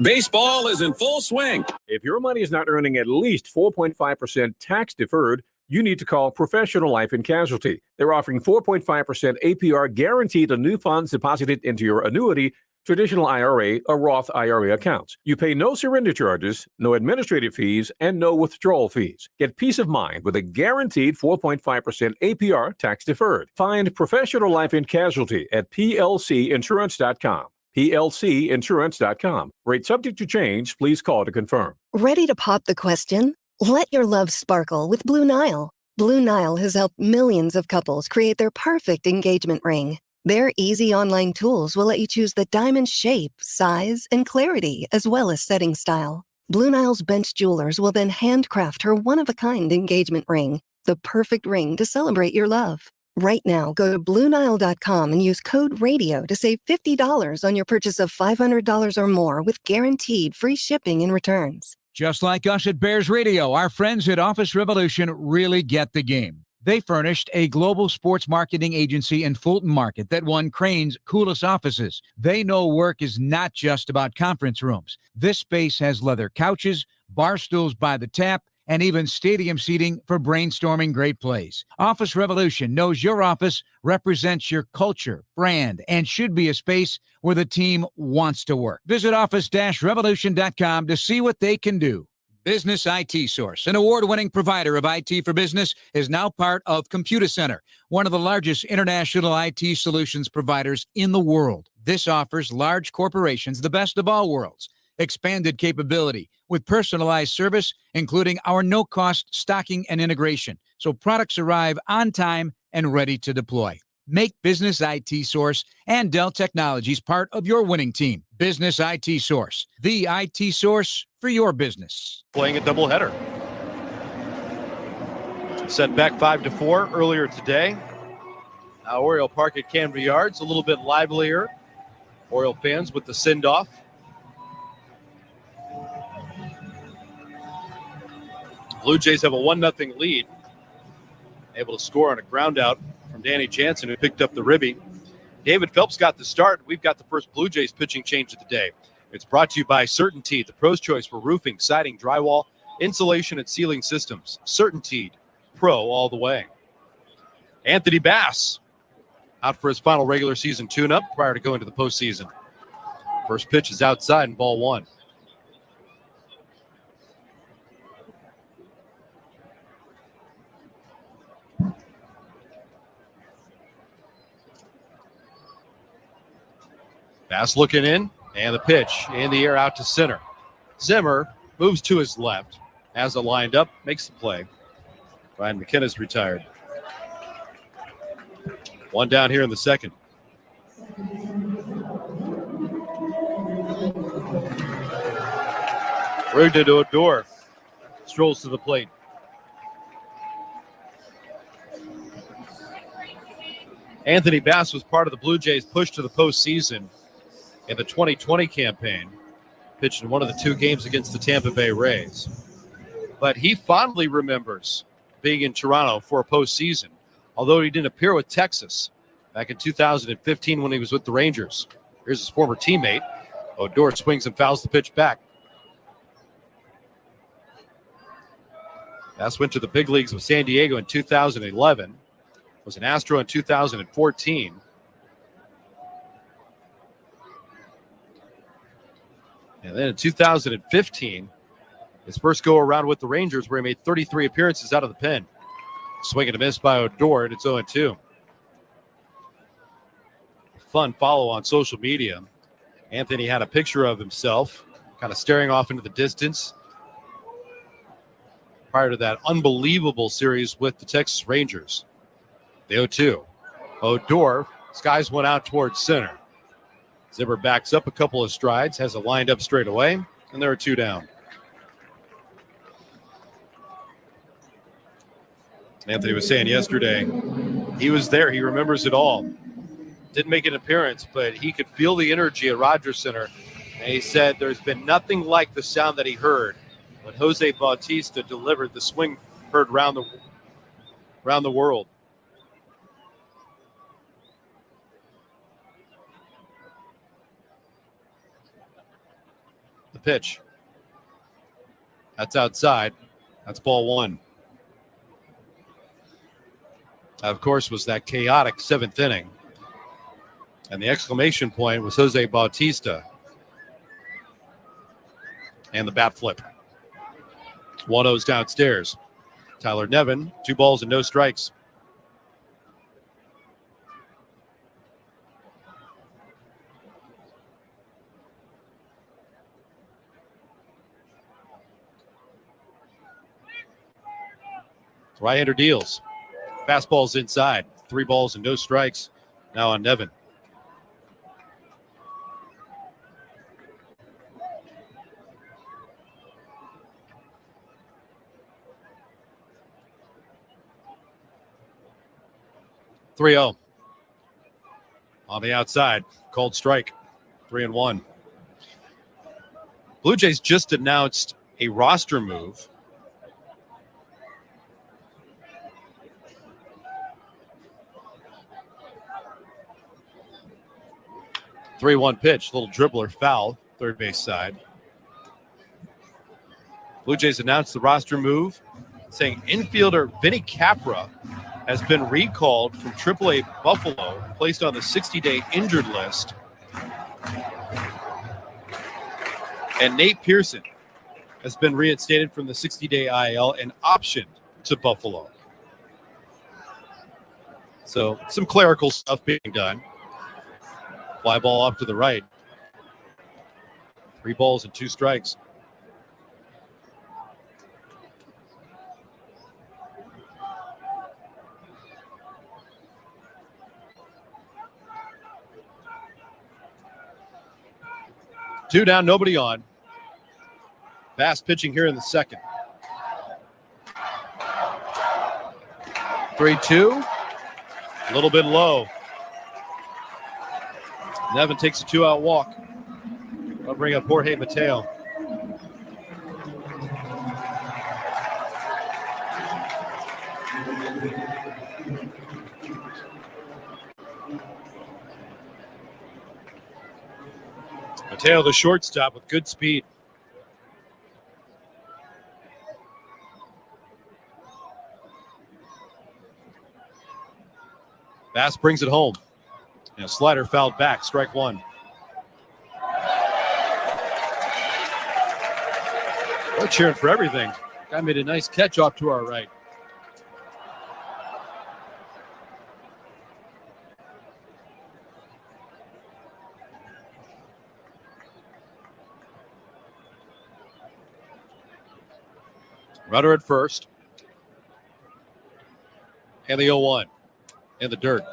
Baseball is in full swing. If your money is not earning at least 4.5% tax deferred, you need to call Professional Life and Casualty. They're offering 4.5% APR guaranteed on new funds deposited into your annuity, traditional IRA, or Roth IRA accounts. You pay no surrender charges, no administrative fees, and no withdrawal fees. Get peace of mind with a guaranteed 4.5% APR tax deferred. Find Professional Life and Casualty at plcinsurance.com. plcinsurance.com. Rate subject to change. Please call to confirm. Ready to pop the question? Let your love sparkle with Blue Nile. Blue Nile has helped millions of couples create their perfect engagement ring. Their easy online tools will let you choose the diamond shape, size, and clarity, as well as setting style. Blue Nile's bench jewelers will then handcraft her one-of-a-kind engagement ring, the perfect ring to celebrate your love. Right now, go to BlueNile.com and use code RADIO to save $50 on your purchase of $500 or more with guaranteed free shipping and returns. Just like us at Bears Radio, our friends at Office Revolution really get the game. They furnished a global sports marketing agency in Fulton Market that won Crane's coolest offices. They know work is not just about conference rooms. This space has leather couches, bar stools by the tap, and even stadium seating for brainstorming great plays. Office Revolution knows your office represents your culture, brand, and should be a space where the team wants to work. Visit office-revolution.com to see what they can do. Business IT Source, an award-winning provider of IT for business, is now part of Computer Center, one of the largest international IT solutions providers in the world. This offers large corporations the best of all worlds. Expanded capability with personalized service, including our no-cost stocking and integration, so products arrive on time and ready to deploy. Make Business IT Source and Dell Technologies part of your winning team. Business IT Source, the IT source for your business. Playing a doubleheader. Set back 5-4 earlier today. Oriole Park at Camden Yards, a little bit livelier. Oriole fans with the send-off. Blue Jays have a 1-0 lead. Able to score on a ground out from Danny Jansen, who picked up the ribby. David Phelps got the start. We've got the first Blue Jays pitching change of the day. It's brought to you by CertainTeed, the pro's choice for roofing, siding, drywall, insulation, and ceiling systems. CertainTeed, pro all the way. Anthony Bass out for his final regular season tune-up prior to going to the postseason. First pitch is outside and ball 1. Bass looking in, and the pitch in the air out to center. Zimmer moves to his left, has it lined up, makes the play. Ryan McKenna's retired. 1 down here in the second. Rigged into a door. Strolls to the plate. Anthony Bass was part of the Blue Jays' push to the postseason in the 2020 campaign, pitched in one of the 2 games against the Tampa Bay Rays. But he fondly remembers being in Toronto for a postseason, although he didn't appear with Texas back in 2015 when he was with the Rangers. Here's his former teammate. Odor swings and fouls the pitch back. Bass went to the big leagues with San Diego in 2011, was an Astro in 2014, and then in 2015, his first go-around with the Rangers, where he made 33 appearances out of the pen. Swing and a miss by Odor, and it's 0-2. Fun follow on social media. Anthony had a picture of himself, kind of staring off into the distance prior to that unbelievable series with the Texas Rangers. The 0-2. Odor skies one out towards center. Zimmer backs up a couple of strides, has it lined up straight away, and there are 2 down. Anthony was saying yesterday, he was there. He remembers it all. Didn't make an appearance, but he could feel the energy at Rogers Center. And he said there's been nothing like the sound that he heard when Jose Bautista delivered the swing heard around the world. The pitch. That's outside. That's ball 1. That, of course, was that chaotic 7th inning. And the exclamation point was Jose Bautista. And the bat flip. 1-0's downstairs. Tyler Nevin, 2 balls and no strikes. Right-hander deals. Fastball's inside. 3 balls and no strikes. Now on Nevin. (3-0) on the outside. Called strike. 3-1. Blue Jays just announced a roster move. 3-1 pitch, little dribbler foul, third base side. Blue Jays announced the roster move, saying infielder Vinny Capra has been recalled from AAA Buffalo, placed on the 60-day injured list. And Nate Pearson has been reinstated from the 60-day IL and optioned to Buffalo. So some clerical stuff being done. Fly ball off to the right. 3 balls and 2 strikes. Two down, nobody on. Bass pitching here in the second. 3-2. A little bit low. Nevin takes a 2-out walk. I'll bring up Jorge Mateo. Mateo, the shortstop, with good speed. Bass brings it home. And a slider fouled back, strike one. We're cheering for everything. Guy made a nice catch off to our right. Runner at first. And the 0-1 in the dirt.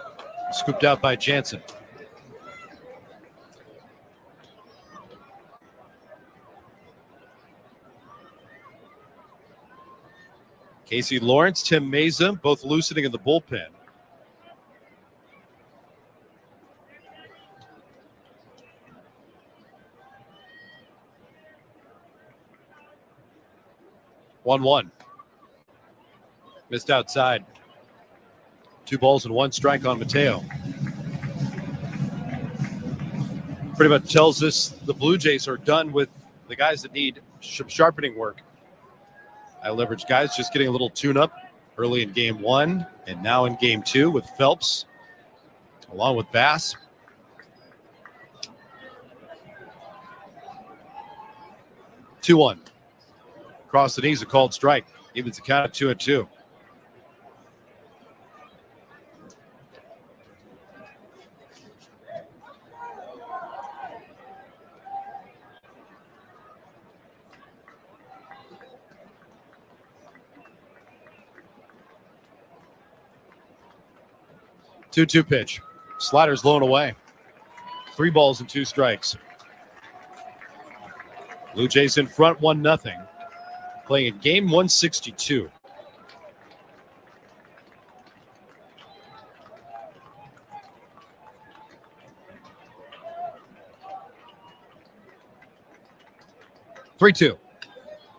Scooped out by Jansen. Casey Lawrence, Tim Mesa, both loosening in the bullpen. One. Missed outside. 2 balls and 1 strike on Mateo. Pretty much tells us the Blue Jays are done with the guys that need some sharpening work. High leverage guys just getting a little tune-up early in game 1 and now in game 2 with Phelps along with Bass. Two 1. Across the knees, a called strike. Evens the count at 2-2. Two pitch. Slider's blown away. 3 balls and 2 strikes. Blue Jays in front 1-0. Playing in game 162. Three-2.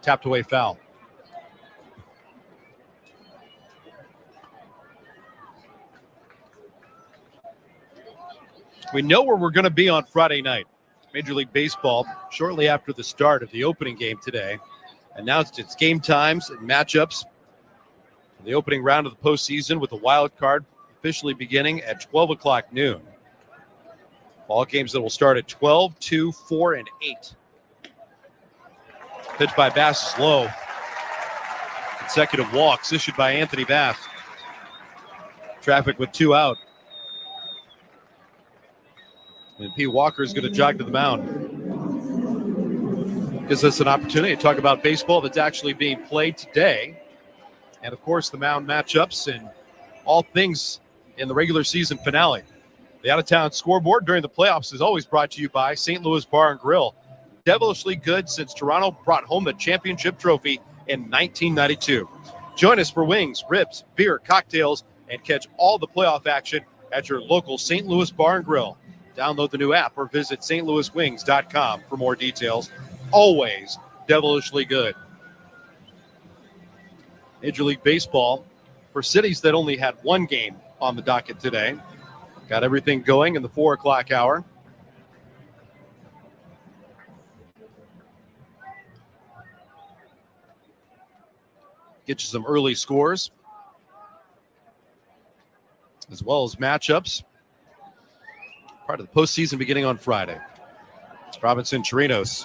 Tapped away foul. We know where we're going to be on Friday night. Major League Baseball, shortly after the start of the opening game today, announced its game times and matchups for the opening round of the postseason, with the wild card officially beginning at 12 o'clock noon. Ball games that will start at 12, 2, 4, and 8. Pitch by Bass is low. Consecutive walks issued by Anthony Bass. Traffic with 2 out. And P. Walker is going to jog to the mound. Gives us an opportunity to talk about baseball that's actually being played today. And, of course, the mound matchups and all things in the regular season finale. The out-of-town scoreboard during the playoffs is always brought to you by St. Louis Bar and Grill. Devilishly good since Toronto brought home the championship trophy in 1992. Join us for wings, ribs, beer, cocktails, and catch all the playoff action at your local St. Louis Bar and Grill. Download the new app or visit stlouiswings.com for more details. Always devilishly good. Major League Baseball, for cities that only had 1 game on the docket today, got everything going in the 4 o'clock hour. Get you some early scores, as well as matchups. Part of the postseason beginning on Friday. Robinson Chirinos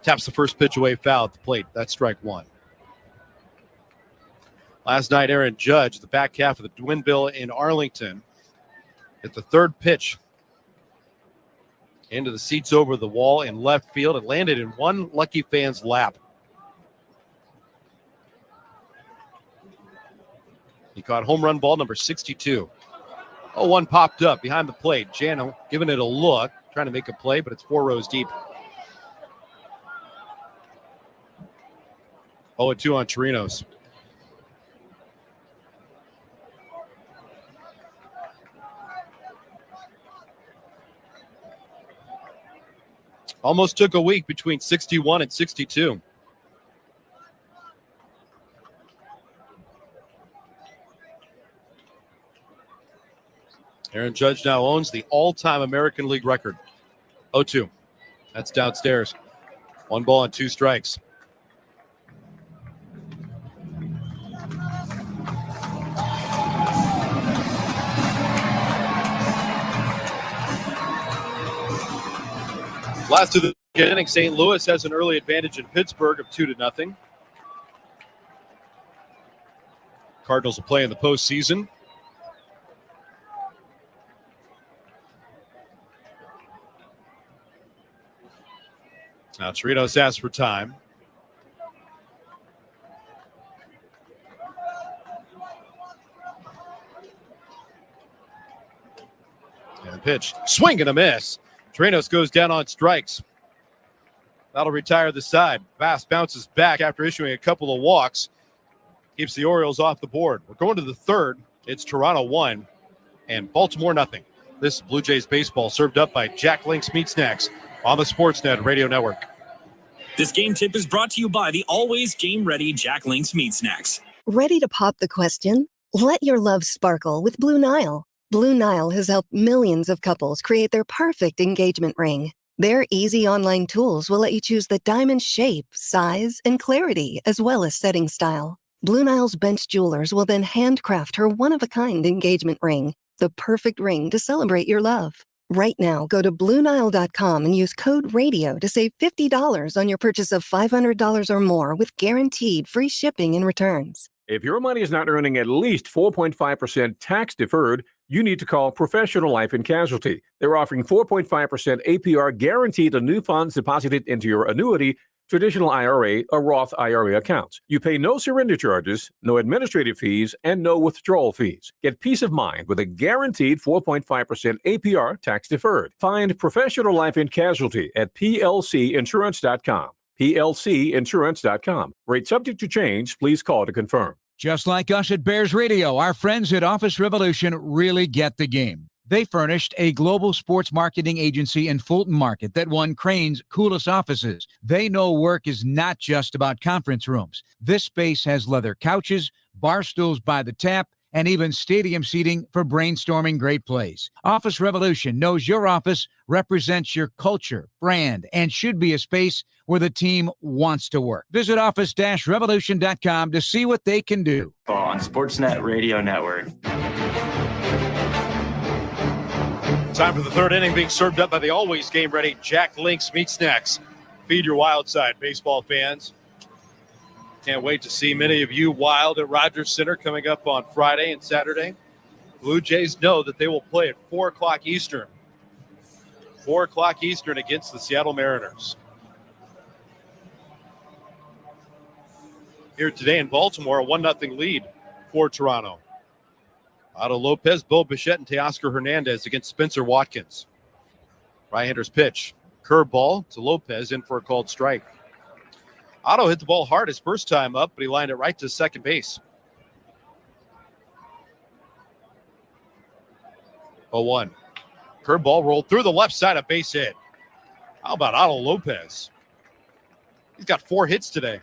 taps the first pitch away, foul at the plate. That's strike one. Last night, Aaron Judge, the back half of the Twin Bill in Arlington, hit the third pitch into the seats over the wall in left field. It landed in one lucky fan's lap. He caught home run ball number 62. Oh, one popped up behind the plate. Jano giving it a look, trying to make a play, but it's 4 rows deep. 0-2 on Chirinos. Almost took a week between 61 and 62. Aaron Judge now owns the all-time American League record. 0-2. That's downstairs. 1 ball and 2 strikes. Last of the inning, St. Louis has an early advantage in Pittsburgh of 2-0. Cardinals will play in the postseason. Now Chirinos asks for time. And the pitch, swing and a miss. Chirinos goes down on strikes. That'll retire the side. Bass bounces back after issuing a couple of walks. Keeps the Orioles off the board. We're going to the third. It's Toronto 1 and Baltimore nothing. This is Blue Jays baseball served up by Jack Link's Meat Snacks on the Sportsnet Radio Network. This game tip is brought to you by the always game-ready Jack Link's Meat Snacks. Ready to pop the question? Let your love sparkle with Blue Nile. Blue Nile has helped millions of couples create their perfect engagement ring. Their easy online tools will let you choose the diamond shape, size, and clarity, as well as setting style. Blue Nile's bench jewelers will then handcraft her one-of-a-kind engagement ring, the perfect ring to celebrate your love. Right now, go to BlueNile.com and use code RADIO to save $50 on your purchase of $500 or more with guaranteed free shipping and returns. If your money is not earning at least 4.5% tax deferred, you need to call Professional Life and Casualty. They're offering 4.5% APR guaranteed on new funds deposited into your annuity, traditional IRA, or Roth IRA accounts. You pay no surrender charges, no administrative fees, and no withdrawal fees. Get peace of mind with a guaranteed 4.5% APR tax deferred. Find Professional Life and Casualty at plcinsurance.com. plcinsurance.com. Rate subject to change. Please call to confirm. Just like us at Bears Radio, our friends at Office Revolution really get the game. They furnished a global sports marketing agency in Fulton Market that won Crane's coolest offices. They know work is not just about conference rooms. This space has leather couches, bar stools by the tap, and even stadium seating for brainstorming great plays. Office Revolution knows your office represents your culture, brand, and should be a space where the team wants to work. Visit office-revolution.com to see what they can do. On Sportsnet Radio Network. Time for the third inning, being served up by the always game-ready Jack Link's Meat Snacks. Feed your wild side, baseball fans. Can't wait to see many of you wild at Rogers Center coming up on Friday and Saturday. Blue Jays know that they will play at 4 o'clock Eastern. 4 o'clock Eastern against the Seattle Mariners. Here today in Baltimore, a 1-0 lead for Toronto. Otto Lopez, Bo Bichette, and Teoscar Hernandez against Spencer Watkins. Right-hander's pitch. Curveball to Lopez, in for a called strike. Otto hit the ball hard his first time up, but he lined it right to second base. 0-1. Curveball rolled through the left side, a base hit. How about Otto Lopez? He's got 4 hits today.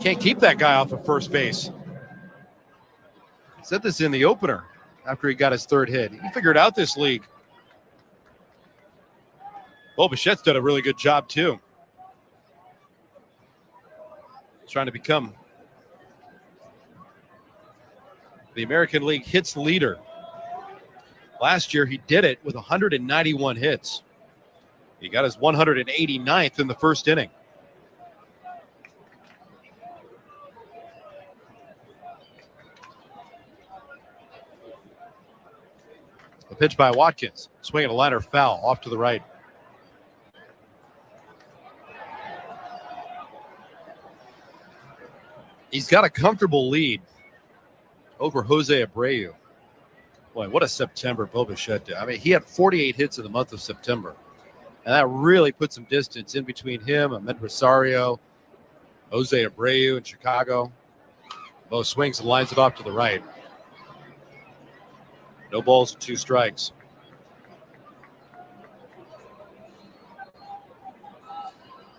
Can't keep that guy off of first base. Said this in the opener after he got his 3rd hit. He figured out this league. Bo Bichette's done a really good job, too. trying to become the American League hits leader. Last year, he did it with 191 hits. He got his 189th in the first inning. A pitch by Watkins. Swinging a liner foul off to the right. He's got a comfortable lead over Jose Abreu. Boy, what a September Bo Bichette did. I mean, he had 48 hits in the month of September. And that really put some distance in between him, Ahmed Rosario, Jose Abreu in Chicago. Bo swings and lines it off to the right. No balls and 2 strikes.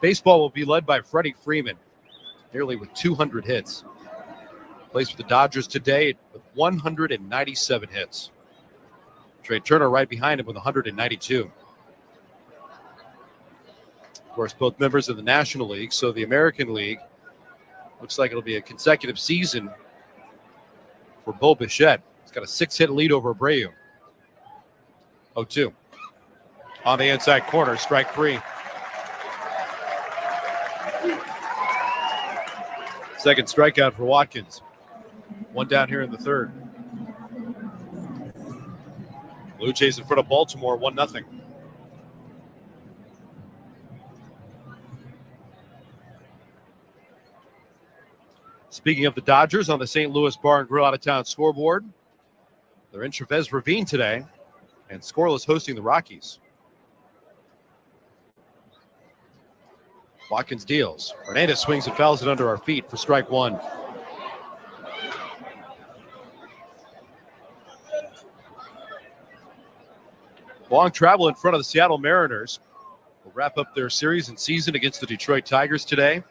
Baseball will be led by Freddie Freeman, nearly with 200 hits. Plays for the Dodgers today with 197 hits. Trey Turner right behind him with 192. Of course, both members of the National League, so the American League looks like it'll be a consecutive season for Bo Bichette. He's got a 6-hit lead over Abreu. 0-2. On the inside corner, strike 3. Second strikeout for Watkins. 1 down here in the third. Blue Jays in front of Baltimore, 1-0. Speaking of the Dodgers, on the St. Louis Bar and Grill out-of-town scoreboard, they're in Chavez Ravine today and scoreless hosting the Rockies. Watkins deals. Hernandez swings and fouls it under our feet for strike 1. Long travel in front of the Seattle Mariners. Will wrap up their series and season against the Detroit Tigers today.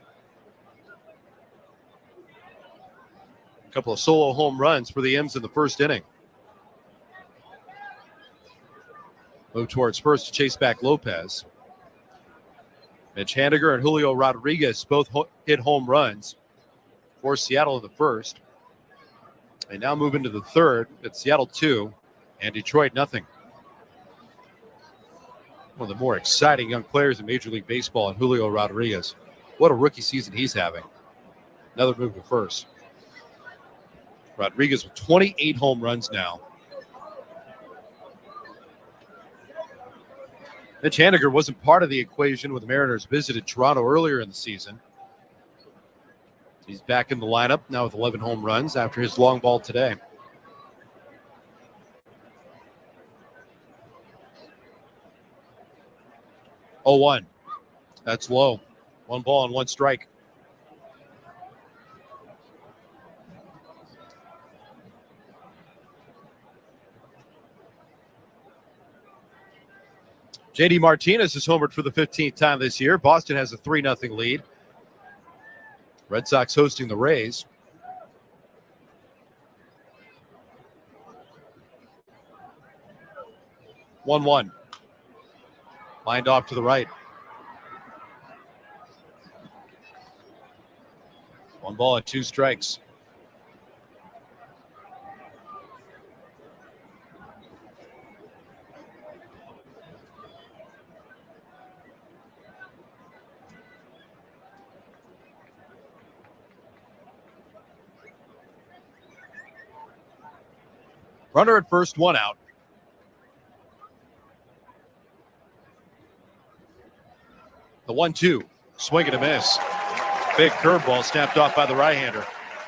A couple of solo home runs for the M's in the first inning. Move towards first to chase back Lopez. Mitch Haniger and Julio Rodriguez both hit home runs for Seattle in the first. They now move into the third. It's Seattle 2 and Detroit 0. One of the more exciting young players in Major League Baseball, and Julio Rodriguez. What a rookie season he's having. Another move to first. Rodriguez with 28 home runs now. Mitch Haniger wasn't part of the equation when the Mariners visited Toronto earlier in the season. He's back in the lineup now with 11 home runs after his long ball today. Oh, 1. That's low. 1 ball and 1 strike. J.D. Martinez has homered for the 15th time this year. Boston has a 3-0 lead. Red Sox hosting the Rays. One. Lined off to the right. 1 ball and 2 strikes. Runner at first, 1 out. The 1-2, swing and a miss. Big curveball snapped off by the right-hander.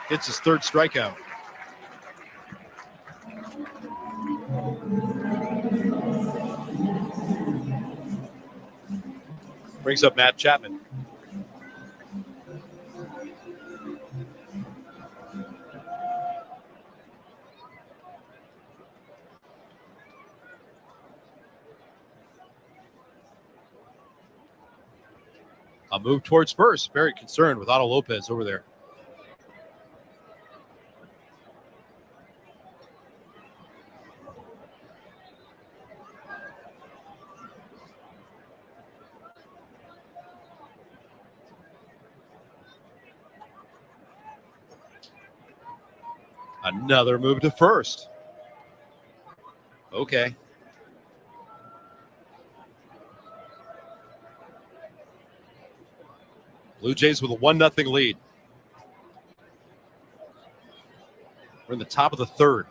Hits his 3rd strikeout. Brings up Matt Chapman. A move towards first. Very concerned with Otto Lopez over there. Another move to first. Okay. Blue Jays with a 1-0 lead. We're in the top of the third.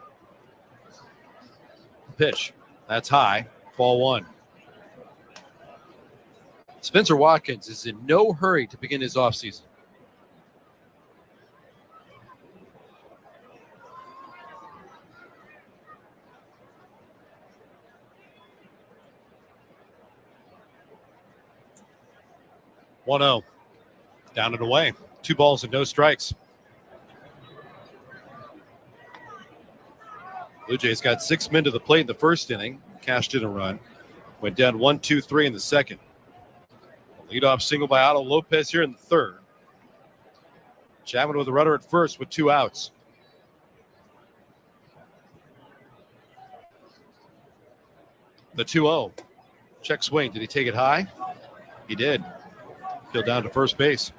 Pitch. That's high. Ball one. Spencer Watkins is in no hurry to begin his offseason. One-0. Down and away. 2 balls and no strikes. Blue Jays got 6 men to the plate in the first inning. Cashed in a run. Went down 1-2-3 in the second. Leadoff single by Otto Lopez here in the third. Chapman with a runner at first with 2 outs. The 2-0. Check swing. Did he take it high? He did. Field down to first base.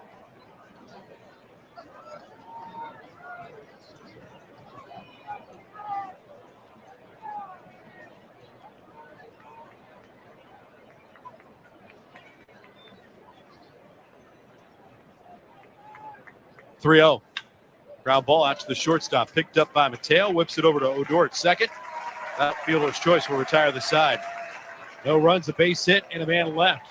(3-0). Ground ball out to the shortstop. Picked up by Mateo. Whips it over to Odor at second. That fielder's choice will retire the side. No runs, a base hit, and a man left.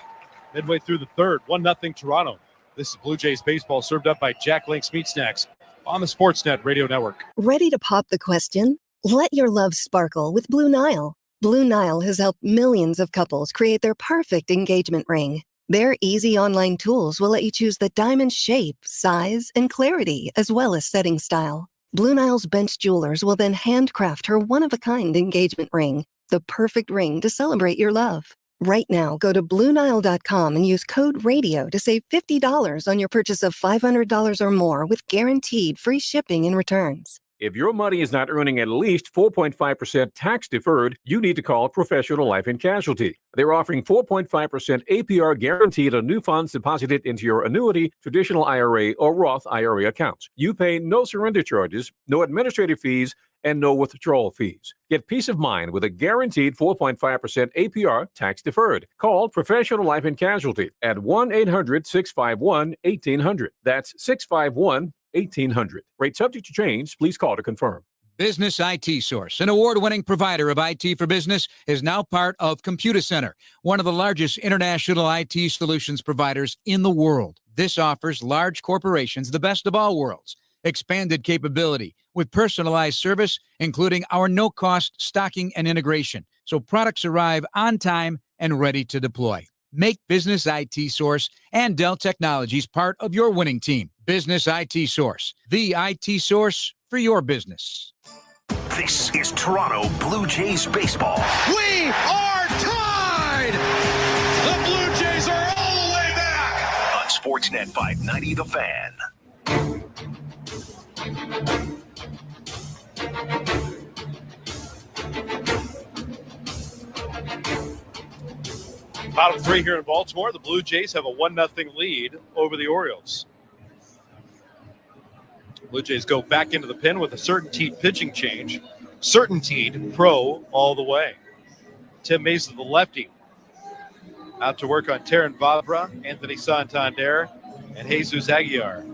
Midway through the third, 1-0 Toronto. This is Blue Jays baseball served up by Jack Link's Meat Snacks on the Sportsnet Radio Network. Ready to pop the question? Let your love sparkle with Blue Nile. Blue Nile has helped millions of couples create their perfect engagement ring. Their easy online tools will let you choose the diamond shape, size, and clarity, as well as setting style. Blue Nile's bench jewelers will then handcraft her one-of-a-kind engagement ring, the perfect ring to celebrate your love. Right now, go to BlueNile.com and use code RADIO to save $50 on your purchase of $500 or more with guaranteed free shipping and returns. If your money is not earning at least 4.5% tax deferred, you need to call Professional Life and Casualty. They're offering 4.5% APR guaranteed on new funds deposited into your annuity, traditional IRA, or Roth IRA accounts. You pay no surrender charges, no administrative fees, and no withdrawal fees. Get peace of mind with a guaranteed 4.5% APR tax deferred. Call Professional Life and Casualty at 1-800-651-1800. That's 651-1800. Rate subject to change. Please call to confirm. Business IT Source, an award-winning provider of IT for business, is now part of Computer Center, one of the largest international IT solutions providers in the world. This offers large corporations the best of all worlds. Expanded capability with personalized service, including our no-cost stocking and integration, so products arrive on time and ready to deploy. Make Business IT Source and Dell Technologies part of your winning team. Business IT Source, the IT source for your business. This is Toronto Blue Jays baseball. We are tied! The Blue Jays are all the way back! On Sportsnet 590, The Fan. Bottom three here in Baltimore. The Blue Jays have a 1-0 lead over the Orioles. Blue Jays go back into the pen with a certainteed pitching change. Certainteed pro all the way. Tim Mason, the lefty, out to work on Terran Vavra, Anthony Santander, and Jesus Aguilar.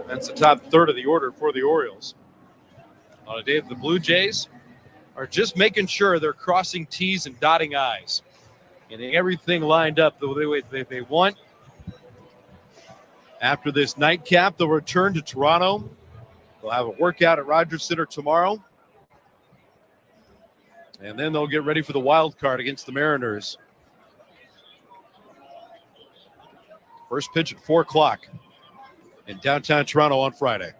That's the top third of the order for the Orioles. On a day that the Blue Jays are just making sure they're crossing T's and dotting I's. Getting everything lined up the way they want. After this nightcap, they'll return to Toronto. They'll have a workout at Rogers Center tomorrow. And then they'll get ready for the wild card against the Mariners. First pitch at 4 o'clock in downtown Toronto on Friday.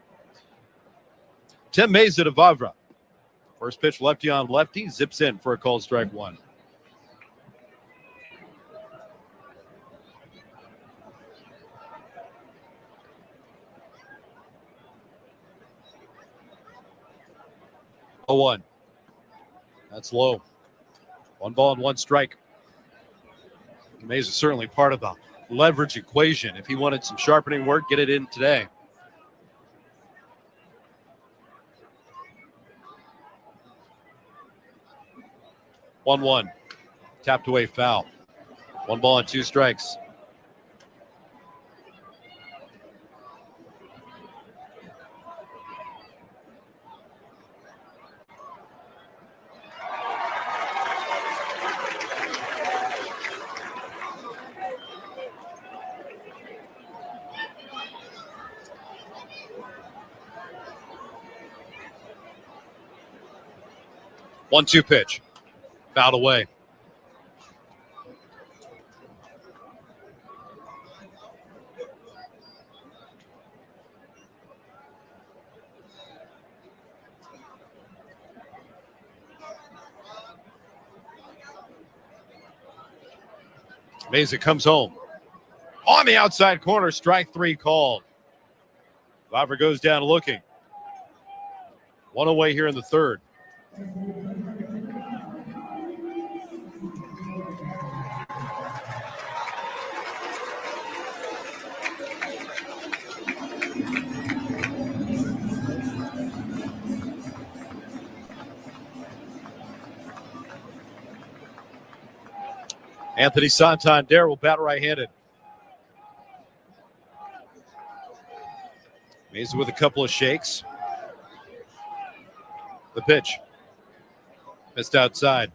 Tim Mays at Vavra. First pitch lefty on lefty. Zips in for a called strike one. Oh, 1. That's low. 1 ball and 1 strike. Mays is certainly part of the leverage equation. If he wanted some sharpening work, get it in today. One. Tapped away foul. 1 ball and 2 strikes. One-two pitch. Fouled away. Mesa comes home. On the outside corner, strike 3 called. Viver goes down looking. 1 away here in the third. Anthony Santander will bat right-handed. Mesa with a couple of shakes. The pitch. Missed outside.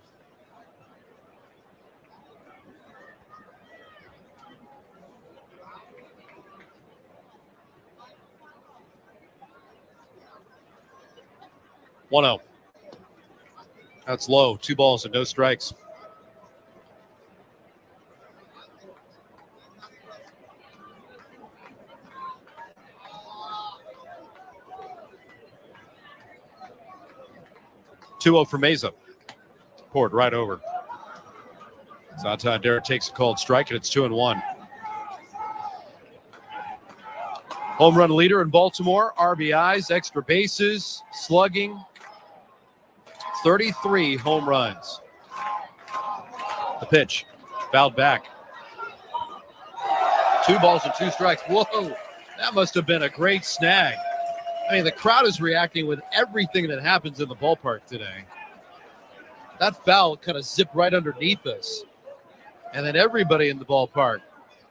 One-oh. That's low. 2 balls and no strikes. Two-0 for Mesa. Poured right over. Santander takes a called strike, and it's 2-1. Home run leader in Baltimore. RBIs, extra bases, slugging. 33 home runs. The pitch. Fouled back. 2 balls and 2 strikes. Whoa, that must have been a great snag. I mean, the crowd is reacting with everything that happens in the ballpark today. That foul kind of zipped right underneath us. And then everybody in the ballpark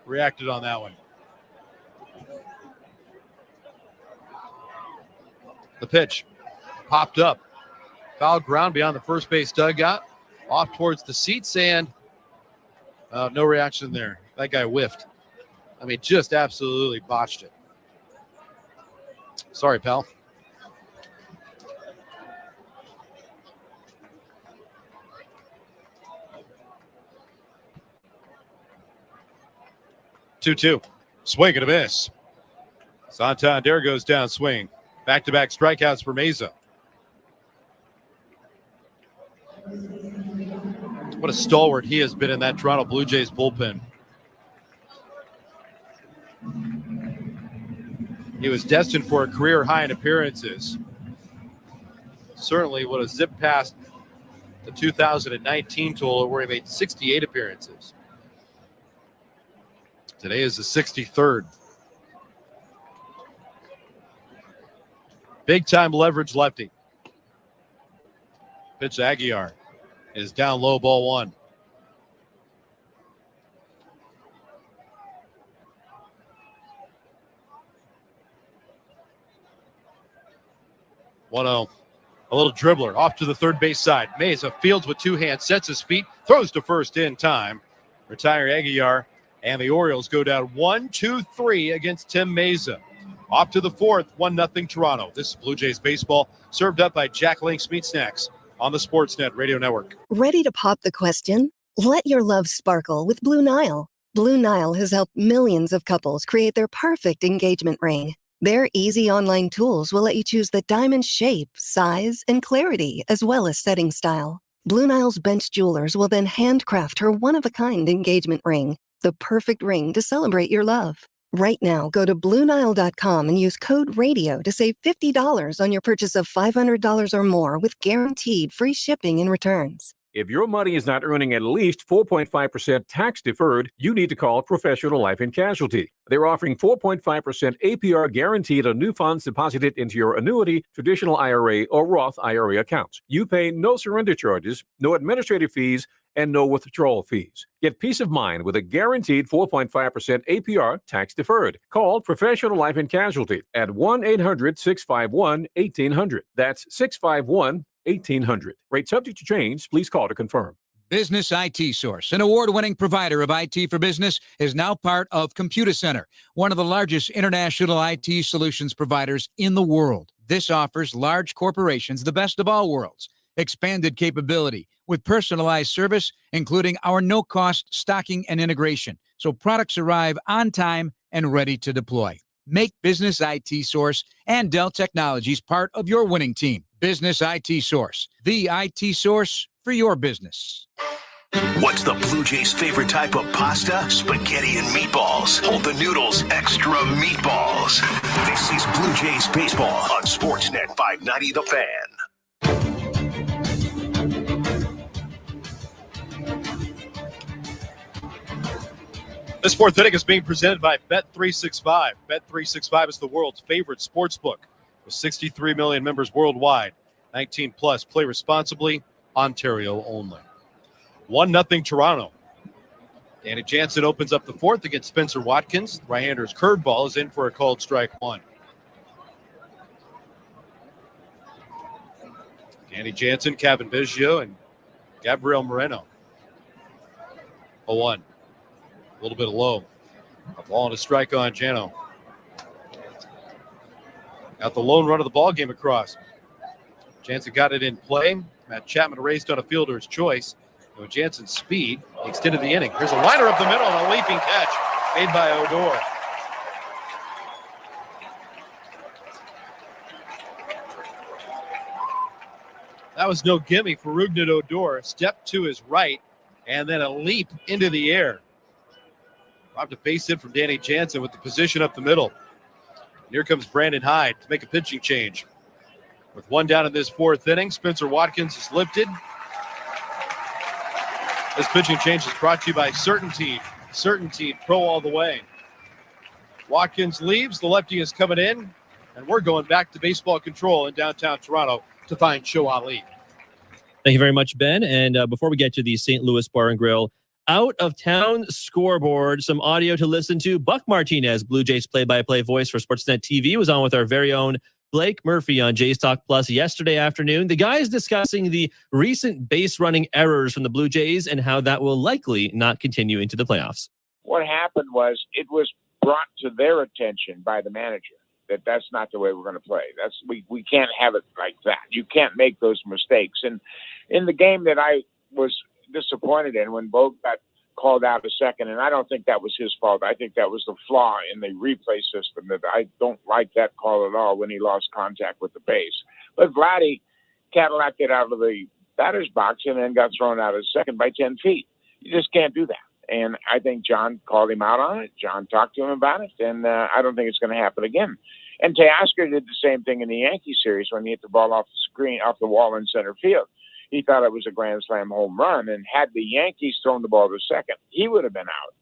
reacted on that one. The pitch popped up. Foul ground beyond the first base dugout. Off towards the seats, and no reaction there. That guy whiffed. I mean, just absolutely botched it. Sorry, pal. Two. Swing and a miss. Santander goes down swing. Back-to-back strikeouts for Mesa. What a stalwart he has been in that Toronto Blue Jays bullpen. He was destined for a career high in appearances. Certainly would have zipped past the 2019 total where he made 68 appearances. Today is the 63rd. Big-time leverage lefty. Pitch to Aguiar is down low, ball 1. A little dribbler off to the third base side. Mesa fields with 2 hands, sets his feet, throws to first in time. Retire Aguiar, and the Orioles go down 1-2-3 against Tim Mesa. Off to the 4th, 1-0 Toronto. This is Blue Jays baseball, served up by Jack Link's Meat Snacks on the Sportsnet Radio Network. Ready to pop the question? Let your love sparkle with Blue Nile. Blue Nile has helped millions of couples create their perfect engagement ring. Their easy online tools will let you choose the diamond shape, size, and clarity, as well as setting style. Blue Nile's bench jewelers will then handcraft her one-of-a-kind engagement ring, the perfect ring to celebrate your love. Right now, go to BlueNile.com and use code RADIO to save $50 on your purchase of $500 or more with guaranteed free shipping and returns. If your money is not earning at least 4.5% tax deferred, you need to call Professional Life and Casualty. They're offering 4.5% APR guaranteed on new funds deposited into your annuity, traditional IRA, or Roth IRA accounts. You pay no surrender charges, no administrative fees, and no withdrawal fees. Get peace of mind with a guaranteed 4.5% APR tax deferred. Call Professional Life and Casualty at 1-800-651-1800. That's 651-1800. Rate subject to change. Please call to confirm. Business IT Source, an award-winning provider of IT for business, is now part of Computer Center, one of the largest international IT solutions providers in the world. This offers large corporations the best of all worlds. Expanded capability with personalized service, including our no-cost stocking and integration, so products arrive on time and ready to deploy. Make Business IT Source and Dell Technologies part of your winning team. Business IT Source, the IT source for your business. What's the Blue Jays' favorite type of pasta? Spaghetti and meatballs. Hold the noodles extra meatballs. This is Blue Jays baseball on Sportsnet 590 The Fan. This fourth inning is being presented by Bet365. Bet365 is the world's favorite sports book with 63 million members worldwide. 19 plus. Play responsibly. Ontario only. 1-0 Toronto. Danny Jansen opens up the fourth against Spencer Watkins. The right-hander's curveball is in for a called strike one. Danny Jansen, Kevin Biggio, and Gabriel Moreno. 0-1. A little bit low. A ball and a strike on Jano. Got the lone run of the ball game across. Jansen got it in play. Matt Chapman raced on a fielder's choice. With Jansen's speed, he extended the inning. Here's a liner up the middle and a leaping catch made by Odor. That was no gimme for Rougned Odor. Step to his right and then a leap into the air. Robbed a base hit from Danny Jansen with the position up the middle. And here comes Brandon Hyde to make a pitching change. With one down in this fourth inning, Spencer Watkins is lifted. This pitching change is brought to you by Certainty. Certainty, pro all the way. Watkins leaves. The lefty is coming in. And we're going back to baseball control in downtown Toronto to find Show Ali. Thank you very much, Ben. And before we get to the St. Louis Bar and Grill out-of-town scoreboard, some audio to listen to. Buck Martinez, Blue Jays play-by-play voice for Sportsnet TV, was on with our very own Blake Murphy on Jays Talk Plus yesterday afternoon. The guys discussing the recent base running errors from the Blue Jays and how that will likely not continue into the playoffs. What happened was it was brought to their attention by the manager that that's not the way we're going to play. We can't have it like that. You can't make those mistakes. And in the game that I was disappointed in, when Bogue got called out a second, and I don't think that was his fault. I think that was the flaw in the replay system. That I don't like that call at all when he lost contact with the base. But Vladdy Cadillac it out of the batter's box and then got thrown out of second by 10 feet. You just can't do that. And I think John called him out on it. John talked to him about it, and I don't think it's going to happen again. And Teoscar did the same thing in the Yankee series when he hit the ball off the wall in center field. He thought it was a grand slam home run, and had the Yankees thrown the ball to second, he would have been out.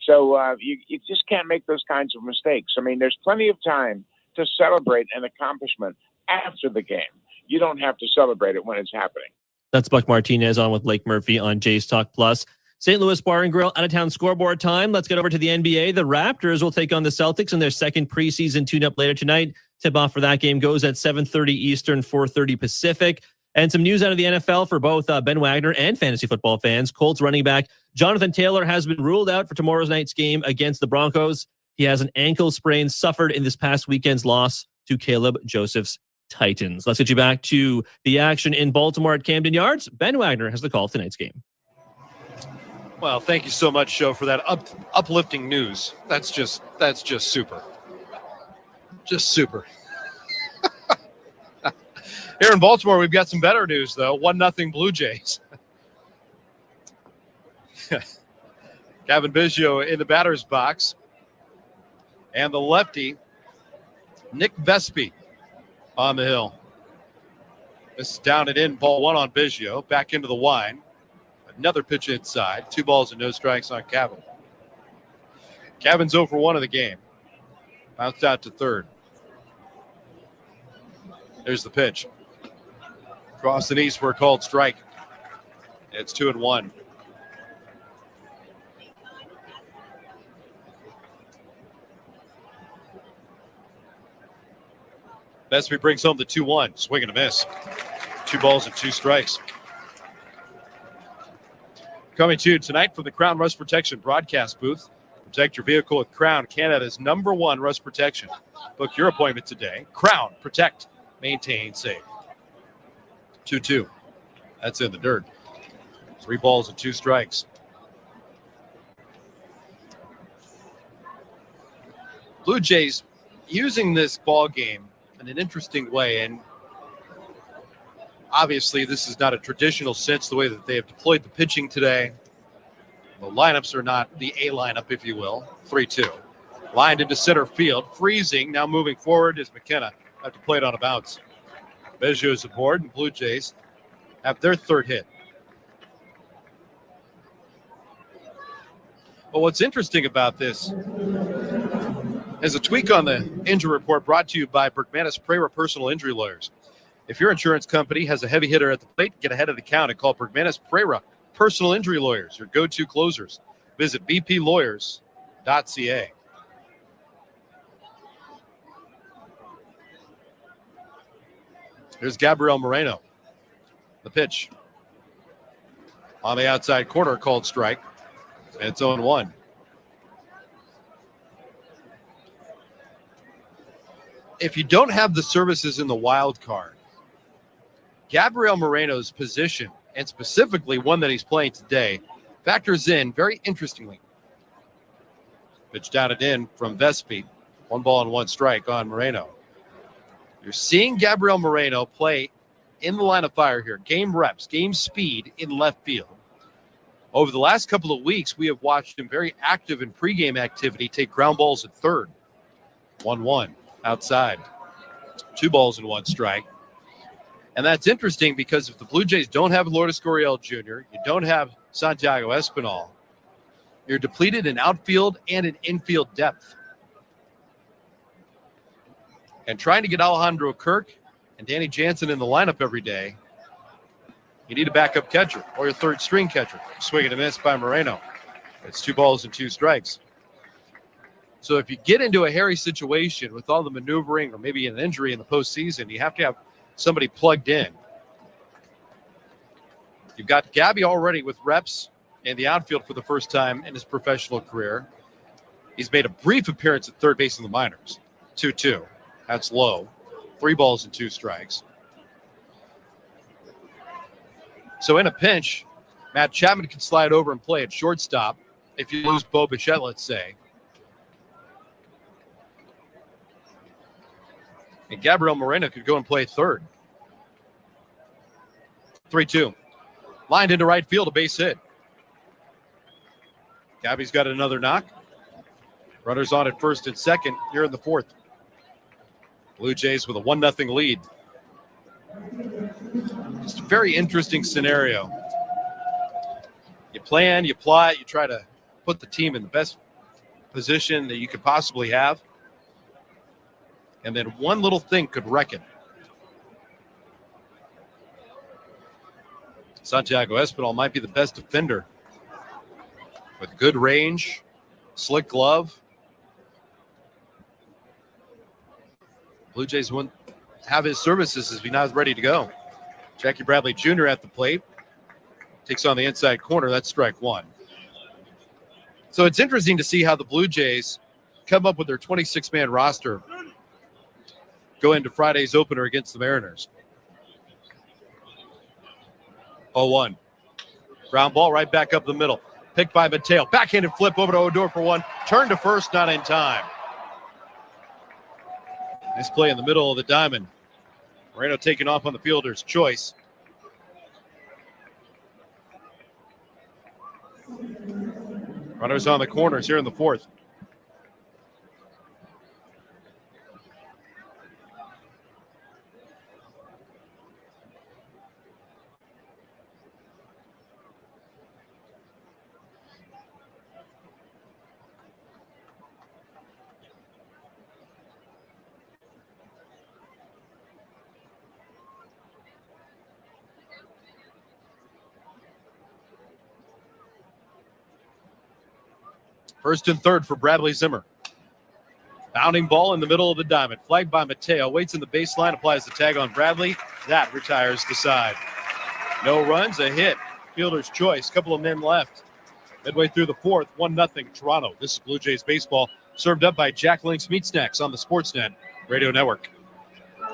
So you just can't make those kinds of mistakes. I mean, there's plenty of time to celebrate an accomplishment after the game. You don't have to celebrate it when it's happening. That's Buck Martinez on with Blake Murphy on Jays Talk Plus. St. Louis Bar and Grill out-of-town scoreboard time. Let's get over to the NBA. The Raptors will take on the Celtics in their second preseason tune-up later tonight. Tip-off for that game goes at 7:30 Eastern, 4:30 Pacific. And some news out of the NFL for both Ben Wagner and fantasy football fans. Colts running back Jonathan Taylor has been ruled out for tomorrow's night's game against the Broncos. He has an ankle sprain suffered in this past weekend's loss to Caleb Joseph's Titans. Let's get you back to the action in Baltimore at Camden Yards. Ben Wagner has the call of tonight's game. Well, thank you so much, Joe, for that uplifting news. That's just super. Just super. Here in Baltimore, we've got some better news, though. 1-0 Blue Jays. Kevin Biggio in the batter's box. And the lefty, Nick Vespi, on the hill. This is down and in, ball one on Biggio. Back into the wine. Another pitch inside. 2 balls and no strikes on Cavan. Cavan's 0 for 1 of the game. Bounced out to third. There's the pitch. Cross the knees for a called strike. It's 2-1. Besby brings home the 2-1. Swing and a miss. 2 balls and 2 strikes. Coming to you tonight from the Crown Rust Protection broadcast booth. Protect your vehicle with Crown, Canada's #1 rust protection. Book your appointment today. Crown, protect, maintain, save. 2-2. That's in the dirt. 3 balls and 2 strikes. Blue Jays using this ball game in an interesting way, and obviously this is not a traditional sense the way that they have deployed the pitching today. The lineups are not the A lineup, if you will. 3-2. Lined into center field. Freezing. Now moving forward is McKenna. Have to play it on a bounce. Bejo's aboard, and Blue Jays have their 3rd hit. But what's interesting about this is a tweak on the injury report brought to you by Bergmanis Prera Personal Injury Lawyers. If your insurance company has a heavy hitter at the plate, get ahead of the count and call Bergmanis Prera Personal Injury Lawyers, your go-to closers. Visit bplawyers.ca. Here's Gabriel Moreno. The pitch. On the outside corner, called strike. And it's 0-1. If you don't have the services in the wild card, Gabriel Moreno's position, and specifically one that he's playing today, factors in very interestingly. Pitch down and in from Vespi. 1 ball and 1 strike on Moreno. You're seeing Gabriel Moreno play in the line of fire here. Game reps, game speed in left field. Over the last couple of weeks, we have watched him very active in pregame activity, take ground balls at third. 1-1 outside. 2 balls and 1 strike. And that's interesting because if the Blue Jays don't have Lourdes Gurriel Jr., you don't have Santiago Espinal, you're depleted in outfield and in infield depth. And trying to get Alejandro Kirk and Danny Jansen in the lineup every day, you need a backup catcher or your 3rd string catcher. Swing and a miss by Moreno. It's 2 balls and 2 strikes. So if you get into a hairy situation with all the maneuvering or maybe an injury in the postseason, you have to have somebody plugged in. You've got Gabby already with reps in the outfield for the first time in his professional career. He's made a brief appearance at third base in the minors. 2-2. That's low. 3 balls and 2 strikes. So in a pinch, Matt Chapman can slide over and play at shortstop if you lose Bo Bichette, let's say. And Gabriel Moreno could go and play third. 3-2. Lined into right field, a base hit. Gabby's got another knock. Runners on at first and second here in the 4th. Blue Jays with a 1-0 lead. Just a very interesting scenario. You plan, you plot, you try to put the team in the best position that you could possibly have. And then one little thing could wreck it. Santiago Espinal might be the best defender with good range, slick glove. Blue Jays wouldn't have his services as he's not ready to go. Jackie Bradley Jr. at the plate. Takes on the inside corner. That's strike 1. So it's interesting to see how the Blue Jays come up with their 26-man roster go into Friday's opener against the Mariners. 0-1. Ground ball right back up the middle. Picked by Mateo. Backhanded flip over to Odor for 1. Turn to first, not in time. Nice play in the middle of the diamond. Moreno taking off on the fielder's choice. Runners on the corners here in the 4th. First and third for Bradley Zimmer. Bounding ball in the middle of the diamond. Flagged by Mateo. Waits in the baseline. Applies the tag on Bradley. That retires the side. No runs. A hit. Fielder's choice. Couple of men left. Midway through the fourth. 1-0 Toronto. This is Blue Jays baseball. Served up by Jack Link's Meat Snacks on the Sportsnet Radio Network.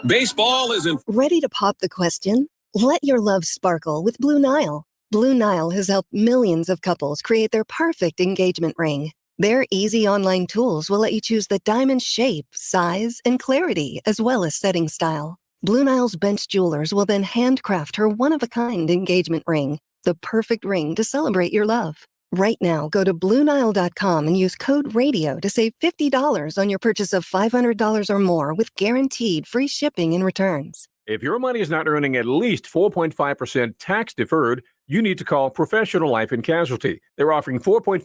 Baseball is in. Ready to pop the question? Let your love sparkle with Blue Nile. Blue Nile has helped millions of couples create their perfect engagement ring. Their easy online tools will let you choose the diamond shape, size, and clarity, as well as setting style. Blue Nile's bench jewelers will then handcraft her one-of-a-kind engagement ring, the perfect ring to celebrate your love. Right now, go to BlueNile.com and use code RADIO to save $50 on your purchase of $500 or more with guaranteed free shipping and returns. If your money is not earning at least 4.5% tax deferred, you need to call Professional Life and Casualty. They're offering 4.5%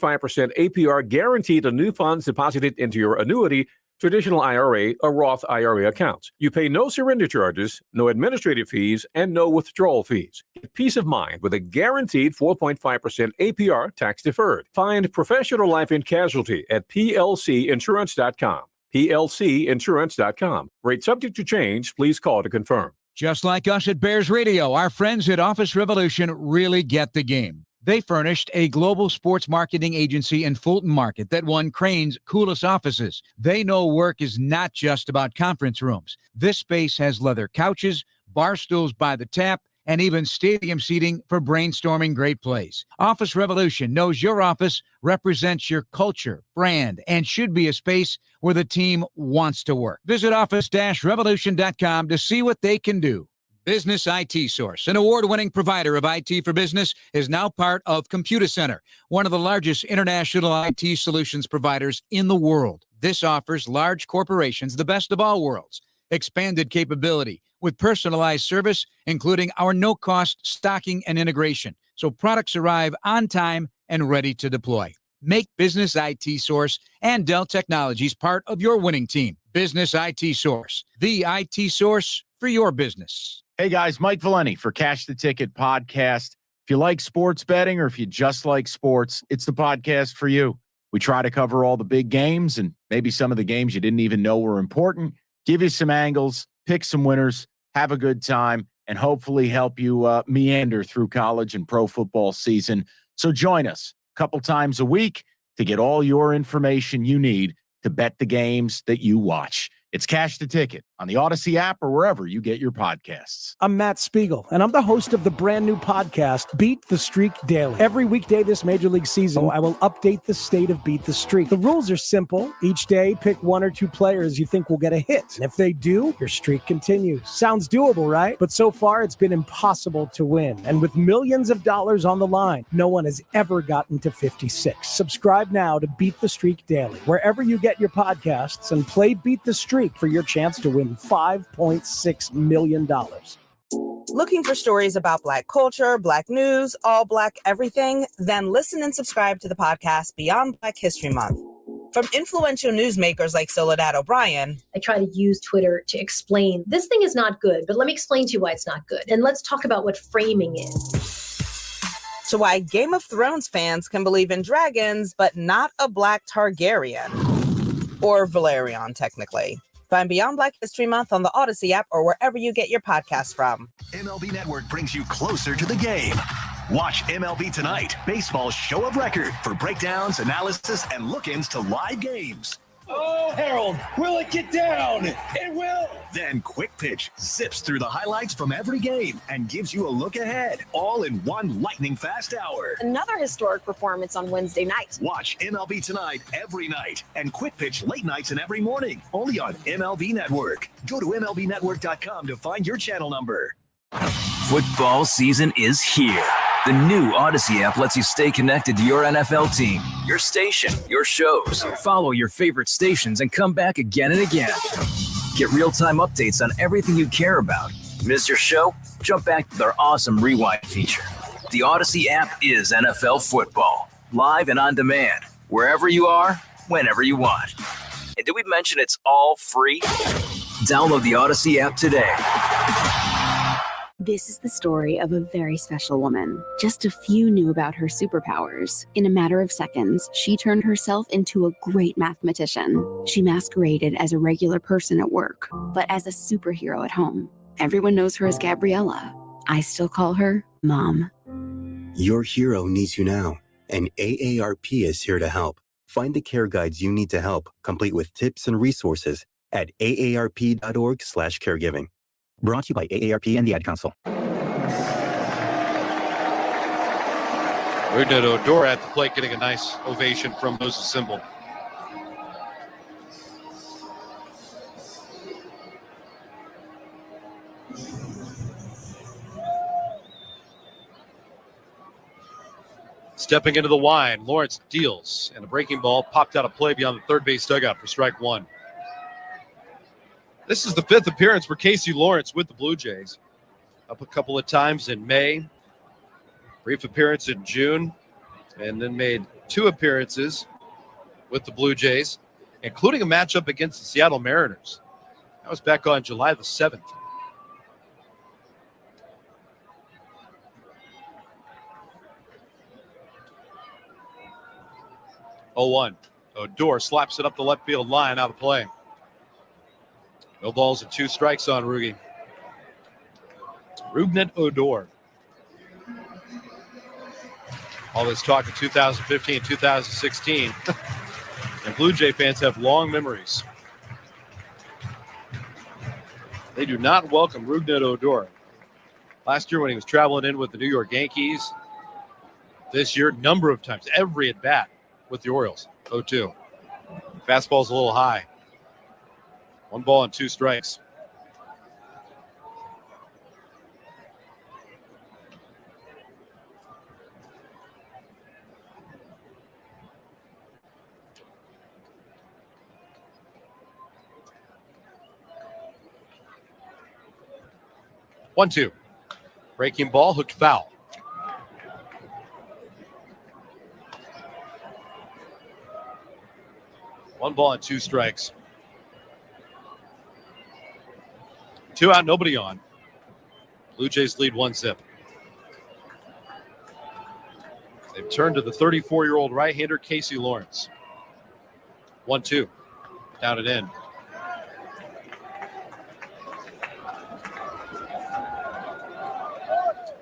APR guaranteed on new funds deposited into your annuity, traditional IRA, or Roth IRA accounts. You pay no surrender charges, no administrative fees, and no withdrawal fees. Get peace of mind with a guaranteed 4.5% APR tax deferred. Find Professional Life and Casualty at plcinsurance.com. plcinsurance.com. Rate subject to change. Please call to confirm. Just like us at Bears Radio, our friends at Office Revolution really get the game. They furnished a global sports marketing agency in Fulton Market that won Crane's coolest offices. They know work is not just about conference rooms. This space has leather couches, bar stools by the tap, and even stadium seating for brainstorming great plays. Office Revolution knows your office represents your culture, brand, and should be a space where the team wants to work. Visit office-revolution.com to see what they can do. Business IT Source, an award-winning provider of IT for business, is now part of Computer Center, one of the largest international IT solutions providers in the world. This offers large corporations the best of all worlds. Expanded capability with personalized service, including our no-cost stocking and integration, so products arrive on time and ready to deploy. Make Business IT Source and Dell Technologies part of your winning team. Business IT Source, the IT source for your business. Hey guys, Mike Valeni for Cash the Ticket podcast. If you like sports betting or if you just like sports, it's the podcast for you. We try to cover all the big games and maybe some of the games you didn't even know were important, give you some angles, pick some winners, have a good time, and hopefully help you meander through college and pro football season. So join us a couple times a week to get all your information you need to bet the games that you watch. It's Cash the Ticket on the Odyssey app or wherever you get your podcasts. I'm Matt Spiegel, and I'm the host of the brand new podcast, Beat the Streak Daily. Every weekday this Major League season, I will update the state of Beat the Streak. The rules are simple. Each day, pick one or two players you think will get a hit. And if they do, your streak continues. Sounds doable, right? But so far, it's been impossible to win. And with millions of dollars on the line, no one has ever gotten to 56. Subscribe now to Beat the Streak Daily, wherever you get your podcasts, and play Beat the Streak for your chance to win $5.6 million. Looking for stories about Black culture, Black news, all Black everything? Then listen and subscribe to the podcast Beyond Black History Month. From influential newsmakers like Soledad O'Brien. I try to use Twitter to explain, this thing is not good, but let me explain to you why it's not good. And let's talk about what framing is. To why Game of Thrones fans can believe in dragons, but not a Black Targaryen. Or Valerion, technically. Find Beyond Black History Month on the Odyssey app or wherever you get your podcasts from. MLB Network brings you closer to the game. Watch MLB Tonight, baseball's show of record for breakdowns, analysis, and look-ins to live games. Oh, Harold, will it get down? It will. Then Quick Pitch zips through the highlights from every game and gives you a look ahead, all in one lightning-fast hour. Another historic performance on Wednesday night. Watch MLB Tonight every night and Quick Pitch late nights and every morning, only on MLB Network. Go to MLBnetwork.com to find your channel number. Football season is here. The new Odyssey app lets you stay connected to your NFL team, your station, your shows. Follow your favorite stations and come back again and again. Get real-time updates on everything you care about. Miss your show? Jump back with our awesome Rewind feature. The Odyssey app is NFL football, live and on demand, wherever you are, whenever you want. And did we mention it's all free? Download the Odyssey app today. This is the story of a very special woman. Just a few knew about her superpowers. In a matter of seconds, she turned herself into a great mathematician. She masqueraded as a regular person at work, but as a superhero at home. Everyone knows her as Gabriella. I still call her Mom. Your hero needs you now, and AARP is here to help. Find the care guides you need to help, complete with tips and resources at aarp.org/caregiving. Brought to you by AARP and the Ad Council. Rougned Odor at the plate getting a nice ovation from Moses Symbol. Stepping into the wine, Lawrence deals, and a breaking ball popped out of play beyond the third base dugout for strike one. This is the fifth appearance for Casey Lawrence with the Blue Jays. Up a couple of times in May, brief appearance in June, and then made two appearances with the Blue Jays, including a matchup against the Seattle Mariners. That was back on July the 7th. Odor slaps it up the left field line, out of play. No balls and two strikes on Rougned Odor. All this talk in 2015, 2016. And Blue Jay fans have long memories. They do not welcome Rougned Odor. Last year when he was traveling in with the New York Yankees. This year, number of times, every at-bat with the Orioles. 0-2. Fastball's a little high. 1 ball and 2 strikes. One, two. Breaking ball, hooked foul. One ball and 2 strikes. 2 out, nobody on. Blue Jays lead 1-0. They've turned to the 34-year-old right-hander Casey Lawrence. 1-2. Down and in.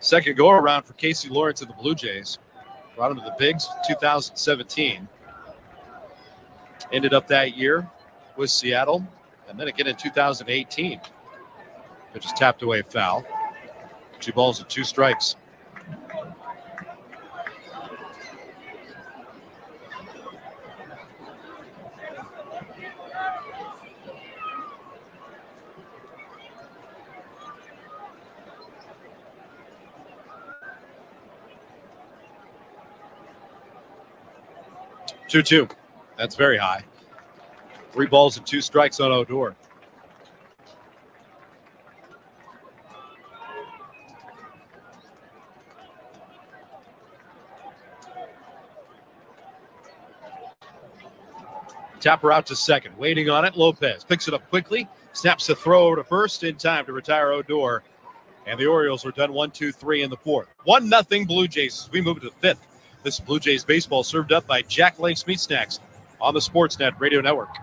Second go-around for Casey Lawrence of the Blue Jays. Brought him to the Bigs 2017. Ended up that year with Seattle. And then again in 2018. It just tapped away a foul. 2 balls and 2 strikes. Two. That's very high. 3 balls and 2 strikes on Odor. Tapper out to second. Waiting on it. Lopez picks it up quickly. Snaps the throw over to first in time to retire Odor. And the Orioles are done 1-2-3 in the fourth. 1-0 Blue Jays as we move to the fifth. This is Blue Jays baseball served up by Jack Link's Meat Snacks on the Sportsnet Radio Network.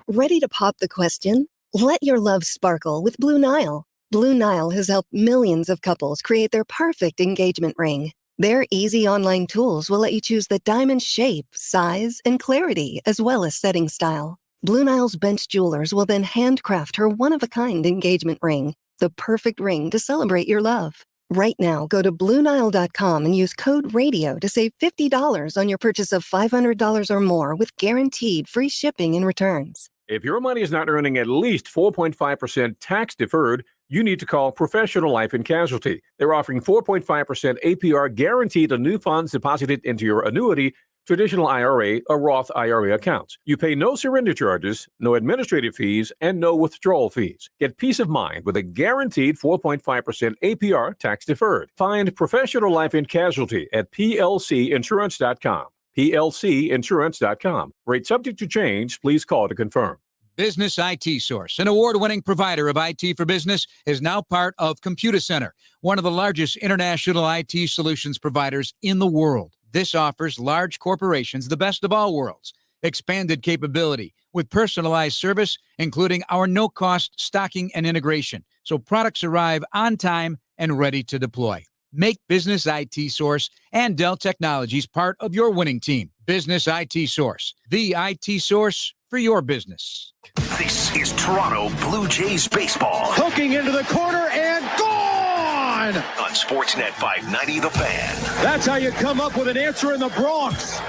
Ready to pop the question? Let your love sparkle with Blue Nile. Blue Nile has helped millions of couples create their perfect engagement ring. Their easy online tools will let you choose the diamond shape, size, and clarity, as well as setting style. Blue Nile's bench jewelers will then handcraft her one-of-a-kind engagement ring, the perfect ring to celebrate your love. Right now, go to BlueNile.com and use code RADIO to save $50 on your purchase of $500 or more with guaranteed free shipping and returns. If your money is not earning at least 4.5% tax deferred, you need to call Professional Life and Casualty. They're offering 4.5% APR guaranteed on new funds deposited into your annuity, traditional IRA, or Roth IRA accounts. You pay no surrender charges, no administrative fees, and no withdrawal fees. Get peace of mind with a guaranteed 4.5% APR tax deferred. Find Professional Life and Casualty at plcinsurance.com. plcinsurance.com. Rate subject to change. Please call to confirm. Business IT Source, an award-winning provider of IT for business, is now part of Computer Center, one of the largest international IT solutions providers in the world. This offers large corporations the best of all worlds. Expanded capability with personalized service, including our no-cost stocking and integration, so products arrive on time and ready to deploy. Make Business IT Source and Dell Technologies part of your winning team. Business IT Source, the IT source for your business. This is Toronto Blue Jays baseball. Hooking into the corner and gone! On Sportsnet 590 The Fan. That's how you come up with an answer in the Bronx.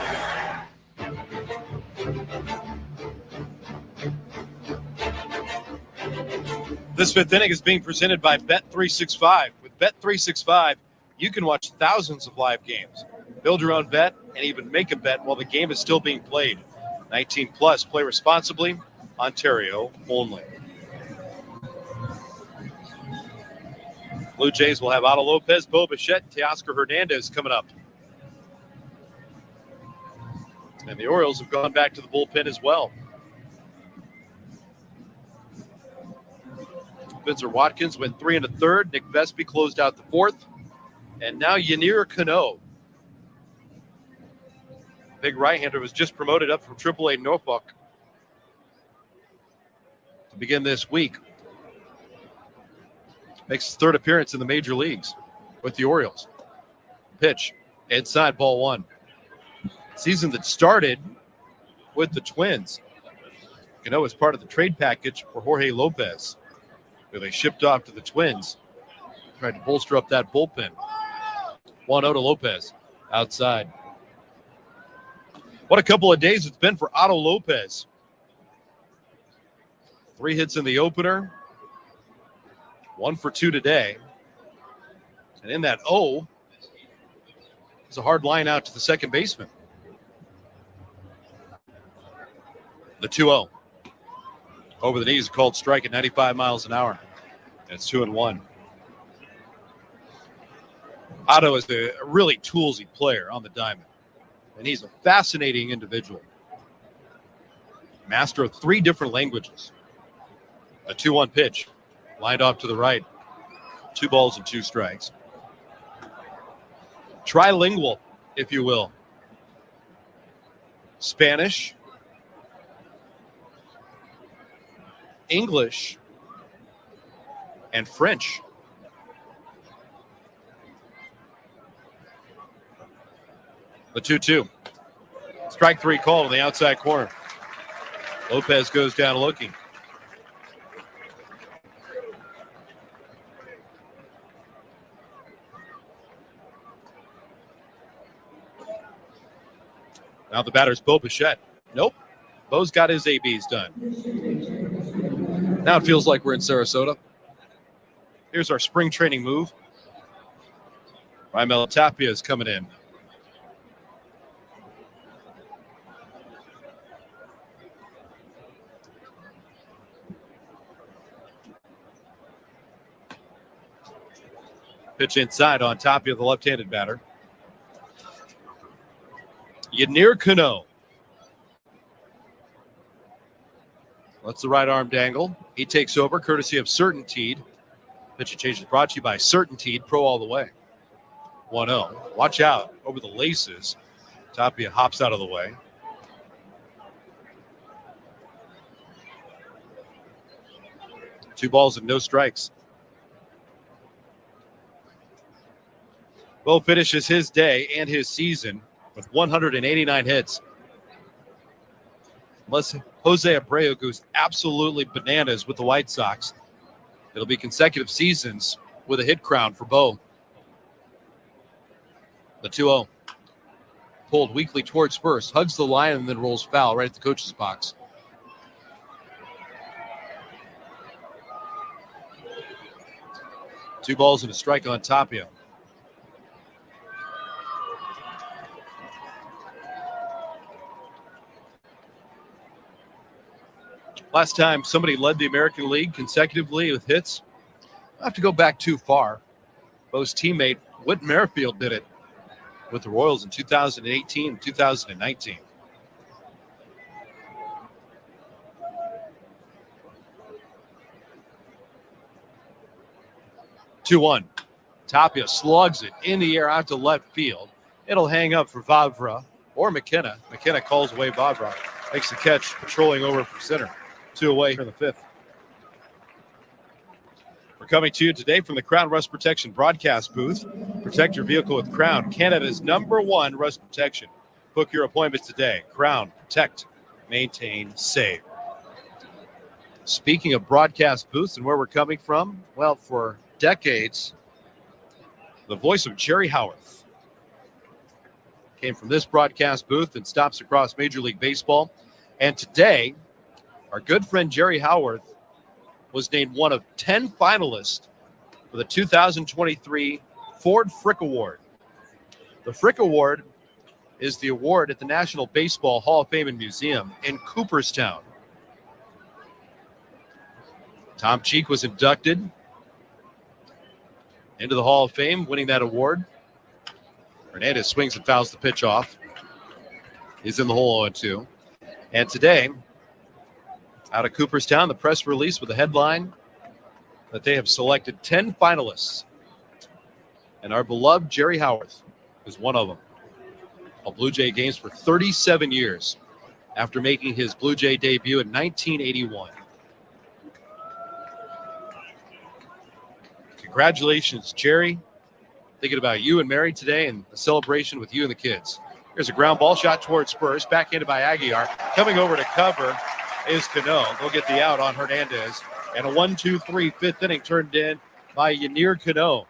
This fifth inning is being presented by Bet365. With Bet365, you can watch thousands of live games, build your own bet, and even make a bet while the game is still being played. 19 plus, play responsibly, Ontario only. Blue Jays will have Otto Lopez, Bo Bichette, and Teoscar Hernandez coming up. And the Orioles have gone back to the bullpen as well. Spencer Watkins went 3 1/3. Nick Vespi closed out the 4th. And now Yennier Cano. Big right-hander was just promoted up from AAA Norfolk to begin this week. Makes his 3rd appearance in the major leagues with the Orioles. Pitch, inside, ball 1. Season that started with the Twins. Cano is part of the trade package for Jorge Lopez, who they shipped off to the Twins. Tried to bolster up that bullpen. 1-0 to Lopez, outside. What a couple of days it's been for Otto Lopez. 3 hits in the opener. 1 for 2 today. And in that O, it's a hard line out to the second baseman. The 2-0. Over the knees, called strike at 95 miles an hour. And it's 2-1. Otto is a really toolsy player on the diamond. And he's a fascinating individual. Master of 3 different languages. A 2-1 pitch. Lined off to the right. 2 balls and 2 strikes. Trilingual, if you will. Spanish, English, and French. The 2-2. Strike 3 called on the outside corner. Lopez goes down looking. Now the batter's Bo Bichette. Nope. Bo's got his ABs done. Now it feels like we're in Sarasota. Here's our spring training move. Raimel Tapia is coming in. Pitch inside on Tapia, the left-handed batter. Yennier Cano. Lets the right arm dangle. He takes over, courtesy of Certainteed. Pitch and change is brought to you by Certainteed, pro all the way. 1-0. Watch out over the laces. Tapia hops out of the way. Two balls and no strikes. Bo finishes his day and his season with 189 hits. Unless Jose Abreu goes absolutely bananas with the White Sox, it'll be consecutive seasons with a hit crown for Bo. The 2-0. Pulled weakly towards first, hugs the line, and then rolls foul right at the coach's box. Two balls and a strike on Tapia. Last time somebody led the American League consecutively with hits, I have to go back too far. Bo's teammate, Whit Merrifield, did it with the Royals in 2018 and 2019. 2-1. Tapia slugs it in the air out to left field. It'll hang up for Vavra or McKenna. McKenna calls away Vavra. Makes the catch, patrolling over from center. 2 away here in the fifth. We're coming to you today from the Crown Rust Protection broadcast booth. Protect your vehicle with Crown, Canada's #1 rust protection. Book your appointment today. Crown, protect, maintain, save. Speaking of broadcast booths and where we're coming from, well, for decades, the voice of Jerry Howarth came from this broadcast booth and stops across Major League Baseball. And today, our good friend Jerry Howarth was named one of 10 finalists for the 2023 Ford Frick Award. The Frick Award is the award at the National Baseball Hall of Fame and Museum in Cooperstown. Tom Cheek was inducted into the Hall of Fame, winning that award. Hernandez swings and fouls the pitch off. He's in the hole 0-2. And today, out of Cooperstown, the press release with a headline that they have selected 10 finalists. And our beloved Jerry Howarth is one of them. A Blue Jay games for 37 years after making his Blue Jay debut in 1981. Congratulations, Jerry. Thinking about you and Mary today and the celebration with you and the kids. Here's a ground ball shot towards Spurs, backhanded by Aguiar. Coming over to cover is Cano. They'll get the out on Hernandez. And a 1-2-3 fifth inning turned in by Yennier Cano.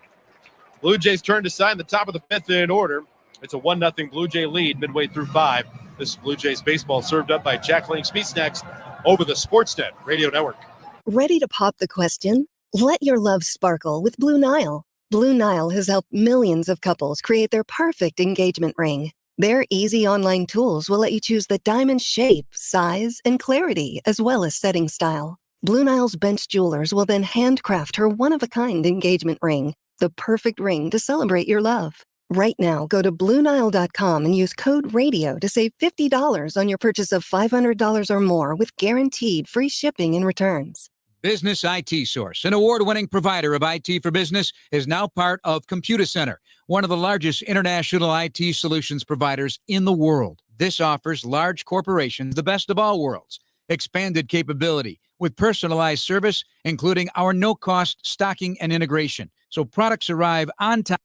Blue Jays turn to sign the top of the fifth in order. It's a 1-0 Blue Jay lead midway through 5. This is Blue Jays baseball served up by Jack Link's Meat Snacks over the Sportsnet Radio Network. Ready to pop the question? Let your love sparkle with Blue Nile. Blue Nile has helped millions of couples create their perfect engagement ring. Their easy online tools will let you choose the diamond shape, size, and clarity, as well as setting style. Blue Nile's bench jewelers will then handcraft her one-of-a-kind engagement ring, the perfect ring to celebrate your love. Right now, go to BlueNile.com and use code RADIO to save $50 on your purchase of $500 or more with guaranteed free shipping and returns. Business IT Source, an award-winning provider of IT for business, is now part of Computer Center, one of the largest international IT solutions providers in the world. This offers large corporations the best of all worlds. Expanded capability with personalized service, including our no-cost stocking and integration, so products arrive on time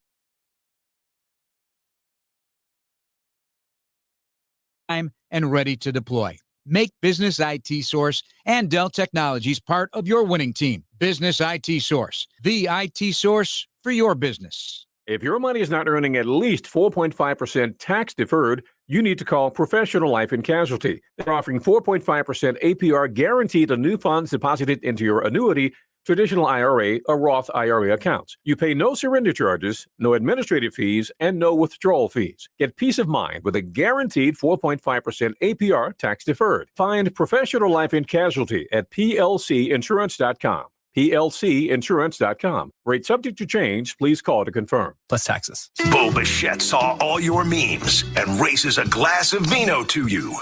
and ready to deploy. Make Business IT Source and Dell Technologies part of your winning team. Business IT Source, the IT source for your business. If your money is not earning at least 4.5% tax deferred, you need to call Professional Life and Casualty. They're offering 4.5% APR guaranteed on new funds deposited into your annuity, traditional IRA, or Roth IRA accounts. You pay no surrender charges, no administrative fees, and no withdrawal fees. Get peace of mind with a guaranteed 4.5% APR tax deferred. Find Professional Life and Casualty at plcinsurance.com. plcinsurance.com. Rate subject to change. Please call to confirm. Plus taxes. Bo Bichette saw all your memes and raises a glass of vino to you.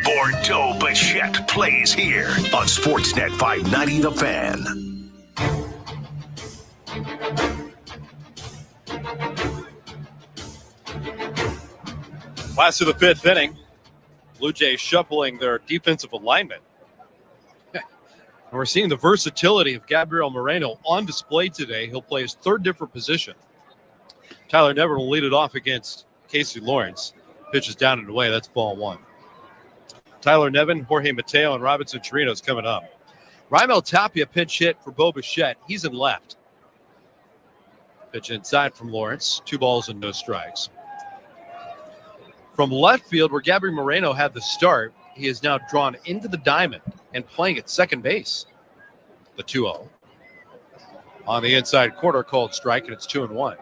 Bordeaux Bichette plays here on Sportsnet 590 The Fan. Last of the fifth inning. Blue Jays shuffling their defensive alignment. And we're seeing the versatility of Gabriel Moreno on display today. He'll play his third different position. Tyler Nevin will lead it off against Casey Lawrence. Pitches down and away. That's ball 1. Tyler Nevin, Jorge Mateo, and Robinson Chirinos is coming up. Raimel Tapia pinch hit for Bo Bichette. He's in left. Pitch inside from Lawrence. 2 balls and no strikes. From left field, where Gabriel Moreno had the start, he is now drawn into the diamond and playing at second base. The 2-0. On the inside corner, called strike, and it's 2-1.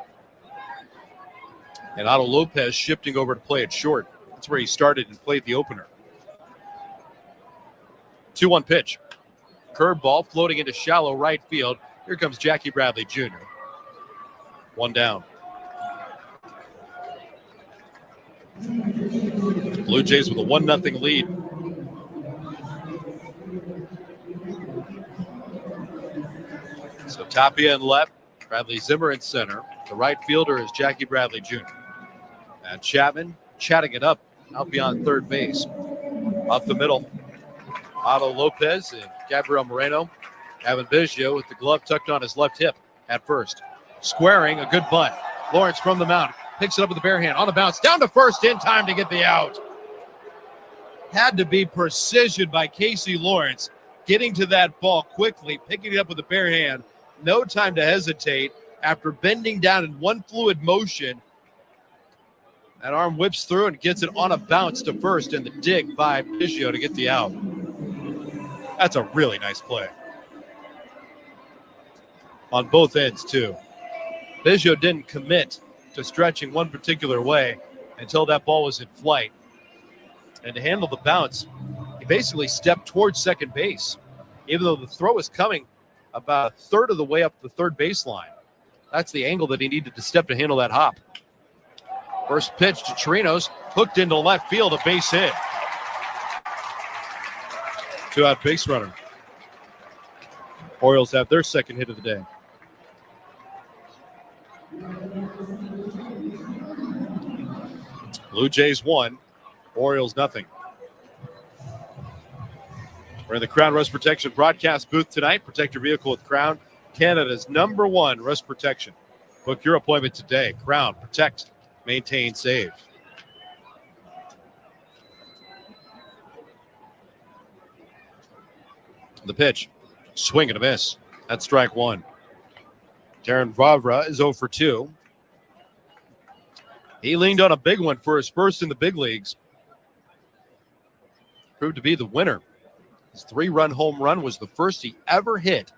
And Otto Lopez shifting over to play at short. That's where he started and played the opener. 2-1 pitch. Curveball floating into shallow right field. Here comes Jackie Bradley Jr. 1 down. Blue Jays with a 1-0 lead. So Tapia in left, Bradley Zimmer in center. The right fielder is Jackie Bradley Jr. And Chapman chatting it up out beyond third base. Up the middle, Otto Lopez and Gabriel Moreno. Evan Biggio with the glove tucked on his left hip at first. Squaring, a good bunt. Lawrence from the mound, picks it up with the bare hand, on the bounce, down to first in time to get the out. Had to be precision by Casey Lawrence, getting to that ball quickly, picking it up with the bare hand. No time to hesitate. After bending down in one fluid motion, that arm whips through and gets it on a bounce to first, and the dig by Biggio to get the out. That's a really nice play. On both ends, too. Biggio didn't commit to stretching one particular way until that ball was in flight. And to handle the bounce, he basically stepped towards second base, even though the throw was coming about a third of the way up the third baseline. That's the angle that he needed to step to handle that hop. First pitch to Chirinos, hooked into left field, a base hit. Two-out base runner. Orioles have their second hit of the day. Blue Jays 1, Orioles nothing. We're in the Crown Rust Protection broadcast booth tonight. Protect your vehicle with Crown, Canada's #1 rust protection. Book your appointment today. Crown, protect, maintain, save. The pitch, swing and a miss. That's strike one. Darren Vavra is 0 for 2. He leaned on a big one for his first in the big leagues. Proved to be the winner. His 3-run home run was the first he ever hit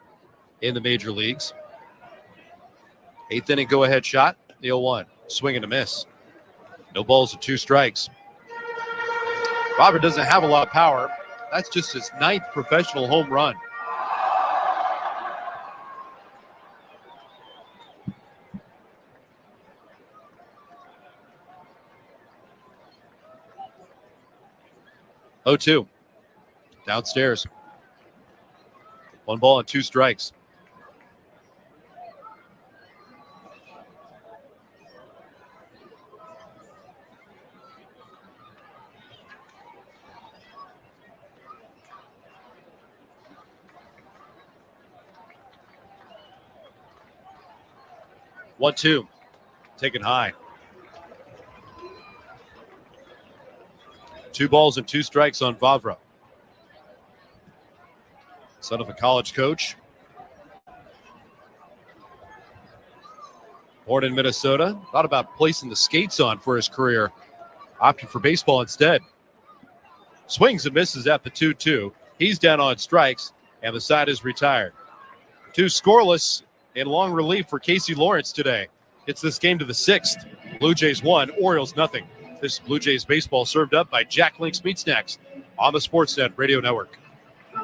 in the major leagues. 8th inning go-ahead shot, the 0-1. Swing and a miss. No balls and 2 strikes. Robert doesn't have a lot of power. That's just his 9th professional home run. Oh, 2. Downstairs. 1 ball and 2 strikes. One, 2. Taken high. 2 balls and 2 strikes on Vavra. Son of a college coach. Born in Minnesota. Thought about placing the skates on for his career. Opted for baseball instead. Swings and misses at the 2-2. He's down on strikes, and the side is retired. 2 scoreless in long relief for Casey Lawrence today. It's this game to the 6th. Blue Jays 1, Orioles nothing. This is Blue Jays baseball served up by Jack Link's Meat Snacks on the Sportsnet Radio Network.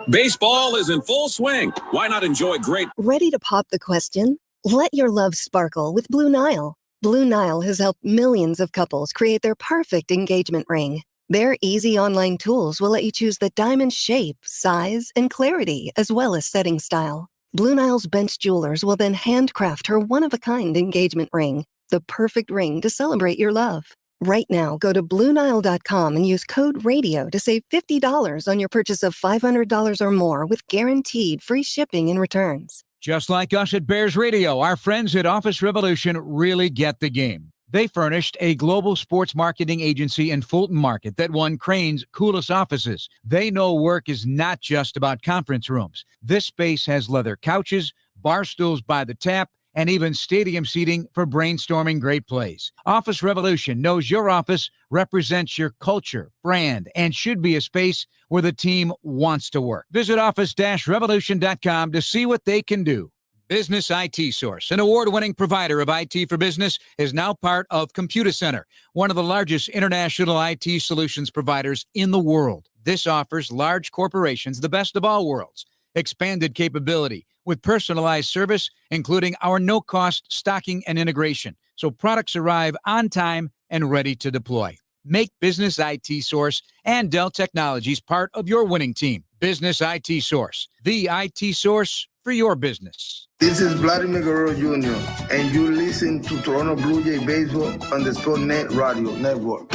Baseball is in full swing. Why not enjoy great? Ready to pop the question? Let your love sparkle with Blue Nile. Blue Nile has helped millions of couples create their perfect engagement ring. Their easy online tools will let you choose the diamond shape, size, and clarity, as well as setting style. Blue Nile's bench jewelers will then handcraft her one-of-a-kind engagement ring, the perfect ring to celebrate your love. Right now, go to BlueNile.com and use code RADIO to save $50 on your purchase of $500 or more with guaranteed free shipping and returns. Just like us at Bears Radio, our friends at Office Revolution really get the game. They furnished a global sports marketing agency in Fulton Market that won Crane's coolest offices. They know work is not just about conference rooms. This space has leather couches, bar stools by the tap, and even stadium seating for brainstorming great plays. Office Revolution knows your office represents your culture, brand, and should be a space where the team wants to work. Visit office-revolution.com to see what they can do. Business IT Source, an award-winning provider of IT for business, is now part of Computer Center, one of the largest international IT solutions providers in the world. This offers large corporations the best of all worlds. Expanded capability with personalized service, including our no-cost stocking and integration, so products arrive on time and ready to deploy. Make Business IT Source and Dell Technologies part of your winning team. Business IT Source, the IT source for your business. This is Vladimir Guerrero Jr., and you listen to Toronto Blue Jay Baseball on the Sportsnet Radio Network.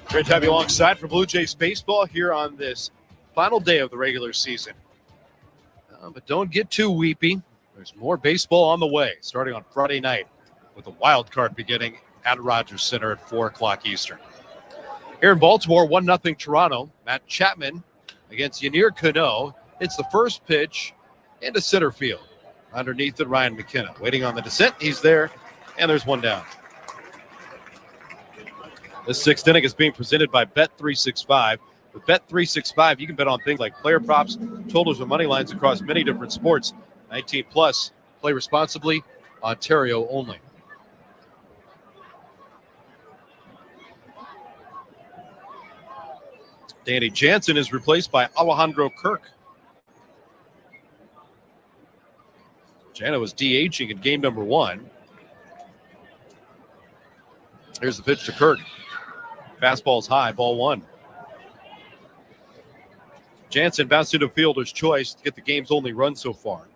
Great to have you alongside for Blue Jays Baseball here on this final day of the regular season. But don't get too weepy. There's more baseball on the way, starting on Friday night with the wild card beginning at Rogers Center at 4 o'clock Eastern. Here in Baltimore, 1-0 Toronto. Matt Chapman against Yennier Cano. It's the first pitch into center field. Underneath it, Ryan McKenna. Waiting on the descent. He's there, and there's one down. The sixth inning is being presented by Bet365. With Bet365, you can bet on things like player props, totals, and money lines across many different sports. 19 plus. Play responsibly. Ontario only. Danny Jansen is replaced by Alejandro Kirk. Jana was DHing in game number 1. Here's the pitch to Kirk. Fastball's high, ball 1. Jansen bounced into fielder's choice to get the game's only run so far.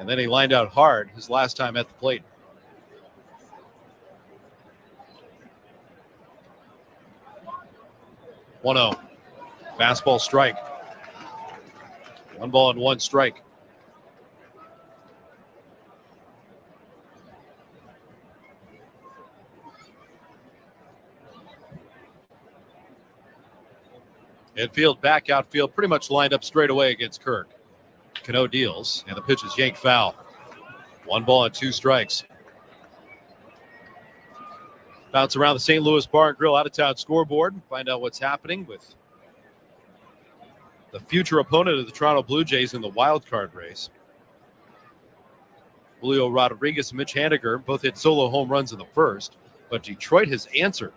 And then he lined out hard his last time at the plate. One-0. Fastball strike. 1-1 strike. Infield, back outfield, pretty much lined up straight away against Kirk. Cano deals, and the pitch is yanked foul. 1-2 strikes. Bounce around the St. Louis Bar and Grill out-of-town scoreboard. Find out what's happening with the future opponent of the Toronto Blue Jays in the wild card race. Julio Rodriguez and Mitch Haniger both hit solo home runs in the first, but Detroit has answered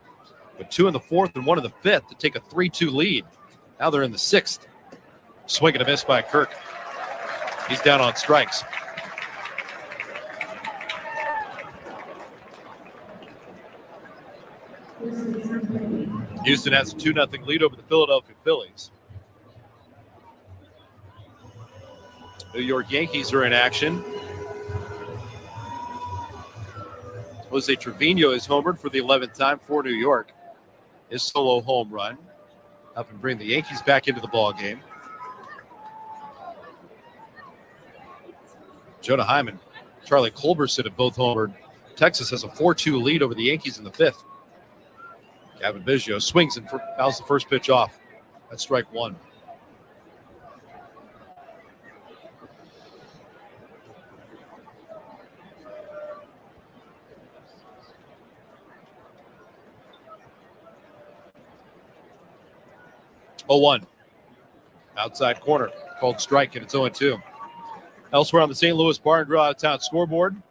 with 2 in the 4th and 1 in the 5th to take a 3-2 lead. Now they're in the 6th. Swing and a miss by Kirk. He's down on strikes. Houston has a 2-0 lead over the Philadelphia Phillies. New York Yankees are in action. Jose Trevino is homered for the 11th time for New York. His solo home run up and bring the Yankees back into the ball game. Jonah Hyman, Charlie Culberson have both homered. Texas has a 4-2 lead over the Yankees in the 5th. Gavin Biggio swings and fouls the first pitch off. That's strike 1. Oh, 0-1. Outside corner. Called strike, and it's 0-2. Elsewhere on the St. Louis Bar and Grill out-of-town scoreboard,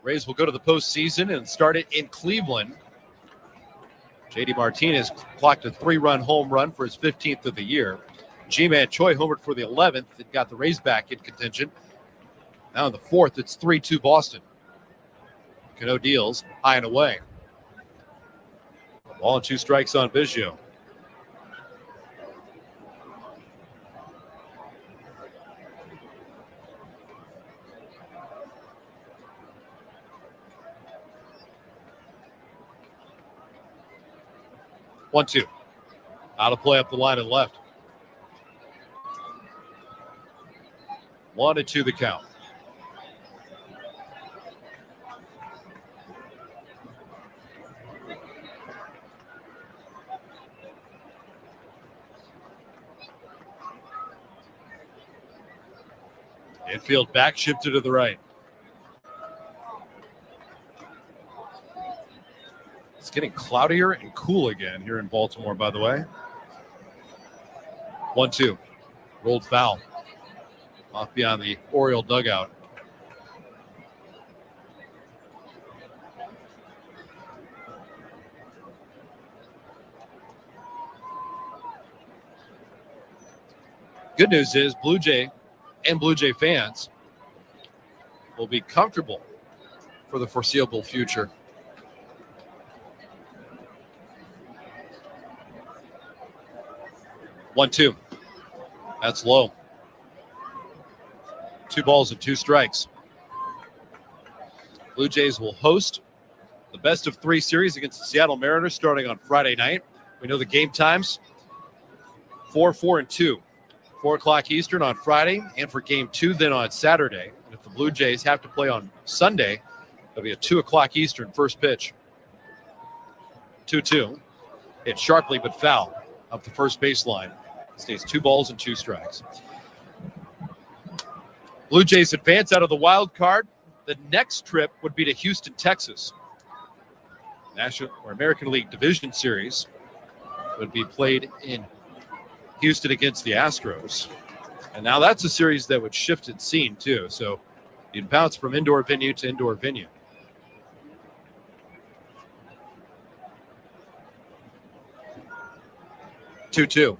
Rays will go to the postseason and start it in Cleveland. J.D. Martinez clocked a 3-run home run for his 15th of the year. G-Man Choi homered for the 11th and got the Rays back in contention. Now in the 4th, it's 3-2 Boston. Cano deals high and away. 1-2 strikes on Biggio. One, two. Out of play up the line and left. 1-2 the count. Infield back shifted to the right. It's getting cloudier and cool again here in Baltimore, by the way. 1-2. Rolled foul. Off beyond the Oriole dugout. Good news is Blue Jay and Blue Jay fans will be comfortable for the foreseeable future. 1-2. That's low. 2 balls and 2 strikes. Blue Jays will host the best of 3 series against the Seattle Mariners starting on Friday night. We know the game times, 4, 4, and 2. 4 o'clock Eastern on Friday, and for game 2 then on Saturday. And if the Blue Jays have to play on Sunday, it'll be a 2 o'clock Eastern first pitch. 2-2. Hit sharply but foul up the first baseline. Stays 2 balls and 2 strikes. Blue Jays advance out of the wild card. The next trip would be to Houston, Texas. National or American League Division Series would be played in Houston against the Astros. And now that's a series that would shift its scene too. So you'd bounce from indoor venue to indoor venue. 2-2.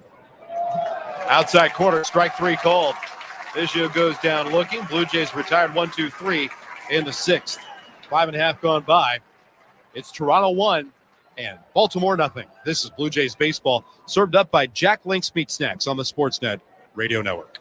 Outside corner, strike 3 called. Biggio goes down looking. Blue Jays retired 1-2-3 in the 6th. 5.5 gone by. It's Toronto 1 and Baltimore nothing. This is Blue Jays baseball, served up by Jack Link's Meat Snacks on the Sportsnet Radio Network.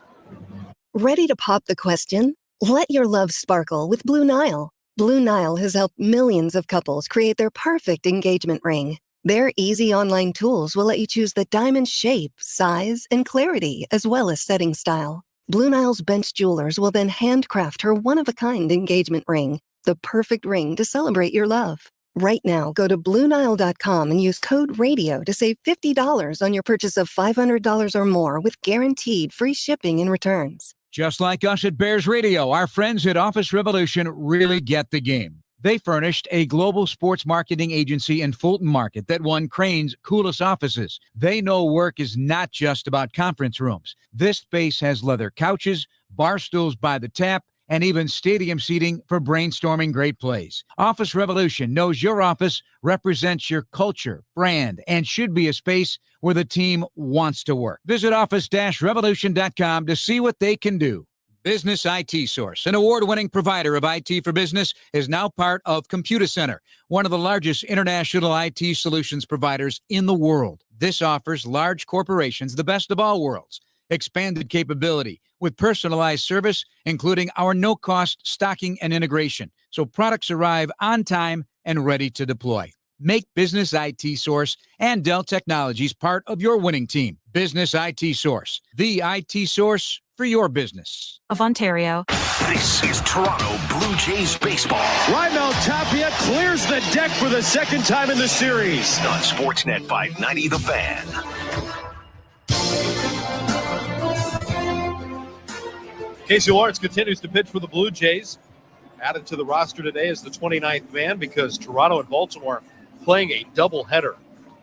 Ready to pop the question? Let your love sparkle with Blue Nile. Blue Nile has helped millions of couples create their perfect engagement ring. Their easy online tools will let you choose the diamond shape, size, and clarity, as well as setting style. Blue Nile's bench jewelers will then handcraft her one-of-a-kind engagement ring, the perfect ring to celebrate your love. Right now, go to BlueNile.com and use code RADIO to save $50 on your purchase of $500 or more with guaranteed free shipping and returns. Just like us at Bears Radio, our friends at Office Revolution really get the game. They furnished a global sports marketing agency in Fulton Market that won Crane's coolest offices. They know work is not just about conference rooms. This space has leather couches, bar stools by the tap, and even stadium seating for brainstorming great plays. Office Revolution knows your office represents your culture, brand, and should be a space where the team wants to work. Visit office-revolution.com to see what they can do. Business IT Source, an award-winning provider of IT for business, is now part of Computer Center, one of the largest international IT solutions providers in the world. This offers large corporations the best of all worlds. Expanded capability with personalized service, including our no-cost stocking and integration, so products arrive on time and ready to deploy. Make Business IT Source and Dell Technologies part of your winning team. Business IT Source, the IT source for your business. Of Ontario. This is Toronto Blue Jays baseball. Raimel Tapia clears the deck for the second time in the series. On Sportsnet 590, The Fan. Casey Lawrence continues to pitch for the Blue Jays. Added to the roster today is the 29th man because Toronto and Baltimore playing a doubleheader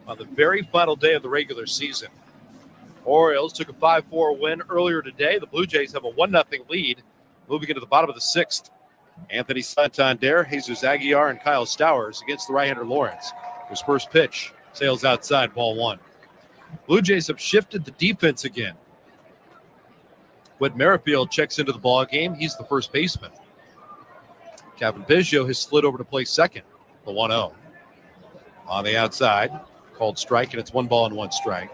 on the very final day of the regular season. Orioles took a 5-4 win earlier today. The Blue Jays have a 1-0 lead moving into the bottom of the 6th. Anthony Santander, Jesus Aguilar, and Kyle Stowers against the right-hander Lawrence. His first pitch sails outside, ball 1. Blue Jays have shifted the defense again. Whit Merrifield checks into the ball game. He's the first baseman. Kevin Biggio has slid over to play second, the 1-0. On the outside, called strike, and it's 1 ball and 1 strike.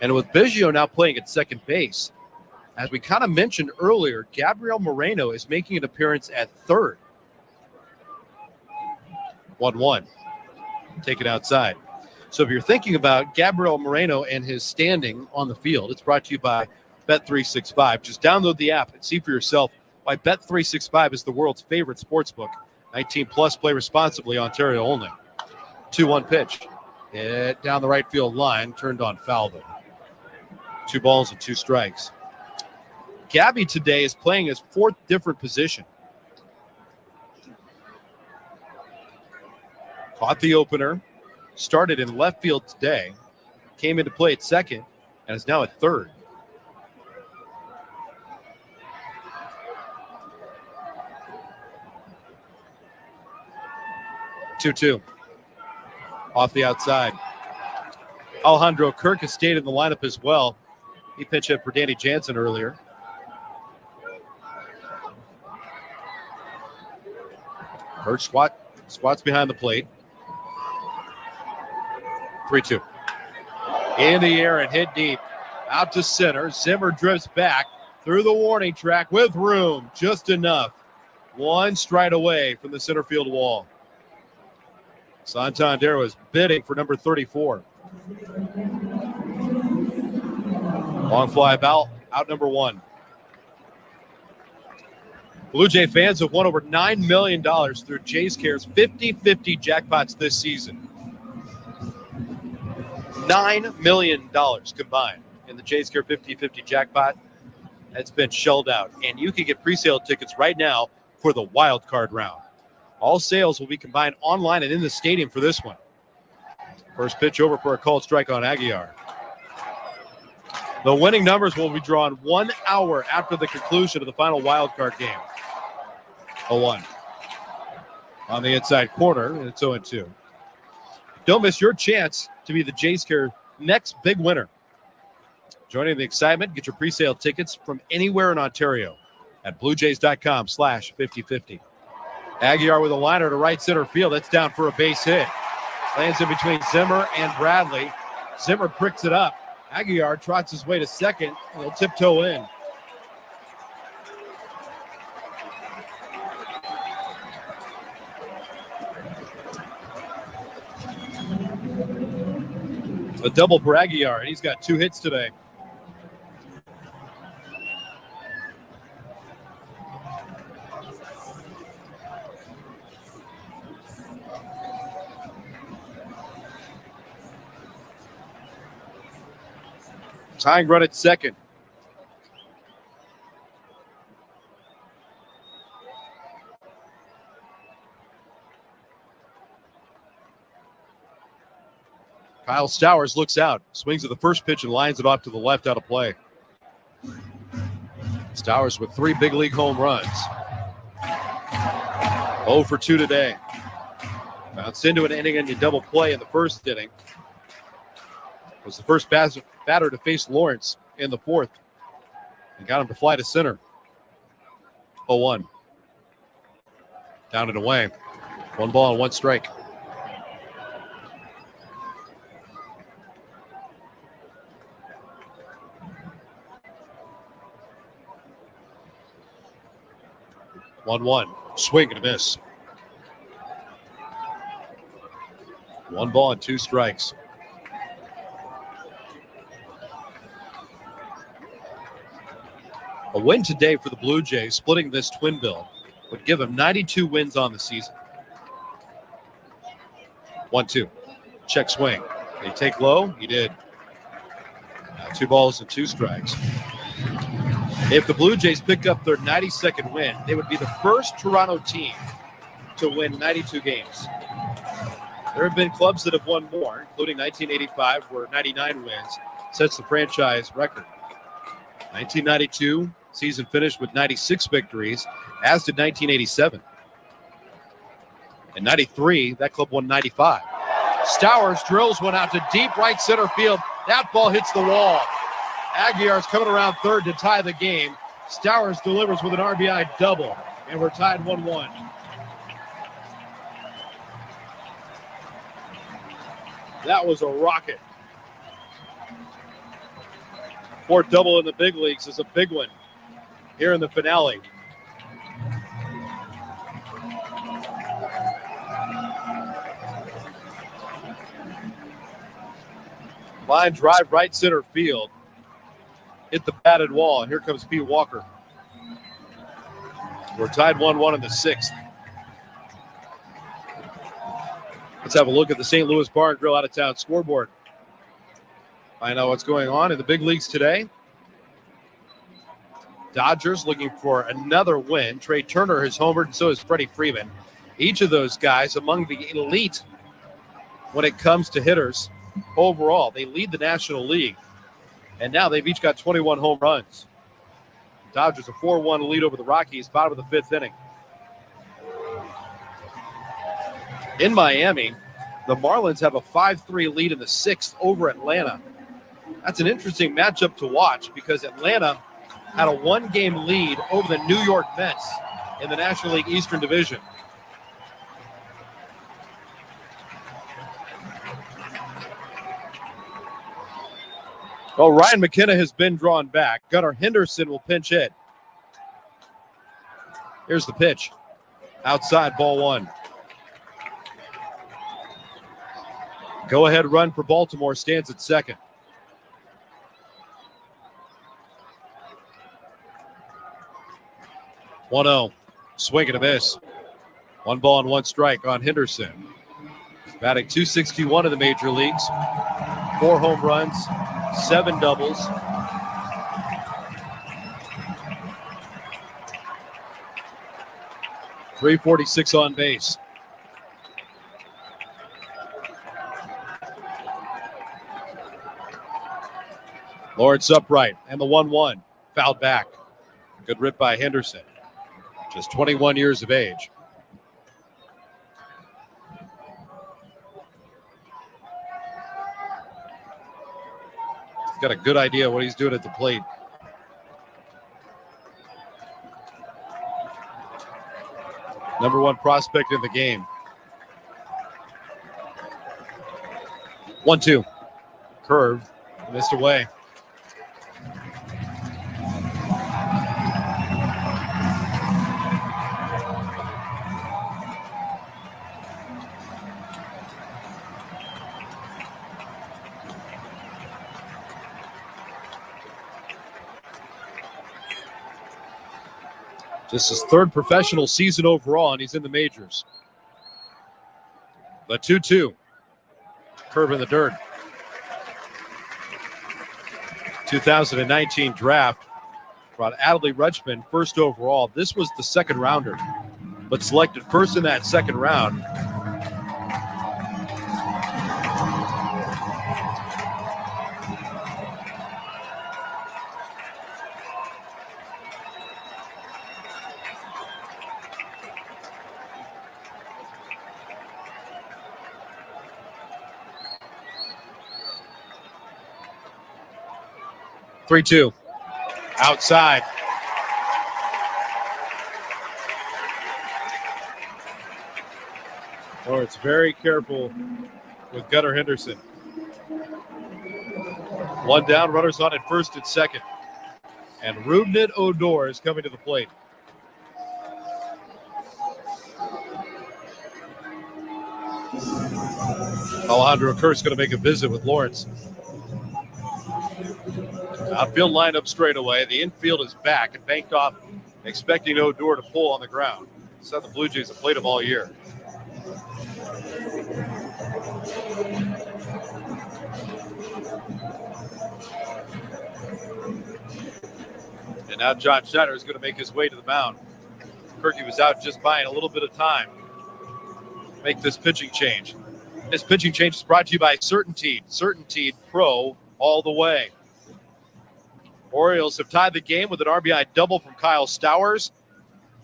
And with Biggio now playing at second base, as we kind of mentioned earlier, Gabriel Moreno is making an appearance at third. 1-1. Taken outside. So if you're thinking about Gabriel Moreno and his standing on the field, it's brought to you by Bet365. Just download the app and see for yourself why Bet365 is the world's favorite sportsbook. 19 plus, play responsibly, Ontario only. 2-1 pitch. Hit down the right field line, turned on foul though. 2 balls and 2 strikes. Gabby today is playing his 4th different position. Caught the opener, started in left field today, came into play at second, and is now at third. Two. Off the outside. Alejandro Kirk has stayed in the lineup as well. He pitched hit for Danny Jansen earlier. Kirk squats behind the plate. 3-2. In the air and hit deep. Out to center. Zimmer drifts back through the warning track with room. Just enough. One stride away from the center field wall. Santander was bidding for number 34. Long fly out number 1. Blue Jay fans have won over $9 million through Jays Care's 50-50 jackpots this season. $9 million combined in the Jays Care 50-50 jackpot. That's been shelled out. And you can get pre-sale tickets right now for the wild card round. All sales will be combined online and in the stadium for this one. First pitch over for a called strike on Aguiar. The winning numbers will be drawn 1 hour after the conclusion of the final wild card game. 0-1. On the inside corner, and it's 0-2. Don't miss your chance to be the Jays Care next big winner. Joining the excitement, get your pre-sale tickets from anywhere in Ontario at bluejays.com/5050. Aguiar with a liner to right center field. That's down for a base hit. Lands in between Zimmer and Bradley. Zimmer pricks it up. Aguiar trots his way to second, and he'll tiptoe in. A double for Aguiar, and he's got 2 hits today. Tying run at second. Kyle Stowers looks out, swings at the first pitch and lines it off to the left out of play. Stowers with 3 big league home runs. 0 for 2 today. Bounced into an inning and you double play in the first inning. Was the first batter to face Lawrence in the fourth. And got him to fly to center. 0-1. Down and away. 1 ball and 1 strike. One. Swing and a miss. 1 ball and 2 strikes. A win today for the Blue Jays, splitting this twin bill, would give them 92 wins on the season. 1-2. Check swing. They take low. He did. 2 balls and 2 strikes. If the Blue Jays pick up their 92nd win, they would be the first Toronto team to win 92 games. There have been clubs that have won more, including 1985, where 99 wins sets the franchise record. 1992 season finished with 96 victories, as did 1987. In 93, that club won 95. Stowers drills one out to deep right center field. That ball hits the wall. Aguiar's coming around third to tie the game. Stowers delivers with an RBI double, and we're tied 1-1. That was a rocket. 4th double in the big leagues is a big one here in the finale. Line drive right center field. Hit the batted wall, and here comes Pete Walker. We're tied 1-1 in the 6th. Let's have a look at the St. Louis Bar and Grill out-of-town scoreboard. Find out what's going on in the big leagues today. Dodgers looking for another win. Trey Turner has homered, and so has Freddie Freeman. Each of those guys among the elite when it comes to hitters overall. They lead the National League. And now they've each got 21 home runs. Dodgers a 4-1 lead over the Rockies, bottom of the 5th inning. In Miami, the Marlins have a 5-3 lead in the 6th over Atlanta. That's an interesting matchup to watch because Atlanta had a 1-game lead over the New York Mets in the National League Eastern Division. Well, Ryan McKenna has been drawn back. Gunnar Henderson will pinch hit. Here's the pitch. Outside, ball one. Go-ahead run for Baltimore stands at second. (1-0). Swing and a miss. 1 ball and 1 strike on Henderson. Batting .261 in the major leagues. 4 home runs, 7 doubles. .346 on base. Lawrence upright, and the 1-1. Fouled back. Good rip by Henderson. Just 21 years of age. He's got a good idea what he's doing at the plate. Number 1 prospect in the game. 1-2. Curve. Missed away. Just his 3rd professional season overall, and he's in the majors. The 2-2. Curve in the dirt. 2019 draft brought Adley Rutschman first overall. This was the 2nd rounder, but selected first in that 2nd round. (3-2). Outside. Lawrence very careful with Gunnar Henderson. 1 down, runners on at first and second. And Rubnit Odor is coming to the plate. Alejandro Kirk's going to make a visit with Lawrence. Outfield lineup straight away. The infield is back and banked off, expecting Odor to pull on the ground. So the Blue Jays have played him all year. And now John Schneider is going to make his way to the mound. Kirky was out just buying a little bit of time to make this pitching change. This pitching change is brought to you by Certainteed. Certainteed Pro all the way. Orioles have tied the game with an RBI double from Kyle Stowers.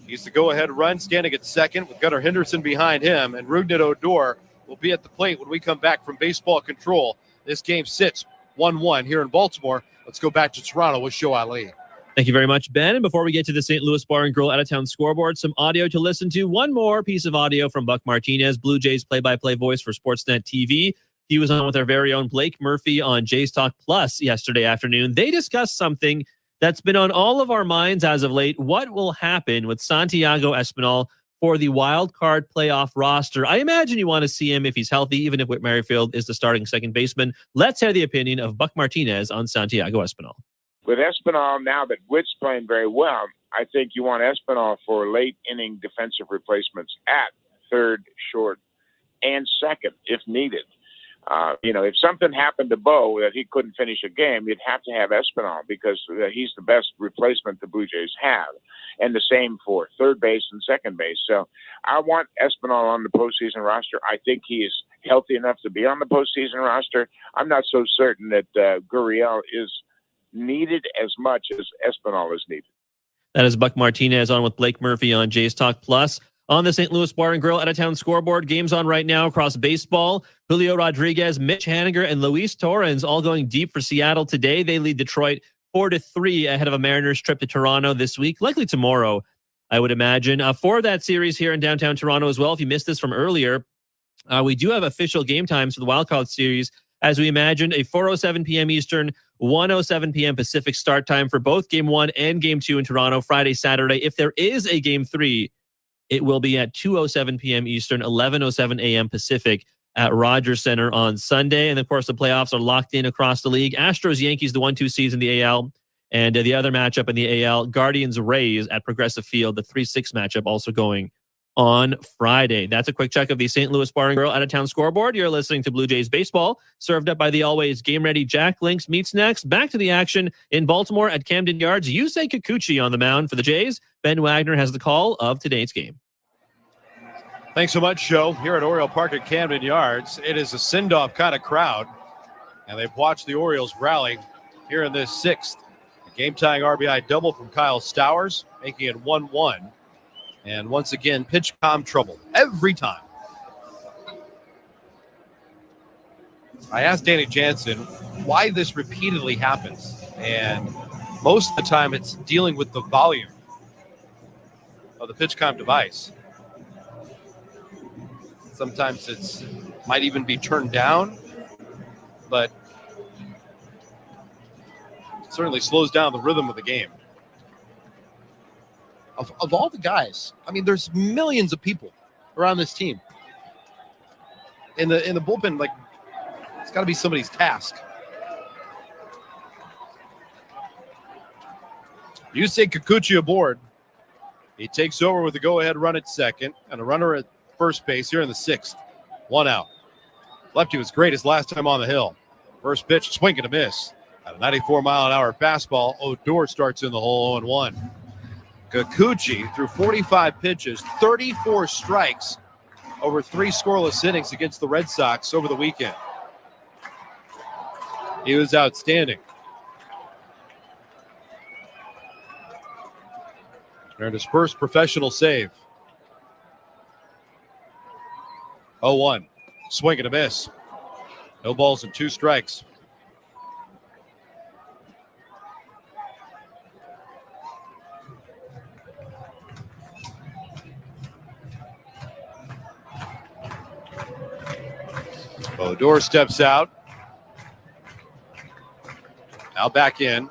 He's the go-ahead run, standing at second with Gunnar Henderson behind him, and Rubnit Odor will be at the plate when we come back from baseball control. This game sits 1-1 here in Baltimore. Let's go back to Toronto with Show Ali. Thank you very much, Ben. And before we get to the St. Louis Bar and Grill out-of-town scoreboard, some audio to listen to. One more piece of audio from Buck Martinez, Blue Jays play-by-play voice for Sportsnet TV. He was on with our very own Blake Murphy on Jays Talk Plus yesterday afternoon. They discussed something that's been on all of our minds as of late. What will happen with Santiago Espinal for the wild card playoff roster? I imagine you want to see him if he's healthy, even if Whit Merrifield is the starting second baseman. Let's hear the opinion of Buck Martinez on Santiago Espinal. With Espinal, now that Whit's playing very well, I think you want Espinal for late inning defensive replacements at third, short, and second if needed. If something happened to Bo that he couldn't finish a game, you'd have to have Espinal because he's the best replacement the Blue Jays have. And the same for third base and second base. So I want Espinal on the postseason roster. I think he is healthy enough to be on the postseason roster. I'm not so certain that Gurriel is needed as much as Espinal is needed. That is Buck Martinez on with Blake Murphy on Jays Talk Plus. On the St. Louis Bar and Grill out-of-town scoreboard, games on right now across baseball. Julio Rodriguez, Mitch Haniger, and Luis Torrens all going deep for Seattle today. They lead Detroit 4-3 ahead of a Mariners trip to Toronto this week, likely tomorrow, I would imagine. For that series here in downtown Toronto as well, if you missed this from earlier, we do have official game times for the Wildcard Series. As we imagined, a 4:07 p.m. Eastern, 1:07 p.m. Pacific start time for both Game 1 and Game 2 in Toronto, Friday, Saturday. If there is a Game 3, it will be at 2:07 p.m. Eastern, 11:07 a.m. Pacific at Rogers Center on Sunday. And of course, the playoffs are locked in across the league. Astros, Yankees, the 1-2 seeds in the AL. And the other matchup in the AL, Guardians, Rays at Progressive Field, the 3-6 matchup also going on Friday. That's a quick check of the St. Louis Bar and Grill out-of-town scoreboard. You're listening to Blue Jays baseball, served up by the always game-ready Jack Link's Meat Snacks. Back to the action in Baltimore at Camden Yards. Yusei Kikuchi on the mound for the Jays. Ben Wagner has the call of today's game. Thanks so much, Joe. Here at Oriole Park at Camden Yards, it is a send-off kind of crowd, and they've watched the Orioles rally here in this sixth. A game-tying RBI double from Kyle Stowers, making it 1-1. And once again, pitch com trouble every time. I asked Danny Jansen why this repeatedly happens, and most of the time it's dealing with the volume of the pitch com device. Sometimes it's might even be turned down, but it certainly slows down the rhythm of the game. Of all the guys, I mean, there's millions of people around this team. In the bullpen, like, it's got to be somebody's task. Yusei Kikuchi aboard. He takes over with a go-ahead run at second and a runner at first base here in the sixth. 1 out. Lefty was great his last time on the hill. First pitch, swing and a miss. At a 94-mile-an-hour fastball, Odor starts in the hole 0-1. Kikuchi threw 45 pitches, 34 strikes over 3 scoreless innings against the Red Sox over the weekend. He was outstanding. Earned his first professional save. 0-1. Swing and a miss. No balls and 2 strikes. Odor steps out. Now back in.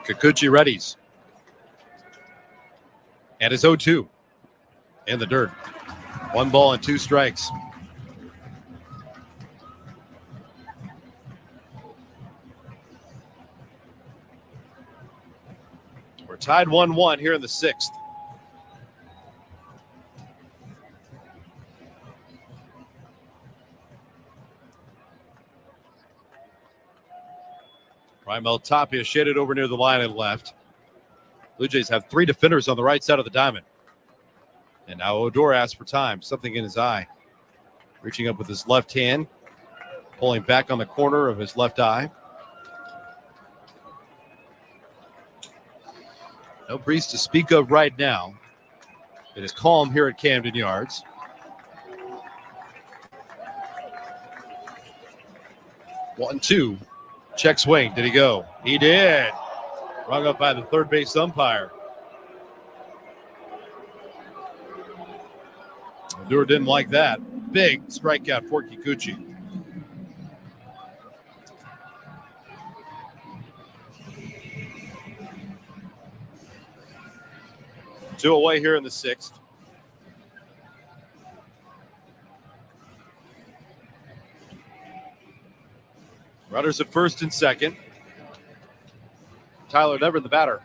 Kikuchi readies. And it's 0-2 in the dirt. 1 ball and 2 strikes. We're tied 1-1 here in the sixth. Raimel Tapia shaded over near the line and left. Blue Jays have 3 defenders on the right side of the diamond. And now Odor asks for time, something in his eye. Reaching up with his left hand, pulling back on the corner of his left eye. No breeze to speak of right now. It is calm here at Camden Yards. One, two. Check swing. Did he go? He did. Rung up by the third base umpire. Odor didn't like that. Big strikeout for Kikuchi. Two away here in the sixth. Runners at first and second. Tyler Nevern, the batter,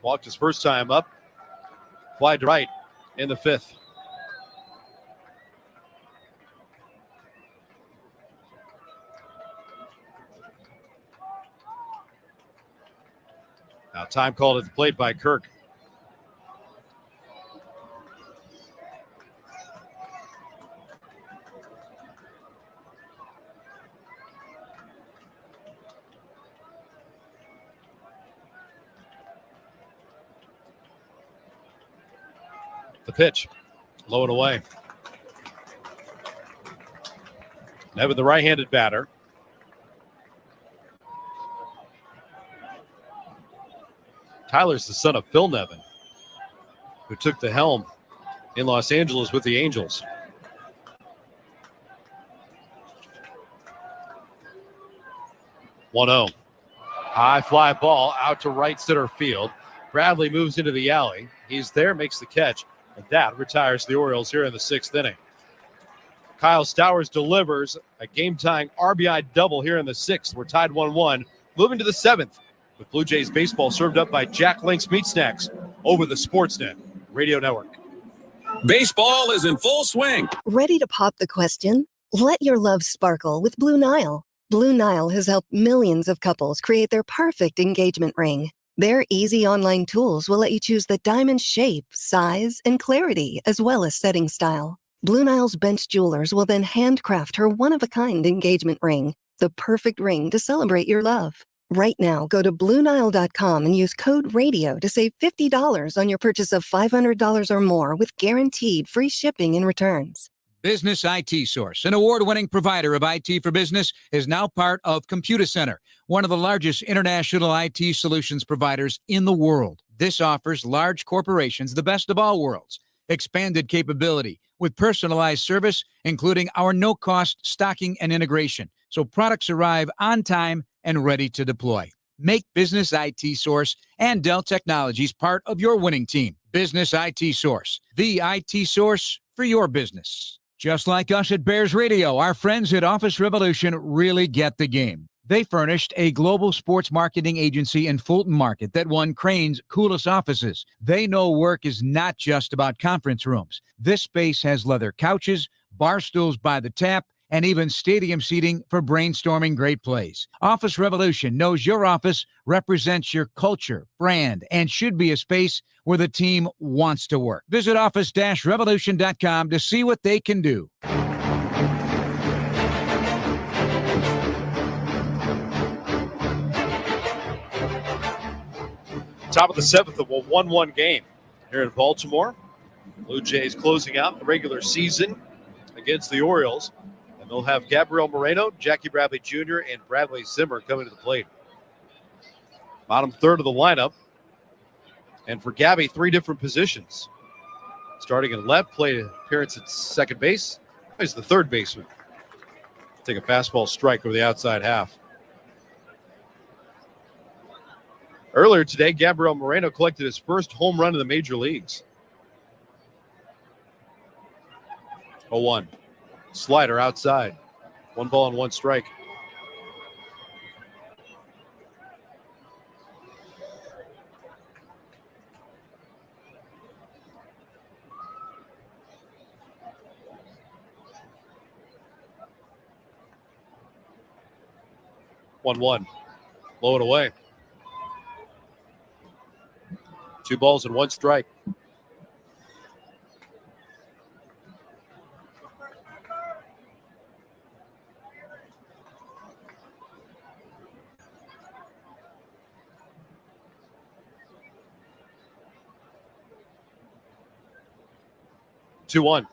walked his first time up. Fly to right in the fifth. Now time called at the plate by Kirk. The pitch, low and away. Nevin, the right-handed batter. Tyler's the son of Phil Nevin, who took the helm in Los Angeles with the Angels. (1-0). High fly ball out to right center field. Bradley moves into the alley. He's there, makes the catch, and that retires the Orioles here in the 6th inning. Kyle Stowers delivers a game-tying RBI double here in the 6th. We're tied 1-1. Moving to the 7th with Blue Jays baseball served up by Jack Link's Meat Snacks over the Sportsnet Radio Network. Baseball is in full swing. Ready to pop the question? Let your love sparkle with Blue Nile. Blue Nile has helped millions of couples create their perfect engagement ring. Their easy online tools will let you choose the diamond shape, size, and clarity, as well as setting style. Blue Nile's bench jewelers will then handcraft her one-of-a-kind engagement ring, the perfect ring to celebrate your love. Right now, go to BlueNile.com and use code RADIO to save $50 on your purchase of $500 or more with guaranteed free shipping and returns. Business IT Source, an award-winning provider of IT for business, is now part of Computer Center, one of the largest international IT solutions providers in the world. This offers large corporations the best of all worlds. Expanded capability with personalized service, including our no-cost stocking and integration, so products arrive on time and ready to deploy. Make Business IT Source and Dell Technologies part of your winning team. Business IT Source, the IT source for your business. Just like us at Bears Radio, our friends at Office Revolution really get the game. They furnished a global sports marketing agency in Fulton Market that won Crane's coolest offices. They know work is not just about conference rooms. This space has leather couches, bar stools by the tap, and even stadium seating for brainstorming great plays. Office Revolution knows your office represents your culture, brand, and should be a space where the team wants to work. Visit office-revolution.com to see what they can do. Top of the 7th of a 1-1 game here in Baltimore. Blue Jays closing out the regular season against the Orioles. And they'll have Gabriel Moreno, Jackie Bradley Jr., and Bradley Zimmer coming to the plate. Bottom third of the lineup. And for Gabby, 3 different positions. Starting in left, played an appearance at second base. He's the third baseman. Take a fastball strike over the outside half. Earlier today, Gabriel Moreno collected his first home run in the major leagues. 0-1. Slider outside. 1 ball and 1 strike. (1-1). Blow it away. 2 balls and 1 strike. (2-1).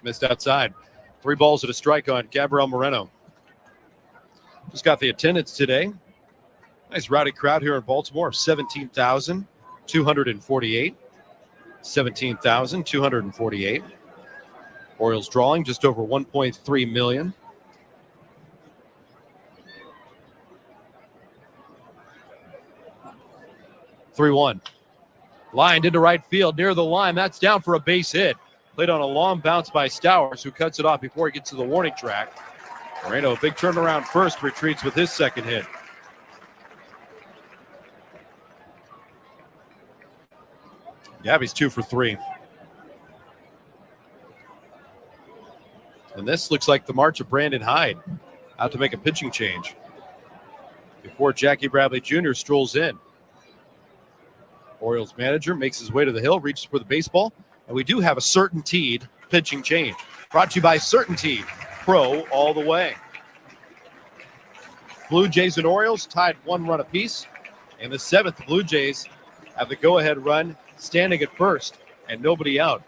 Missed outside. 3 balls and a strike on Gabriel Moreno. Just got the attendance today. Nice rowdy crowd here in Baltimore, 17,248. 17,248. Orioles drawing just over 1.3 million. (3-1). Lined into right field near the line. That's down for a base hit. Played on a long bounce by Stowers, who cuts it off before he gets to the warning track. Moreno, a big turnaround first, retreats with his second hit. Gabby's 2 for 3. And this looks like the march of Brandon Hyde out to make a pitching change before Jackie Bradley Jr. strolls in. Orioles manager makes his way to the hill, reaches for the baseball, and we do have a Certainteed pitching change. Brought to you by Certainteed, Pro all the way. Blue Jays and Orioles tied 1 run apiece. In the 7th, the Blue Jays have the go-ahead run standing at first and nobody out.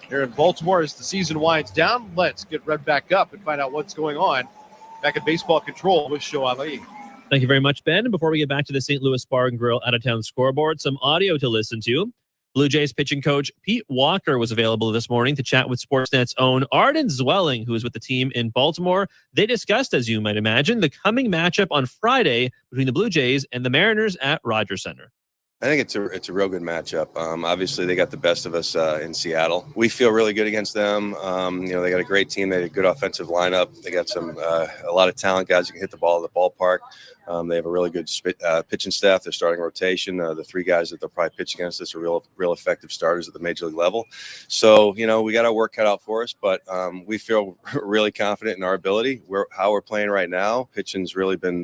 Here in Baltimore, as the season winds down, let's get right back up and find out what's going on back at Baseball Control with Show Ali. Thank you very much, Ben. And before we get back to the St. Louis Bar and Grill out-of-town scoreboard, some audio to listen to. Blue Jays pitching coach Pete Walker was available this morning to chat with Sportsnet's own Arden Zwelling, who is with the team in Baltimore. They discussed, as you might imagine, the coming matchup on Friday between the Blue Jays and the Mariners at Rogers Center. I think it's a real good matchup. Obviously, they got the best of us in Seattle. We feel really good against them. They got a great team. They had a good offensive lineup. They got a lot of talent guys who can hit the ball at the ballpark. They have a really good pitching staff. They're starting rotation. The three guys that they'll probably pitch against us are real effective starters at the major league level. So, we got our work cut out for us, but we feel really confident in our ability. How we're playing right now. Pitching's really been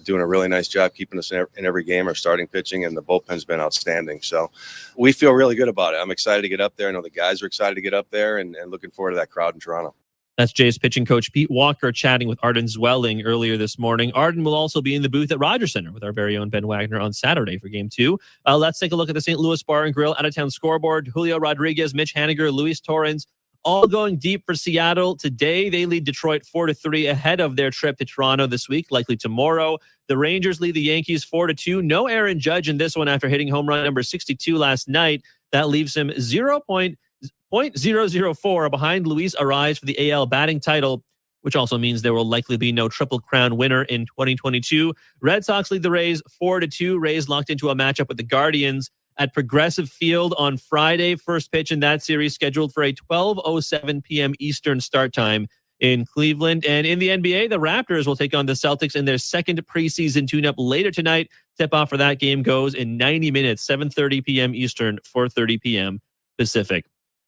doing a really nice job keeping us in every game. Our starting pitching and the bullpen's been outstanding. So we feel really good about it. I'm excited to get up there. I know the guys are excited to get up there and looking forward to that crowd in Toronto. That's Jays pitching coach Pete Walker chatting with Arden Zwelling earlier this morning. Arden will also be in the booth at Rogers Center with our very own Ben Wagner on Saturday for Game 2. Let's take a look at the St. Louis Bar and Grill out-of-town scoreboard. Julio Rodriguez, Mitch Haniger, Luis Torrens, all going deep for Seattle today. They lead Detroit 4-3 ahead of their trip to Toronto this week, likely tomorrow. The Rangers lead the Yankees 4-2. No Aaron Judge in this one after hitting home run number 62 last night. That leaves him 0.004 behind Luis Arraez for the AL batting title, which also means there will likely be no Triple Crown winner in 2022. Red Sox lead the Rays 4-2. Rays locked into a matchup with the Guardians at Progressive Field on Friday. First pitch in that series scheduled for a 12:07 p.m. Eastern start time in Cleveland. And in the NBA, the Raptors will take on the Celtics in their second preseason tune-up later tonight. Tip-off for that game goes in 90 minutes, 7:30 p.m. Eastern, 4:30 p.m. Pacific.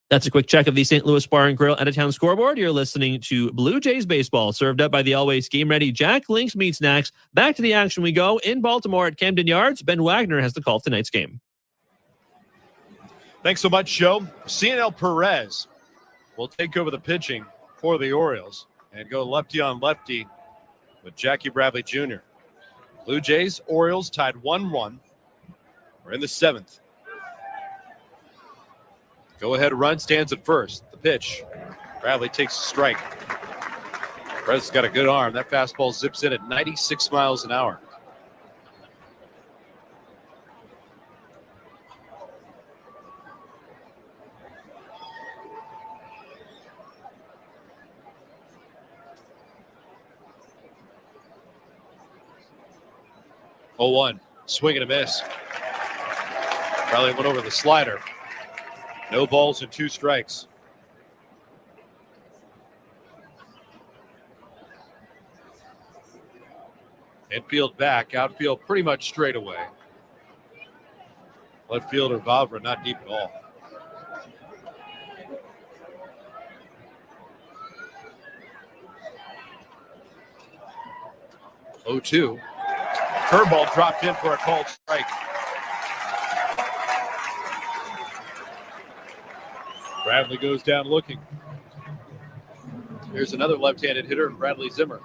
That's a quick check of the St. Louis Bar and Grill out-of-town scoreboard. You're listening to Blue Jays baseball, served up by the always game-ready Jack Link's Meat Snacks. Back to the action we go in Baltimore at Camden Yards. Ben Wagner has the call of tonight's game. Thanks so much, Joe. CNL Perez will take over the pitching for the Orioles and go lefty on lefty with Jackie Bradley Jr. Blue Jays, Orioles tied 1-1. We're in the seventh. Go-ahead run stands at first. The pitch. Bradley takes a strike. Perez has got a good arm. That fastball zips in at 96 miles an hour. Oh, 1. Swing and a miss. Bradley went over the slider. No balls and 2 strikes. Infield back, outfield pretty much straight away. Left fielder Vavra not deep at all. Oh, 2. Curveball dropped in for a called strike. Bradley goes down looking. Here's another left-handed hitter, Bradley Zimmer.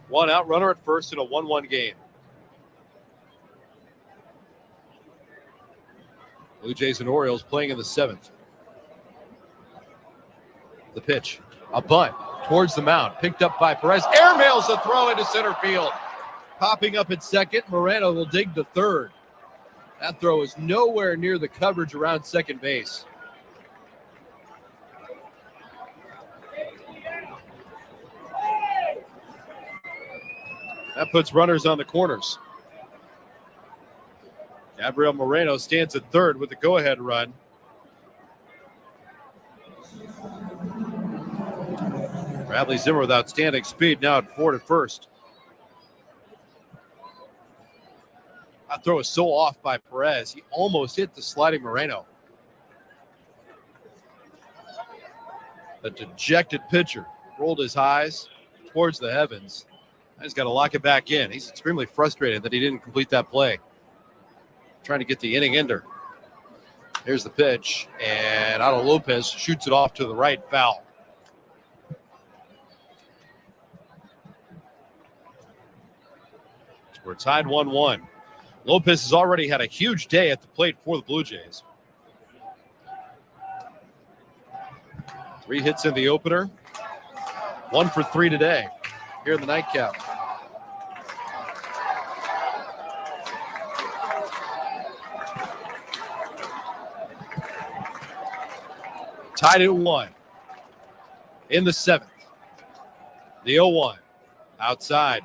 One out, runner at first in a 1-1 game. Blue Jays and Orioles playing in the seventh. The pitch, a bunt towards the mound, picked up by Perez. Airmails a throw into center field. Popping up at second, Moreno will dig to third. That throw is nowhere near the coverage around second base. That puts runners on the corners. Gabriel Moreno stands at third with the go-ahead run. Bradley Zimmer with outstanding speed now at fourth at first. That throw is so off by Perez. He almost hit the sliding Moreno. A dejected pitcher rolled his eyes towards the heavens. He's got to lock it back in. He's extremely frustrated that he didn't complete that play. Trying to get the inning ender. Here's the pitch, and Otto Lopez shoots it off to the right, foul. We're tied 1-1. Lopez has already had a huge day at the plate for the Blue Jays. 3 hits in the opener. 1 for 3 today here in the nightcap. Tied at 1 in the 7th. The 0-1 outside.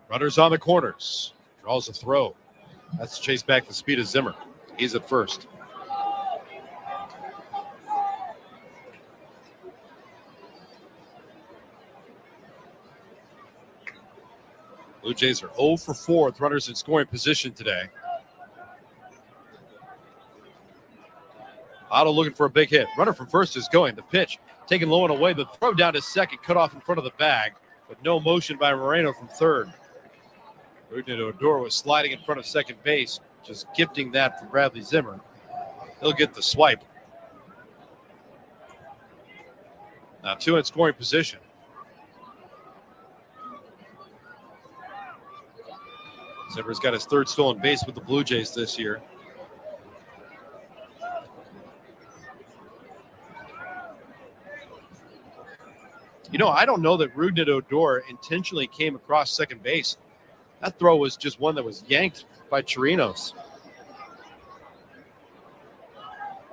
Runners on the corners. Draws a throw. That's to chase back the speed of Zimmer. He's at first. Blue Jays are 0 for 4 with runners in scoring position today. Otto looking for a big hit. Runner from first is going. The pitch taken low and away. The throw down to second, cut off in front of the bag, but no motion by Moreno from third. Odor was sliding in front of second base, just gifting that from Bradley Zimmer. He'll get the swipe. Now 2 in scoring position. Zimmer's got his 3rd stolen base with the Blue Jays this year. You know, I don't know that Rougned Odor intentionally came across second base. That throw was just one that was yanked by Chirinos.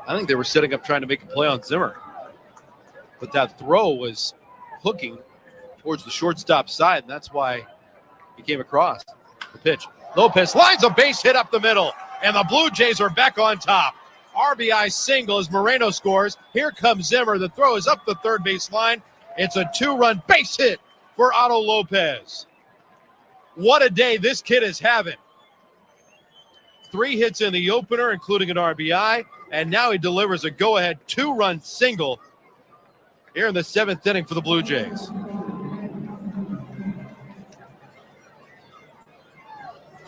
I think they were setting up trying to make a play on Zimmer. But that throw was hooking towards the shortstop side, and that's why he came across. The pitch. Lopez lines a base hit up the middle, and the Blue Jays are back on top. RBI single as Moreno scores. Here comes Zimmer. The throw is up the third base line. It's a 2-run base hit for Otto Lopez. What a day this kid is having. 3 hits in the opener, including an RBI, and now he delivers a go-ahead 2-run single here in the 7th inning for the Blue Jays.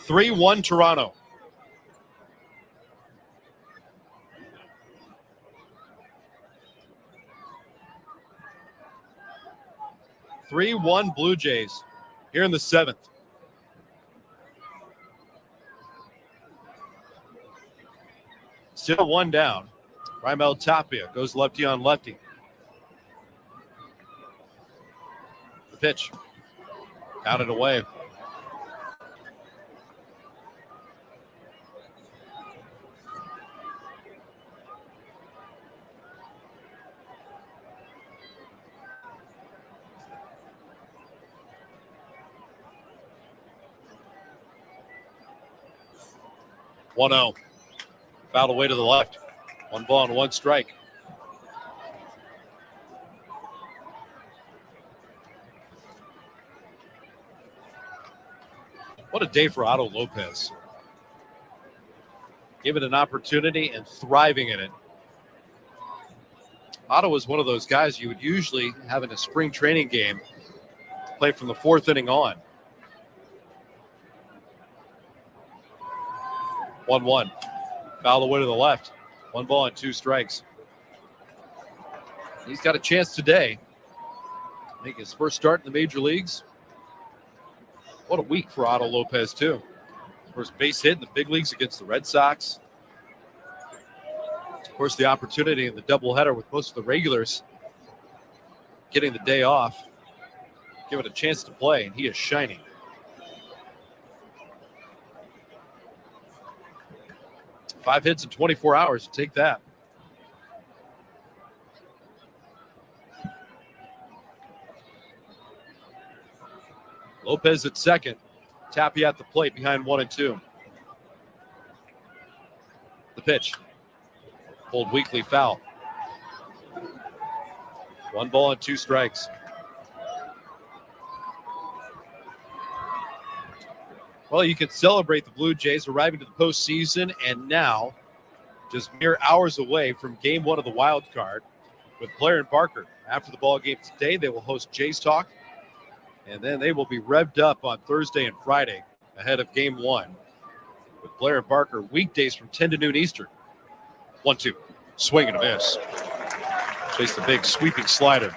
3-1 Toronto. Blue Jays here in the 7th. Still 1 down. Raimel Tapia goes lefty on lefty. The pitch. Counted away. One-0. Fouled away to the left. 1 ball and 1 strike. What a day for Otto Lopez. Given an opportunity and thriving in it. Otto was one of those guys you would usually have in a spring training game play from the 4th inning on. 1-1. Foul away to the left. 1 ball and 2 strikes. He's got a chance today to make his first start in the major leagues. What a week for Otto Lopez, too. First base hit in the big leagues against the Red Sox. Of course, the opportunity in the doubleheader with most of the regulars getting the day off, given a chance to play, and he is shining. Five hits in 24 hours. Take that. Lopez at second. Tapia at the plate behind 1 and 2. The pitch. Pulled weakly foul. 1 ball and 2 strikes. Well, you can celebrate the Blue Jays arriving to the postseason and now just mere hours away from Game 1 of the wild card with Blair and Barker. After the ball game today, they will host Jays Talk, and then they will be revved up on Thursday and Friday ahead of Game 1 with Blair and Barker weekdays from 10 to noon Eastern. 1-2. Swing and a miss. Chase the big sweeping slider.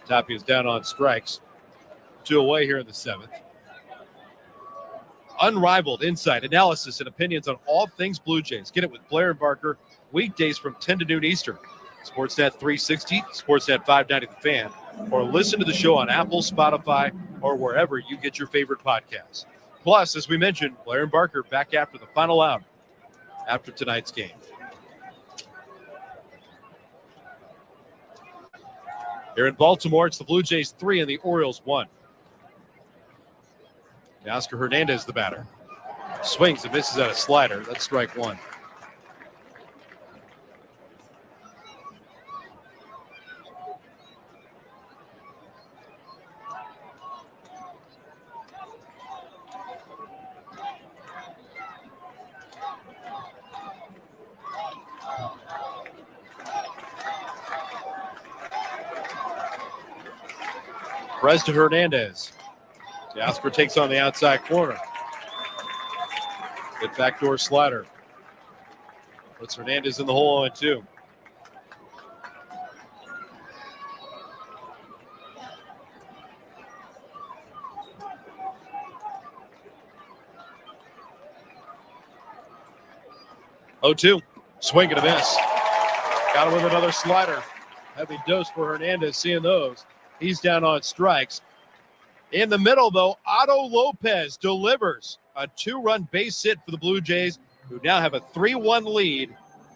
Tapia is down on strikes. 2 away here in the 7th. Unrivaled insight, analysis, and opinions on all things Blue Jays. Get it with Blair and Barker, weekdays from 10 to noon Eastern. Sportsnet 360, Sportsnet 590 The Fan, or listen to the show on Apple, Spotify, or wherever you get your favorite podcasts. Plus, as we mentioned, Blair and Barker back after the final out after tonight's game. Here in Baltimore, it's the Blue Jays 3 and the Orioles 1. Oscar Hernandez, the batter. Swings and misses at a slider. That's strike 1. Perez to Hernandez. Jasper takes on the outside corner. Good backdoor slider. Puts Hernandez in the hole 0-2. Swing and a miss. Got him with another slider. Heavy dose for Hernandez, seeing those. He's down on strikes. In the middle, though, Otto Lopez delivers a 2-run base hit for the Blue Jays, who now have a 3-1 lead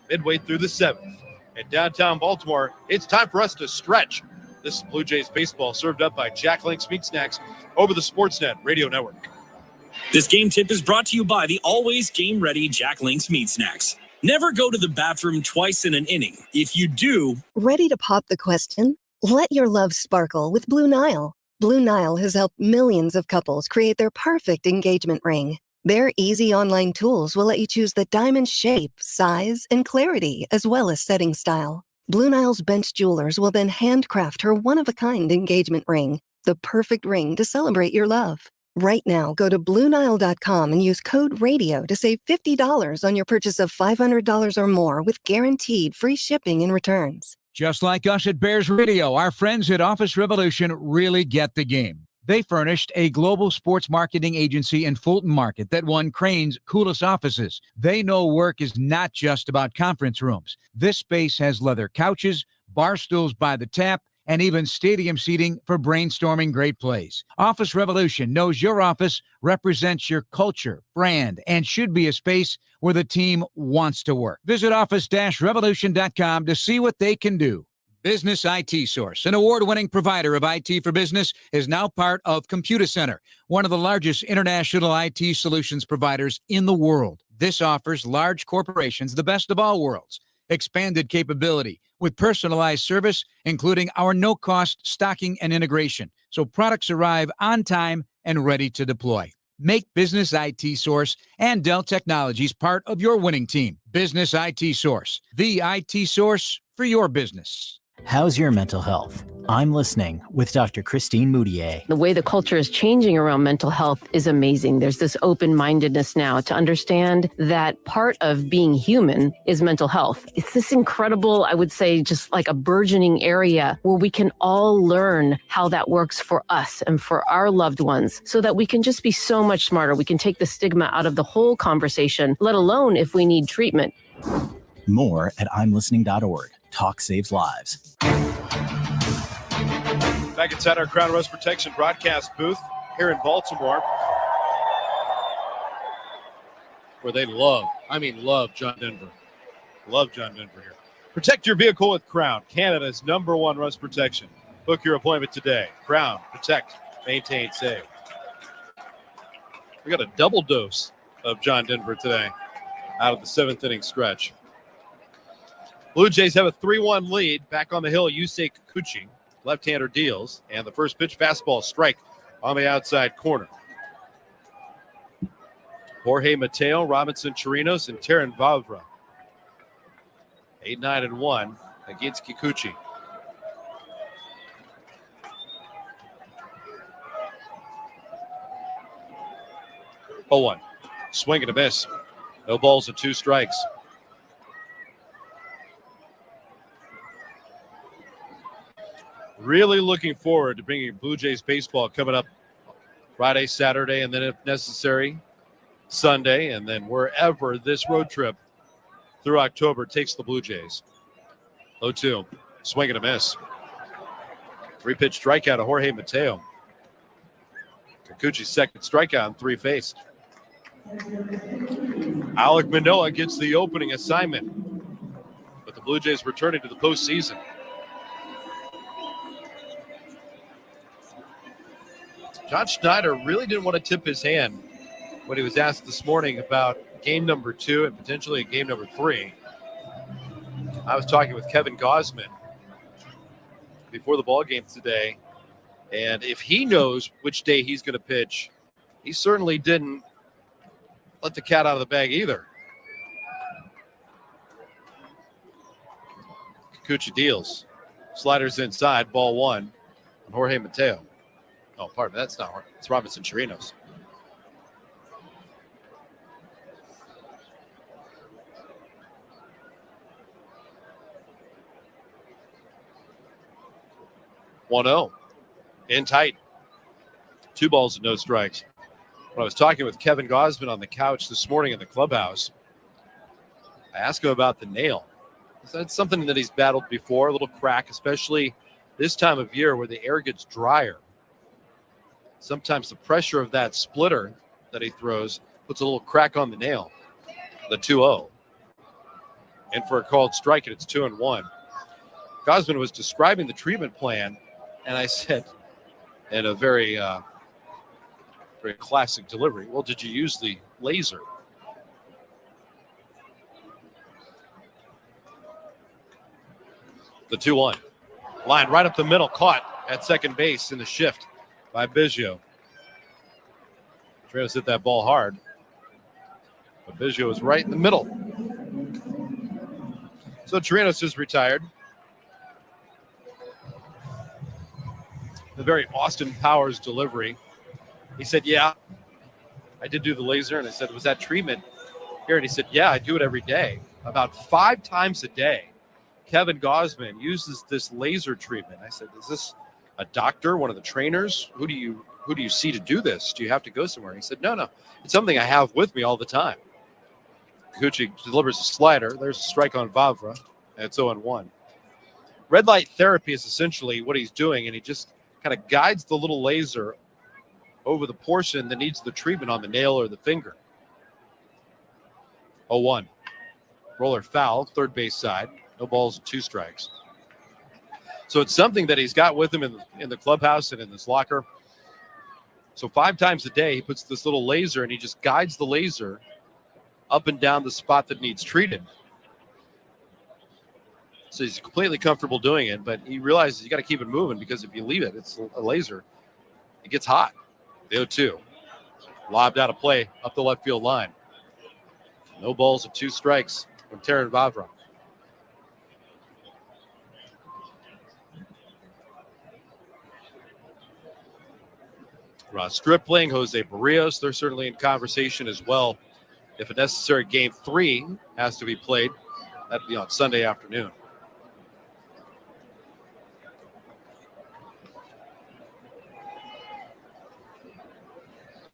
midway through the 7th. In downtown Baltimore, it's time for us to stretch. This is Blue Jays baseball, served up by Jack Link's Meat Snacks over the Sportsnet Radio Network. This game tip is brought to you by the always game-ready Jack Link's Meat Snacks. Never go to the bathroom twice in an inning. If you do... Ready to pop the question? Let your love sparkle with Blue Nile. Blue Nile has helped millions of couples create their perfect engagement ring. Their easy online tools will let you choose the diamond shape, size, and clarity, as well as setting style. Blue Nile's bench jewelers will then handcraft her one-of-a-kind engagement ring, the perfect ring to celebrate your love. Right now, go to BlueNile.com and use code RADIO to save $50 on your purchase of $500 or more with guaranteed free shipping and returns. Just like us at Bears Radio, our friends at Office Revolution really get the game. They furnished a global sports marketing agency in Fulton Market that won Crane's coolest offices. They know work is not just about conference rooms. This space has leather couches, bar stools by the tap, and even stadium seating for brainstorming great plays. Office Revolution knows your office represents your culture, brand, and should be a space where the team wants to work. Visit office-revolution.com to see what they can do. Business IT Source, an award-winning provider of IT for business, is now part of Computer Center, one of the largest international IT solutions providers in the world. This offers large corporations the best of all worlds. Expanded capability with personalized service, including our no-cost stocking and integration, so products arrive on time and ready to deploy. Make Business IT Source and Dell Technologies part of your winning team. Business IT Source, the IT source for your business. How's your mental health? I'm listening with Dr. Christine Moutier. The way the culture is changing around mental health is amazing. There's this open-mindedness now to understand that part of being human is mental health. It's this incredible, I would say, just like a burgeoning area where we can all learn how that works for us and for our loved ones so that we can just be so much smarter. We can take the stigma out of the whole conversation, let alone if we need treatment. More at imlistening.org. Talk saves lives. Back inside our Crown Rust Protection broadcast booth here in Baltimore, where they love John Denver. Love John Denver here. Protect your vehicle with Crown, Canada's #1 rust protection. Book your appointment today. Crown, protect, maintain, save. We got a double dose of John Denver today out of the 7th inning stretch. Blue Jays have a 3-1 lead. Back on the hill, Yusei Kikuchi. Left-hander deals. And the first pitch, fastball strike on the outside corner. Jorge Mateo, Robinson Chirinos, and Terran Vavra. 8-9-1 against Kikuchi. Oh, 1. Swing and a miss. No balls and 2 strikes. Really looking forward to bringing Blue Jays baseball coming up Friday, Saturday, and then if necessary, Sunday, and then wherever this road trip through October takes the Blue Jays. 0-2, swing and a miss. 3-pitch strikeout of Jorge Mateo. Kikuchi's second strikeout and 3 faced. Alek Manoah gets the opening assignment, with the Blue Jays returning to the postseason. John Schneider really didn't want to tip his hand when he was asked this morning about game number 2 and potentially game number 3. I was talking with Kevin Gausman before the ball game today, and if he knows which day he's going to pitch, he certainly didn't let the cat out of the bag either. Kikuchi deals. Sliders inside, ball 1 on Jorge Mateo. Oh, pardon me, that's not Jorge. It's Robinson Chirinos. (1-0) in tight. 2 balls and no strikes. When I was talking with Kevin Gausman on the couch this morning in the clubhouse, I asked him about the nail. That's something that he's battled before, a little crack, especially this time of year where the air gets drier. Sometimes the pressure of that splitter that he throws puts a little crack on the nail. The 2-0. And for a called strike, and it's 2-1. Gausman was describing the treatment plan, and I said, in a very classic delivery, well, did you use the laser? The 2-1. Line right up the middle, caught at second base in the shift by Biggio. Chirinos hit that ball hard, but Biggio was right in the middle. So Chirinos is retired. The very Austin Powers delivery. He said, yeah, I did do the laser. And I said, was that treatment here? And he said, yeah, I do it every day. About 5 times a day, Kevin Gausman uses this laser treatment. I said, is this a doctor, one of the trainers? Who do you see to do this? Do you have to go somewhere? And he said, no. It's something I have with me all the time. Kikuchi delivers a slider. There's a strike on Vavra. And it's 0-1. Red light therapy is essentially what he's doing, and he just kind of guides the little laser over the portion that needs the treatment on the nail or the finger. 0-1. Roller foul, third base side. No balls and 2 strikes. So it's something that he's got with him in the clubhouse and in his locker. So 5 times a day, he puts this little laser and he just guides the laser up and down the spot that needs treated. So he's completely comfortable doing it, but he realizes you got to keep it moving because if you leave it, it's a laser. It gets hot. The 0-2. Lobbed out of play up the left field line. No balls and 2 strikes from Terran Vavra. Ross Stripling, Jose Barrios, they're certainly in conversation as well. If a necessary game 3 has to be played, that'd be on Sunday afternoon.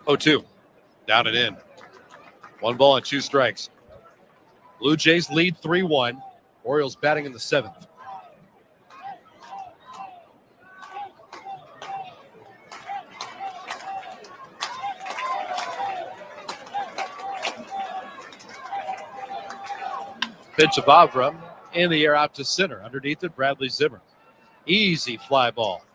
Oh, 2. Down and in. 1 ball and 2 strikes. Blue Jays lead 3-1. Orioles batting in the 7th. Pitch of Avra in the air out to center. Underneath it, Bradley Zimmer. Easy fly ball.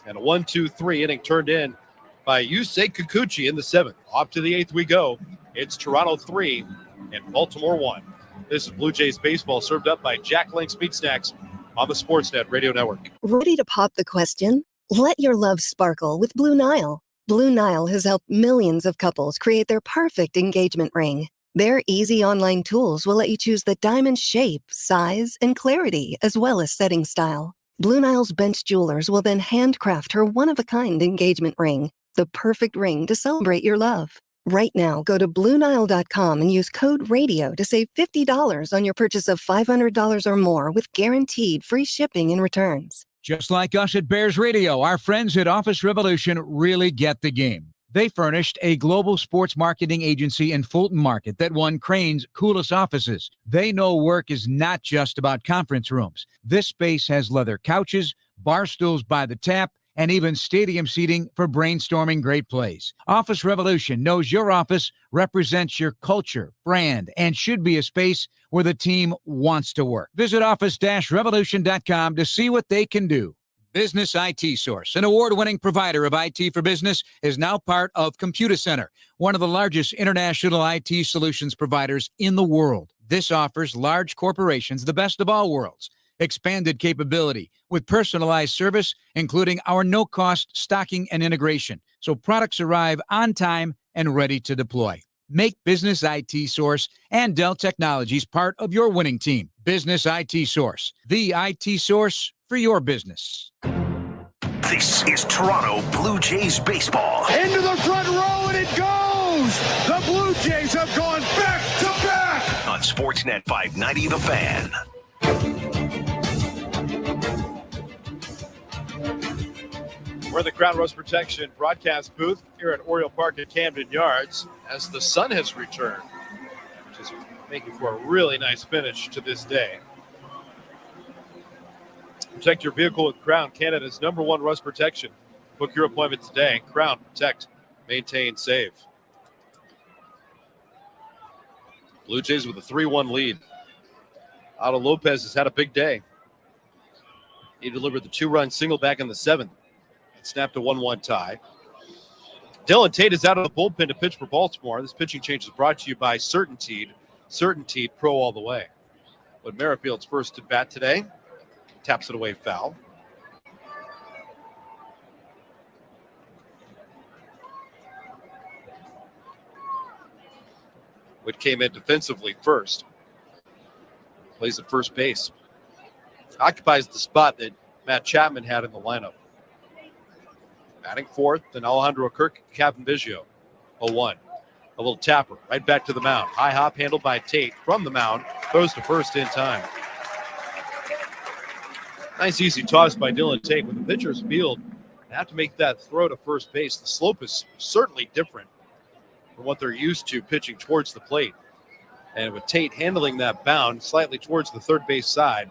And a 1-2-3 inning turned in by Yusei Kikuchi in the 7th. Off to the 8th we go. It's Toronto 3 and Baltimore 1. This is Blue Jays baseball served up by Jack Link's Meat Snacks on the Sportsnet Radio Network. Ready to pop the question? Let your love sparkle with Blue Nile. Blue Nile has helped millions of couples create their perfect engagement ring. Their easy online tools will let you choose the diamond shape, size, and clarity, as well as setting style. Blue Nile's bench jewelers will then handcraft her one-of-a-kind engagement ring, the perfect ring to celebrate your love. Right now, go to BlueNile.com and use code RADIO to save $50 on your purchase of $500 or more with guaranteed free shipping and returns. Just like us at Bears Radio, our friends at Office Revolution really get the game. They furnished a global sports marketing agency in Fulton Market that won Crane's coolest offices. They know work is not just about conference rooms. This space has leather couches, bar stools by the tap, and even stadium seating for brainstorming great plays. Office Revolution knows your office represents your culture, brand, and should be a space where the team wants to work. Visit office-revolution.com to see what they can do. Business IT Source, an award-winning provider of IT for business, is now part of Computer Center, one of the largest international IT solutions providers in the world. This offers large corporations the best of all worlds. Expanded capability with personalized service, including our no-cost stocking and integration, so products arrive on time and ready to deploy. Make Business IT Source and Dell Technologies part of your winning team. Business IT Source, the IT source for your business. This is Toronto Blue Jays baseball. Into the front row, and it goes! The Blue Jays have gone back to back! On Sportsnet 590 The Fan. We're in the Crown Rose Protection broadcast booth here at Oriole Park at Camden Yards as the sun has returned, which is making for a really nice finish to this day. Protect your vehicle with Crown, Canada's #1 rust protection. Book your appointment today. Crown, protect, maintain, save. Blue Jays with a 3-1 lead. Otto Lopez has had a big day. He delivered the 2-run single back in the 7th. It snapped a 1-1 tie. Dylan Tate is out of the bullpen to pitch for Baltimore. This pitching change is brought to you by Certainteed. Certainteed Pro all the way. But Merrifield's first at bat today. Taps it away foul. Whit came in defensively first. Plays at first base. Occupies the spot that Matt Chapman had in the lineup. Batting fourth, then Alejandro Kirk, Captain Biggio. 0-1. A little tapper right back to the mound. High hop handled by Tate from the mound. Throws to first in time. Nice easy toss by Dylan Tate. When the pitcher's field, they have to make that throw to first base. The slope is certainly different from what they're used to pitching towards the plate. And with Tate handling that bound slightly towards the third base side,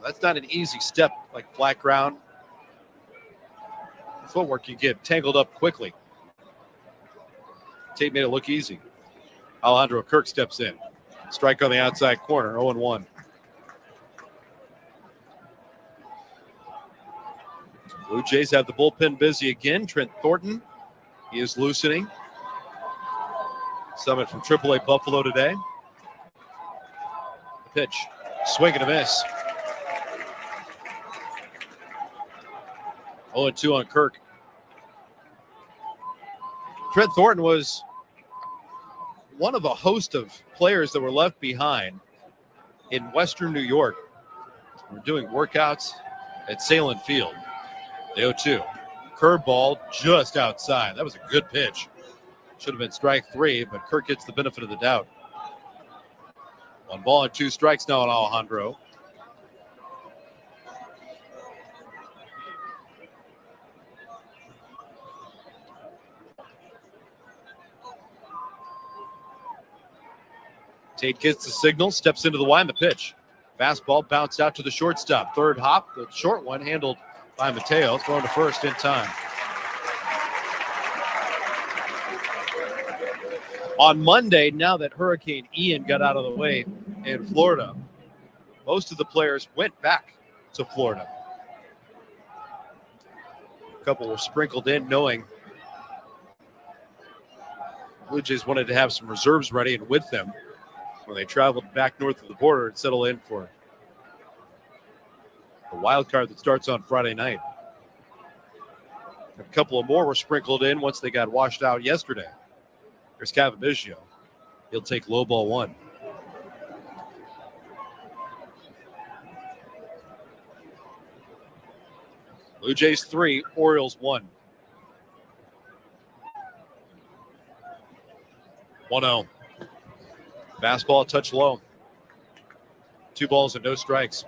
that's not an easy step like flat ground. The footwork can get tangled up quickly. Tate made it look easy. Alejandro Kirk steps in. Strike on the outside corner, 0-1. Blue Jays have the bullpen busy again. Trent Thornton, he is loosening. Summit from AAA Buffalo today. The pitch, swing and a miss. 0-2 on Kirk. Trent Thornton was one of a host of players that were left behind in Western New York. We're doing workouts at Salem Field. The 0-2. Curveball just outside. That was a good pitch. Should have been strike 3, but Kirk gets the benefit of the doubt. 1 ball and 2 strikes now on Alejandro. Tate gets the signal, steps into the wind, the pitch. Fastball bounced out to the shortstop. Third hop, the short one handled by Mateo, thrown to first in time. On Monday, now that Hurricane Ian got out of the way in Florida, most of the players went back to Florida. A couple were sprinkled in, knowing Blue Jays wanted to have some reserves ready and with them when they traveled back north of the border and settle in for the wild card that starts on Friday night. A couple of more were sprinkled in once they got washed out yesterday. There's Captain Biggio. He'll take low ball 1. Blue Jays 3, Orioles 1. 1-0. Fastball touch low. 2 balls and no strikes.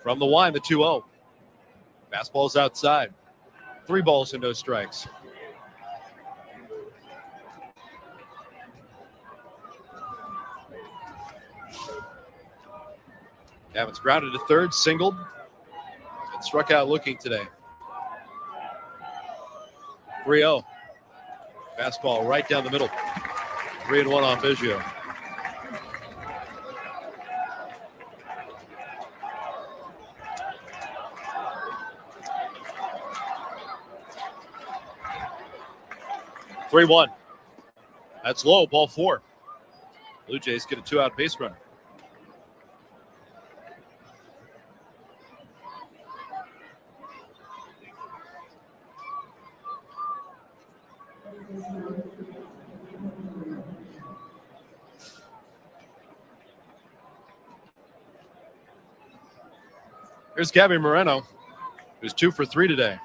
From the line, the 2-0. Fastball's outside. 3 balls and no strikes. Gavin's grounded to third, singled, and struck out looking today. 3-0. Fastball right down the middle. 3-1 on Biggio. 3-1. That's low, ball 4. Blue Jays get a 2-out base runner. Here's Gabby Moreno, who's 2 for 3 today.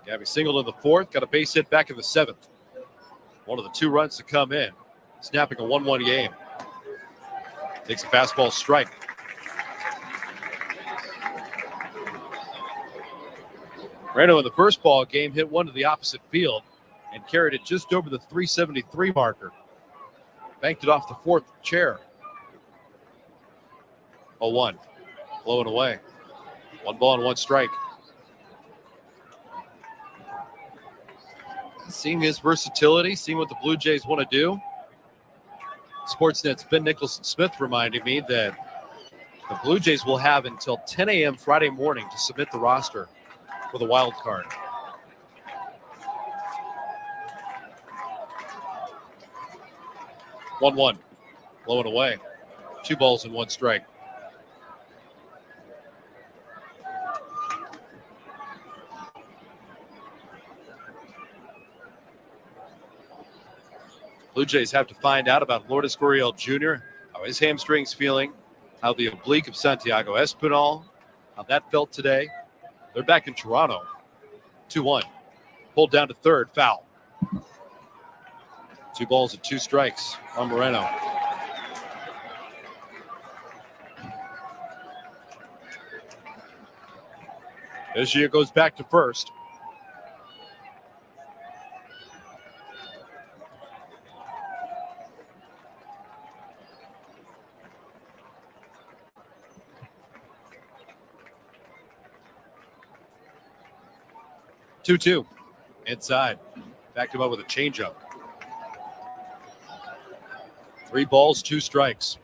Gabby singled in the 4th, got a base hit back in the 7th. One of the 2 runs to come in, snapping a 1-1 game. Takes a fastball strike. Moreno in the first ball game hit one to the opposite field and carried it just over the 373 marker. Banked it off the 4th chair. 0-1. Blowing away. 1 ball and 1 strike. Seeing his versatility, seeing what the Blue Jays want to do. Sportsnet's Ben Nicholson-Smith reminded me that the Blue Jays will have until 10 a.m. Friday morning to submit the roster for the wild card. One, blowing away. 2 balls and 1 strike. Blue Jays have to find out about Lourdes Gurriel Jr., how his hamstring's feeling, how the oblique of Santiago Espinal, how that felt today. They're back in Toronto. 2-1. Pulled down to third, foul. 2 balls and 2 strikes on Moreno. Biggio goes back to first. Two inside. Backed him up with a changeup. 3 balls, 2 strikes.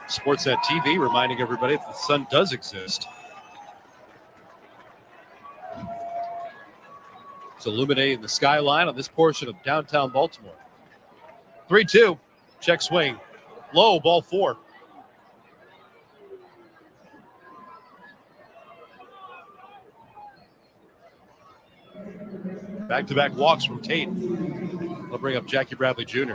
Sportsnet TV reminding everybody that the sun does exist. It's illuminating the skyline on this portion of downtown Baltimore. 3-2. Check swing. Low, ball 4. Back-to-back walks from Tate. They'll bring up Jackie Bradley Jr.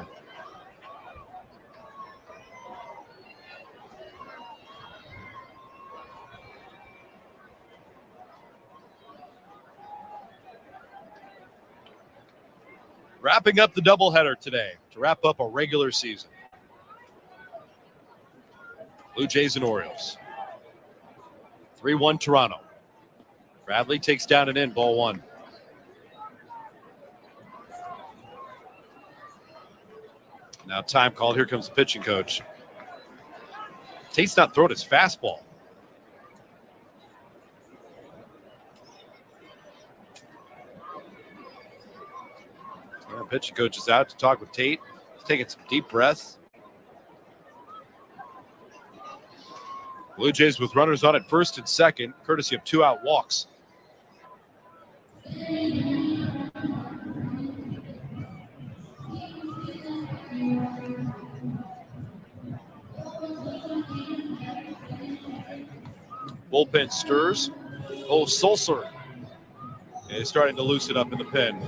Wrapping up the doubleheader today to wrap up a regular season. Blue Jays and Orioles. 3-1 Toronto. Bradley takes down and in, ball 1. Now time called. Here comes the pitching coach. Tate's not throwing his fastball. The pitching coach is out to talk with Tate. He's taking some deep breaths. Blue Jays with runners on at first and second, courtesy of 2-out walks. Bullpen stirs. Oh, Sulcer is starting to loosen up in the pen.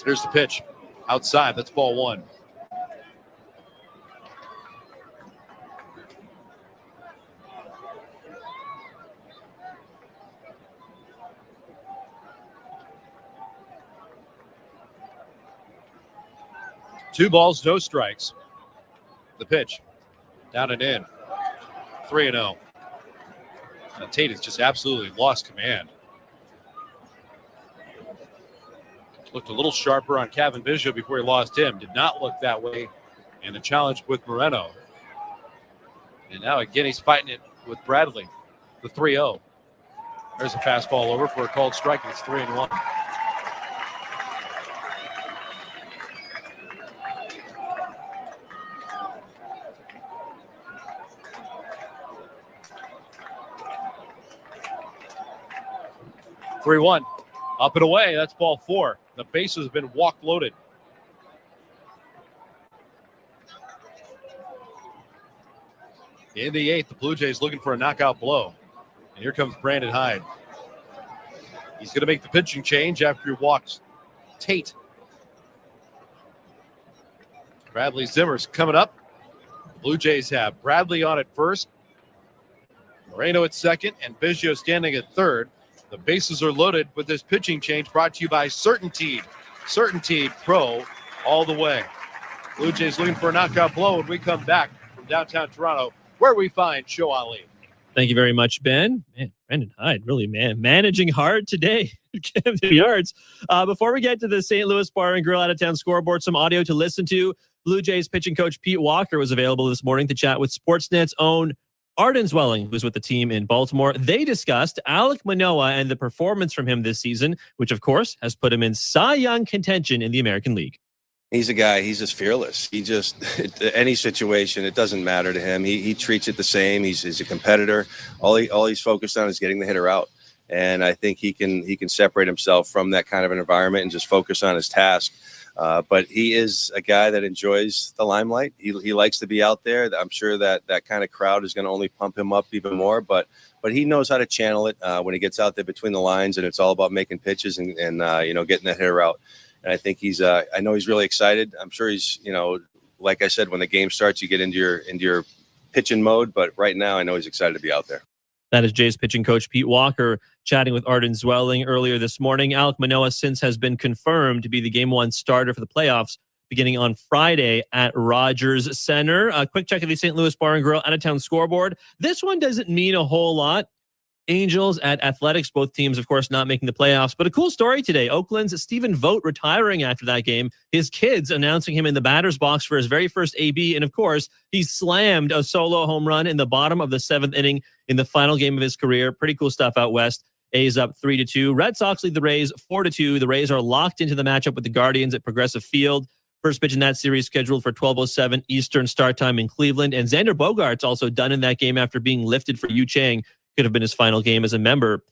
Here's the pitch. Outside. That's ball 1. 2 balls, no strikes. The pitch. Down and in. 3-0. Tate has just absolutely lost command. Looked a little sharper on Kevin Biggio before he lost him. Did not look that way in the challenge with Moreno. And now again he's fighting it with Bradley. The 3-0. There's a fastball over for a called strike. It's 3-1. Up and away. That's ball 4. The bases have been walk loaded. In the 8th, the Blue Jays looking for a knockout blow. And here comes Brandon Hyde. He's going to make the pitching change after he walks Tate. Bradley Zimmer's coming up. The Blue Jays have Bradley on at first, Moreno at second, and Biggio standing at third. The bases are loaded with this pitching change brought to you by Certainty. Certainty Pro all the way. Blue Jays looking for a knockout blow when we come back from downtown Toronto, where we find Show Ali. Thank you very much, Ben. Man, Brandon Hyde really managing hard today. Camden Yards. Before we get to the St. Louis Bar and Grill out-of-town scoreboard, some audio to listen to. Blue Jays pitching coach Pete Walker was available this morning to chat with Sportsnet's own Arden Zwelling, who's with the team in Baltimore. They discussed Alek Manoah and the performance from him this season, which, of course, has put him in Cy Young contention in the American League. He's a guy, he's just fearless. He just, any situation, it doesn't matter to him. He treats it the same. He's a competitor. All he's focused on is getting the hitter out. And I think he can separate himself from that kind of an environment and just focus on his task. But he is a guy that enjoys the limelight. He likes to be out there. I'm sure that kind of crowd is going to only pump him up even more. But he knows how to channel it when he gets out there between the lines, and it's all about making pitches and getting the hitter out. And I think I know he's really excited. I'm sure he's, like I said, when the game starts, you get into your pitching mode. But right now, I know he's excited to be out there. That is Jays pitching coach Pete Walker chatting with Arden Zwelling earlier this morning. Alek Manoah since has been confirmed to be the Game 1 starter for the playoffs beginning on Friday at Rogers Center. A quick check of the St. Louis Bar and Grill out-of-town scoreboard. This one doesn't mean a whole lot. Angels at Athletics, both teams, of course, not making the playoffs. But a cool story today. Oakland's Stephen Vogt retiring after that game. His kids announcing him in the batter's box for his very first AB. And, of course, he slammed a solo home run in the bottom of the 7th inning in the final game of his career. Pretty cool stuff out west. A's up 3-2. Red Sox lead the Rays 4-2. The Rays are locked into the matchup with the Guardians at Progressive Field. First pitch in that series scheduled for 12:07 Eastern start time in Cleveland. And Xander Bogaerts also done in that game after being lifted for Yu Chang. Could have been his final game as a member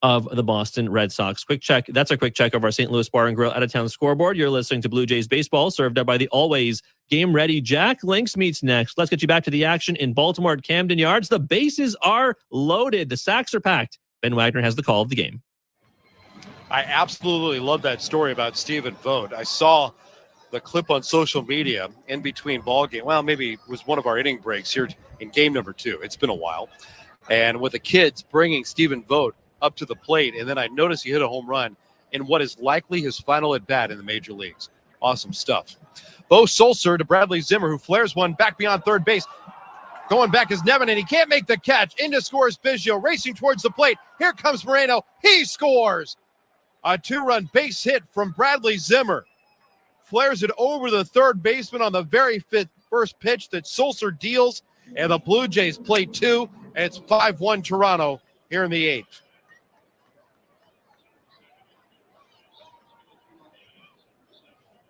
of the Boston Red Sox. Quick check. That's a quick check of our St. Louis Bar and Grill out-of-town scoreboard. You're listening to Blue Jays baseball, served up by the always game-ready Jack Links Meets next. Let's get you back to the action in Baltimore at Camden Yards. The bases are loaded. The sacks are packed. Ben Wagner has the call of the game. I absolutely love that story about Stephen Vogt. I saw the clip on social media in between ball game. Well, maybe it was one of our inning breaks here in game number 2. It's been a while. And with the kids bringing Stephen Vogt up to the plate, and then I noticed he hit a home run in what is likely his final at-bat in the major leagues. Awesome stuff. Bo Sulcer to Bradley Zimmer, who flares one back beyond third base. Going back is Nevin, and he can't make the catch. Into scores Biggio, racing towards the plate. Here comes Moreno. He scores! A 2-run base hit from Bradley Zimmer. Flares it over the third baseman on the very first pitch that Sulcer deals, and the Blue Jays play 2. And it's 5-1 Toronto here in the 8th.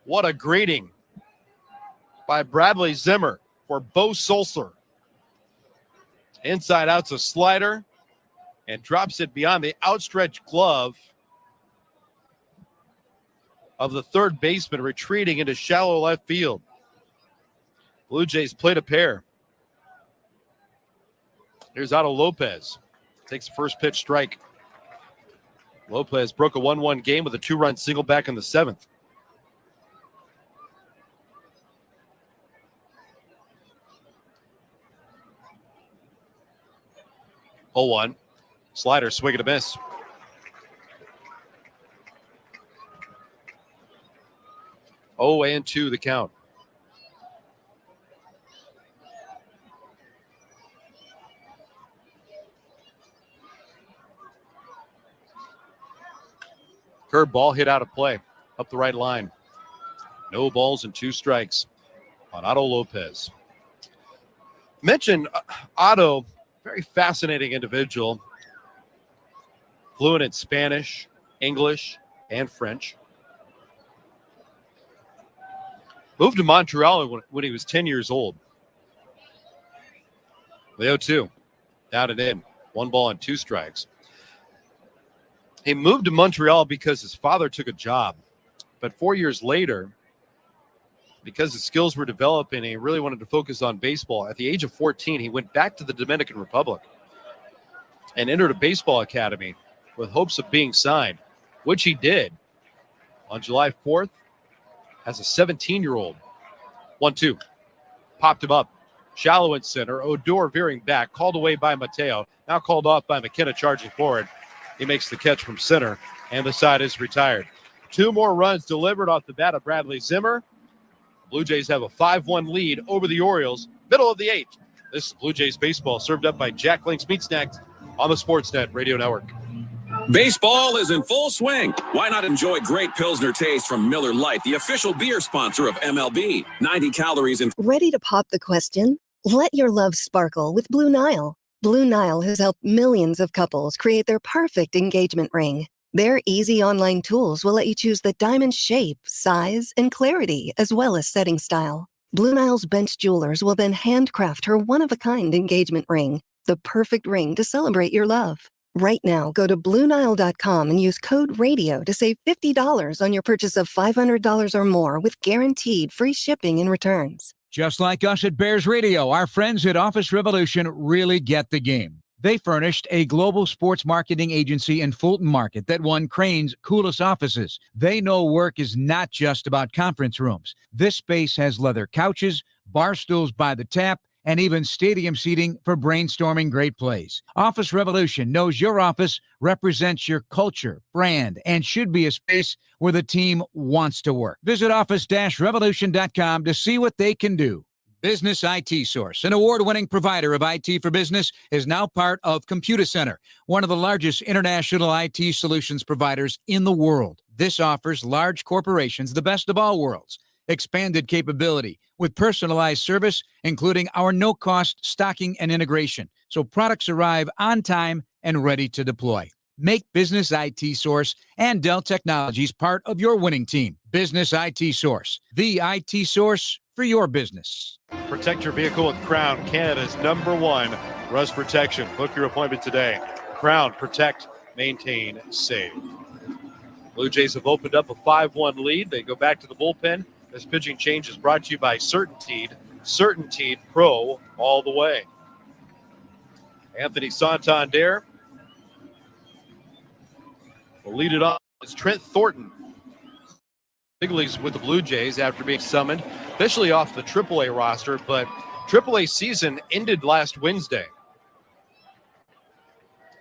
What a greeting by Bradley Zimmer for Bo Sulcer. Inside out's a slider and drops it beyond the outstretched glove of the third baseman, retreating into shallow left field. Blue Jays played a pair. Here's Otto Lopez. Takes the first pitch strike. Lopez broke a 1-1 game with a 2-run single back in the 7th. Oh, 1. Slider, swing and a miss. Oh, and 2 the count. Curveball hit out of play up the right line. No balls and 2 strikes on Otto Lopez. Mention Otto, very fascinating individual. Fluent in Spanish, English, and French. Moved to Montreal when he was 10 years old. The 0-2, down and in. 1 ball and 2 strikes. He moved to Montreal because his father took a job. But 4 years later, because his skills were developing and he really wanted to focus on baseball, at the age of 14, he went back to the Dominican Republic and entered a baseball academy with hopes of being signed, which he did on July 4th as a 17-year-old. 1-2, popped him up. Shallow in center. Odor veering back. Called away by Mateo. Now called off by McKenna charging forward. He makes the catch from center, and the side is retired. 2 more runs delivered off the bat of Bradley Zimmer. Blue Jays have a 5-1 lead over the Orioles. Middle of the 8th. This is Blue Jays baseball served up by Jack Link's Meat Snacks on the Sportsnet Radio Network. Baseball is in full swing. Why not enjoy great Pilsner taste from Miller Lite, the official beer sponsor of MLB? 90 calories in. Ready to pop the question? Let your love sparkle with Blue Nile. Blue Nile has helped millions of couples create their perfect engagement ring. Their easy online tools will let you choose the diamond shape, size, and clarity, as well as setting style. Blue Nile's bench jewelers will then handcraft her one-of-a-kind engagement ring, the perfect ring to celebrate your love. Right now, go to BlueNile.com and use code RADIO to save $50 on your purchase of $500 or more with guaranteed free shipping and returns. Just like us at Bears Radio, our friends at Office Revolution really get the game. They furnished a global sports marketing agency in Fulton Market that won Crane's coolest offices. They know work is not just about conference rooms. This space has leather couches, bar stools by the tap, and even stadium seating for brainstorming great plays. Office Revolution knows your office represents your culture, brand, and should be a space where the team wants to work. Visit office-revolution.com to see what they can do. Business IT Source, an award-winning provider of IT for business, is now part of Computer Center, one of the largest international IT solutions providers in the world. This offers large corporations the best of all worlds. Expanded capability with personalized service, including our no-cost stocking and integration, so products arrive on time and ready to deploy. Make Business IT Source and Dell Technologies part of your winning team. Business IT Source, the IT source for your business. Protect your vehicle with Crown, Canada's #1 rust protection. Book your appointment today. Crown, protect, maintain, save. Blue Jays have opened up a 5-1 lead. They go back to the bullpen. This pitching change is brought to you by Certainteed. Certainteed Pro all the way. Anthony Santander will lead it off. It's Trent Thornton. Big leagues with the Blue Jays after being summoned, officially off the AAA roster, but AAA season ended last Wednesday.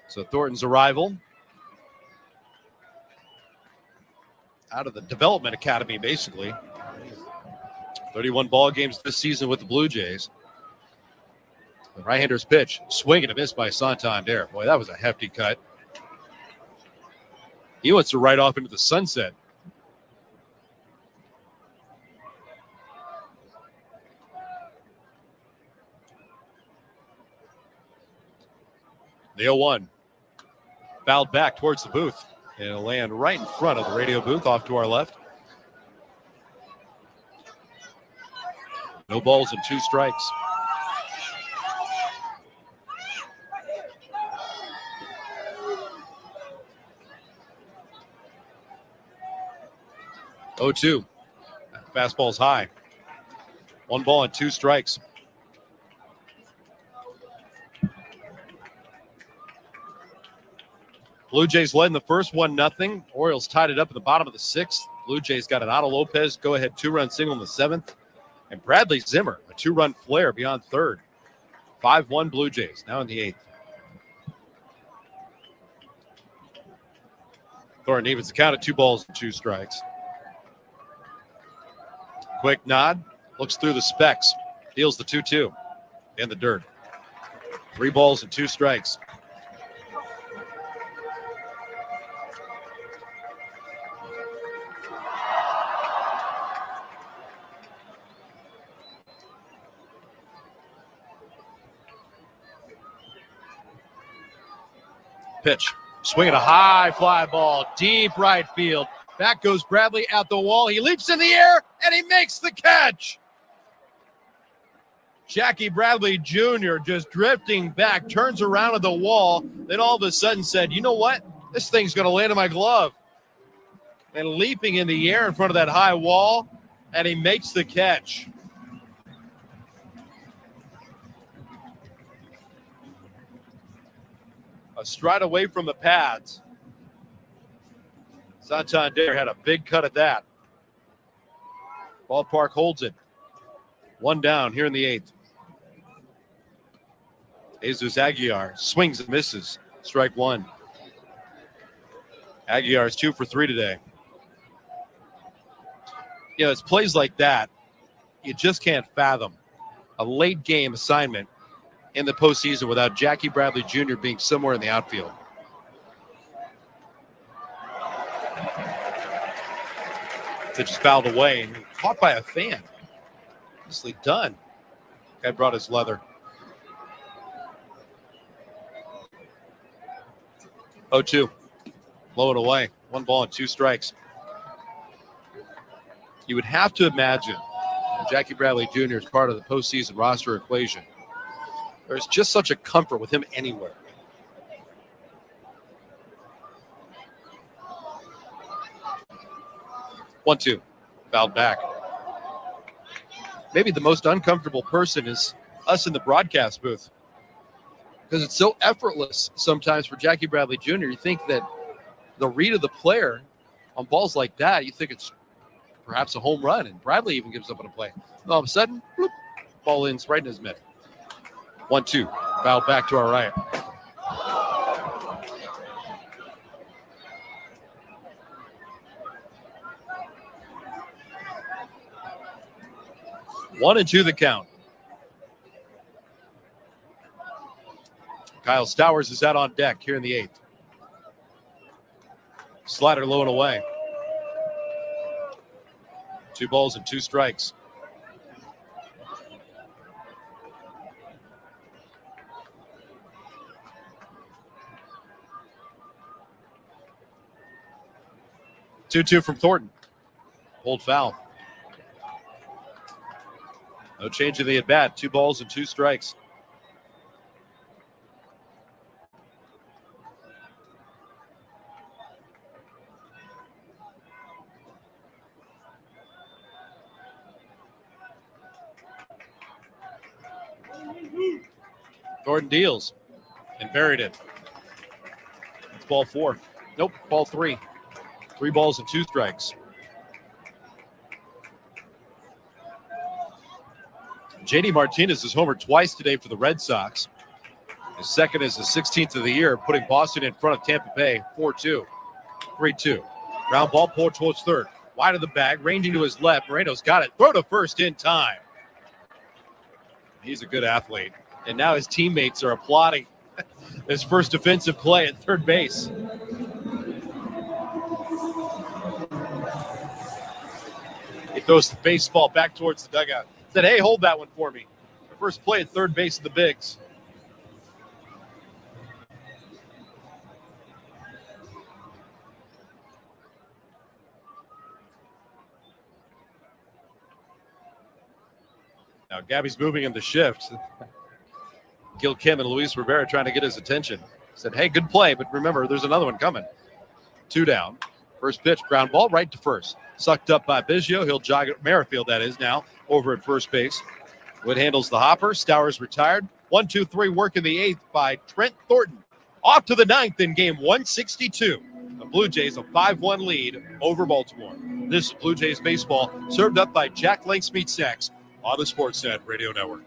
So Thornton's arrival out of the development academy, basically. 31 ball games this season with the Blue Jays. The right-hander's pitch, swing and a miss by Santander. Boy, that was a hefty cut. He wants to ride off into the sunset. The 0-1. Fouled back towards the booth. And it'll land right in front of the radio booth off to our left. No balls and 2 strikes. Oh, 2. Fastball's high. 1 ball and 2 strikes. Blue Jays led in the first 1-0. Orioles tied it up in the bottom of the 6th. Blue Jays got an Otto Lopez go-ahead 2-run single in the 7th. And Bradley Zimmer, a 2-run flare beyond 3rd. 5-1 Blue Jays, now in the 8th. Thornton evens the count at 2 balls and 2 strikes. Quick nod, looks through the specs, deals the 2-2 in the dirt. 3 balls and 2 strikes. Pitch. Swinging a high fly ball, deep right field. Back goes Bradley at the wall. He leaps in the air, and he makes the catch. Jackie Bradley Jr. just drifting back, turns around at the wall, then all of a sudden said, you know what? This thing's going to land in my glove. And leaping in the air in front of that high wall, and he makes the catch. A stride away from the pads. Santander had a big cut at that. Ballpark holds it. One down here in the 8th. Jesus Aguilar swings and misses. Strike one. Aguilar is 2 for 3 today. You know, it's plays like that you just can't fathom. A late game assignment in the postseason without Jackie Bradley Jr. being somewhere in the outfield. Pitch is fouled away and caught by a fan. Nicely done. Guy brought his leather. 0-2. Low and away. 1 ball and 2 strikes. You would have to imagine Jackie Bradley Jr. is part of the postseason roster equation. There's just such a comfort with him anywhere. One, two. Fouled back. Maybe the most uncomfortable person is us in the broadcast booth, because it's so effortless sometimes for Jackie Bradley Jr. You think that the read of the player on balls like that, you think it's perhaps a home run, and Bradley even gives up on a play. And all of a sudden, bloop, ball ends right in his mitt. 1-2. Foul back to our right. One and two the count. Kyle Stowers is out on deck here in the 8th. Slider low and away. 2 balls and 2 strikes. Two from Thornton. Pulled foul. No change in the at-bat. 2 balls and 2 strikes. Thornton deals and buried it. It's ball 4. Nope, ball 3. 3 balls and 2 strikes. JD Martinez has homered twice today for the Red Sox. His second is the 16th of the year, putting Boston in front of Tampa Bay 4-2. 3-2. Ground ball pulled towards third. Wide of the bag, ranging to his left. Moreno's got it. Throw to first in time. He's a good athlete. And now his teammates are applauding his first defensive play at third base. He throws the baseball back towards the dugout. Said, hey, hold that one for me. The first play at third base of the Bigs. Now Gabby's moving in the shift. Gil Kim and Luis Rivera trying to get his attention. Said, hey, good play, but remember, there's another one coming. 2 down. First pitch, ground ball right to first. Sucked up by Biggio. He'll jog it. Merrifield, that is, now over at first base. Wood handles the hopper. Stowers retired. 1-2-3 work in the 8th by Trent Thornton. Off to the 9th in game 162. The Blue Jays a 5-1 lead over Baltimore. This is Blue Jays baseball served up by Jack Link's Meat Snacks on the Sportsnet Radio Network.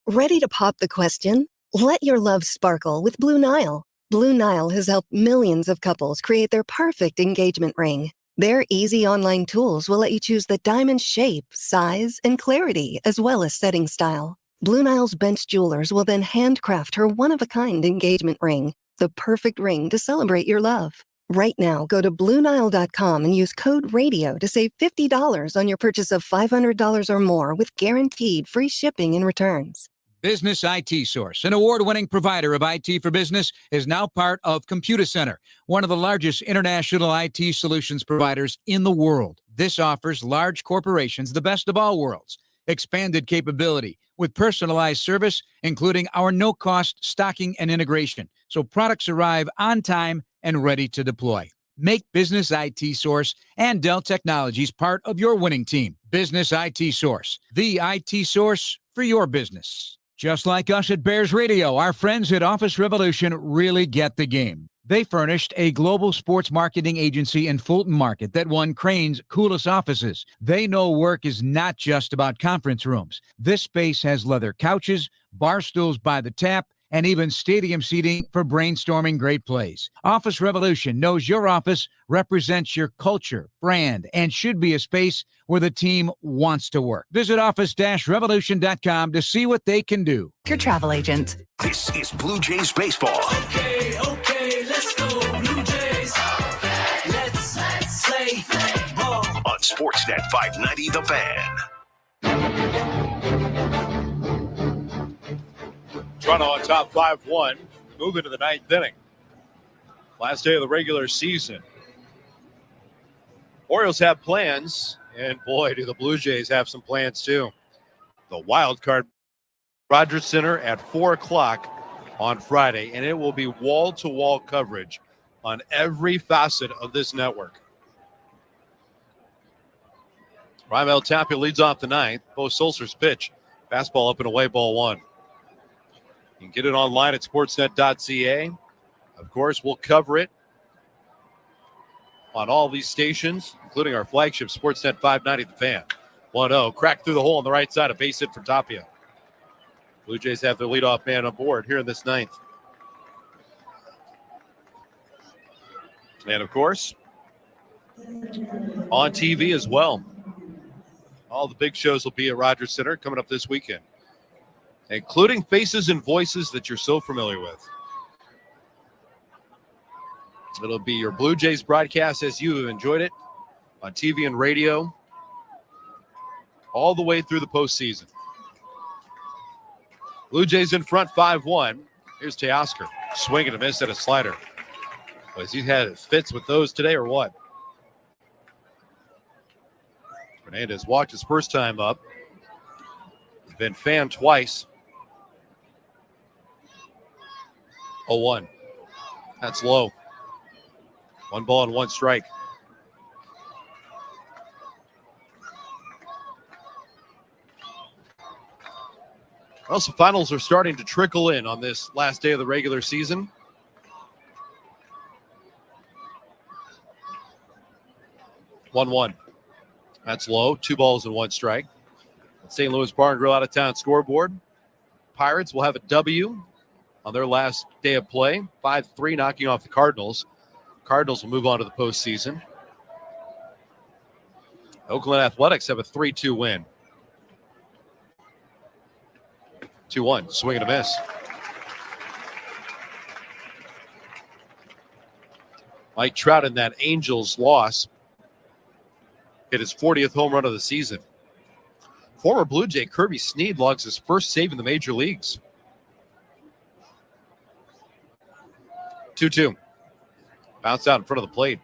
Ready to pop the question? Let your love sparkle with Blue Nile. Blue Nile has helped millions of couples create their perfect engagement ring. Their easy online tools will let you choose the diamond shape, size, and clarity, as well as setting style. Blue Nile's bench jewelers will then handcraft her one-of-a-kind engagement ring, the perfect ring to celebrate your love. Right now, go to BlueNile.com and use code RADIO to save $50 on your purchase of $500 or more with guaranteed free shipping and returns. Business IT Source, an award-winning provider of IT for business, is now part of Computer Center, one of the largest international IT solutions providers in the world. This offers large corporations the best of all worlds. Expanded capability with personalized service, including our no-cost stocking and integration, so products arrive on time and ready to deploy. Make Business IT Source and Dell Technologies part of your winning team. Business IT Source, the IT source for your business. Just like us at Bears Radio, our friends at Office Revolution really get the game. They furnished a global sports marketing agency in Fulton Market that won Crane's coolest offices. They know work is not just about conference rooms. This space has leather couches, bar stools by the tap, and even stadium seating for brainstorming great plays. Office Revolution knows your office represents your culture, brand, and should be a space where the team wants to work. Visit office-revolution.com to see what they can do. Your travel agent. This is Blue Jays baseball. Okay, let's go, Blue Jays. Let's play ball. On Sportsnet 590, The Fan. Toronto on top 5-1, moving to the ninth inning. Last day of the regular season. Orioles have plans, and boy, do the Blue Jays have some plans too. The wild card, Rogers Center at 4 o'clock on Friday, and it will be wall-to-wall coverage on every facet of this network. Raimel Tapia leads off the ninth. Bo Sulcer's pitch. Fastball up and away, ball one. You can get it online at sportsnet.ca. Of course, we'll cover it on all these stations, including our flagship Sportsnet 590 The Fan. 1-0, cracked through the hole on the right side, a base hit for Tapia. Blue Jays have their leadoff man on board here in this ninth. And, of course, on TV as well. All the big shows will be at Rogers Center coming up this weekend, including faces and voices that you're so familiar with. It'll be your Blue Jays broadcast as you have enjoyed it on TV and radio all the way through the postseason. Blue Jays in front 5-1. Here's Teoscar. Swing and a miss at a slider. Has he had fits with those today or what? Fernandez walked his first time up. He's been fanned twice. 0-1. That's low. 1 ball and 1 strike. Also, finals are starting to trickle in on this last day of the regular season. One. That's low. 2 balls and 1 strike. St. Louis Bar and Grill out of town scoreboard. Pirates will have a W on their last day of play. 5-3, knocking off the Cardinals. Cardinals will move on to the postseason. Oakland Athletics have a 3-2 win. 2-1, swing and a miss. Mike Trout in that Angels loss hit his 40th home run of the season. Former Blue Jay Kirby Snead logs his first save in the major leagues. 2-2. Bounced out in front of the plate.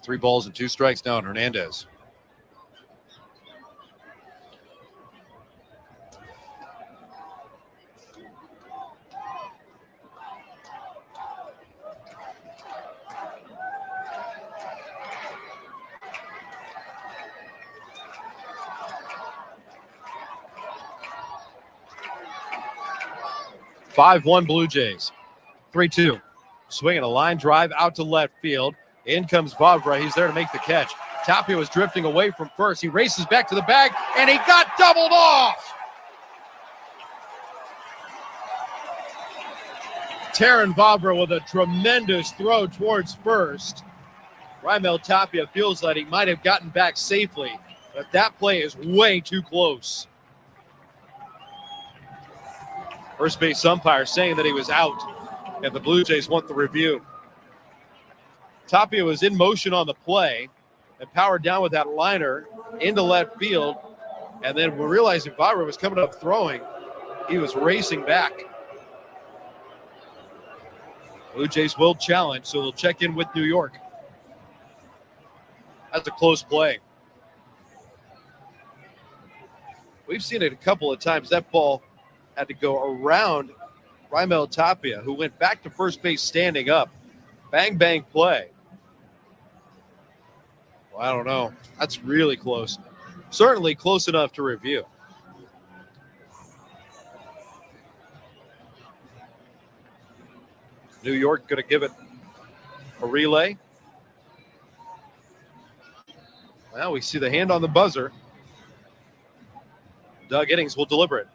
3 balls and 2 strikes now on Hernandez. Five-1 Blue Jays. 3-2. Swinging a line drive out to left field. In comes Vavra. He's there to make the catch. Tapia was drifting away from first. He races back to the bag, and he got doubled off. Taron Vavra with a tremendous throw towards first. Raimel Tapia feels that he might have gotten back safely, but that play is way too close. First base umpire saying that he was out, and the Blue Jays want the review. Tapia was in motion on the play and powered down with that liner into left field, and then realizing Vavra was coming up throwing, He was racing back. Blue Jays will challenge, so they'll check in with New York. That's a close play. We've seen it a couple of times. That ball had to go around Raimel Tapia, who went back to first base standing up. Bang, bang play. Well, I don't know. That's really close. Certainly close enough to review. New York going to give it a relay. Well, we see the hand on the buzzer. Doug Eddings will deliver it.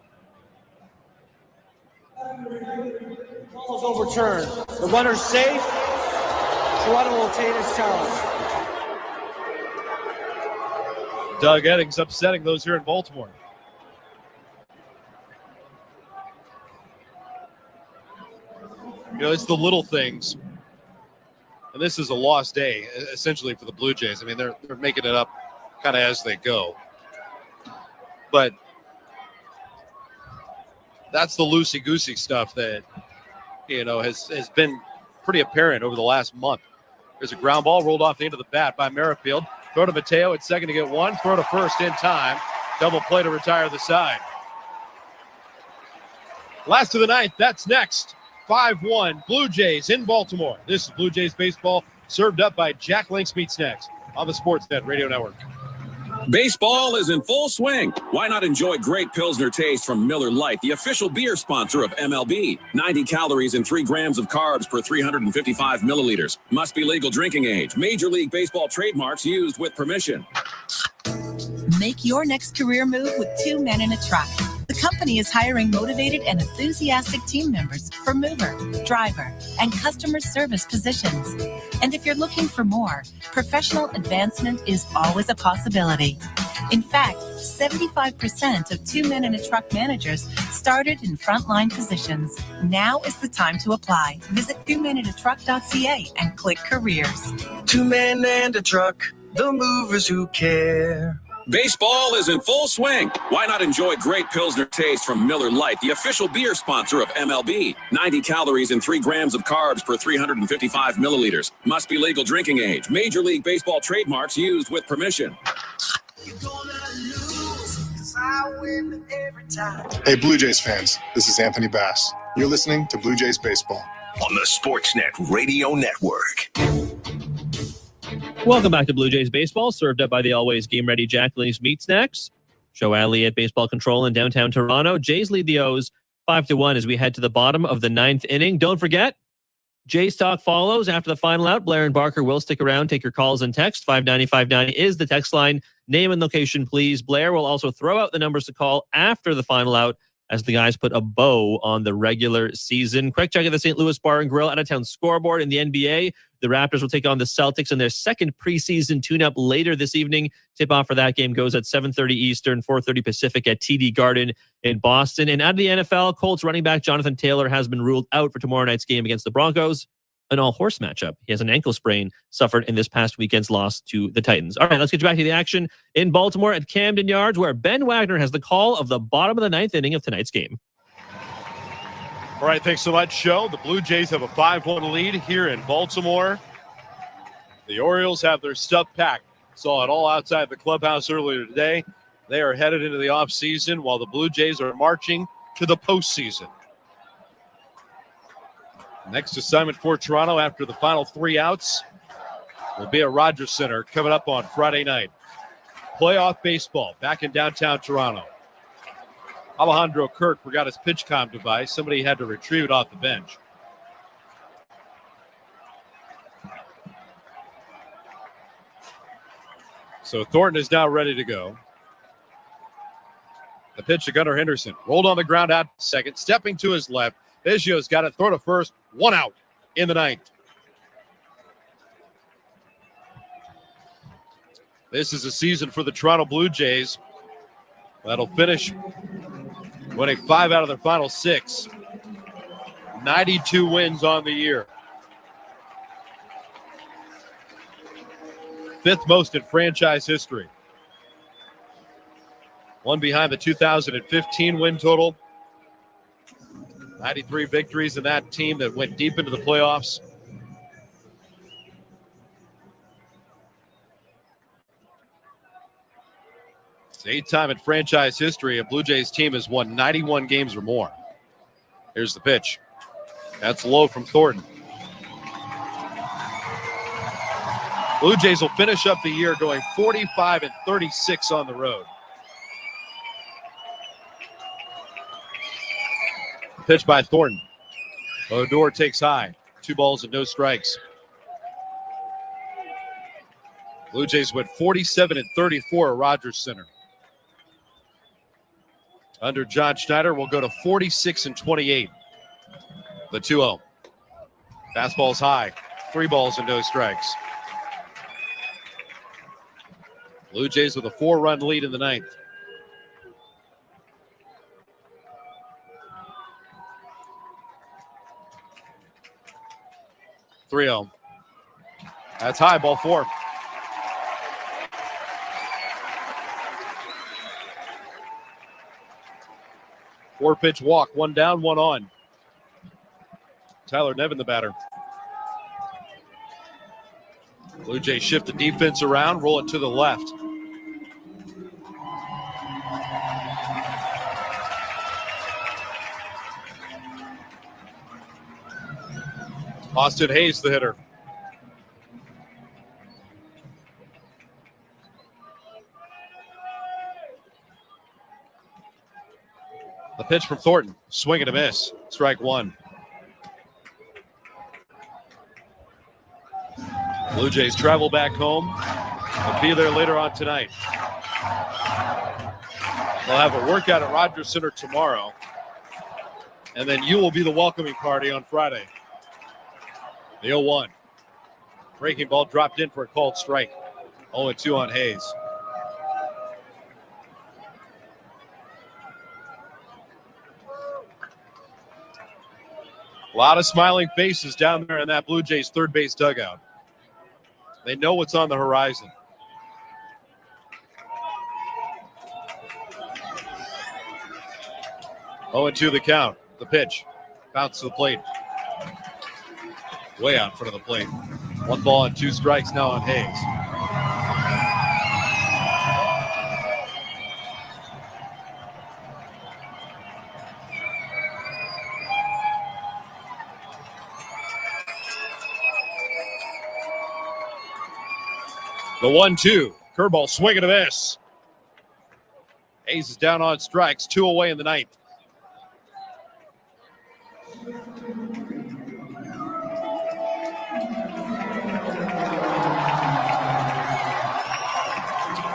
Ball is overturned. The runner's safe. Toronto will obtain its challenge. Doug Eddings upsetting those here in Baltimore. You know, it's the little things. And this is a lost day, essentially, for the Blue Jays. I mean, they're making it up kind of as they go. But that's the loosey-goosey stuff that, you know, has been pretty apparent over the last month. There's a ground ball rolled off the end of the bat by Merrifield. Throw to Mateo at second to get one. Throw to first in time. Double play to retire the side. Last of the ninth. That's next. 5-1 Blue Jays in Baltimore. This is Blue Jays baseball served up by Jack Link's Meat Snacks on the Sportsnet Radio Network. Baseball is in full swing. Why not enjoy great Pilsner taste from Miller Lite, the official beer sponsor of MLB? 90 calories and 3 grams of carbs per 355 milliliters. Must be legal drinking age. Major League Baseball trademarks used with permission. Make your next career move with 2 men in a truck. The company is hiring motivated and enthusiastic team members for mover, driver, and customer service positions. And if you're looking for more, professional advancement is always a possibility. In fact, 75% of 2 men in a truck managers started in frontline positions. Now is the time to apply. Visit 2meninatruck.ca and click careers. 2 men and a truck, the movers who care. Baseball is in full swing. Why not enjoy great Pilsner taste from Miller Lite, the official beer sponsor of MLB? 90 calories and 3 grams of carbs per 355 milliliters. Must be legal drinking age. Major League Baseball trademarks used with permission. Hey, Blue Jays fans, this is Anthony Bass. You're listening to Blue Jays Baseball on the Sportsnet Radio Network. Welcome back to Blue Jays Baseball, served up by the always game-ready Jack Link's Meat Snacks. Joe Alley at Baseball Control in downtown Toronto. Jays lead the O's 5-1 as we head to the bottom of the 9th inning. Don't forget, Jays Talk follows after the final out. Blair and Barker will stick around. Take your calls and text. 590-590 is the text line. Name and location, please. Blair will also throw out the numbers to call after the final out as the guys put a bow on the regular season. Quick check of the St. Louis Bar and Grill out-of-town scoreboard in the NBA. The Raptors will take on the Celtics in their second preseason tune-up later this evening. Tip-off for that game goes at 7:30 Eastern, 4:30 Pacific at TD Garden in Boston. And out of the NFL, Colts running back Jonathan Taylor has been ruled out for tomorrow night's game against the Broncos, an all-horse matchup. He has an ankle sprain suffered in this past weekend's loss to the Titans. All right, let's get you back to the action in Baltimore at Camden Yards, where Ben Wagner has the call of the bottom of the 9th inning of tonight's game. All right, thanks so much, Joe. The Blue Jays have a 5-1 lead here in Baltimore. The Orioles have their stuff packed. Saw it all outside the clubhouse earlier today. They are headed into the offseason while the Blue Jays are marching to the postseason. Next assignment for Toronto after the final 3 outs will be at Rogers Center coming up on Friday night. Playoff baseball back in downtown Toronto. Alejandro Kirk forgot his pitch comm device. Somebody had to retrieve it off the bench. So Thornton is now ready to go. The pitch to Gunnar Henderson. Rolled on the ground out second. Stepping to his left. Biggio's got it. Throw to first. 1 out in the 9th. This is a season for the Toronto Blue Jays that'll finish winning 5 out of their final 6. 92 wins on the year. 5th most in franchise history. One behind the 2015 win total 93 victories in that team that went deep into the playoffs. It's the 8th time in franchise history a Blue Jays team has won 91 games or more. Here's the pitch. That's low from Thornton. Blue Jays will finish up the year going 45-36 on the road. Pitch by Thornton. Odor takes high. 2 balls and no strikes. Blue Jays went 47-34 at Rogers Center. Under John Schneider, we'll go to 46-28. The 2-0. Fastball's high. 3 balls and no strikes. Blue Jays with a 4-run lead in the 9th. .3-0. That's high, ball 4. Four-pitch walk, 1 down, 1 on. Tyler Nevin, the batter. Blue Jays shift the defense around, roll it to the left. Austin Hayes, the hitter. The pitch from Thornton. Swing and a miss. Strike 1. Blue Jays travel back home. They'll be there later on tonight. They'll have a workout at Rogers Center tomorrow. And then you will be the welcoming party on Friday. The 0-1. Breaking ball dropped in for a called strike. 0-2 on Hayes. A lot of smiling faces down there in that Blue Jays third base dugout. They know what's on the horizon. Oh, and 2 the count. The pitch. Bounce to the plate. Way out in front of the plate. 1 ball and 2 strikes now on Hayes. The 1-2. Curveball, swing and a miss. Hayes is down on strikes. 2 away in the 9th.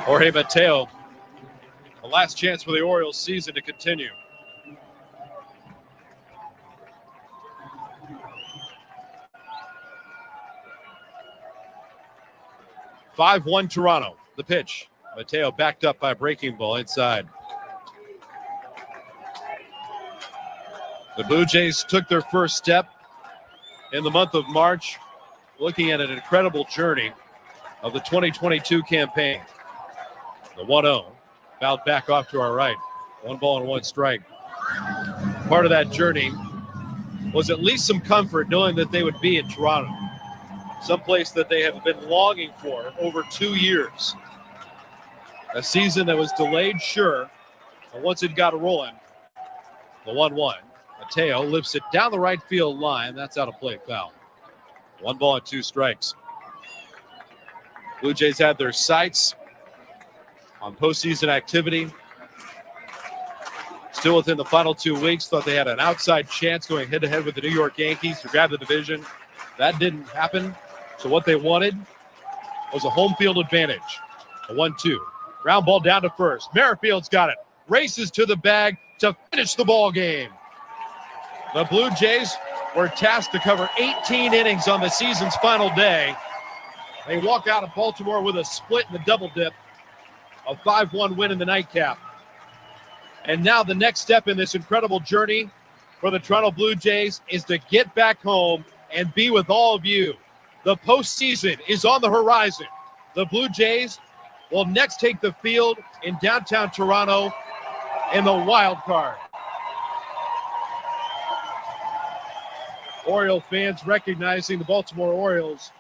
Jorge Mateo, the last chance for the Orioles season to continue. (5-1) Toronto. The pitch. Mateo backed up by a breaking ball inside. The Blue Jays took their first step in the month of March, looking at an incredible journey of the 2022 campaign. The 1-0, fouled back off to our right. 1 ball and 1 strike. Part of that journey was at least some comfort knowing that they would be in Toronto, someplace that they have been longing for over 2 years. A season that was delayed, sure, but once it got rolling, the 1-1. Mateo lifts it down the right field line. That's out of play, foul. 1 ball and 2 strikes. Blue Jays had their sights on postseason activity. Still within the final 2 weeks, thought they had an outside chance going head-to-head with the New York Yankees to grab the division. That didn't happen. So what they wanted was a home field advantage. A 1-2. Ground ball down to first. Merrifield's got it. Races to the bag to finish the ball game. The Blue Jays were tasked to cover 18 innings on the season's final day. They walk out of Baltimore with a split in the double dip. A 5-1 win in the nightcap. And now the next step in this incredible journey for the Toronto Blue Jays is to get back home and be with all of you. The postseason is on the horizon. The Blue Jays will next take the field in downtown Toronto in the wild card. Oriole fans recognizing the Baltimore Orioles,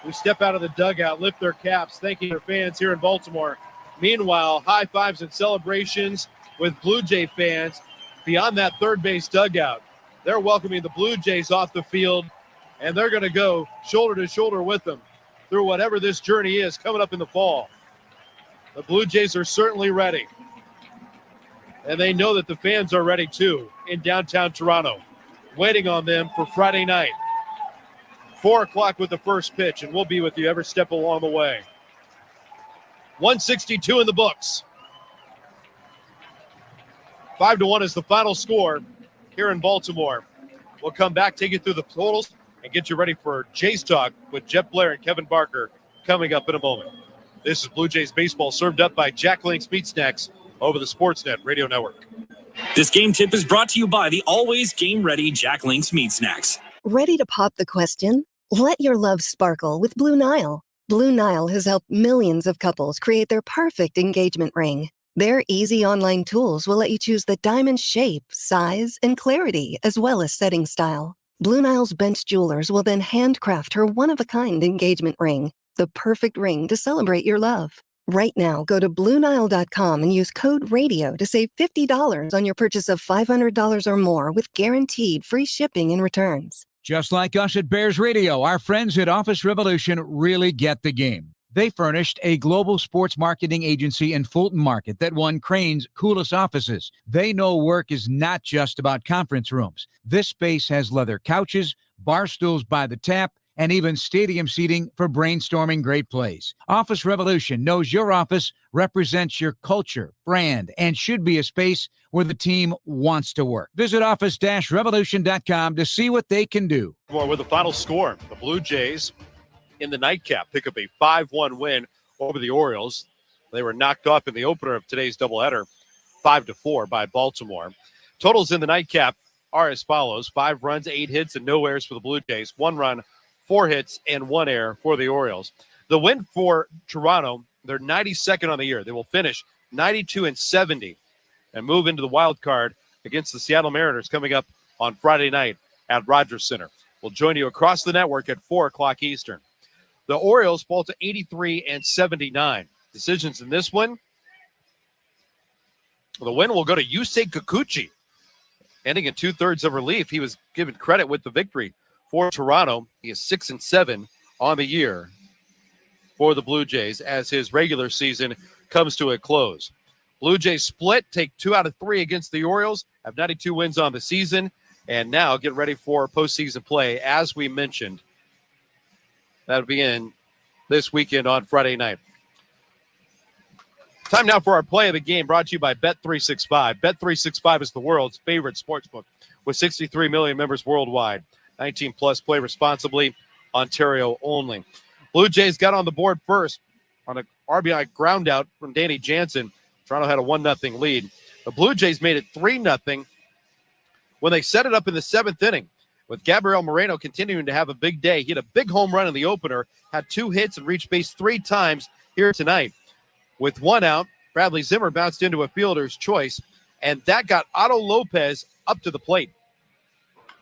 who step out of the dugout, lift their caps, thanking their fans here in Baltimore. Meanwhile, high fives and celebrations with Blue Jay fans beyond that third base dugout. They're welcoming the Blue Jays off the field, and they're going to go shoulder to shoulder with them through whatever this journey is coming up in the fall. The Blue Jays are certainly ready, and they know that the fans are ready too in downtown Toronto, waiting on them for Friday night. 4 o'clock with the first pitch, and we'll be with you every step along the way. 162 in the books. 5-1 is the final score here in Baltimore. We'll come back, take you through the totals, and get you ready for Jays Talk with Jeff Blair and Kevin Barker coming up in a moment. This is Blue Jays baseball served up by Jack Link's Meat Snacks over the Sportsnet Radio Network. This game tip is brought to you by the always game-ready Jack Link's Meat Snacks. Ready to pop the question? Let your love sparkle with Blue Nile. Blue Nile has helped millions of couples create their perfect engagement ring. Their easy online tools will let you choose the diamond shape, size, and clarity, as well as setting style. Blue Nile's bench jewelers will then handcraft her one-of-a-kind engagement ring, the perfect ring to celebrate your love. Right now, go to BlueNile.com and use code RADIO to save $50 on your purchase of $500 or more with guaranteed free shipping and returns. Just like us at Bears Radio, our friends at Office Revolution really get the game. They furnished a global sports marketing agency in Fulton Market that won Crane's coolest offices. They know work is not just about conference rooms. This space has leather couches, bar stools by the tap, and even stadium seating for brainstorming great plays. Office Revolution knows your office represents your culture, brand, and should be a space where the team wants to work. Visit office-revolution.com to see what they can do. More with the final score. The Blue Jays in the nightcap pick up a 5-1 win over the Orioles. They were knocked off in the opener of today's doubleheader, 5-4 by Baltimore. Totals in the nightcap are as follows: 5 runs, 8 hits, and no errors for the Blue Jays. 1 run, 4 hits, and 1 error for the Orioles. The win for Toronto, they're 92nd on the year. They will finish 92-70 and move into the wild card against the Seattle Mariners coming up on Friday night at Rogers Center. We'll join you across the network at 4 o'clock Eastern. The Orioles fall to 83-79. Decisions in this one. The win will go to Yusei Kikuchi, ending in 2/3 of relief. He was given credit with the victory for Toronto. He is 6-7 on the year for the Blue Jays as his regular season comes to a close. Blue Jays split, take 2 out of 3 against the Orioles, have 92 wins on the season, and now get ready for postseason play, as we mentioned. That'll begin this weekend on Friday night. Time now for our play of the game, brought to you by Bet365. Bet365 is the world's favorite sportsbook with 63 million members worldwide. 19-plus, play responsibly, Ontario only. Blue Jays got on the board first on an RBI ground out from Danny Jansen. Toronto had a 1-0 lead. The Blue Jays made it 3-0 when they set it up in the 7th inning. With Gabriel Moreno continuing to have a big day. He had a big home run in the opener, had 2 hits, and reached base 3 times here tonight. With 1 out, Bradley Zimmer bounced into a fielder's choice, and that got Otto Lopez up to the plate.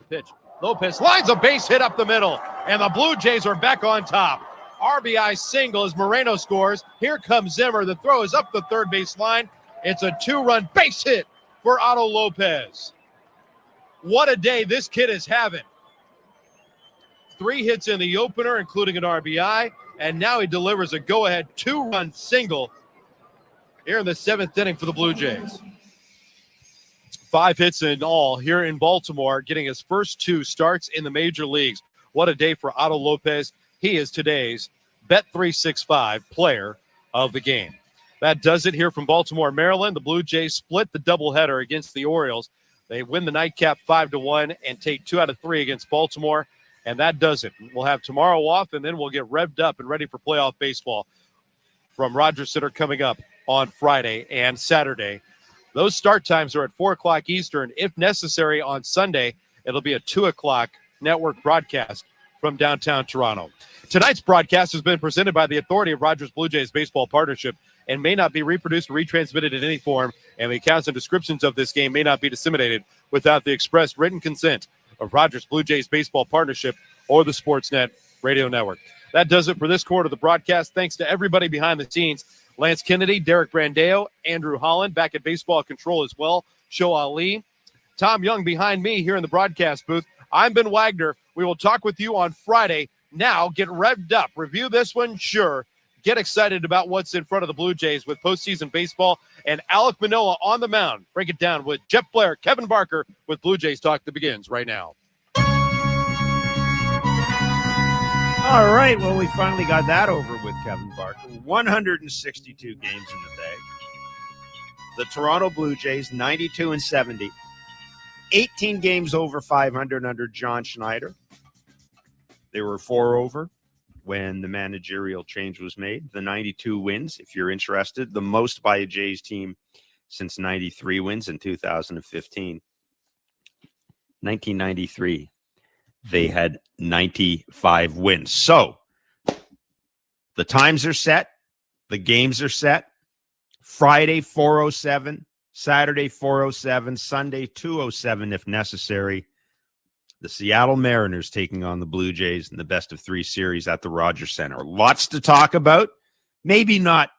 Pitch. Lopez lines a base hit up the middle, and the Blue Jays are back on top. RBI single as Moreno scores. Here comes Zimmer. The throw is up the third base line. It's a 2-run base hit for Otto Lopez. What a day this kid is having. 3 hits in the opener, including an RBI, and now he delivers a go-ahead 2-run single here in the 7th inning for the Blue Jays. 5 hits in all here in Baltimore, getting his first 2 starts in the major leagues. What a day for Otto Lopez. He is today's Bet365 player of the game. That does it here from Baltimore, Maryland. The Blue Jays split the doubleheader against the Orioles. They win the nightcap 5-1 and take 2 out of 3 against Baltimore, and that does it. We'll have tomorrow off, and then we'll get revved up and ready for playoff baseball from Rogers Center coming up on Friday and Saturday. Those start times are at 4 o'clock Eastern. If necessary, on Sunday, it'll be a 2 o'clock network broadcast from downtown Toronto. Tonight's broadcast has been presented by the authority of Rogers Blue Jays Baseball Partnership and may not be reproduced or retransmitted in any form, and the accounts and descriptions of this game may not be disseminated without the express written consent of Rogers Blue Jays Baseball Partnership or the Sportsnet Radio Network. That does it for this quarter of the broadcast. Thanks to everybody behind the scenes. Lance Kennedy, Derek Brandeo, Andrew Holland, back at Baseball Control as well, Show Ali, Tom Young behind me here in the broadcast booth. I'm Ben Wagner. We will talk with you on Friday. Now get revved up. Review this one, sure. Get excited about what's in front of the Blue Jays with postseason baseball and Alek Manoah on the mound. Break it down with Jeff Blair, Kevin Barker with Blue Jays Talk that begins right now. All right, well, we finally got that over with Kevin Barker. 162 games in the bag. The Toronto Blue Jays, 92-70. 18 games over 500 under John Schneider. They were 4 over when the managerial change was made. The 92 wins, if you're interested, the most by a Jays team since 93 wins in 2015. 1993. They had 95 wins. So the times are set. The games are set. Friday, 4:07. Saturday, 4:07. Sunday, 2:07 if necessary. The Seattle Mariners taking on the Blue Jays in the best-of-3 series at the Rogers Center. Lots to talk about. Maybe not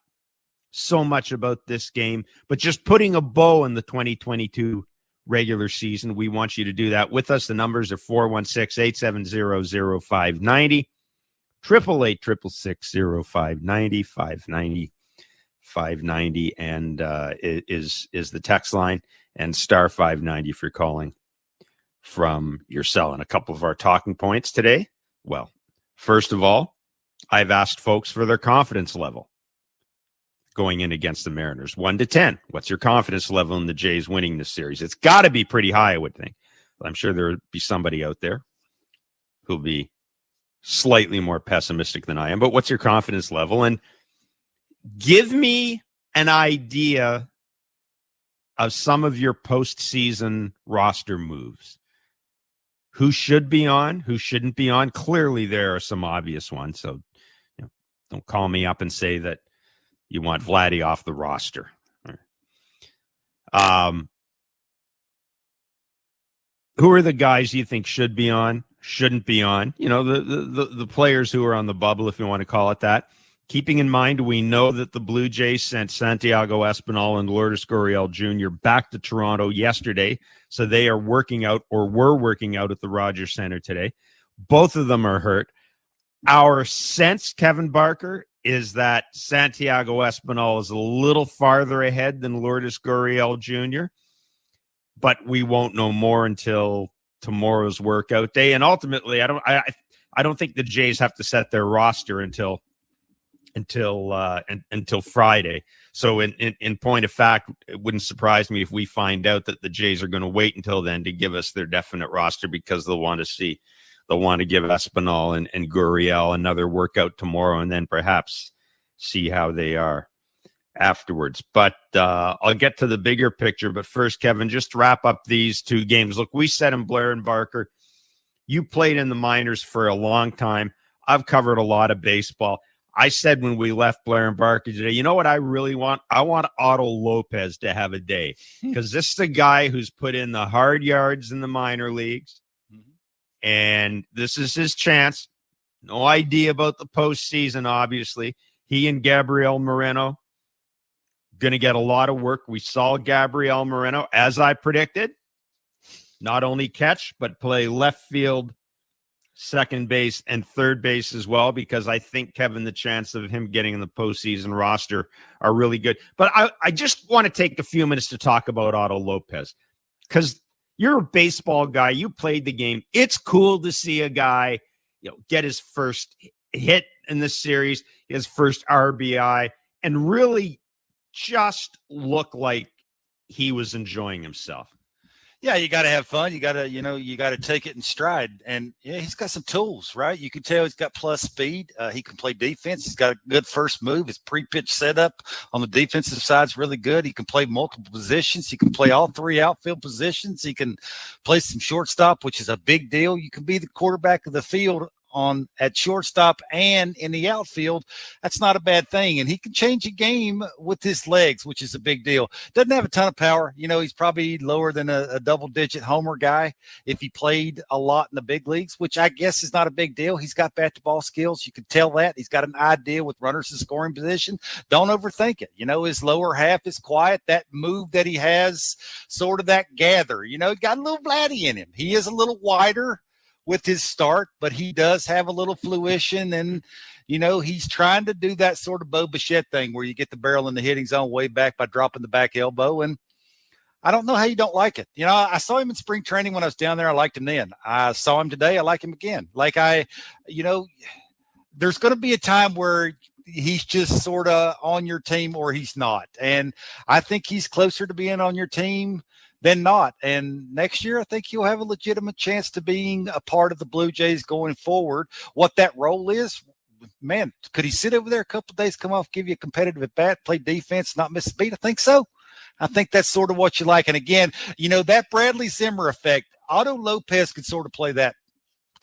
so much about this game, but just putting a bow in the 2022 regular season. We want you to do that with us. The numbers are 416-870-0590, 888-666-0590, 590, and is the text line, and star 590 if you're calling from your cell. And a couple of our talking points today. Well, first of all, I've asked folks for their confidence level going in against the Mariners. 1 to 10. What's your confidence level in the Jays winning this series? It's got to be pretty high, I would think. I'm sure there'll be somebody out there who'll be slightly more pessimistic than I am. But what's your confidence level? And give me an idea of some of your postseason roster moves. Who should be on? Who shouldn't be on? Clearly, there are some obvious ones. So don't call me up and say that you want Vladdy off the roster. Who are the guys you think should be on, shouldn't be on? You know, the players who are on the bubble, if you want to call it that. Keeping in mind, we know that the Blue Jays sent Santiago Espinal and Lourdes Gurriel Jr. back to Toronto yesterday, so they are working out, or were working out, at the Rogers Center today. Both of them are hurt. Our sense, Kevin Barker, is that Santiago Espinal is a little farther ahead than Lourdes Gurriel Jr., but we won't know more until tomorrow's workout day. And ultimately, I don't think the Jays have to set their roster until Friday. So in point of fact, it wouldn't surprise me if we find out that the Jays are going to wait until then to give us their definite roster, because they'll want to give Espinal and Gurriel another workout tomorrow, and then perhaps see how they are afterwards. But I'll get to the bigger picture. But first, Kevin, just to wrap up these two games. Look, we said in Blair and Barker, you played in the minors for a long time. I've covered a lot of baseball. I said when we left Blair and Barker today, you know what I really want? I want Otto Lopez to have a day, because this is a guy who's put in the hard yards in the minor leagues. And this is his chance. No idea about the postseason, obviously. He and Gabriel Moreno going to get a lot of work. We saw Gabriel Moreno, as I predicted, not only catch, but play left field, second base, and third base as well, because I think, Kevin, the chance of him getting in the postseason roster are really good. But I just want to take a few minutes to talk about Otto Lopez, because you're a baseball guy. You played the game. It's cool to see a guy, get his first hit in this series, his first RBI, and really just look like he was enjoying himself. Yeah, you got to have fun. You got to take it in stride. And yeah, he's got some tools, right? You can tell he's got plus speed. He can play defense. He's got a good first move. His pre-pitch setup on the defensive side is really good. He can play multiple positions. He can play all 3 outfield positions. He can play some shortstop, which is a big deal. You can be the quarterback of the field at shortstop and in the outfield, that's not a bad thing. And he can change a game with his legs, which is a big deal. Doesn't have a ton of power. He's probably lower than a double-digit homer guy if he played a lot in the big leagues, which I guess is not a big deal. He's got bat-to-ball skills. You can tell that. He's got an idea with runners in scoring position. Don't overthink it. His lower half is quiet. That move that he has, sort of that gather, he got a little Vladdy in him. He is a little wider with his start, but he does have a little fruition, and he's trying to do that sort of Bo Bichette thing where you get the barrel in the hitting zone way back by dropping the back elbow. And I don't know how you don't like it. I saw him in spring training when I was down there. I liked him then. I saw him today. I like him again. There's going to be a time where he's just sort of on your team or he's not. And I think he's closer to being on your team than not. And next year, I think he'll have a legitimate chance to being a part of the Blue Jays going forward. What that role is, man, could he sit over there a couple of days, come off, give you a competitive at bat, play defense, not miss a beat? I think so. I think that's sort of what you like. And again, that Bradley Zimmer effect, Otto Lopez could sort of play that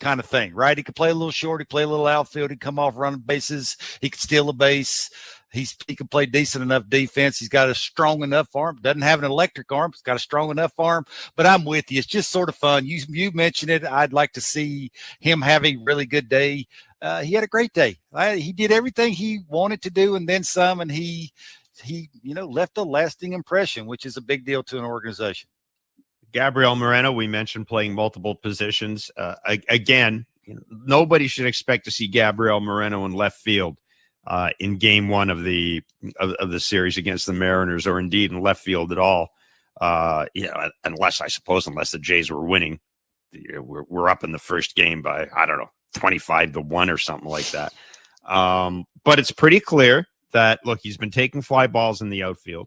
kind of thing, right? He could play a little short, he could play a little outfield, he'd come off running bases, he could steal a base. He can play decent enough defense. He's got a strong enough arm. Doesn't have an electric arm. He's got a strong enough arm. But I'm with you. It's just sort of fun. You mentioned it. I'd like to see him have a really good day. He had a great day. He did everything he wanted to do and then some, and he left a lasting impression, which is a big deal to an organization. Gabriel Moreno, we mentioned playing multiple positions. Again, nobody should expect to see Gabriel Moreno in left field in game one of the series against the Mariners, or indeed in left field at all. Unless the Jays were winning. We're up in the first game by, 25-1 or something like that. But it's pretty clear that, look, he's been taking fly balls in the outfield.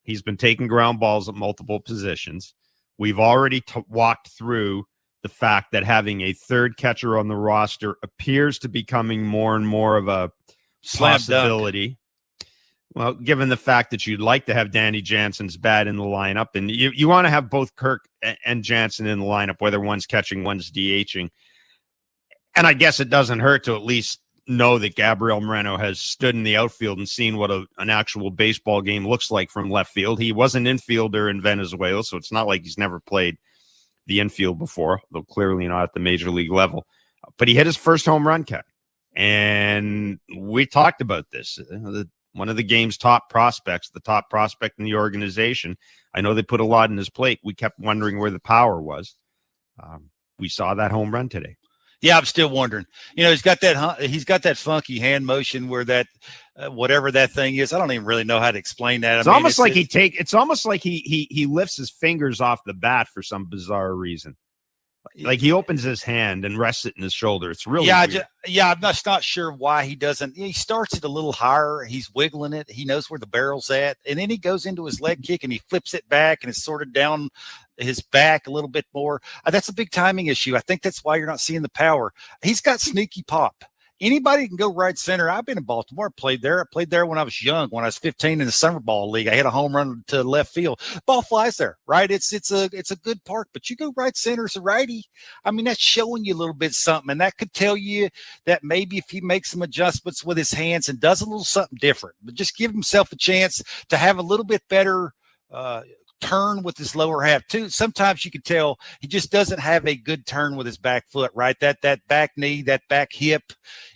He's been taking ground balls at multiple positions. We've already walked through the fact that having a third catcher on the roster appears to be becoming more and more of a possibility. Well, given the fact that you'd like to have Danny Jansen's bat in the lineup, and you want to have both Kirk and Jansen in the lineup, whether one's catching, one's DHing. And I guess it doesn't hurt to at least know that Gabriel Moreno has stood in the outfield and seen what an actual baseball game looks like from left field. He was an infielder in Venezuela, so it's not like he's never played the infield before, though clearly not at the major league level. But he hit his first home run, Cat. And we talked about this. One of the game's top prospects, the top prospect in the organization. I know they put a lot in his plate. We kept wondering where the power was. We saw that home run today. Yeah, I'm still wondering. He's got that funky hand motion where that whatever that thing is. I don't even really know how to explain that. It's almost like he lifts his fingers off the bat for some bizarre reason. Like he opens his hand and rests it in his shoulder. It's really weird. I'm not sure why he doesn't. He starts it a little higher. He's wiggling it. He knows where the barrel's at. And then he goes into his leg kick and he flips it back and it's sort of down his back a little bit more. That's a big timing issue. I think that's why you're not seeing the power. He's got sneaky pop. Anybody can go right center. I've been in Baltimore. I played there when I was young, when I was 15 in the summer ball league. I hit a home run to left field. Ball flies there, right? It's a good park, but you go right center as a righty. That's showing you a little bit something, and that could tell you that maybe if he makes some adjustments with his hands and does a little something different, but just give himself a chance to have a little bit better turn with his lower half too. Sometimes you can tell he just doesn't have a good turn with his back foot, right? That back knee, that back hip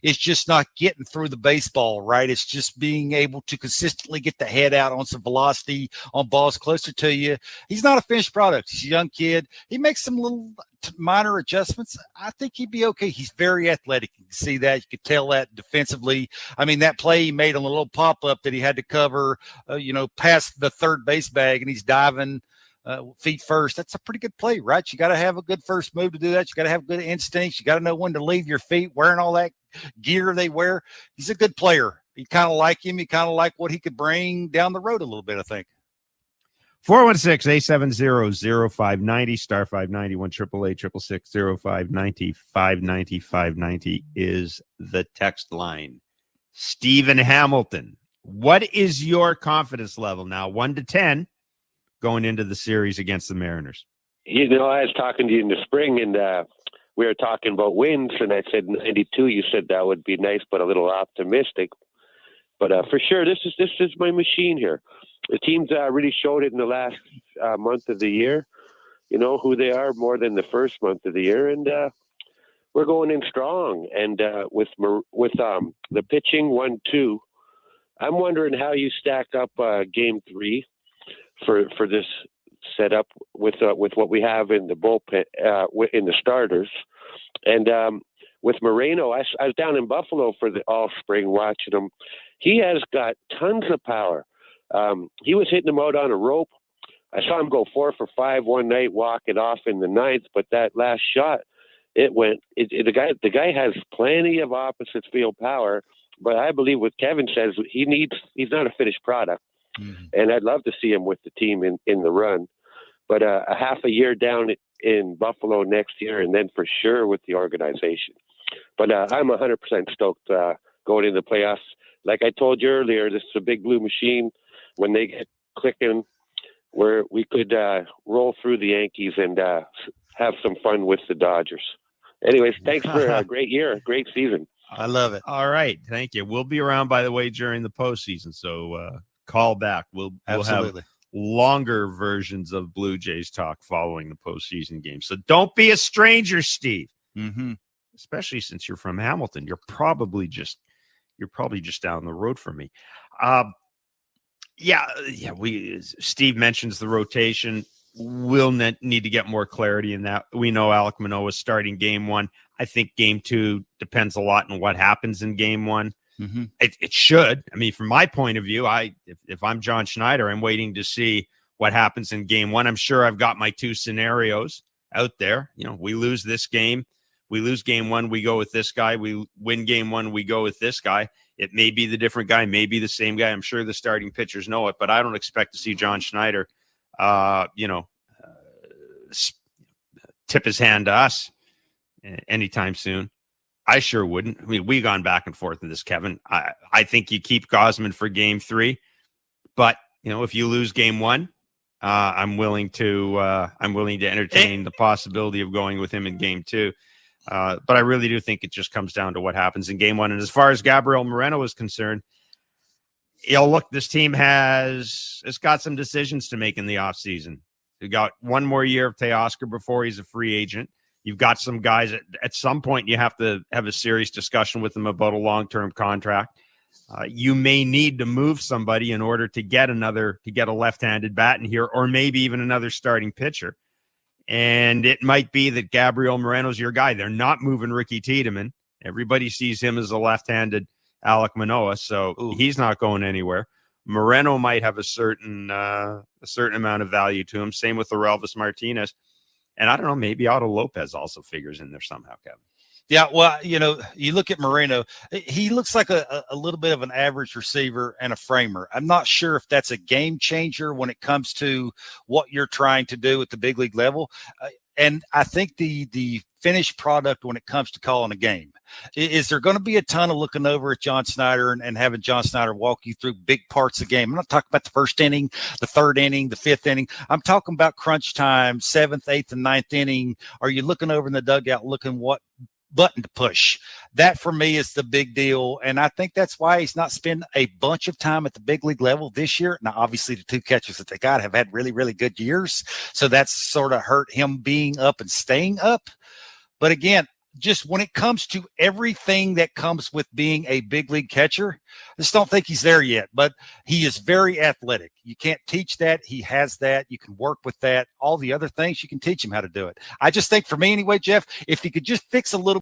is just not getting through the baseball, right? It's just being able to consistently get the head out on some velocity on balls closer to you. He's not a finished product. He's a young kid. He makes some little minor adjustments. I think he'd be okay. He's very athletic. You can see that. You could tell that defensively. That play he made on a little pop-up that he had to cover, past the third base bag, and he's diving feet first. That's a pretty good play, right? You got to have a good first move to do that. You got to have good instincts. You got to know when to leave your feet, wearing all that gear they wear. He's a good player. You kind of like him. You kind of like what he could bring down the road a little bit, I think. 416-870-0590, star 590, 1-888-666-0590, 590 is the text line. Stephen Hamilton, what is your confidence level now, 1 to 10, going into the series against the Mariners? I was talking to you in the spring, and we were talking about wins, and I said 92. You said that would be nice, but a little optimistic. But for sure, this is my machine here. The team's really showed it in the last month of the year. You know who they are more than the first month of the year, and we're going in strong. And with the pitching 1-2, I'm wondering how you stack up Game 3 for this setup with what we have in the bullpen in the starters, and with Moreno. I was down in Buffalo for the all spring watching him. He has got tons of power. He was hitting them out on a rope. I saw him go 4 for 5 one night, walk it off in the ninth, but that last shot, the guy has plenty of opposite field power, but I believe what Kevin says, he's not a finished product. Mm-hmm. And I'd love to see him with the team in the run, but a half a year down in Buffalo next year, and then for sure with the organization. But I'm 100% stoked going into the playoffs. Like I told you earlier, this is a big blue machine. When they get clicking, where we could roll through the Yankees and have some fun with the Dodgers. Anyways, thanks for a great year, great season. I love it. All right, thank you. We'll be around, by the way, during the postseason, so call back. We'll have longer versions of Blue Jays talk following the postseason game. So don't be a stranger, Steve. Mm-hmm. Especially since you're from Hamilton, you're probably just down the road from me. Steve mentions the rotation. We'll need to get more clarity in that. We know Alek Manoah is starting Game 1. I think Game 2 depends a lot on what happens in Game 1. Mm-hmm. It should. I mean, from my point of view, if I'm John Schneider, I'm waiting to see what happens in Game 1. I'm sure I've got my 2 scenarios out there. You know, we lose this game. We lose Game 1, we go with this guy. We win Game 1, we go with this guy. It may be the different guy, maybe the same guy. I'm sure the starting pitchers know it, but I don't expect to see John Schneider, tip his hand to us anytime soon. I sure wouldn't. I mean, we've gone back and forth in this, Kevin. I think you keep Gausman for Game 3, but if you lose Game 1, I'm willing to entertain the possibility of going with him in Game 2. But I really do think it just comes down to what happens in Game 1. And as far as Gabriel Moreno is concerned, look, this team has got some decisions to make in the offseason. You've got one more year of Teoscar before he's a free agent. You've got some guys at some point you have to have a serious discussion with them about a long-term contract. You may need to move somebody in order to get a left-handed bat in here, or maybe even another starting pitcher. And it might be that Gabriel Moreno's your guy. They're not moving Ricky Tiedemann. Everybody sees him as a left-handed Alek Manoah, so he's not going anywhere. Moreno might have a certain amount of value to him. Same with Orelvis Martinez. And I don't know, maybe Otto Lopez also figures in there somehow, Kevin. Yeah, well, you look at Moreno, he looks like a little bit of an average receiver and a framer. I'm not sure if that's a game changer when it comes to what you're trying to do at the big league level. And I think the finished product when it comes to calling a game, is there going to be a ton of looking over at John Schneider and having John Schneider walk you through big parts of the game? I'm not talking about the first inning, the third inning, the fifth inning. I'm talking about crunch time, 7th, 8th, and 9th inning. Are you looking over in the dugout looking what button to push? That for me is the big deal, and I think that's why he's not spending a bunch of time at the big league level this year. Now obviously the 2 catchers that they got have had really, really good years, so that's sort of hurt him being up and staying up. But again, just when it comes to everything that comes with being a big league catcher, I just don't think he's there yet, but he is very athletic. You can't teach that. He has that. You can work with that. All the other things, you can teach him how to do it. I just think for me anyway, Jeff, if he could just fix a little